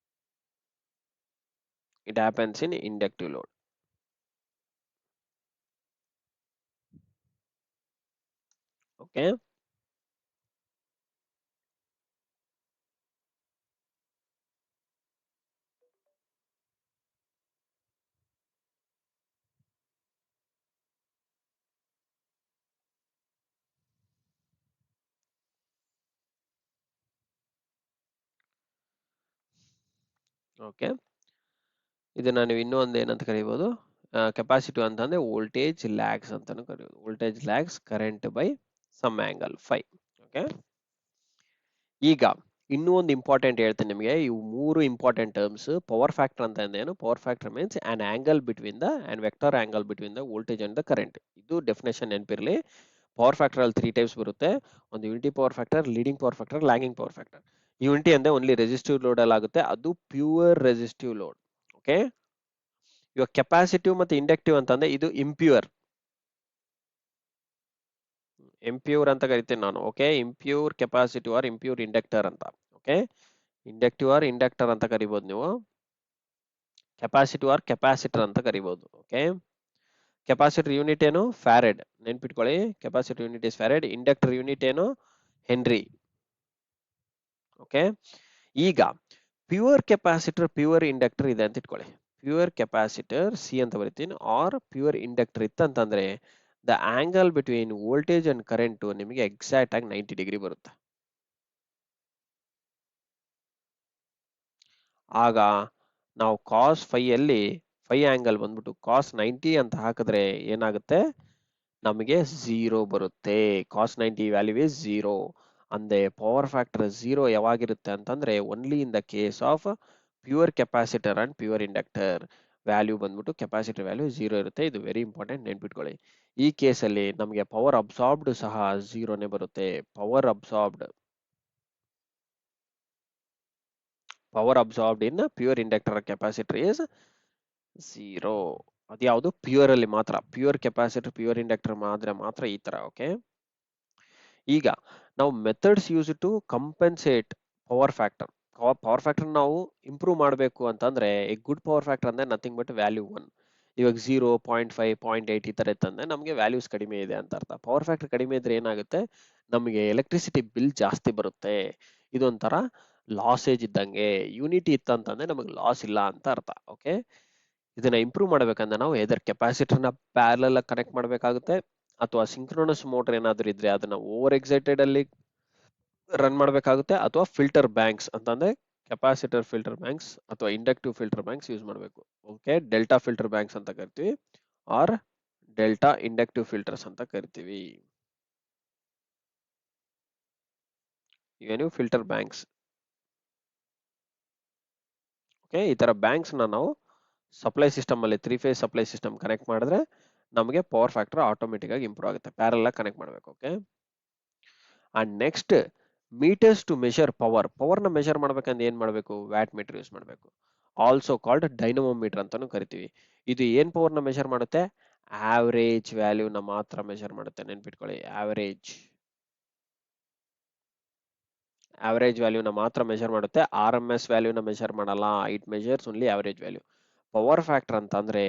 Speaker 1: It happens in inductive load. Okay. Okay, ಇದನ್ನ ನೀವು ಇನ್ನೂ ಒಂದು ಏನಂತ ಕರಿಬೋದು, ಕೆಪಾಸಿಟಿವ್ ಅಂತಂದ್ರೆ ವೋಲ್ಟೇಜ್ ಲ್ಯಾಗ್ಸ್ ಅಂತಾನು ಕರಿಬೋದು. Voltage lags current by some angle phi. Okay, ಈಗ ಇನ್ನೂ ಒಂದು ಇಂಪಾರ್ಟೆಂಟ್ ಹೇಳ್ತೀನಿ ನಿಮಗೆ. ಇವು ಮೂರು ಇಂಪಾರ್ಟೆಂಟ್ ಟರ್ಮ್ಸ್. ಪವರ್ ಫ್ಯಾಕ್ಟರ್ ಅಂತ ಏನು? Power factor means an angle between the an vector angle between the voltage and the current. ಇದು ಡೆಫಿನೇಷನ್ ನೆನಪಿರಲಿ. ಪವರ್ ಫ್ಯಾಕ್ಟರ್ ಅಲ್ಲಿ 3 ಟೈಪ್ಸ್ ಬರುತ್ತೆ. ಒಂದು unity power factor, leading power factor, lagging power factor. Unity ಅಂದ್ರೆ only resistive load ಅಲ್ಲಿ ಆಗುತ್ತೆ, ಅದು pure resistive load. Okay, ಇವಾಗ ಕೆಪಾಸಿಟಿವ್ ಮತ್ತೆ ಇಂಡಕ್ಟಿವ್ ಅಂತಂದ್ರೆ ಇದು ಇಂಪ್ಯೂರ್. ಇಂಪ್ಯೂರ್ ಅಂತ ಕರಿತೀನಿ ನಾನು. Okay, impure capacitive or impure inductor ಅಂತ. ಓಕೆ, ಇಂಡಕ್ಟಿವ್ ಆರ್ ಇಂಡಕ್ಟರ್ ಅಂತ ಕರಿಬಹುದು ನೀವು. ಕೆಪಾಸಿಟಿವ್ ಆರ್ ಕೆಪಾಸಿಟರ್ ಅಂತ ಕರಿಬಹುದು. ಓಕೆ, ಕೆಪಾಸಿಟರ್ ಯೂನಿಟ್ ಏನು? ಫ್ಯಾರೆಡ್. ನೆನ್ಪಿಟ್ಕೊಳ್ಳಿ, capacitor unit is farad. Inductor unit ಏನು? ಹೆನ್ರಿ. ಓಕೆ, ಈಗ ಪ್ಯೂರ್ ಕೆಪಾಸಿಟರ್, ಪ್ಯೂರ್ ಇಂಡಕ್ಟರ್ ಇದೆ ಅಂತ ಇಟ್ಕೊಳ್ಳಿ. ಪ್ಯೂರ್ ಕೆಪಾಸಿಟರ್ ಸಿ ಅಂತ ಬರಿತೀನಿ, ಆರ್ ಪ್ಯೂರ್ ಇಂಡಕ್ಟರ್ ಇತ್ತಂತಂದ್ರೆ the angle between voltage and current ನಿಮಗೆ ಎಕ್ಸಾಕ್ಟ್ ಆಗಿ 90 ಡಿಗ್ರಿ ಬರುತ್ತೆ. ಆಗ ನಾವು ಕಾಸ್ ಫೈ ಅಲ್ಲಿ ಫೈ ಆಂಗಲ್ ಬಂದ್ಬಿಟ್ಟು ಕಾಸ್ 90 ಅಂತ ಹಾಕಿದ್ರೆ ಏನಾಗುತ್ತೆ? ನಮಗೆ 0 ಬರುತ್ತೆ. ಕಾಸ್ 90 ವ್ಯಾಲ್ಯೂ ಇಸ್ 0. ಅಂದ್ರೆ ಪವರ್ ಫ್ಯಾಕ್ಟರ್ 0 ಯಾವಾಗಿರುತ್ತೆ ಅಂತಂದ್ರೆ only in the case of pure capacitor and pure inductor. Value ಬಂದ್ಬಿಟ್ಟು ಕೆಪಾಸಿಟರ್ ವ್ಯಾಲ್ಯೂ 0 ಇರುತ್ತೆ. ಇದು ವೆರಿ ಇಂಪಾರ್ಟೆಂಟ್, ನೆನ್ಪಿಟ್ಕೊಳ್ಳಿ. ಈ ಕೇಸಲ್ಲಿ ನಮಗೆ ಪವರ್ ಅಬ್ಸಾರ್ಬ್ಡ್ ಸಹ 0ನೇ ಬರುತ್ತೆ. Power absorbed in pure inductor capacitor is 0. ಅದ್ಯಾವುದು? ಪ್ಯೂರ್ ಅಲ್ಲಿ ಮಾತ್ರ. ಪ್ಯೂರ್ ಕೆಪಾಸಿಟರ್ ಪ್ಯೂರ್ ಇಂಡಕ್ಟರ್ ಮಾತ್ರ ಈ ತರ. ಓಕೆ, ಈಗ ನಾವು methods use to compensate power factor. Power factor ನಾವು ಇಂಪ್ರೂವ್ ಮಾಡಬೇಕು ಅಂತಂದ್ರೆ ಎ ಗುಡ್ ಪವರ್ ಫ್ಯಾಕ್ಟರ್ ಅಂದ್ರೆ ನಥಿಂಗ್ ಬಟ್ ವ್ಯಾಲ್ಯೂ 1. ಇವಾಗ 0, 0.5, 0.8 ಈ ತರ ಇತ್ತಂದ್ರೆ ನಮಗೆ ವ್ಯಾಲ್ಯೂಸ್ ಕಡಿಮೆ ಇದೆ ಅಂತ ಅರ್ಥ. ಪವರ್ ಫ್ಯಾಕ್ಟರ್ ಕಡಿಮೆ ಇದ್ರೆ ಏನಾಗುತ್ತೆ? ನಮಗೆ ಎಲೆಕ್ಟ್ರಿಸಿಟಿ ಬಿಲ್ ಜಾಸ್ತಿ ಬರುತ್ತೆ. ಇದೊಂಥರ ಲಾಸೇಜ್ ಇದ್ದಂಗೆ. ಯೂನಿಟಿ ಇತ್ತಂತಂದ್ರೆ ನಮಗೆ ಲಾಸ್ ಇಲ್ಲ ಅಂತ ಅರ್ಥ. ಓಕೆ, ಇದನ್ನ ಇಂಪ್ರೂವ್ ಮಾಡ್ಬೇಕಂದ್ರೆ ನಾವು ಎದರ್ ಕೆಪಾಸಿಟರ್ನ ಪ್ಯಾರಲಲ್ ಕನೆಕ್ಟ್ ಮಾಡಬೇಕಾಗುತ್ತೆ, ಅಥವಾ ಸಿಂಕ್ರೋನಸ್ ಮೋಟರ್ ಏನಾದ್ರು ಇದ್ರೆ ಅದನ್ನ ಓವರ್ ಎಕ್ಸೈಟೆಡ್ ಅಲ್ಲಿ ರನ್ ಮಾಡಬೇಕಾಗುತ್ತೆ, ಅಥವಾ ಫಿಲ್ಟರ್ ಬ್ಯಾಂಕ್ಸ್ ಅಂತಂದ್ರೆ ಕೆಪಾಸಿಟರ್ ಫಿಲ್ಟರ್ ಬ್ಯಾಂಕ್ಸ್ ಅಥವಾ ಇಂಡಕ್ಟಿವ್ ಫಿಲ್ಟರ್ ಬ್ಯಾಂಕ್ಸ್ ಯೂಸ್ ಮಾಡಬೇಕು. ಓಕೆ, ಡೆಲ್ಟಾ ಫಿಲ್ಟರ್ ಬ್ಯಾಂಕ್ಸ್ ಅಂತ ಕರಿತೀವಿ, ಆರ್ ಡೆಲ್ಟಾ ಇಂಡಕ್ಟಿವ್ ಫಿಲ್ಟರ್ಸ್ ಅಂತ ಕರಿತೀವಿ. ಇವೇನು ಫಿಲ್ಟರ್ ಬ್ಯಾಂಕ್ಸ್. ಓಕೆ, ಈ ತರ ಬ್ಯಾಂಕ್ಸ್ ನಾವು ಸಪ್ಲೈ ಸಿಸ್ಟಮ್ ಅಲ್ಲಿ 3 ಫೇಸ್ ಸಪ್ಲೈ ಸಿಸ್ಟಮ್ ಕನೆಕ್ಟ್ ಮಾಡಿದ್ರೆ ನಮಗೆ ಪವರ್ ಫ್ಯಾಕ್ಟರ್ ಆಟೋಮೆಟಿಕ್ ಆಗಿ ಇಂಪ್ರೂವ್ ಆಗುತ್ತೆ. ಪ್ಯಾರಲ್ ಆಗಿ ಕನೆಕ್ಟ್ ಮಾಡಬೇಕು. Okay, and next meters to measure power. Power ನ ಮೆಷರ್ ಮಾಡ್ಬೇಕಂದ್ರೆ ಏನ್ ಮಾಡಬೇಕು? ವ್ಯಾಟ್ ಮೀಟರ್ ಯೂಸ್ ಮಾಡಬೇಕು. ಆಲ್ಸೋ ಕಾಲ್ಡ್ ಡೈನಮೋಮೀಟರ್ ಅಂತಾನು ಕರಿತೀವಿ. ಇದು ಏನ್ ಪವರ್ ನ ಮೆಷರ್ ಮಾಡುತ್ತೆ? ಆವರೇಜ್ ವ್ಯಾಲ್ಯೂನ ಮಾತ್ರ ಮೆಷರ್ ಮಾಡುತ್ತೆ. ನೆನ್ಪಿಟ್ಕೊಳ್ಳಿ, ಆವರೇಜ್ ವ್ಯಾಲ್ಯೂನ ಮಾತ್ರ ಮೆಷರ್ ಮಾಡುತ್ತೆ. RMS ವ್ಯಾಲ್ಯೂನ ಮೆಷರ್ ಮಾಡಲ್ಲ. It measures only average value. Power factor ಅಂತಂದ್ರೆ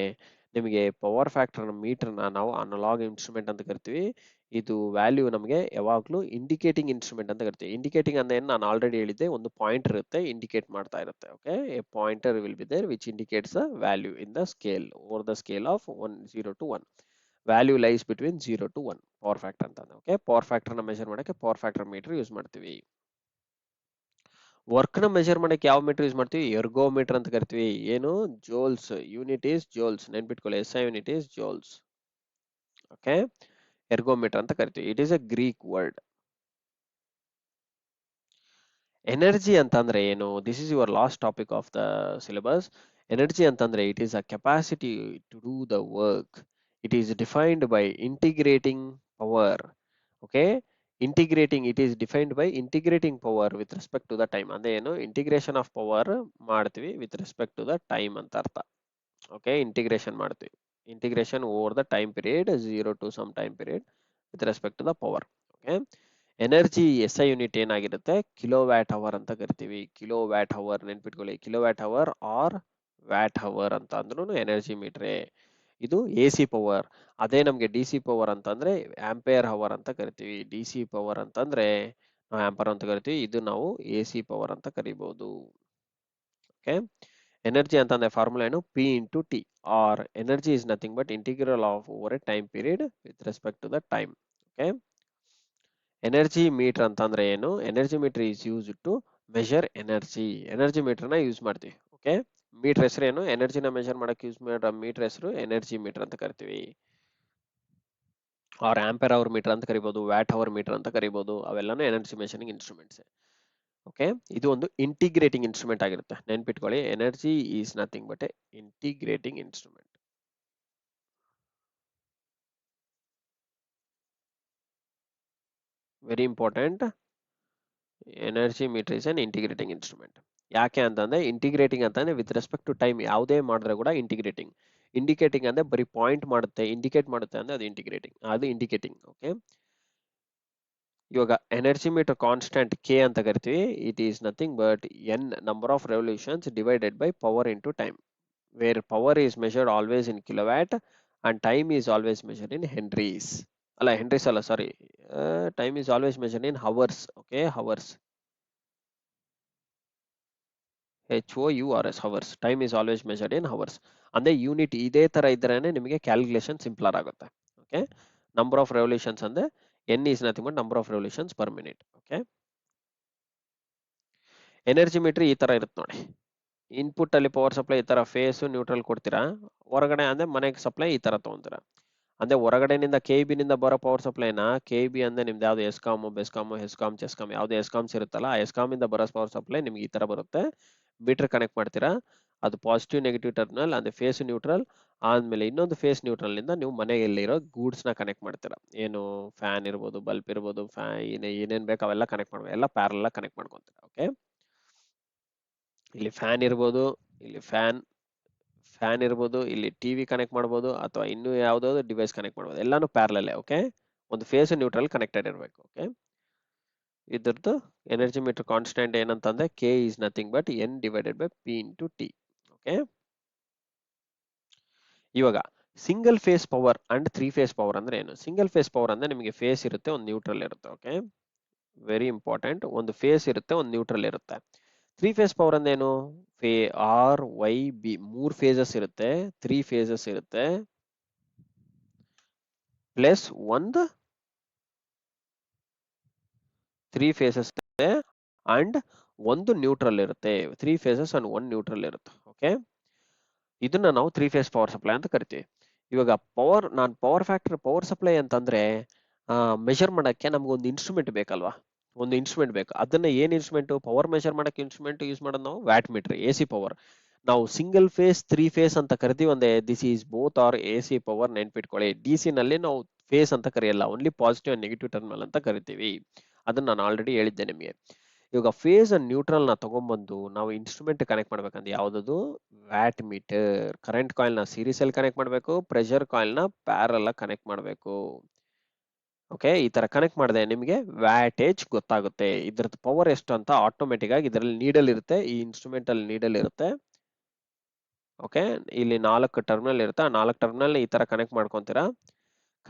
Speaker 1: ನಿಮಗೆ ಪವರ್ ಫ್ಯಾಕ್ಟರ್ ಮೀಟರ್ನ ನಾವು ಅನಲಾಗ್ ಇನ್ಸ್ಟ್ರೂಮೆಂಟ್ ಅಂತ ಕರಿತೀವಿ. ಇದು ವ್ಯಾಲ್ಯೂ ನಮಗೆ ಯಾವಾಗ್ಲೂ ಇಂಡಿಕೇಟಿಂಗ್ ಇನ್ಸ್ಟ್ರೂಮೆಂಟ್ ಅಂತ ಕರಿತೀವಿ. ಇಂಡಿಕೇಟಿಂಗ್ ಅಂದ್ರೆ ನಾನು ಆಲ್ರೆಡಿ ಹೇಳಿದ್ದೆ, ಒಂದು ಪಾಯಿಂಟರ್ ಇರುತ್ತೆ, ಇಂಡಿಕೇಟ್ ಮಾಡ್ತಾ ಇರುತ್ತೆ. Okay, a pointer will be there which indicates the value in the scale over the scale of 0 to 1. Value lies between 0 to 1 power factor ಅಂತ. ಓಕೆ, ಪವರ್ ಫ್ಯಾಕ್ಟರ್ ನ measure ಮಾಡಕ್ಕೆ power factor meter use ಮಾಡ್ತೀವಿ. Work ನ measure ಮಾಡಕ್ಕೆ ಯಾವ meter use ಮಾಡ್ತೀವಿ? Ergometer ಅಂತ ಕರಿತೀವಿ. ಏನು? ಜೋಲ್ಸ್. Unit is joules. ನೆನ್ಪಿಟ್ಕೊಳ್ಳಿ, SI unit is joules. Okay, ergometer ಅಂತ ಕರಿತೀವಿ. It is a Greek word. Energy ಅಂತಂದ್ರೆ ಏನು? This is your last topic of the syllabus. Energy ಅಂತಂದ್ರೆ it is a capacity to do the work. It is defined by integrating power. Okay, it is defined by integrating power with respect to the time. ಅಂದ್ರೆ ಏನು? Integration of power ಮಾಡ್ತೀವಿ with respect to the time ಅಂತ ಅರ್ಥ. Okay, integration ಮಾಡ್ತೀವಿ. Integration over the time period 0 to some time period with respect to the power. Okay, energy SI unit ಏನಾಗಿರುತ್ತೆ? Kilo watt hour ಅಂತ ಕರಿತೀವಿ. Kilo watt hour ನೆನ್ಪಿಟ್ಕೊಳ್ಳಿ. Kilo watt hour or watt hour ಅಂತ ಅಂದ್ರೂ energy ಮೀಟ್ರೆ. ಇದು A C power. ಅದೇ ನಮಗೆ D C power ಅಂತಂದ್ರೆ ಆಂಪೇರ್ ಅವರ್ ಅಂತ ಕರಿತೀವಿ. ಡಿ ಸಿ ಪವರ್ ಅಂತಂದ್ರೆ ನಾವು ಆಂಪರ್ ಅಂತ ಕರಿತೀವಿ, ಇದು ನಾವು ಎ ಸಿ ಪವರ್ ಅಂತ ಕರಿಬಹುದು. ಓಕೆ, ಎನರ್ಜಿ ಅಂತಂದ್ರೆ ಫಾರ್ಮುಲಾ ಏನು, P into T, or energy is nothing but integral of over a time period with respect to the time. Okay, energy meter ಅಂತಂದ್ರೆ ಏನು, energy meter is use to measure energy. Energy meter ನ use ಮಾಡ್ತೀವಿ. Okay, meter ಹೆಸರು ಏನು, ಎನರ್ಜಿನ measure ಮಾಡಕ್ಕೆ use ಮಾಡೋ meter ಹೆಸರು ಎನರ್ಜಿ ಮೀಟರ್ ಅಂತ ಕರಿತೀವಿ. ಆರ್ ಆಂಪರ್ ಅವರ್ ಮೀಟರ್ ಅಂತ ಕರಿಬಹುದು, ವ್ಯಾಟ್ ಅವರ್ ಮೀಟರ್ ಅಂತ ಕರಿಬಹುದು, ಅವೆಲ್ಲಾನು ಎನರ್ಜಿ ಮೆಷರಿಂಗ್ ಇನ್ಸ್ಟ್ರೂಮೆಂಟ್ಸ್. ಓಕೆ, ಇದು ಒಂದು ಇಂಟಿಗ್ರೇಟಿಂಗ್ ಇನ್ಸ್ಟ್ರೂಮೆಂಟ್ ಆಗಿರುತ್ತೆ. ನೆನ್ಪಿಟ್ಕೊಳ್ಳಿ, energy is nothing but A integrating instrument. Very important, energy metre is an integrating instrument. ಯಾಕೆ ಅಂತಂದ್ರೆ ಇಂಟಿಗ್ರೇಟಿಂಗ್ ಅಂತಂದ್ರೆ ವಿತ್ ರೆಸ್ಪೆಕ್ಟ್ ಟು ಟೈಮ್ ಯಾವುದೇ ಮಾಡಿದ್ರೆ ಕೂಡ ಇಂಟಿಗ್ರೇಟಿಂಗ್. ಇಂಡಿಕೇಟಿಂಗ್ ಅಂದ್ರೆ ಬರೀ ಪಾಯಿಂಟ್ ಮಾಡುತ್ತೆ, ಇಂಡಿಕೇಟ್ ಮಾಡುತ್ತೆ ಅಂದ್ರೆ ಅದು ಇಂಟಿಗ್ರೇಟಿಂಗ್, ಅದು ಇಂಡಿಕೇಟಿಂಗ್. ಓಕೆ, ಇವಾಗ ಎನರ್ಜಿ ಮೀಟರ್ ಕಾನ್ಸ್ಟೆಂಟ್ ಕೆ ಅಂತ ಕರಿತೀವಿ. It is nothing but N number of revolutions divided by power into time, where power is measured always in kilowatt and time is always measured in henries. ಅಲ್ಲ henries ಅಲ್ಲ, sorry, time is always measured in hours. Okay, hours, HOURS, hours. Time is always measured in hours. ಅಂದ್ರೆ unit ಇದೇ ತರ ಇದ್ರೇನೆ ನಿಮಗೆ calculation simpler ಆಗುತ್ತೆ. Okay, number of revolutions ಅಂದ್ರೆ N is nothing but number of revolutions per minute. Okay, energy metre ಈ ತರ ಇರುತ್ತೆ ನೋಡಿ. ಇನ್ಪುಟ್ ಅಲ್ಲಿ ಪವರ್ ಸಪ್ಲೈ ಈ ತರ ಫೇಸ್ ನ್ಯೂಟ್ರಲ್ ಕೊಡ್ತೀರಾ, ಹೊರಗಡೆ ಅಂದ್ರೆ ಮನೆಗೆ ಸಪ್ಲೈ ಈ ತರ ತಗೊಂತೀರಾ. ಅಂದ್ರೆ ಹೊರಗಡೆನಿಂದ ಕೆ ನಿಂದ ಬರೋ ಪವರ್ ಸಪ್ಲೈನ, ಕೆ ಅಂದ್ರೆ ನಿಮ್ದು ಯಾವ್ದು ಎಸ್ಕಾಮ್, ಬೆಸ್ಕಾಮ್, ಹೆಸ್ಕಾಮ್, ಚೆಸ್ಕಾಮ್, ಯಾವ್ದು ಎಸ್ಕಾಮ್ಸ್ ಇರುತ್ತಲ್ಲ, ಆ ಎಸ್ಕಾಮ್ ಇಂದ ಬರೋ ಪವರ್ ಸಪ್ಲೈ ನಿಮ್ಗೆ ಈ ತರ ಬರುತ್ತೆ. ಮೀಟರ್ ಕನೆಕ್ಟ್ ಮಾಡ್ತೀರಾ, ಅದು ಪಾಸಿಟಿವ್ ನೆಗೆಟಿವ್ ಟರ್ಮಿನಲ್ ಅಂದ್ರೆ ಫೇಸ್ ನ್ಯೂಟ್ರಲ್, ಆದ್ಮೇಲೆ ಇನ್ನೊಂದು ಫೇಸ್ ನ್ಯೂಟ್ರಲ್ ನಿಂದ ನೀವು ಮನೆಯಲ್ಲಿರೋ ಗೂಡ್ಸ್ ನ ಕನೆಕ್ಟ್ ಮಾಡ್ತೀರಾ. ಏನು ಫ್ಯಾನ್ ಇರ್ಬೋದು, ಬಲ್ಬ್ ಇರ್ಬೋದು, ಏನೇನ್ ಬೇಕು ಅವೆಲ್ಲ ಕನೆಕ್ಟ್ ಮಾಡ್ಬೇಕು, ಎಲ್ಲ ಪ್ಯಾರಲ್ ಕನೆಕ್ಟ್ ಮಾಡ್ಕೊಂತೀರಾ. ಓಕೆ, ಇಲ್ಲಿ ಫ್ಯಾನ್ ಇರ್ಬೋದು, ಇಲ್ಲಿ ಫ್ಯಾನ್ ಇರ್ಬೋದು, ಇಲ್ಲಿ ಟಿವಿ ಕನೆಕ್ಟ್ ಮಾಡ್ಬೋದು, ಅಥವಾ ಇನ್ನು ಯಾವ್ದಾದ್ರು ಡಿವೈಸ್ ಕನೆಕ್ಟ್ ಮಾಡ್ಬೋದು, ಎಲ್ಲಾನು ಪ್ಯಾರಲಲ್ಲೇ. ಓಕೆ, ಒಂದು ಫೇಸ್ ನ್ಯೂಟ್ರಲ್ ಕನೆಕ್ಟೆಡ್ ಇರಬೇಕು. ಓಕೆ, ಇದ್ರದ್ದು ಎನರ್ಜಿ ಮೀಟರ್ ಕಾನ್ಸ್ಟೆಂಟ್ ಏನಂತಂದ್ರೆ K is nothing but N divided by P into T. Okay, ಇವಾಗ single phase power and three phase power ಅಂದ್ರೆ ಏನು. ಸಿಂಗಲ್ ಫೇಸ್ ಪವರ್ ಅಂದ್ರೆ ನಿಮಗೆ ಫೇಸ್ ಇರುತ್ತೆ, ಒಂದು ನ್ಯೂಟ್ರಲ್ ಇರುತ್ತೆ. ಓಕೆ, ವೆರಿ ಇಂಪಾರ್ಟೆಂಟ್, ಒಂದು ಫೇಸ್ ಇರುತ್ತೆ, ಒಂದು ನ್ಯೂಟ್ರಲ್ ಇರುತ್ತೆ. ತ್ರೀ ಫೇಸ್ ಪವರ್ ಅಂದೇನು, ಆರ್ ವೈ ಬಿ ಮೂರ್ ಫೇಸಸ್ ಇರುತ್ತೆ, ತ್ರೀ ಫೇಸಸ್ ಇರುತ್ತೆ, ಪ್ಲಸ್ ಒಂದು ತ್ರೀ ಫೇಸಸ್ ಇರುತ್ತೆ ಅಂಡ್ ಒಂದು ನ್ಯೂಟ್ರಲ್ ಇರುತ್ತೆ. Three phases and one neutral ಇರುತ್ತೆ. ಓಕೆ, ಇದನ್ನ ನಾವು ತ್ರೀ ಫೇಸ್ ಪವರ್ ಸಪ್ಲೈ ಅಂತ ಕರಿತೀವಿ. ಇವಾಗ ಪವರ್ ಫ್ಯಾಕ್ಟರ್ ಪವರ್ ಸಪ್ಲೈ ಅಂತಂದ್ರೆ ಮೆಷರ್ ಮಾಡಕ್ಕೆ ನಮ್ಗೆ ಒಂದು ಇನ್ಸ್ಟ್ರೂಮೆಂಟ್ ಬೇಕಲ್ವಾ, ಒಂದು ಇನ್ಸ್ಟ್ರೂಮೆಂಟ್ ಬೇಕು. ಅದನ್ನ ಏನ್ ಇನ್ಸ್ಟ್ರೂಮೆಂಟ್, ಪವರ್ ಮೆಷರ್ ಮಾಡಕ್ಕೆ ಇನ್ಸ್ಟ್ರೂಮೆಂಟ್ ಯೂಸ್ ಮಾಡೋದು ನಾವು watt meter, A C power. ನಾವು ಸಿಂಗಲ್ ಫೇಸ್ ತ್ರೀ ಫೇಸ್ ಅಂತ ಕರಿತೀವಿ ಒಂದೇ, this is both or A C power. ನೆನ್ಪಿಟ್ಕೊಳ್ಳಿ, ಡಿ ಸಿ ನಲ್ಲಿ ನಾವು ಫೇಸ್ ಅಂತ ಕರೆಯಲ್ಲ, only positive and negative terminal ಅಂತ ಕರಿತೀವಿ. ಅದನ್ನ ನಾನು ಆಲ್ರೆಡಿ ಹೇಳಿದ್ದೆ ನಿಮಗೆ. ಇವಾಗ ಫೇಸ್ ಅಂಡ್ ನ್ಯೂಟ್ರಲ್ ನ ತಗೊಂಡ್ಬಂದು ನಾವು ಇನ್ಸ್ಟ್ರೂಮೆಂಟ್ ಕನೆಕ್ಟ್ ಮಾಡ್ಬೇಕಂದ್ರೆ ಯಾವ್ದದು, ವ್ಯಾಟ್ ಮೀಟರ್. ಕರೆಂಟ್ ಕಾಯಿಲ್ ನ ಸೀರೀಸ್ ಅಲ್ಲಿ ಕನೆಕ್ಟ್ ಮಾಡಬೇಕು, ಪ್ರೆಷರ್ ಕಾಯಿಲ್ ನ ಪ್ಯಾರಲ್ ಕನೆಕ್ಟ್ ಮಾಡಬೇಕು. ಓಕೆ, ಈ ತರ ಕನೆಕ್ಟ್ ಮಾಡಿದೆ ನಿಮಗೆ ವ್ಯಾಟೇಜ್ ಗೊತ್ತಾಗುತ್ತೆ, ಇದ್ರದ್ದು ಪವರ್ ಎಷ್ಟು ಅಂತ ಆಟೋಮೆಟಿಕ್ ಆಗಿ. ಇದರಲ್ಲಿ ನೀಡಲ್ ಇರುತ್ತೆ, ಈ ಇನ್ಸ್ಟ್ರೂಮೆಂಟ್ ಅಲ್ಲಿ ನೀಡಲ್ ಇರುತ್ತೆ. ಓಕೆ, ಇಲ್ಲಿ 4 ಟರ್ಮಿನಲ್ ಇರುತ್ತೆ, ಆ 4 ಟರ್ಮಿನಲ್ ಈ ತರ ಕನೆಕ್ಟ್ ಮಾಡ್ಕೊಂತೀರಾ.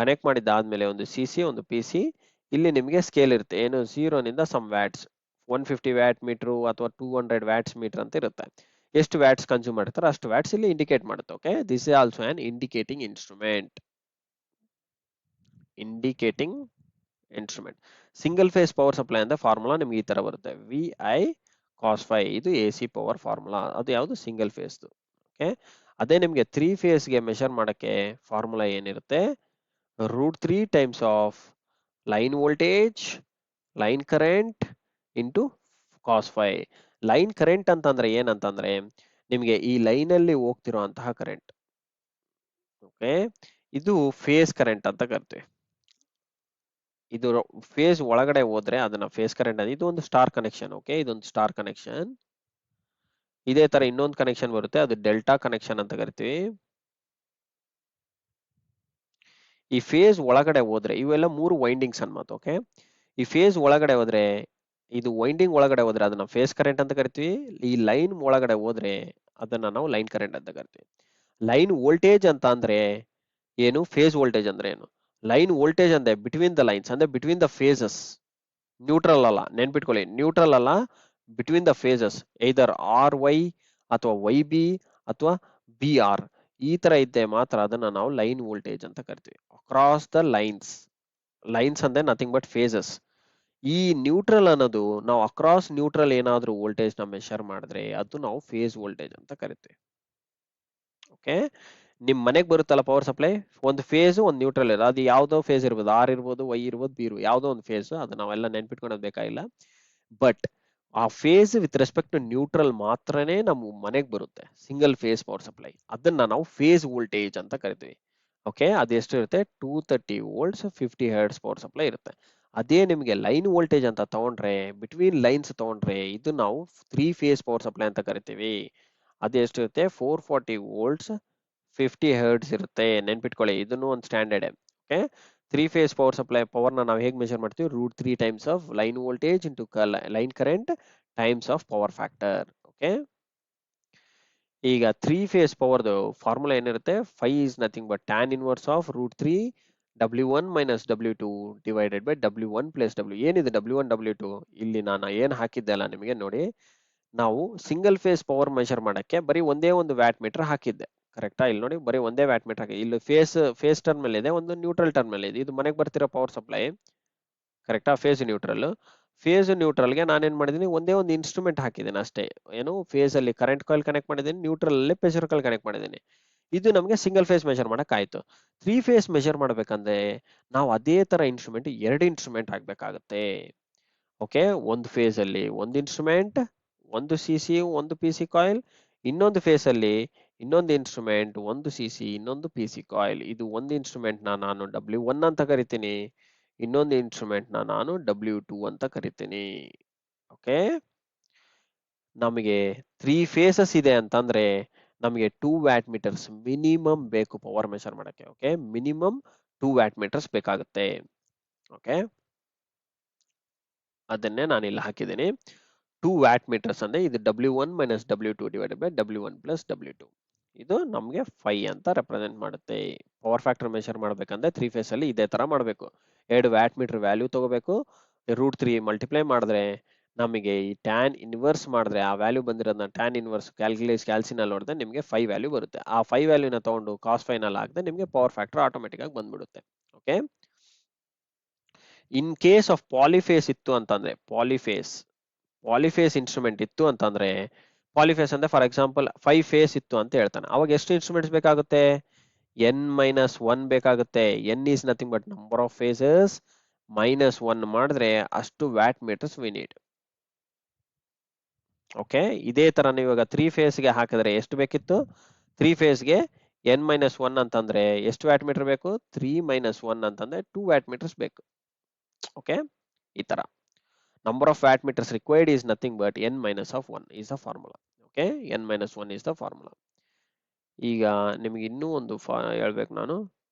Speaker 1: ಕನೆಕ್ಟ್ ಮಾಡಿದ್ದಾದ್ಮೇಲೆ ಒಂದು ಸಿ ಸಿ, ಒಂದು ಪಿ ಸಿ, ಇಲ್ಲಿ ನಿಮಗೆ ಸ್ಕೇಲ್ ಇರುತ್ತೆ, ಏನು 0 ನಿಂದ ಸಮ್ ವ್ಯಾಟ್ಸ್, 150 ವ್ಯಾಟ್ ಮೀಟರ್ ಅಥವಾ 200 ವ್ಯಾಟ್ಸ್ ಮೀಟರ್ ಅಂತ ಇರುತ್ತೆ. ಎಷ್ಟು ವ್ಯಾಟ್ಸ್ ಕನ್ಸ್ಯೂಮ್ ಮಾಡ್ತಾರೆ ಅಷ್ಟು ವ್ಯಾಟ್ಸ್ ಇಲ್ಲಿ ಇಂಡಿಕೇಟ್ ಮಾಡುತ್ತೆ. Okay, this is also an indicating instrument. Indicating instrument. Single phase power supply ಅಂತ ಫಾರ್ಮುಲಾ ನಿಮ್ಗೆ ಈ ತರ ಬರುತ್ತೆ, ವಿ ಐ ಕಾಸ್ ಫೈ. ಇದು ಎ ಸಿ ಪವರ್ ಫಾರ್ಮುಲಾ, ಅದು ಯಾವುದು ಸಿಂಗಲ್ ಫೇಸ್. ಓಕೆ, ಅದೇ ನಿಮ್ಗೆ ತ್ರೀ ಫೇಸ್ಗೆ ಮೆಷರ್ ಮಾಡಕ್ಕೆ ಫಾರ್ಮುಲಾ ಏನಿರುತ್ತೆ, √3 times of line voltage, line current into cos phi. Line current ಅಂತಂದ್ರೆ ಏನಂತಂದ್ರೆ ನಿಮ್ಗೆ ಈ ಲೈನ್ ಅಲ್ಲಿ ಹೋಗ್ತಿರುವಂತಹ ಕರೆಂಟ್. ಓಕೆ, ಇದು ಫೇಸ್ ಕರೆಂಟ್ ಅಂತ ಕರಿತೀವಿ. ಇದು ಫೇಸ್ ಒಳಗಡೆ ಹೋದ್ರೆ ಅದನ್ನ ಫೇಸ್ ಕರೆಂಟ್ ಅಂತ. ಇದು ಒಂದು ಸ್ಟಾರ್ ಕನೆಕ್ಷನ್. ಓಕೆ, ಇದೊಂದು ಸ್ಟಾರ್ ಕನೆಕ್ಷನ್. ಇದೇ ತರ ಇನ್ನೊಂದು ಕನೆಕ್ಷನ್ ಬರುತ್ತೆ, ಅದು ಡೆಲ್ಟಾ ಕನೆಕ್ಷನ್ ಅಂತ ಕರಿತೀವಿ. ಈ ಫೇಸ್ ಒಳಗಡೆ ಹೋದ್ರೆ ಇವೆಲ್ಲ 3 ವೈಂಡಿಂಗ್ಸ್ ಅನ್ಮಾತು. ಓಕೆ, ಈ ಫೇಸ್ ಒಳಗಡೆ ಹೋದ್ರೆ, ಇದು ವೈಂಡಿಂಗ್ ಒಳಗಡೆ ಹೋದ್ರೆ ಅದನ್ನ ಫೇಸ್ ಕರೆಂಟ್ ಅಂತ ಕರಿತೀವಿ. ಈ ಲೈನ್ ಒಳಗಡೆ ಹೋದ್ರೆ ಅದನ್ನ ನಾವು ಲೈನ್ ಕರೆಂಟ್ ಅಂತ ಕರಿತೀವಿ. ಲೈನ್ ವೋಲ್ಟೇಜ್ ಅಂತ ಅಂದ್ರೆ ಏನು, ಫೇಸ್ ವೋಲ್ಟೇಜ್ ಅಂದ್ರೆ ಏನು, ಲೈನ್ ವೋಲ್ಟೇಜ್ ಅಂದ್ರೆ ಬಿಟ್ವೀನ್ ದ ಲೈನ್ಸ್ ಅಂದ್ರೆ ಬಿಟ್ವೀನ್ ದ ಫೇಸಸ್, ನ್ಯೂಟ್ರಲ್ ಅಲ್ಲ, ನೆನ್ಪಿಟ್ಕೊಳ್ಳಿ ನ್ಯೂಟ್ರಲ್ ಅಲ್ಲ, between the phases, either R Y ಅಥವಾ ವೈ ಬಿ ಅಥವಾ ಬಿ ಆರ್, ಈ ತರ ಇದ್ದೆ ಮಾತ್ರ ಅದನ್ನ ನಾವು ಲೈನ್ ವೋಲ್ಟೇಜ್ ಅಂತ ಕರಿತೀವಿ. ಅಕ್ರಾಸ್ ದ ಲೈನ್ಸ್, ಲೈನ್ಸ್ ಅಂದ್ರೆ ನಥಿಂಗ್ ಬಟ್ ಫೇಸಸ್. ಈ ನ್ಯೂಟ್ರಲ್ ಅನ್ನೋದು ನಾವು ಅಕ್ರಾಸ್ ನ್ಯೂಟ್ರಲ್ ಏನಾದ್ರೂ ವೋಲ್ಟೇಜ್ ನ ಮೆಷರ್ ಮಾಡಿದ್ರೆ ಅದು ನಾವು ಫೇಸ್ ವೋಲ್ಟೇಜ್ ಅಂತ ಕರಿತೀವಿ. ಓಕೆ, ನಿಮ್ ಮನೆಗೆ ಬರುತ್ತಲ್ಲ ಪವರ್ ಸಪ್ಲೈ, ಒಂದು ಫೇಸ್ ಒಂದು ನ್ಯೂಟ್ರಲ್ ಇರೋದು, ಅದು ಯಾವ್ದೋ ಫೇಸ್ ಇರ್ಬೋದು, ಆರ್ ಇರ್ಬೋದು, ವೈ ಇರ್ಬೋದು, ಬಿ ಇರ್ಬೋದು, ಯಾವ್ದೋ ಒಂದು ಫೇಸ್, ಅದು ನಾವೆಲ್ಲ ನೆನ್ಪಿಟ್ಕೊಳೋದು ಬೇಕಾಗಿಲ್ಲ. ಬಟ್ ಆ phase with respect to neutral ಮಾತ್ರನೇ ನಮ್ಮ ಮನೆಗೆ ಬರುತ್ತೆ, ಸಿಂಗಲ್ ಫೇಸ್ ಪವರ್ ಸಪ್ಲೈ, ಅದನ್ನ ನಾವು ಫೇಸ್ ವೋಲ್ಟೇಜ್ ಅಂತ ಕರಿತೀವಿ. ಓಕೆ, ಅದು ಎಷ್ಟು ಇರುತ್ತೆ, 230 ವೋಲ್ಟ್ಸ್ 50 ಹರ್ಟ್ಸ್ ಪವರ್ ಸಪ್ಲೈ ಇರುತ್ತೆ. ಅದೇ ನಿಮಗೆ ಲೈನ್ ವೋಲ್ಟೇಜ್ ಅಂತ ತಗೊಂಡ್ರೆ, ಬಿಟ್ವೀನ್ ಲೈನ್ಸ್ ತಗೊಂಡ್ರೆ, ಇದು ನಾವು 3 ಫೇಸ್ ಪವರ್ ಸಪ್ಲೈ ಅಂತ ಕರಿತೀವಿ. ಅದು ಎಷ್ಟಿರುತ್ತೆ, 440 ವೋಲ್ಟ್ಸ್ 50 ಹರ್ಟ್ಸ್ ಇರುತ್ತೆ. ನೆನ್ಪಿಟ್ಕೊಳ್ಳಿ, ಇದನ್ನು ಒಂದು standard. Okay, 3 phase power supply power ನಾವು ಹೇಗೆ ಮೆಷರ್ ಮಾಡ್ತೀವಿ, √3 times of line voltage into line current times of power factor. Okay, ಈಗ 3 ಫೇಸ್ ಪವರ್ದು ಫಾರ್ಮುಲಾ ಏನಿರುತ್ತೆ, phi is nothing but tan inverse of √3 W1 minus W2 divided by W1 plus W. ಏನಿದೆ W1 W2, ಇಲ್ಲಿ ನಾನು ಏನು ಹಾಕಿದ್ದೆ ಅಲ್ಲ ನಿಮಗೆ ನೋಡಿ, ನಾವು ಸಿಂಗಲ್ ಫೇಸ್ ಪವರ್ ಮೆಷರ್ ಮಾಡಕ್ಕೆ ಬರೀ ಒಂದೇ ಒಂದು ವ್ಯಾಟ್ ಮೀಟರ್ ಹಾಕಿದ್ದೆ, ಕರೆಕ್ಟಾ? ಇಲ್ಲಿ ನೋಡಿ ಬರೀ ಒಂದೇ ವ್ಯಾಟ್ ಮೀಟರ್ ಹಾಕಿ, ಇಲ್ಲಿ ಫೇಸ್ ಟರ್ಮಿನಲ್ ಇದೆ, ಒಂದು ನ್ಯೂಟ್ರಲ್ ಟರ್ಮಿನಲ್ ಇದೆ, ಇದು ಮನೆಗೆ ಬರ್ತಿರೋ ಪವರ್ ಸಪ್ಲೈ, ಕರೆಕ್ಟಾ? ಫೇಸ್ ನ್ಯೂಟ್ರಲ್ಗೆ ನಾನೇನ್ ಮಾಡಿದೀನಿ, ಒಂದೇ ಒಂದು ಇನ್ಸ್ಟ್ರೂಮೆಂಟ್ ಹಾಕಿದ್ದೀನಿ ಅಷ್ಟೇ. ಏನು, ಫೇಸ್ ಅಲ್ಲಿ ಕರೆಂಟ್ ಕಾಯಿಲ್ ಕನೆಕ್ಟ್ ಮಾಡಿದ್ದೀನಿ, ನ್ಯೂಟ್ರಲ್ ಅಲ್ಲಿ ಪ್ರೆಷರ್ ಕಾಯಿಲ್ ಕನೆಕ್ಟ್ ಮಾಡಿದ್ದೀನಿ. ಇದು ನಮಗೆ ಸಿಂಗಲ್ ಫೇಸ್ ಮೆಷರ್ ಮಾಡಕ್ ಆಯ್ತು. 3 ಫೇಸ್ ಮೆಷರ್ ಮಾಡ್ಬೇಕಂದ್ರೆ ನಾವು ಅದೇ ತರ ಇನ್ಸ್ಟ್ರೂಮೆಂಟ್, ಎರಡು ಇನ್ಸ್ಟ್ರೂಮೆಂಟ್ ಹಾಕ್ಬೇಕಾಗತ್ತೆ. ಓಕೆ, ಒಂದು ಫೇಸ್ ಅಲ್ಲಿ ಒಂದು ಇನ್ಸ್ಟ್ರೂಮೆಂಟ್, ಒಂದು ಸಿ ಸಿ, ಒಂದು ಪಿ ಸಿ ಕಾಯಿಲ್, ಇನ್ನೊಂದು ಫೇಸ್ ಅಲ್ಲಿ ಇನ್ನೊಂದು ಇನ್ಸ್ಟ್ರೂಮೆಂಟ್, ಒಂದು ಸಿ ಸಿ, ಇನ್ನೊಂದು ಪಿ ಸಿ ಕಾಯಿಲ್. ಇದು ಒಂದು ಇನ್ಸ್ಟ್ರೂಮೆಂಟ್ ನಾನು W1 ಅಂತ ಕರಿತೀನಿ, ಇನ್ನೊಂದು ಇನ್ಸ್ಟ್ರೂಮೆಂಟ್ ನಾನು W2 ಅಂತ ಕರಿತೀನಿ. ಓಕೆ, ನಮಗೆ 3 ಫೇಸಸ್ ಇದೆ ಅಂತಂದ್ರೆ ನಮಗೆ 2 ವ್ಯಾಟ್ ಮೀಟರ್ಸ್ ಮಿನಿಮಮ್ ಬೇಕು ಪವರ್ ಮೆಷರ್ ಮಾಡಕ್ಕೆ. ಓಕೆ, ಮಿನಿಮಮ್ 2 ವ್ಯಾಟ್ ಮೀಟರ್ಸ್ ಬೇಕಾಗುತ್ತೆ. ಓಕೆ, ಅದನ್ನೇ ನಾನು ಇಲ್ಲಿ ಹಾಕಿದ್ದೀನಿ. 2 ವ್ಯಾಟ್ ಮೀಟರ್ಸ್ ಅಂದ್ರೆ ಇದು W1 minus W2 divided by W1 plus W2. ಇದು ನಮಗೆ 5 ಅಂತ ರೆಪ್ರೆಸೆಂಟ್ ಮಾಡುತ್ತೆ. ಪವರ್ ಫ್ಯಾಕ್ಟರ್ ಮೆಷರ್ ಮಾಡ್ಬೇಕಂದ್ರೆ 3 ಫೇಸ್ ಅಲ್ಲಿ ಇದೇ ತರ ಮಾಡಬೇಕು. 2 ವ್ಯಾಟ್ ಮೀಟರ್ ವ್ಯಾಲ್ಯೂ ತಗೋಬೇಕು, √3 ಮಲ್ಟಿಪ್ಲೈ ಮಾಡಿದ್ರೆ ನಮಗೆ ಈ ಟ್ಯಾನ್ ಇನ್ವರ್ಸ್ ಮಾಡಿದ್ರೆ ಆ ವ್ಯಾಲ್ಯೂ ಬಂದಿರೋದನ್ನ ಟ್ಯಾನ್ ಇನ್ವರ್ಸ್ ಕ್ಯಾಲ್ಸಿನಲ್ಲಿ ನೋಡಿದ್ರೆ ನಿಮಗೆ 5 ವ್ಯಾಲ್ಯೂ ಬರುತ್ತೆ. ಆ 5 ವ್ಯಾಲ್ಯೂನ ತಗೊಂಡು ಕಾಸ್ ಫೈನಲ್ ಹಾಕಿದ್ರೆ ನಿಮಗೆ ಪವರ್ ಫ್ಯಾಕ್ಟರ್ ಆಟೋಮೆಟಿಕ್ ಆಗಿ ಬಂದ್ಬಿಡುತ್ತೆ. Okay, in case of polyphase ಇತ್ತು ಅಂತಂದ್ರೆ, ಪಾಲಿಫೇಸ್ ಇನ್ಸ್ಟ್ರೂಮೆಂಟ್ ಇತ್ತು ಅಂತಂದ್ರೆ, ಪಾಲಿಫೇಸ್ ಅಂದ್ರೆ ಫಾರ್ ಎಕ್ಸಾಂಪಲ್ 5 ಫೇಸ್ ಇತ್ತು ಅಂತ ಹೇಳ್ತಾನೆ, ಅವಾಗ ಎಷ್ಟು ಇನ್ಸ್ಟ್ರೂಮೆಂಟ್ಸ್ ಬೇಕಾಗುತ್ತೆ, N-1 ಬೇಕಾಗುತ್ತೆ. N is nothing but number of phases -1 ಮಾಡಿದ್ರೆ ಅಷ್ಟು watt meters we need. Okay, ಇದೇ ತರ ನೀವು ಇವಾಗ 3 ಫೇಸ್ಗೆ ಹಾಕಿದ್ರೆ ಎಷ್ಟು ಬೇಕಿತ್ತು, 3 ಫೇಸ್ಗೆ N-1 ಅಂತಂದ್ರೆ ಎಷ್ಟು ವ್ಯಾಟ್ ಮೀಟರ್ ಬೇಕು, 3 - 1 ಅಂತಂದ್ರೆ 2 ವ್ಯಾಟ್ ಮೀಟರ್ಸ್ ಬೇಕು. ಓಕೆ, ಈ ತರ number of watt metres required is nothing but N-1 is the formula. Okay, N-1 is the formula. ಈಗ ನಿಮ್ಗೆ ಇನ್ನೂ ಒಂದು ಹೇಳ್ಬೇಕು ನಾನು,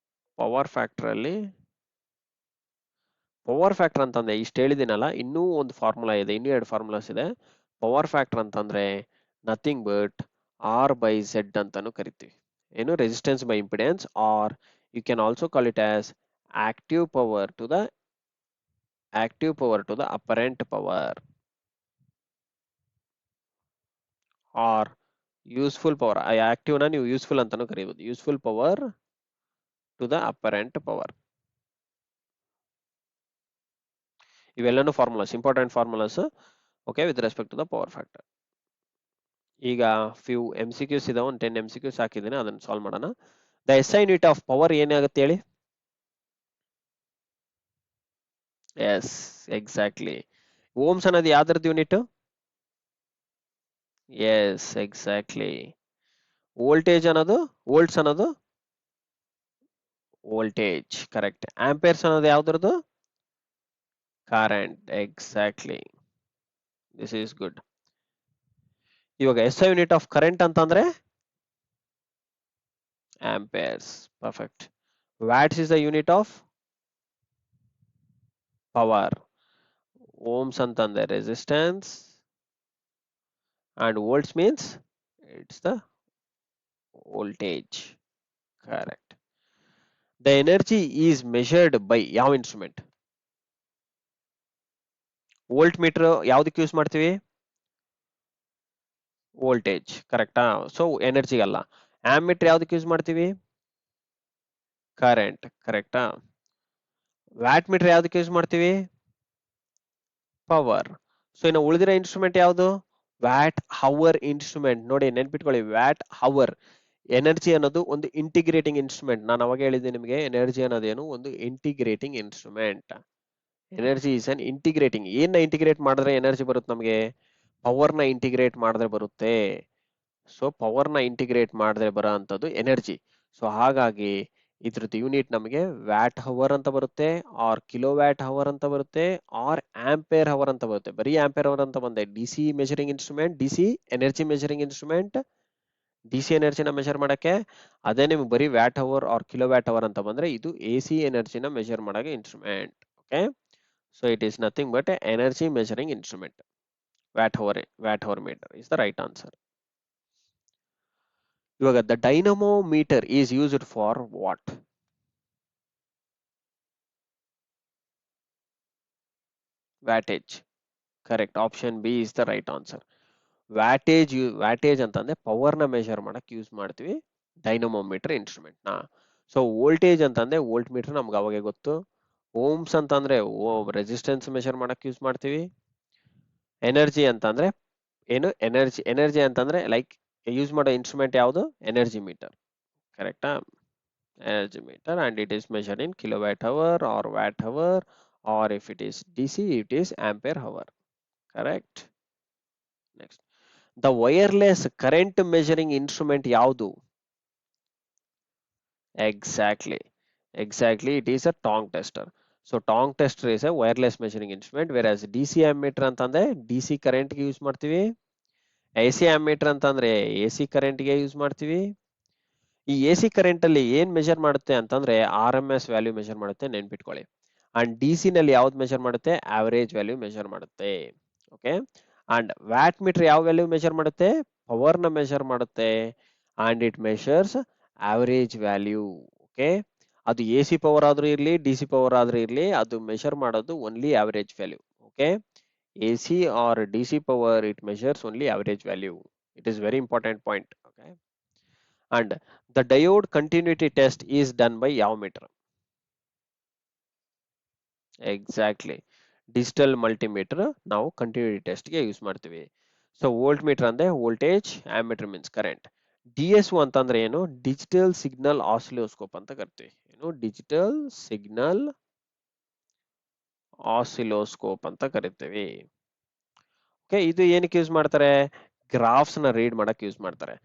Speaker 1: ಪವರ್ ಫ್ಯಾಕ್ಟರ್ ಅಲ್ಲಿ, ಪವರ್ ಫ್ಯಾಕ್ಟರ್ ಅಂತಂದ್ರೆ ಇಷ್ಟು ಹೇಳಿದಿನಲ್ಲ, ಇನ್ನೂ ಒಂದು ಫಾರ್ಮುಲಾ ಇದೆ, ಇನ್ನೂ 2 ಫಾರ್ಮುಲಾಸ್ ಇದೆ. ಪವರ್ ಫ್ಯಾಕ್ಟರ್ ಅಂತಂದ್ರೆ ನಥಿಂಗ್ ಬಟ್ R/Z ಅಂತಾನು ಕರಿತೀವಿ. ಏನು, resistance by impedance, or you can also call it as active power to the apparent power, or useful power. Active ನ ನೀವು ಯೂಸ್ಫುಲ್ ಅಂತಾನು ಕರೀಬಹುದು, useful power to the apparent power. ಇವೆಲ್ಲನೂ formulas, important formulas. Okay, with respect to the power factor. ಈಗ few MCQs ಇದೆ, ಒಂದು 10 MCQs ಹಾಕಿದ್ದೀನಿ, ಅದನ್ನ ಸಾಲ್ವ್ ಮಾಡೋಣ. The SI unit of power ಏನಾಗುತ್ತೆ ಹೇಳಿ? Yes, exactly. ಓಮ್ಸ್ ಅನ್ನೋದು ಯಾವ್ದ್ರದ್ದು ಯೂನಿಟ್? Yes, exactly. ವೋಲ್ಟೇಜ್ ಅನ್ನೋದು, ವೋಲ್ಟ್ಸ್ ಅನ್ನೋದು ವೋಲ್ಟೇಜ್, ಕರೆಕ್ಟ್. ಆಂಪೇರ್ಸ್ ಅನ್ನೋದು ಯಾವ್ದ್ರದ್ದು? Current, exactly. This is good. ಇವಾಗ SI ಯೂನಿಟ್ ಆಫ್ ಕರೆಂಟ್ ಅಂತಂದ್ರೆ amperes, perfect. Watts is the unit of power. Ohms ಅಂತಂದ್ರೆ resistance, and volts means it's the voltage. Correct. The energy is measured by ಯಾವ instrument? Volt meter ಯಾವ್ದಕ್ಕೆ use ಮಾಡ್ತೀವಿ? Voltage. ಕರೆಕ್ಟಾ? So energy ಅಲ್ಲ. Ammeter ಯಾವ್ದಕ್ಕೆ use ಮಾಡ್ತೀವಿ? Current. ಕರೆಕ್ಟಾ? Watt meter ಯಾವ್ದಕ್ಕೆ ಯೂಸ್ ಮಾಡ್ತೀವಿ? ಪವರ್. ಸೊ ಇನ್ನು ಉಳಿದಿರೋ ಇನ್ಸ್ಟ್ರೂಮೆಂಟ್ ಯಾವುದು? Watt hour instrument. ನೋಡಿ ನೆನ್ಪಿಟ್ಕೊಳ್ಳಿ, ವ್ಯಾಟ್ ಹವರ್. ಎನರ್ಜಿ ಅನ್ನೋದು ಒಂದು ಇಂಟಿಗ್ರೇಟಿಂಗ್ ಇನ್ಸ್ಟ್ರೂಮೆಂಟ್. ನಾನು ಅವಾಗ ಹೇಳಿದ್ದೆ ನಿಮಗೆ, ಎನರ್ಜಿ ಅನ್ನೋದೇನು ಒಂದು integrating instrument. Energy is an integrating. ಏನ ಇಂಟಿಗ್ರೇಟ್ ಮಾಡಿದ್ರೆ ಎನರ್ಜಿ ಬರುತ್ತೆ ನಮಗೆ? ಪವರ್ನ ಇಂಟಿಗ್ರೇಟ್ ಮಾಡಿದ್ರೆ ಬರುತ್ತೆ. ಸೊ ಪವರ್ನ ಇಂಟಿಗ್ರೇಟ್ ಮಾಡಿದ್ರೆ ಬರೋ ಅಂಥದ್ದು ಎನರ್ಜಿ. ಸೊ ಹಾಗಾಗಿ ಇದ್ರದ್ದು ಯೂನಿಟ್ ನಮಗೆ ವ್ಯಾಟ್ ಹವರ್ ಅಂತ ಬರುತ್ತೆ, ಆರ್ ಕಿಲೋ ವ್ಯಾಟ್ ಹವರ್ ಅಂತ ಬರುತ್ತೆ, ಆರ್ ಆಂಪೇರ್ ಹವರ್ ಅಂತ ಬರುತ್ತೆ. ಬರೀ ಆಂಪೇರ್ ಹವರ್ ಅಂತ ಬಂದೆ. DC measuring instrument, DC energy measuring instrument, DC ಎನರ್ಜಿನ ಮೆಜರ್ ಮಾಡಕ್ಕೆ. ಅದೇ ನಿಮ್ಗೆ ಬರೀ watt hour or kilo watt hour ಅಂತ ಬಂದ್ರೆ ಇದು ಎಸಿ ಎನರ್ಜಿನ ಮೆಜರ್ ಮಾಡಕ್ಕೆ instrument. Okay, so it is nothing but energy measuring instrument. Watt hour meter is the right answer. ಇವಾಗ the dynamo meter is used for what? Wattage. Correct. Option B is the right answer. Wattage ಅಂತಂದ್ರೆ power ನ measure ಮಾಡಕ್ use ಮಾಡ್ತೀವಿ dynamometer instrument ನ. So voltage ಅಂತಂದ್ರೆ volt meter ನಮ್ಗೆ ಅವಾಗೆ ಗೊತ್ತು. ಓಮ್ಸ್ ಅಂತಂದ್ರೆ ರೆಸಿಸ್ಟೆನ್ಸ್ ಮೆಜರ್ ಮಾಡಕ್ ಯೂಸ್ ಮಾಡ್ತೀವಿ. ಎನರ್ಜಿ ಅಂತಂದ್ರೆ ಏನು? ಎನರ್ಜಿ ಅಂತಂದ್ರೆ ಲೈಕ್ ಯೂಸ್ ಮಾಡೋ ಇನ್ಸ್ಟ್ರೂಮೆಂಟ್ ಯಾವುದು? Energy meter. ಕರೆಕ್ಟಾ? Energy meter, and it is measured in kilowatt hour or watt hour, or if it is DC it is ampere hour. Correct. Next, the wireless current measuring instrument ಯಾವುದು? Exactly it is a tongue tester. So tongue tester is a wireless measuring instrument, whereas DC ammeter ಅಂತಂದ್ರೆ DC current ಗೆ use ಮಾಡ್ತೀವಿ. AC ammeter ಅಂತಂದ್ರೆ AC current ಗೆ use ಮಾಡ್ತೀವಿ. ಈ AC current ಅಲ್ಲಿ ಏನ್ ಮೆಜರ್ ಮಾಡುತ್ತೆ ಅಂತಂದ್ರೆ RMS ವ್ಯಾಲ್ಯೂ ಮೆಜರ್ ಮಾಡುತ್ತೆ, ನೆನ್ಪಿಟ್ಕೊಳ್ಳಿ. ಅಂಡ್ DC ನಲ್ಲಿ ಯಾವ್ದು ಮೆಜರ್ ಮಾಡುತ್ತೆ? ಆವರೇಜ್ ವ್ಯಾಲ್ಯೂ ಮೆಜರ್ ಮಾಡುತ್ತೆ. ಓಕೆ, ಅಂಡ್ ವ್ಯಾಟ್ ಮೀಟರ್ ಯಾವ ವ್ಯಾಲ್ಯೂ ಮೆಜರ್ ಮಾಡುತ್ತೆ? ಪವರ್ ನ ಮೆಜರ್ ಮಾಡುತ್ತೆ, and it measures average value. Okay, ಅದು AC ಪವರ್ ಆದ್ರೂ ಇರ್ಲಿ, DC ಪವರ್ ಆದ್ರೂ ಇರ್ಲಿ, ಅದು ಮೆಷರ್ ಮಾಡೋದು only average value. Okay, AC or DC power, it measures only average value. It is very important point. Okay, and the diode continuity test is done by ಯಾವ meter? Exactly, digital multimeter ನಾವು continuity test ಗೆ use ಮಾಡ್ತೀವಿ. So volt meter ಅಂದ್ರೆ voltage, ammeter means current. DSO ಅಂತಂದ್ರೆ ಏನು? Digital signal oscilloscope ಅಂತ ಕರಿತೀವಿ. ಏನು? ಡಿಜಿಟಲ್ ಸಿಗ್ನಲ್ ಆಸಿಲೋಸ್ಕೋಪ್ ಅಂತ ಕರಿತೀವಿ. ಓಕೆ, ಇದು ಏನಕ್ಕೆ ಯೂಸ್ ಮಾಡ್ತಾರೆ? ಗ್ರಾಫ್ಸ್ ನ ರೀಡ್ ಮಾಡಕ್ ಯೂಸ್ ಮಾಡ್ತಾರೆ.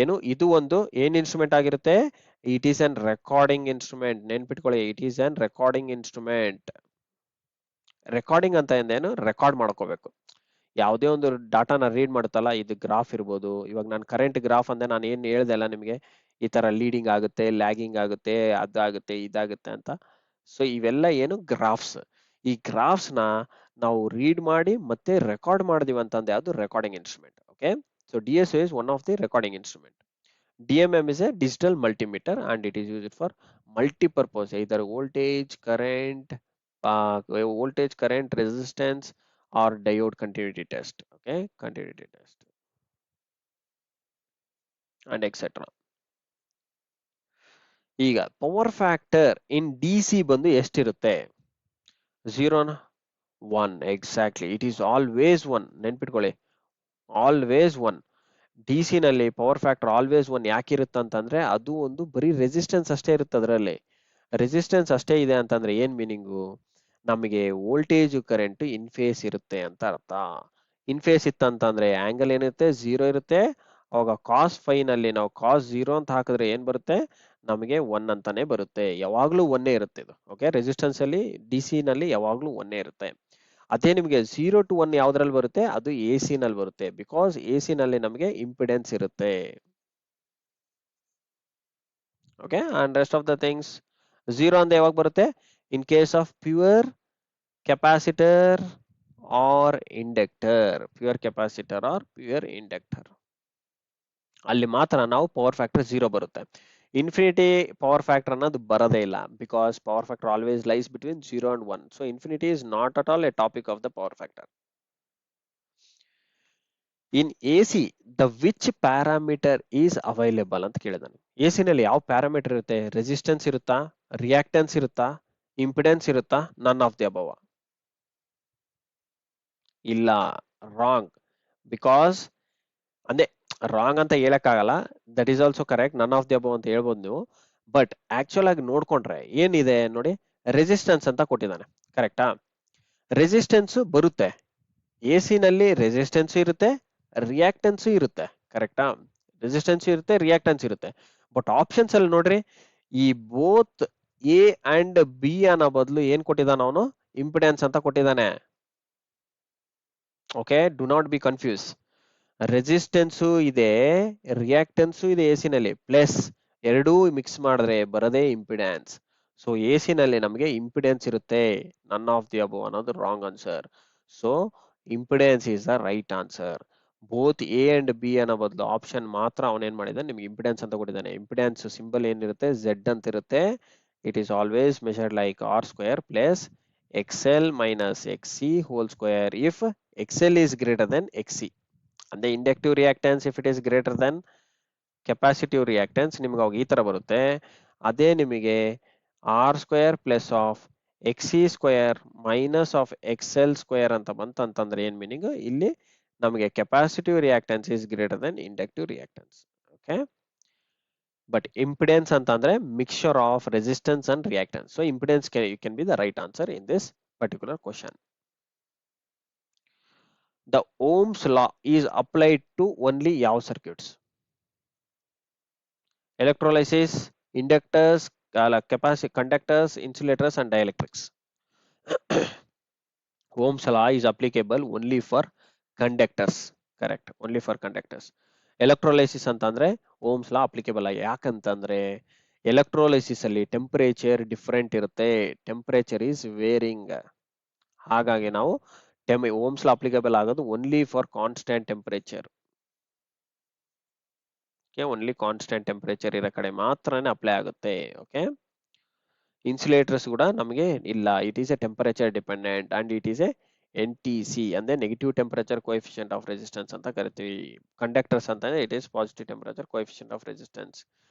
Speaker 1: ಏನು? ಇದು ಒಂದು ಏನ್ ಇನ್ಸ್ಟ್ರೂಮೆಂಟ್ ಆಗಿರುತ್ತೆ? It is an recording instrument. ನೆನ್ಪಿಟ್ಕೊಳ್ಳಿ, it is an recording instrument. Recording ಅಂತ ಏನು? ರೆಕಾರ್ಡ್ ಮಾಡ್ಕೋಬೇಕು. ಯಾವುದೇ ಒಂದು ಡಾಟಾನ ರೀಡ್ ಮಾಡುತ್ತಲ್ಲ, ಇದು ಗ್ರಾಫ್ ಇರ್ಬೋದು. ಇವಾಗ ನಾನು ಕರೆಂಟ್ ಗ್ರಾಫ್ ಅಂದ್ರೆ ನಾನು ಏನ್ ಹೇಳ್ದೆ ಅಲ್ಲ ನಿಮಗೆ, ಈ ತರ ಲೀಡಿಂಗ್ ಆಗುತ್ತೆ, ಲ್ಯಾಗಿಂಗ್ ಆಗುತ್ತೆ, ಅದಾಗುತ್ತೆ, ಇದಾಗುತ್ತೆ ಅಂತ. ಸೊ ಇವೆಲ್ಲ ಏನು? ಗ್ರಾಫ್ಸ್. ಈ ಗ್ರಾಫ್ಸ್ ನ ನಾವು ರೀಡ್ ಮಾಡಿ ಮತ್ತೆ ರೆಕಾರ್ಡ್ ಮಾಡಿದೀವಿ ಅಂತಂದ್ರೆ ಅದು recording instrument. Okay, so DSO is one of the recording instrument. DMM is a digital multimeter and it is used for multi-purpose, either voltage, current, resistance, or diode continuity test. Okay, continuity test and etc. ಈಗ power factor ಇನ್ DC ಬಂದು ಎಷ್ಟಿರುತ್ತೆ? 0 1. Exactly, it is always 1. ನೆನ್ಪಿಟ್ಕೊಳ್ಳಿ, always 1. DC ನಲ್ಲಿ power factor always 1 ಯಾಕಿರುತ್ತೆ ಅಂತಂದ್ರೆ ಅದು ಒಂದು ಬರೀ resistance ಅಷ್ಟೇ ಇರುತ್ತೆ. ಅದರಲ್ಲಿ ರೆಸಿಸ್ಟೆನ್ಸ್ ಅಷ್ಟೇ ಇದೆ ಅಂತಂದ್ರೆ ಏನ್ ಮೀನಿಂಗು? ನಮಗೆ ವೋಲ್ಟೇಜ್ ಕರೆಂಟ್ ಇನ್ ಫೇಸ್ ಇರುತ್ತೆ ಅಂತ ಅರ್ಥ. ಇನ್ ಫೇಸ್ ಇತ್ತಂತಂದ್ರೆ ಆಂಗಲ್ ಏನಿರುತ್ತೆ? 0 ಇರುತ್ತೆ. ಅವಾಗ ಕಾಸ್ ಫೈ ನಲ್ಲಿ ನಾವು ಕಾಸ್ 0 ಅಂತ ಹಾಕಿದ್ರೆ ಏನ್ ಬರುತ್ತೆ? ನಮಗೆ 1 ಅಂತಾನೆ ಬರುತ್ತೆ. ಯಾವಾಗ್ಲೂ 1 ಇರುತ್ತೆ ಇದು. ಓಕೆ, ರೆಸಿಸ್ಟೆನ್ಸ್ ಅಲ್ಲಿ DC ನಲ್ಲಿ ಯಾವಾಗ್ಲೂ 1 ಇರುತ್ತೆ. ಅದೇ ನಿಮಗೆ 0 to 1 ಯಾವ್ದ್ರಲ್ಲಿ ಬರುತ್ತೆ? ಅದು AC ನಲ್ಲಿ ಬರುತ್ತೆ. ಬಿಕಾಸ್ AC ನಲ್ಲಿ ನಮಗೆ ಇಂಪಿಡೆನ್ಸ್ ಇರುತ್ತೆ. Okay, and rest of the things 0 ಅಂತ ಯಾವಾಗ ಬರುತ್ತೆ? In case of pure capacitor or inductor. Pure capacitor or pure inductor. ಅಲ್ಲಿ ಮಾತ್ರ ನಾವು ಪವರ್ ಫ್ಯಾಕ್ಟರ್ 0 ಬರುತ್ತೆ. ಇನ್ಫಿನಿಟಿ ಪವರ್ ಫ್ಯಾಕ್ಟರ್ ಅನ್ನೋದು ಬರೋದೇ ಇಲ್ಲ, because power factor always lies between 0 and 1. So infinity is not at all A topic of the power factor. In AC the which parameter is available ಅಂತ ಕೇಳಿದಾನೆ. AC ನಲ್ಲಿ ಯಾವ parameter ಇರುತ್ತೆ? Resistance ಇರುತ್ತಾ, reactance ಇರುತ್ತಾ, impedance ಇರುತ್ತಾ, none of the above? ಇಲ್ಲ, wrong. Because ಅಂದ್ರೆ wrong ಅಂತ ಹೇಳಕ್ಕಾಗಲ್ಲ, that is also correct, none of the above ಅಂತ ಹೇಳ್ಬೋದು ನೀವು. ಬಟ್ ಆಕ್ಚುಲ್ ಆಗಿ ನೋಡ್ಕೊಂಡ್ರೆ ಏನಿದೆ ನೋಡಿ, ರೆಸಿಸ್ಟೆನ್ಸ್ ಅಂತ ಕೊಟ್ಟಿದ್ದಾನೆ, ಕರೆಕ್ಟಾ? ರೆಸಿಸ್ಟೆನ್ಸ್ ಬರುತ್ತೆ, ಎ ಸಿ ನಲ್ಲಿ ರೆಸಿಸ್ಟೆನ್ಸ್ ಇರುತ್ತೆ, ರಿಯಾಕ್ಟೆನ್ಸ್ ಇರುತ್ತೆ, ಕರೆಕ್ಟಾ? ರೆಸಿಸ್ಟೆನ್ಸ್ ಇರುತ್ತೆ, ರಿಯಾಕ್ಟೆನ್ಸ್ ಇರುತ್ತೆ. ಬಟ್ ಆಪ್ಷನ್ಸ್ ಅಲ್ಲಿ ನೋಡ್ರಿ, ಈ ಬೋತ್ ಎ ಅಂಡ್ ಬಿ ಅನ್ನೋ ಬದಲು ಏನ್ ಕೊಟ್ಟಿದ್ದಾನ ಅವನು? ಇಂಪಿಡೆನ್ಸ್ ಅಂತ ಕೊಟ್ಟಿದ್ದಾನೆ. Okay, do not be confuse. Resistance ಇದೆ, ರಿಯಾಕ್ಟೆನ್ಸು ಇದೆ ಎ ಸಿ ನಲ್ಲಿ, ಪ್ಲಸ್ ಎರಡೂ ಮಿಕ್ಸ್ ಮಾಡಿದ್ರೆ ಬರದೇ ಇಂಪಿಡೆನ್ಸ್. ಸೊ ಎ ಸಿ ನಲ್ಲಿ ನಮಗೆ ಇಂಪಿಡೆನ್ಸ್ ಇರುತ್ತೆ, ನನ್ ಆಫ್ ದಿ ಅಬೋ ಅನ್ನೋದು wrong answer. So impedance is the right answer. Both A and B ಅನ್ನೋ ಬದಲು ಆಪ್ಷನ್ ಮಾತ್ರ ಅವನೇನ್ ಮಾಡಿದಾನೆ, ನಿಮ್ಗೆ ಇಂಪಿಡೆನ್ಸ್ ಅಂತ ಕೊಟ್ಟಿದ್ದಾನೆ. ಇಂಪಿಡೆನ್ಸ್ ಸಿಂಬಲ್ ಏನಿರುತ್ತೆ? ಝೆಡ್ ಅಂತ ಇರುತ್ತೆ. It is always measured like R square plus X L minus X C whole square if X L is greater then X C. ಅಂದ್ರೆ inductive reactance if it is greater then capacitive reactance, ನಿಮ್ಗೆ ಅವಾಗ ಈ ತರ ಬರುತ್ತೆ. ಅದೇ ನಿಮಗೆ R square plus of X C square minus of X L square ಅಂತ ಬಂತಂತಂದ್ರೆ ಏನ್ ಮೀನಿಂಗ್? ಇಲ್ಲಿ ನಮಗೆ capacitive reactance is greater then inductive reactance. Okay, but impedance ಅಂತಂದ್ರೆ mixture of resistance and reactance. So impedance can be the right answer in this particular question. The Ohm's law is applied to only ಯಾವ circuits? Electrolysis, inductors, conductors, insulators and dielectrics. Ohm's law is applicable only for conductors. Correct, only for conductors. Electrolysis ಅಂತಂದ್ರೆ Ohm's law applicable ಆಗಿ, ಯಾಕಂತಂದ್ರೆ electrolysis ಅಲ್ಲಿ temperature different ಇರುತ್ತೆ, temperature is varying. ಹಾಗಾಗಿ ನಾವು Ohm's law applicable ಆಗೋದು only for constant temperature. Only constant temperature ಇರೋ ಕಡೆ ಮಾತ್ರನೇ ಅಪ್ಲೈ ಆಗುತ್ತೆ. ಓಕೆ, ಇನ್ಸುಲೇಟರ್ಸ್ ಕೂಡ ನಮಗೆ ಇಲ್ಲ, it is a temperature dependent and it is a NTC ಅಂದ್ರೆ negative temperature coefficient of resistance ಅಂತ ಕರಿತೀವಿ. ಕಂಡಕ್ಟರ್ಸ್ ಅಂತಂದ್ರೆ it is positive temperature coefficient of resistance.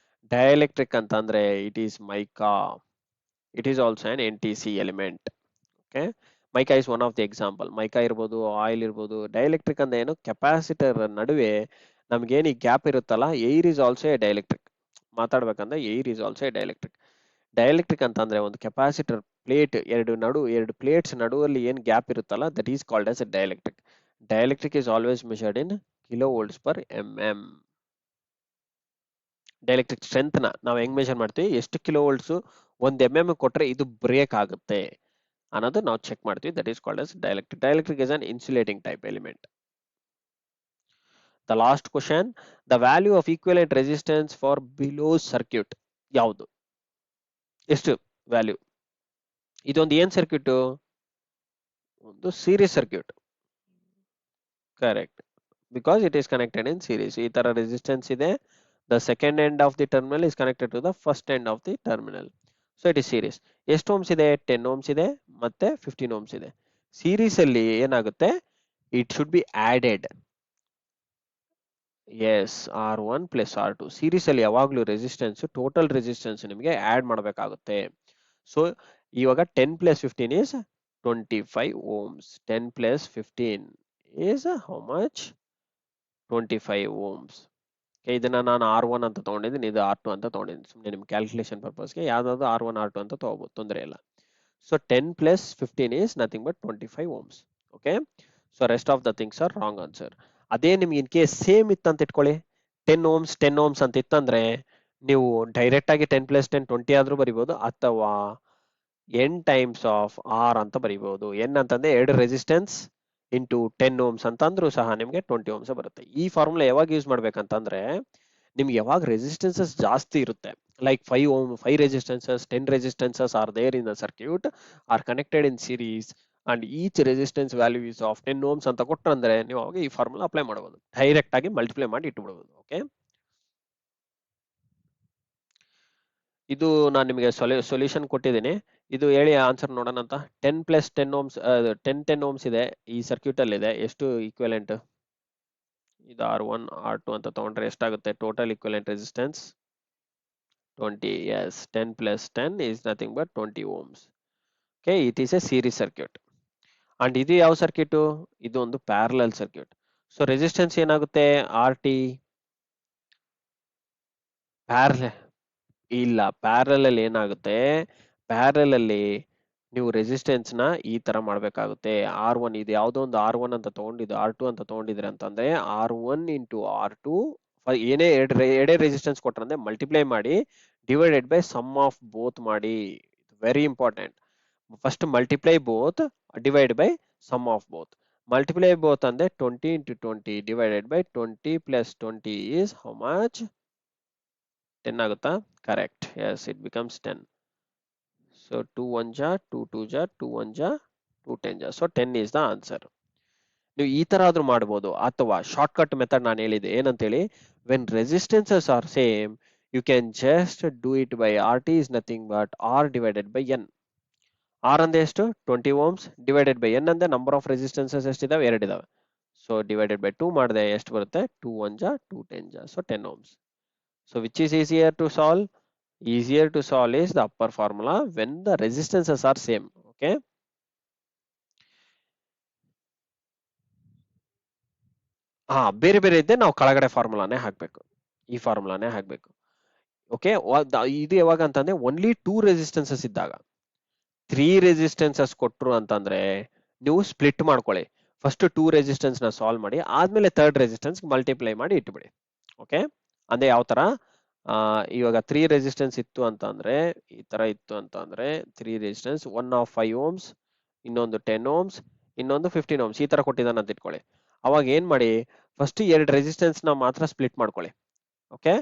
Speaker 1: Dielectric ಅಂತಂದ್ರೆ it is mica, it is also an NTC element. Okay, mica is one of the example. Mica ಇರ್ಬೋದು, oil ಇರ್ಬೋದು. Dielectric ಅಂದ್ರೆ ಏನು? Capacitor ನಡುವೆ ನಮ್ಗೇನು ಈ ಗ್ಯಾಪ್ ಇರುತ್ತಲ್ಲ, air is also a dielectric. ಮಾತಾಡ್ಬೇಕಂದ್ರೆ air is also a dielectric. Dielectric ಅಂತಂದ್ರೆ ಒಂದು ಕೆಪಾಸಿಟರ್ ಪ್ಲೇಟ್, ಎರಡು ಪ್ಲೇಟ್ಸ್ ನಡುವಲ್ಲಿ ಏನ್ ಗ್ಯಾಪ್ ಇರುತ್ತಲ್ಲ, that is called as A dielectric. Dielectric is always measured in kilo volts per mm. Dielectric strength ನ ನಾವು ಹೆಂಗ್ measure ಮಾಡ್ತೀವಿ? ಎಷ್ಟು ಕಿಲೋ ವೋಲ್ಟ್ಸ್ ಒಂದ್ mm ಕೊಟ್ರೆ ಇದು ಬ್ರೇಕ್ ಆಗುತ್ತೆ ಅನ್ನೋದು ನಾವು ಚೆಕ್ ಮಾಡ್ತೀವಿ. That is called as dielectric. Dielectric is an insulating type element. The last question, the value of equivalent resistance for below circuit ಯಾವುದು? ಎಷ್ಟು ವ್ಯಾಲ್ಯೂ? ಇದೊಂದು ಏನ್ ಸರ್ಕ್ಯೂಟ್? ಒಂದು series circuit. Correct, because it is connected in series. ಈ ತರ resistance ಇದೆ, the second end of the terminal is connected to the first end of the terminal. So it is series. ಎಷ್ಟು ohms ಇದೆ? 10 Ohm's ಇದೆ ಮತ್ತೆ 15 Ohm's ಇದೆ. Series ಅಲ್ಲಿ ಏನಾಗುತ್ತೆ? It should be added. Yes, R1 plus R2. Series ಅಲ್ಲಿ ಯಾವಾಗ್ಲೂ resistance, total resistance ನಿಮಗೆ ಆಡ್ ಮಾಡಬೇಕಾಗುತ್ತೆ. ಸೊ ಇವಾಗ 10 plus 15 is 25 ohms. 10 plus 15 is how much? 25 ohms. ಇದನ್ನ ನಾನು R1 ಅಂತ ತಗೊಂಡಿದ್ದೀನಿ, ಇದು R2 ಅಂತ ತಗೊಂಡಿದ್ದೀನಿ. ಸುಮ್ಮನೆ ನಿಮ್ ಕ್ಯಾಲ್ಕುಲೇಷನ್ ಪರ್ಪಸ್ಗೆ ಯಾವ್ದಾದ್ರು R1 R2 ಅಂತ ತಗೋಬಹುದು, ತೊಂದರೆ ಇಲ್ಲ. So 10 plus 15 is nothing but 25 ohms. Okay, so rest of the things are wrong answer. ಅದೇ ನಿಮ್ಗೆ ಇನ್ ಕೇಸ್ ಸೇಮ್ ಇತ್ತಂತ ಇಟ್ಕೊಳ್ಳಿ, 10 ohms ಅಂತ ಇತ್ತಂದ್ರೆ ನೀವು ಡೈರೆಕ್ಟ್ ಆಗಿ 10 plus 10 20 ಆದ್ರೂ ಬರಿಬಹುದು, ಅಥವಾ n ಟೈಮ್ಸ್ ಆಫ್ R ಅಂತ ಬರಿಬಹುದು. n ಅಂತಂದ್ರೆ ಎರಡು ರೆಸಿಸ್ಟೆನ್ಸ್ ಇಂಟು 10 ohms ಅಂತ ಅಂದ್ರೂ ಸಹ ನಿಮ್ಗೆ 20 ohms ಬರುತ್ತೆ. ಈ ಫಾರ್ಮುಲಾ ಯಾವಾಗ ಯೂಸ್ ಮಾಡ್ಬೇಕಂತಂದ್ರೆ, ನಿಮ್ಗೆ ಯಾವಾಗ ರೆಸಿಸ್ಟೆನ್ಸಸ್ ಜಾಸ್ತಿ ಇರುತ್ತೆ, like 5 resistance, 10 resistances are there in the circuit, are connected in series and each resistance value is of 10 ohms ಅಂತ ಕೊಟ್ಟರೆ, ನೀವು ಅವಾಗ ಈ ಫಾರ್ಮುಲಾ ಅಪ್ಲೈ ಮಾಡಬಹುದು. ಡೈರೆಕ್ಟ್ ಆಗಿ ಮಲ್ಟಿಪ್ಲೈ ಮಾಡಿ ಇಟ್ಬಿಡಬಹುದು. ಓಕೆ, ಇದು ನಾನು ನಿಮಗೆ ಸೊಲ್ಯೂಷನ್ ಕೊಟ್ಟಿದ್ದೀನಿ. ಇದು ಹೇಳಿ ಆನ್ಸರ್ ನೋಡೋಣ ಅಂತ. 10 ಪ್ಲಸ್ 10 ಓಮ್ಸ್ 10 ಓಮ್ಸ್ ಇದೆ ಈ ಸರ್ಕ್ಯೂಟ್ ಅಲ್ಲಿ ಇದೆ. ಎಷ್ಟು ಈಕ್ವಲೆಂಟ್? ಇದು R1 R2 ಅಂತ ತಗೊಂಡ್ರೆ ಎಷ್ಟಾಗುತ್ತೆ total equivalent resistance? 20. Yes, 10 plus 10 is nothing but 20 ohms. Okay, it is a series circuit. And ಇದು ಯಾವ ಸರ್ಕ್ಯೂಟ್? ಇದು ಒಂದು ಪ್ಯಾರಲಲ್ ಸರ್ಕ್ಯೂಟ್. ಸೊ ರೆಸಿಸ್ಟೆನ್ಸ್ ಏನಾಗುತ್ತೆ? RT ಪ್ಯಾರಲ್ ಇಲ್ಲ, ಪ್ಯಾರಲ್ ಅಲ್ಲಿ ಏನಾಗುತ್ತೆ, ಪ್ಯಾರಲ್ ಅಲ್ಲಿ ನೀವು ರೆಸಿಸ್ಟೆನ್ಸ್ ನ ಈ ತರ ಮಾಡ್ಬೇಕಾಗುತ್ತೆ. R1 ಇದು ಯಾವುದೋ ಒಂದು R1 ಅಂತ ತಗೊಂಡಿದ್ದು R2 ಅಂತ ತಗೊಂಡಿದ್ರೆ ಅಂತಂದ್ರೆ R1 ಇಂಟು R2 ಏನೇ ಎರಡೇ ರೆಸಿಸ್ಟೆನ್ಸ್ ಕೊಟ್ರಂದ್ರೆ ಮಲ್ಟಿಪ್ಲೈ ಮಾಡಿ divided by sum of both ಮಾಡಿ. Very important. First multiply both divide by sum of both. Multiply both ಅಂದ್ರೆ 20 into 20 divided by 20 plus 20 is how much? 10 ಆಗುತ್ತಾ? Correct. Yes, it becomes 10. So 2 1 ja, 2 2 ja, 2 1 ja, 2 10 ja. So 10 is the answer. ನೀವು ಈ ತರ ಆದ್ರೂ ಮಾಡಬಹುದು, ಅಥವಾ short cut method ನಾನು ಹೇಳಿದೆ ಏನಂತೇಳಿ, when resistances are same you can just do it by RT is nothing but R divided by N. R ಅಂದ್ರೆ ಎಷ್ಟು? 20 ohms divided by N ಅಂದ್ರೆ ನಂಬರ್ ಆಫ್ ರೆಸಿಸ್ಟೆನ್ಸಸ್ ಎಷ್ಟಿದಾವೆ? 2 ಇದಾವೆ. ಸೊ ಡಿವೈಡೆಡ್ ಬೈ 2 ಮಾಡಿದೆ ಎಷ್ಟು ಬರುತ್ತೆ? 2 1 ja, 2 10 ja. So 10 ohms. So which is easier to solve? Easier to solve is the upper formula when the resistances are same. Okay. ಬೇರೆ ಬೇರೆ ಇದ್ದೆ ನಾವು ಕೆಳಗಡೆ ಫಾರ್ಮುಲಾನೇ ಹಾಕ್ಬೇಕು, ಈ ಫಾರ್ಮುಲಾನೇ ಹಾಕ್ಬೇಕು. ಓಕೆ, ಇದು ಯಾವಾಗ ಅಂತಂದ್ರೆ ಓನ್ಲಿ 2 ರೆಸಿಸ್ಟೆನ್ಸಸ್ ಇದ್ದಾಗ. 3 ರೆಸಿಸ್ಟೆನ್ಸಸ್ ಕೊಟ್ರು ಅಂತಂದ್ರೆ ನೀವು ಸ್ಪ್ಲಿಟ್ ಮಾಡ್ಕೊಳ್ಳಿ. ಫಸ್ಟ್ 2 ರೆಸಿಸ್ಟೆನ್ಸ್ ನ ಸಾಲ್ವ್ ಮಾಡಿ, ಆದ್ಮೇಲೆ ಥರ್ಡ್ ರೆಸಿಸ್ಟೆನ್ಸ್ ಮಲ್ಟಿಪ್ಲೈ ಮಾಡಿ ಇಟ್ಬಿಡಿ. ಓಕೆ, ಅಂದ್ರೆ ಯಾವ ತರ, ಇವಾಗ 3 ರೆಸಿಸ್ಟೆನ್ಸ್ ಇತ್ತು ಅಂತ ಅಂದ್ರೆ ಈ ತರ ಇತ್ತು ಅಂತ ಅಂದ್ರೆ 3 ರೆಸಿಸ್ಟೆನ್ಸ್, ಒನ್ ಆಫ್ 5 ಓಮ್ಸ್, ಇನ್ನೊಂದು 10 ಓಮ್ಸ್, ಇನ್ನೊಂದು 15 ಓಮ್ಸ್, ಈ ತರ ಕೊಟ್ಟಿದ್ದಾನೆ ಅಂತ ಇಟ್ಕೊಳ್ಳಿ. ಅವಾಗ ಏನ್ ಮಾಡಿ, ಫಸ್ಟ್ 2 ರೆಸಿಸ್ಟೆನ್ಸ್ ನ ಮಾತ್ರ ಸ್ಪ್ಲಿಟ್ ಮಾಡ್ಕೊಳ್ಳಿ. Okay,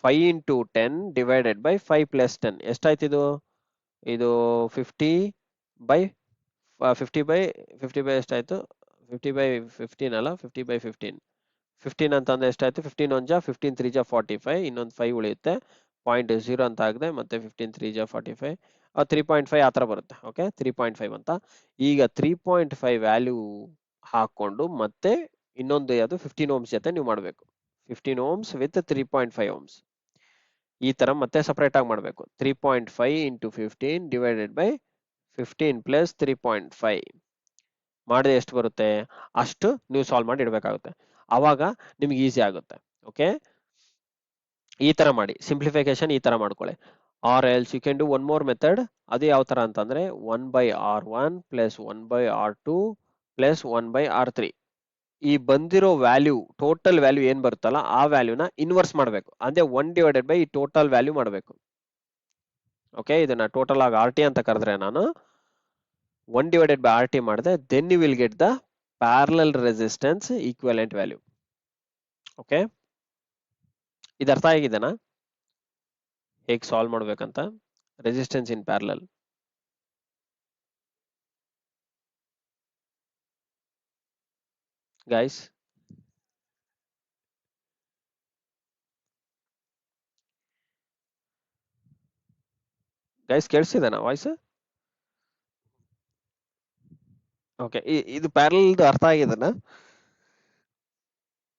Speaker 1: 5 into 10 divided by 5 plus 10 ಎಷ್ಟಾಯ್ತು? ಇದು 50 by 50 by ಎಷ್ಟಾಯ್ತು? 50 by 15 ಅಲ್ಲ, 50 by 15. 15 ಅಂತಂದ್ರೆ ಎಷ್ಟಾಯ್ತು? 15 1 ಜಾ, 15 3 ಜಾ 45, ಇನ್ನೊಂದು 5 ಉಳಿಯುತ್ತೆ, 0.0 ಅಂತ ಆಗಿದೆ, ಮತ್ತೆ 15 3 ಜಾ 45, 3.5 ಆ ತರ ಬರುತ್ತೆ. ಓಕೆ, 3.5 ಅಂತ. ಈಗ 3.5 ವ್ಯಾಲ್ಯೂ ಹಾಕೊಂಡು ಮತ್ತೆ ಇನ್ನೊಂದು ಯಾವುದು 15 ಓಮ್ಸ್ ಜೊತೆ ನೀವು ಮಾಡಬೇಕು. 15 ಓಮ್ಸ್ ವಿತ್ 3.5 ಓಮ್ಸ್ ಈ ತರ ಮತ್ತೆ ಸಪರೇಟ್ ಆಗಿ ಮಾಡಬೇಕು. 3.5 into 15 divided by 15 plus 3.5 ಮಾಡಿದ್ರೆ ಎಷ್ಟು ಬರುತ್ತೆ ಅಷ್ಟು ನೀವು ಸಾಲ್ವ್ ಮಾಡಿ ಇಡಬೇಕಾಗುತ್ತೆ. ಅವಾಗ ನಿಮ್ಗೆ ಈಸಿ ಆಗುತ್ತೆ. ಓಕೆ, ಈ ತರ ಮಾಡಿ ಸಿಂಪ್ಲಿಫಿಕೇಶನ್ ಈ ತರ ಮಾಡ್ಕೊಳ್ಳಿ. Or else you can do one more method. ಅದು ಯಾವ ತರ ಅಂತಂದ್ರೆ 1/R1 plus 1/R2 plus 1/R3. ಈ ಬಂದಿರೋ ವ್ಯಾಲ್ಯೂ ಟೋಟಲ್ ವ್ಯಾಲ್ಯೂ ಏನ್ ಬರುತ್ತಲ್ಲ ಆ ವ್ಯಾಲ್ಯೂನ ಇನ್ವರ್ಸ್ ಮಾಡಬೇಕು, ಅಂದ್ರೆ 1 divided by ಟೋಟಲ್ ವ್ಯಾಲ್ಯೂ ಮಾಡಬೇಕು. ಓಕೆ, ಇದನ್ನ ಟೋಟಲ್ ಆಗಿ RT ಅಂತ ಕರೆದ್ರೆ ನಾನು 1 divided by RT ಮಾಡಿದೆ, then you will get the parallel resistance equivalent value. Okay, ಇದು ಅರ್ಥ ಆಗಿದೆನಾ ಹೇಗೆ ಸಾಲ್ವ್ ಮಾಡ್ಬೇಕಂತ? Resistance in parallel. ಗೈಸ್ ಕೇಳಿಸಿದೆನಾ ವಾಯ್ಸ್? ಓಕೆ, ಇದು ಪ್ಯಾರಲಲ್ ಅರ್ಥ ಆಗಿದೆನಾ?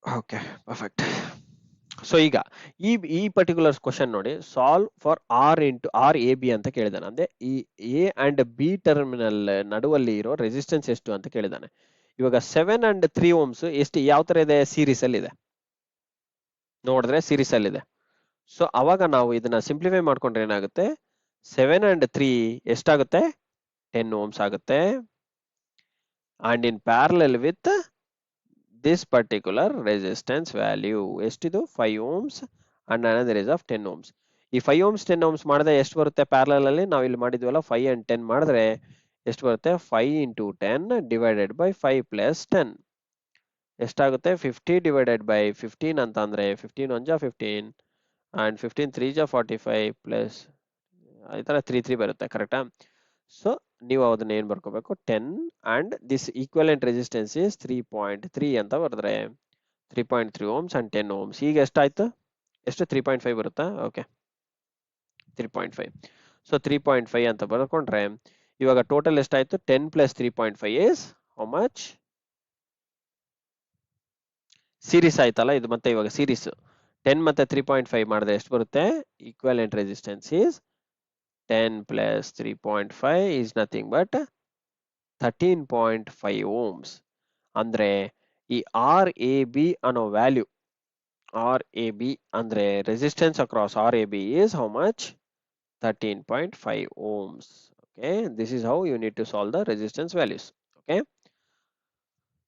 Speaker 1: Okay, perfect. ಸೊ ಈಗ ಈ ಪರ್ಟಿಕ್ಯುಲರ್ ಕ್ವಶನ್ ನೋಡಿ, solve for R A B ಅಂತ ಕೇಳಿದಾನೆ. ಅಂದ್ರೆ ಈ ಎ ಅಂಡ್ ಬಿ ಟರ್ಮಿನಲ್ ನಡುವಲ್ಲಿ ಇರೋ ರೆಸಿಸ್ಟೆನ್ಸ್ ಎಷ್ಟು ಅಂತ ಕೇಳಿದಾನೆ. ಇವಾಗ 7 and 3 ಓಮ್ಸ್ ಎಷ್ಟು ಯಾವ ತರ ಇದೆ? ಸೀರೀಸ್ ಅಲ್ಲಿ ಇದೆ, ನೋಡಿದ್ರೆ ಸೀರೀಸ್ ಅಲ್ಲಿ ಇದೆ. ಸೊ ಅವಾಗ ನಾವು ಇದನ್ನ ಸಿಂಪ್ಲಿಫೈ ಮಾಡ್ಕೊಂಡ್ರೆ ಏನಾಗುತ್ತೆ? 7 and 3 ಎಷ್ಟಾಗುತ್ತೆ? 10 ಓಮ್ಸ್ ಆಗುತ್ತೆ. And in parallel with this particular resistance value ಎಷ್ಟಿದು? 5 ohms and another is of 10 ohms. ಈ 5 ohms 10 ohms ಮಾಡಿದ್ರೆ ಎಷ್ಟು ಬರುತ್ತೆ? ಪ್ಯಾರಲಲ್ ಅಲ್ಲಿ ನಾವು ಇಲ್ಲಿ ಮಾಡಿದ್ವಲ್ಲ 5 and 10 ಮಾಡಿದ್ರೆ ಎಷ್ಟು ಬರುತ್ತೆ? 5 into 10 divided by 5 plus 10 ಎಷ್ಟಾಗುತ್ತೆ? 50 divided by 15 ಅಂತ ಅಂದ್ರೆ 15 1 ಜಾ 15 and 15 3 ಜಾ 45 plus ಈ ತರ 3 3 ಬರುತ್ತೆ. ಕರೆಕ್ಟಾ? ಸೊ ನೀವು ಅದನ್ನ ಏನ್ ಬರ್ಕೋಬೇಕು? 10 and this equivalent resistance is 3.3 ಅಂತ ಬರೆದ್ರೆ 3.3 ohms and 10 ohms. ಈಗ ಎಷ್ಟಾಯ್ತು? ಎಷ್ಟು? 3.5 ಬರುತ್ತಾ? ಓಕೆ, 3.5. ಸೊ 3.5 ಅಂತ ಬರ್ಕೊಂಡ್ರೆ ಇವಾಗ ಟೋಟಲ್ ಎಷ್ಟಾಯ್ತು 10 plus 3.5 is how much series ಆಯ್ತಲ್ಲ ಇದು ಮತ್ತೆ ಇವಾಗ ಸೀರೀಸ್ 10 ಮತ್ತೆ 3.5 ಮಾಡಿದ್ರೆ ಎಷ್ಟು ಬರುತ್ತೆ equivalent resistance is 10 plus 3.5 is nothing but 13.5 ohms ಅಂದ್ರೆ ಈ ಆರ್ ಎ ಬಿ ಅನ್ನೋ ವ್ಯಾಲ್ಯೂ ಆರ್ ಎ ಬಿ ಅಂದ್ರೆ resistance across R A B is how much 13.5 ohms. Okay, this is how you need to solve the resistance values. Okay,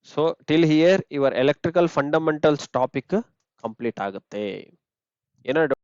Speaker 1: so till here your electrical fundamentals topic complete ಆಗುತ್ತೆ. ಏನೋ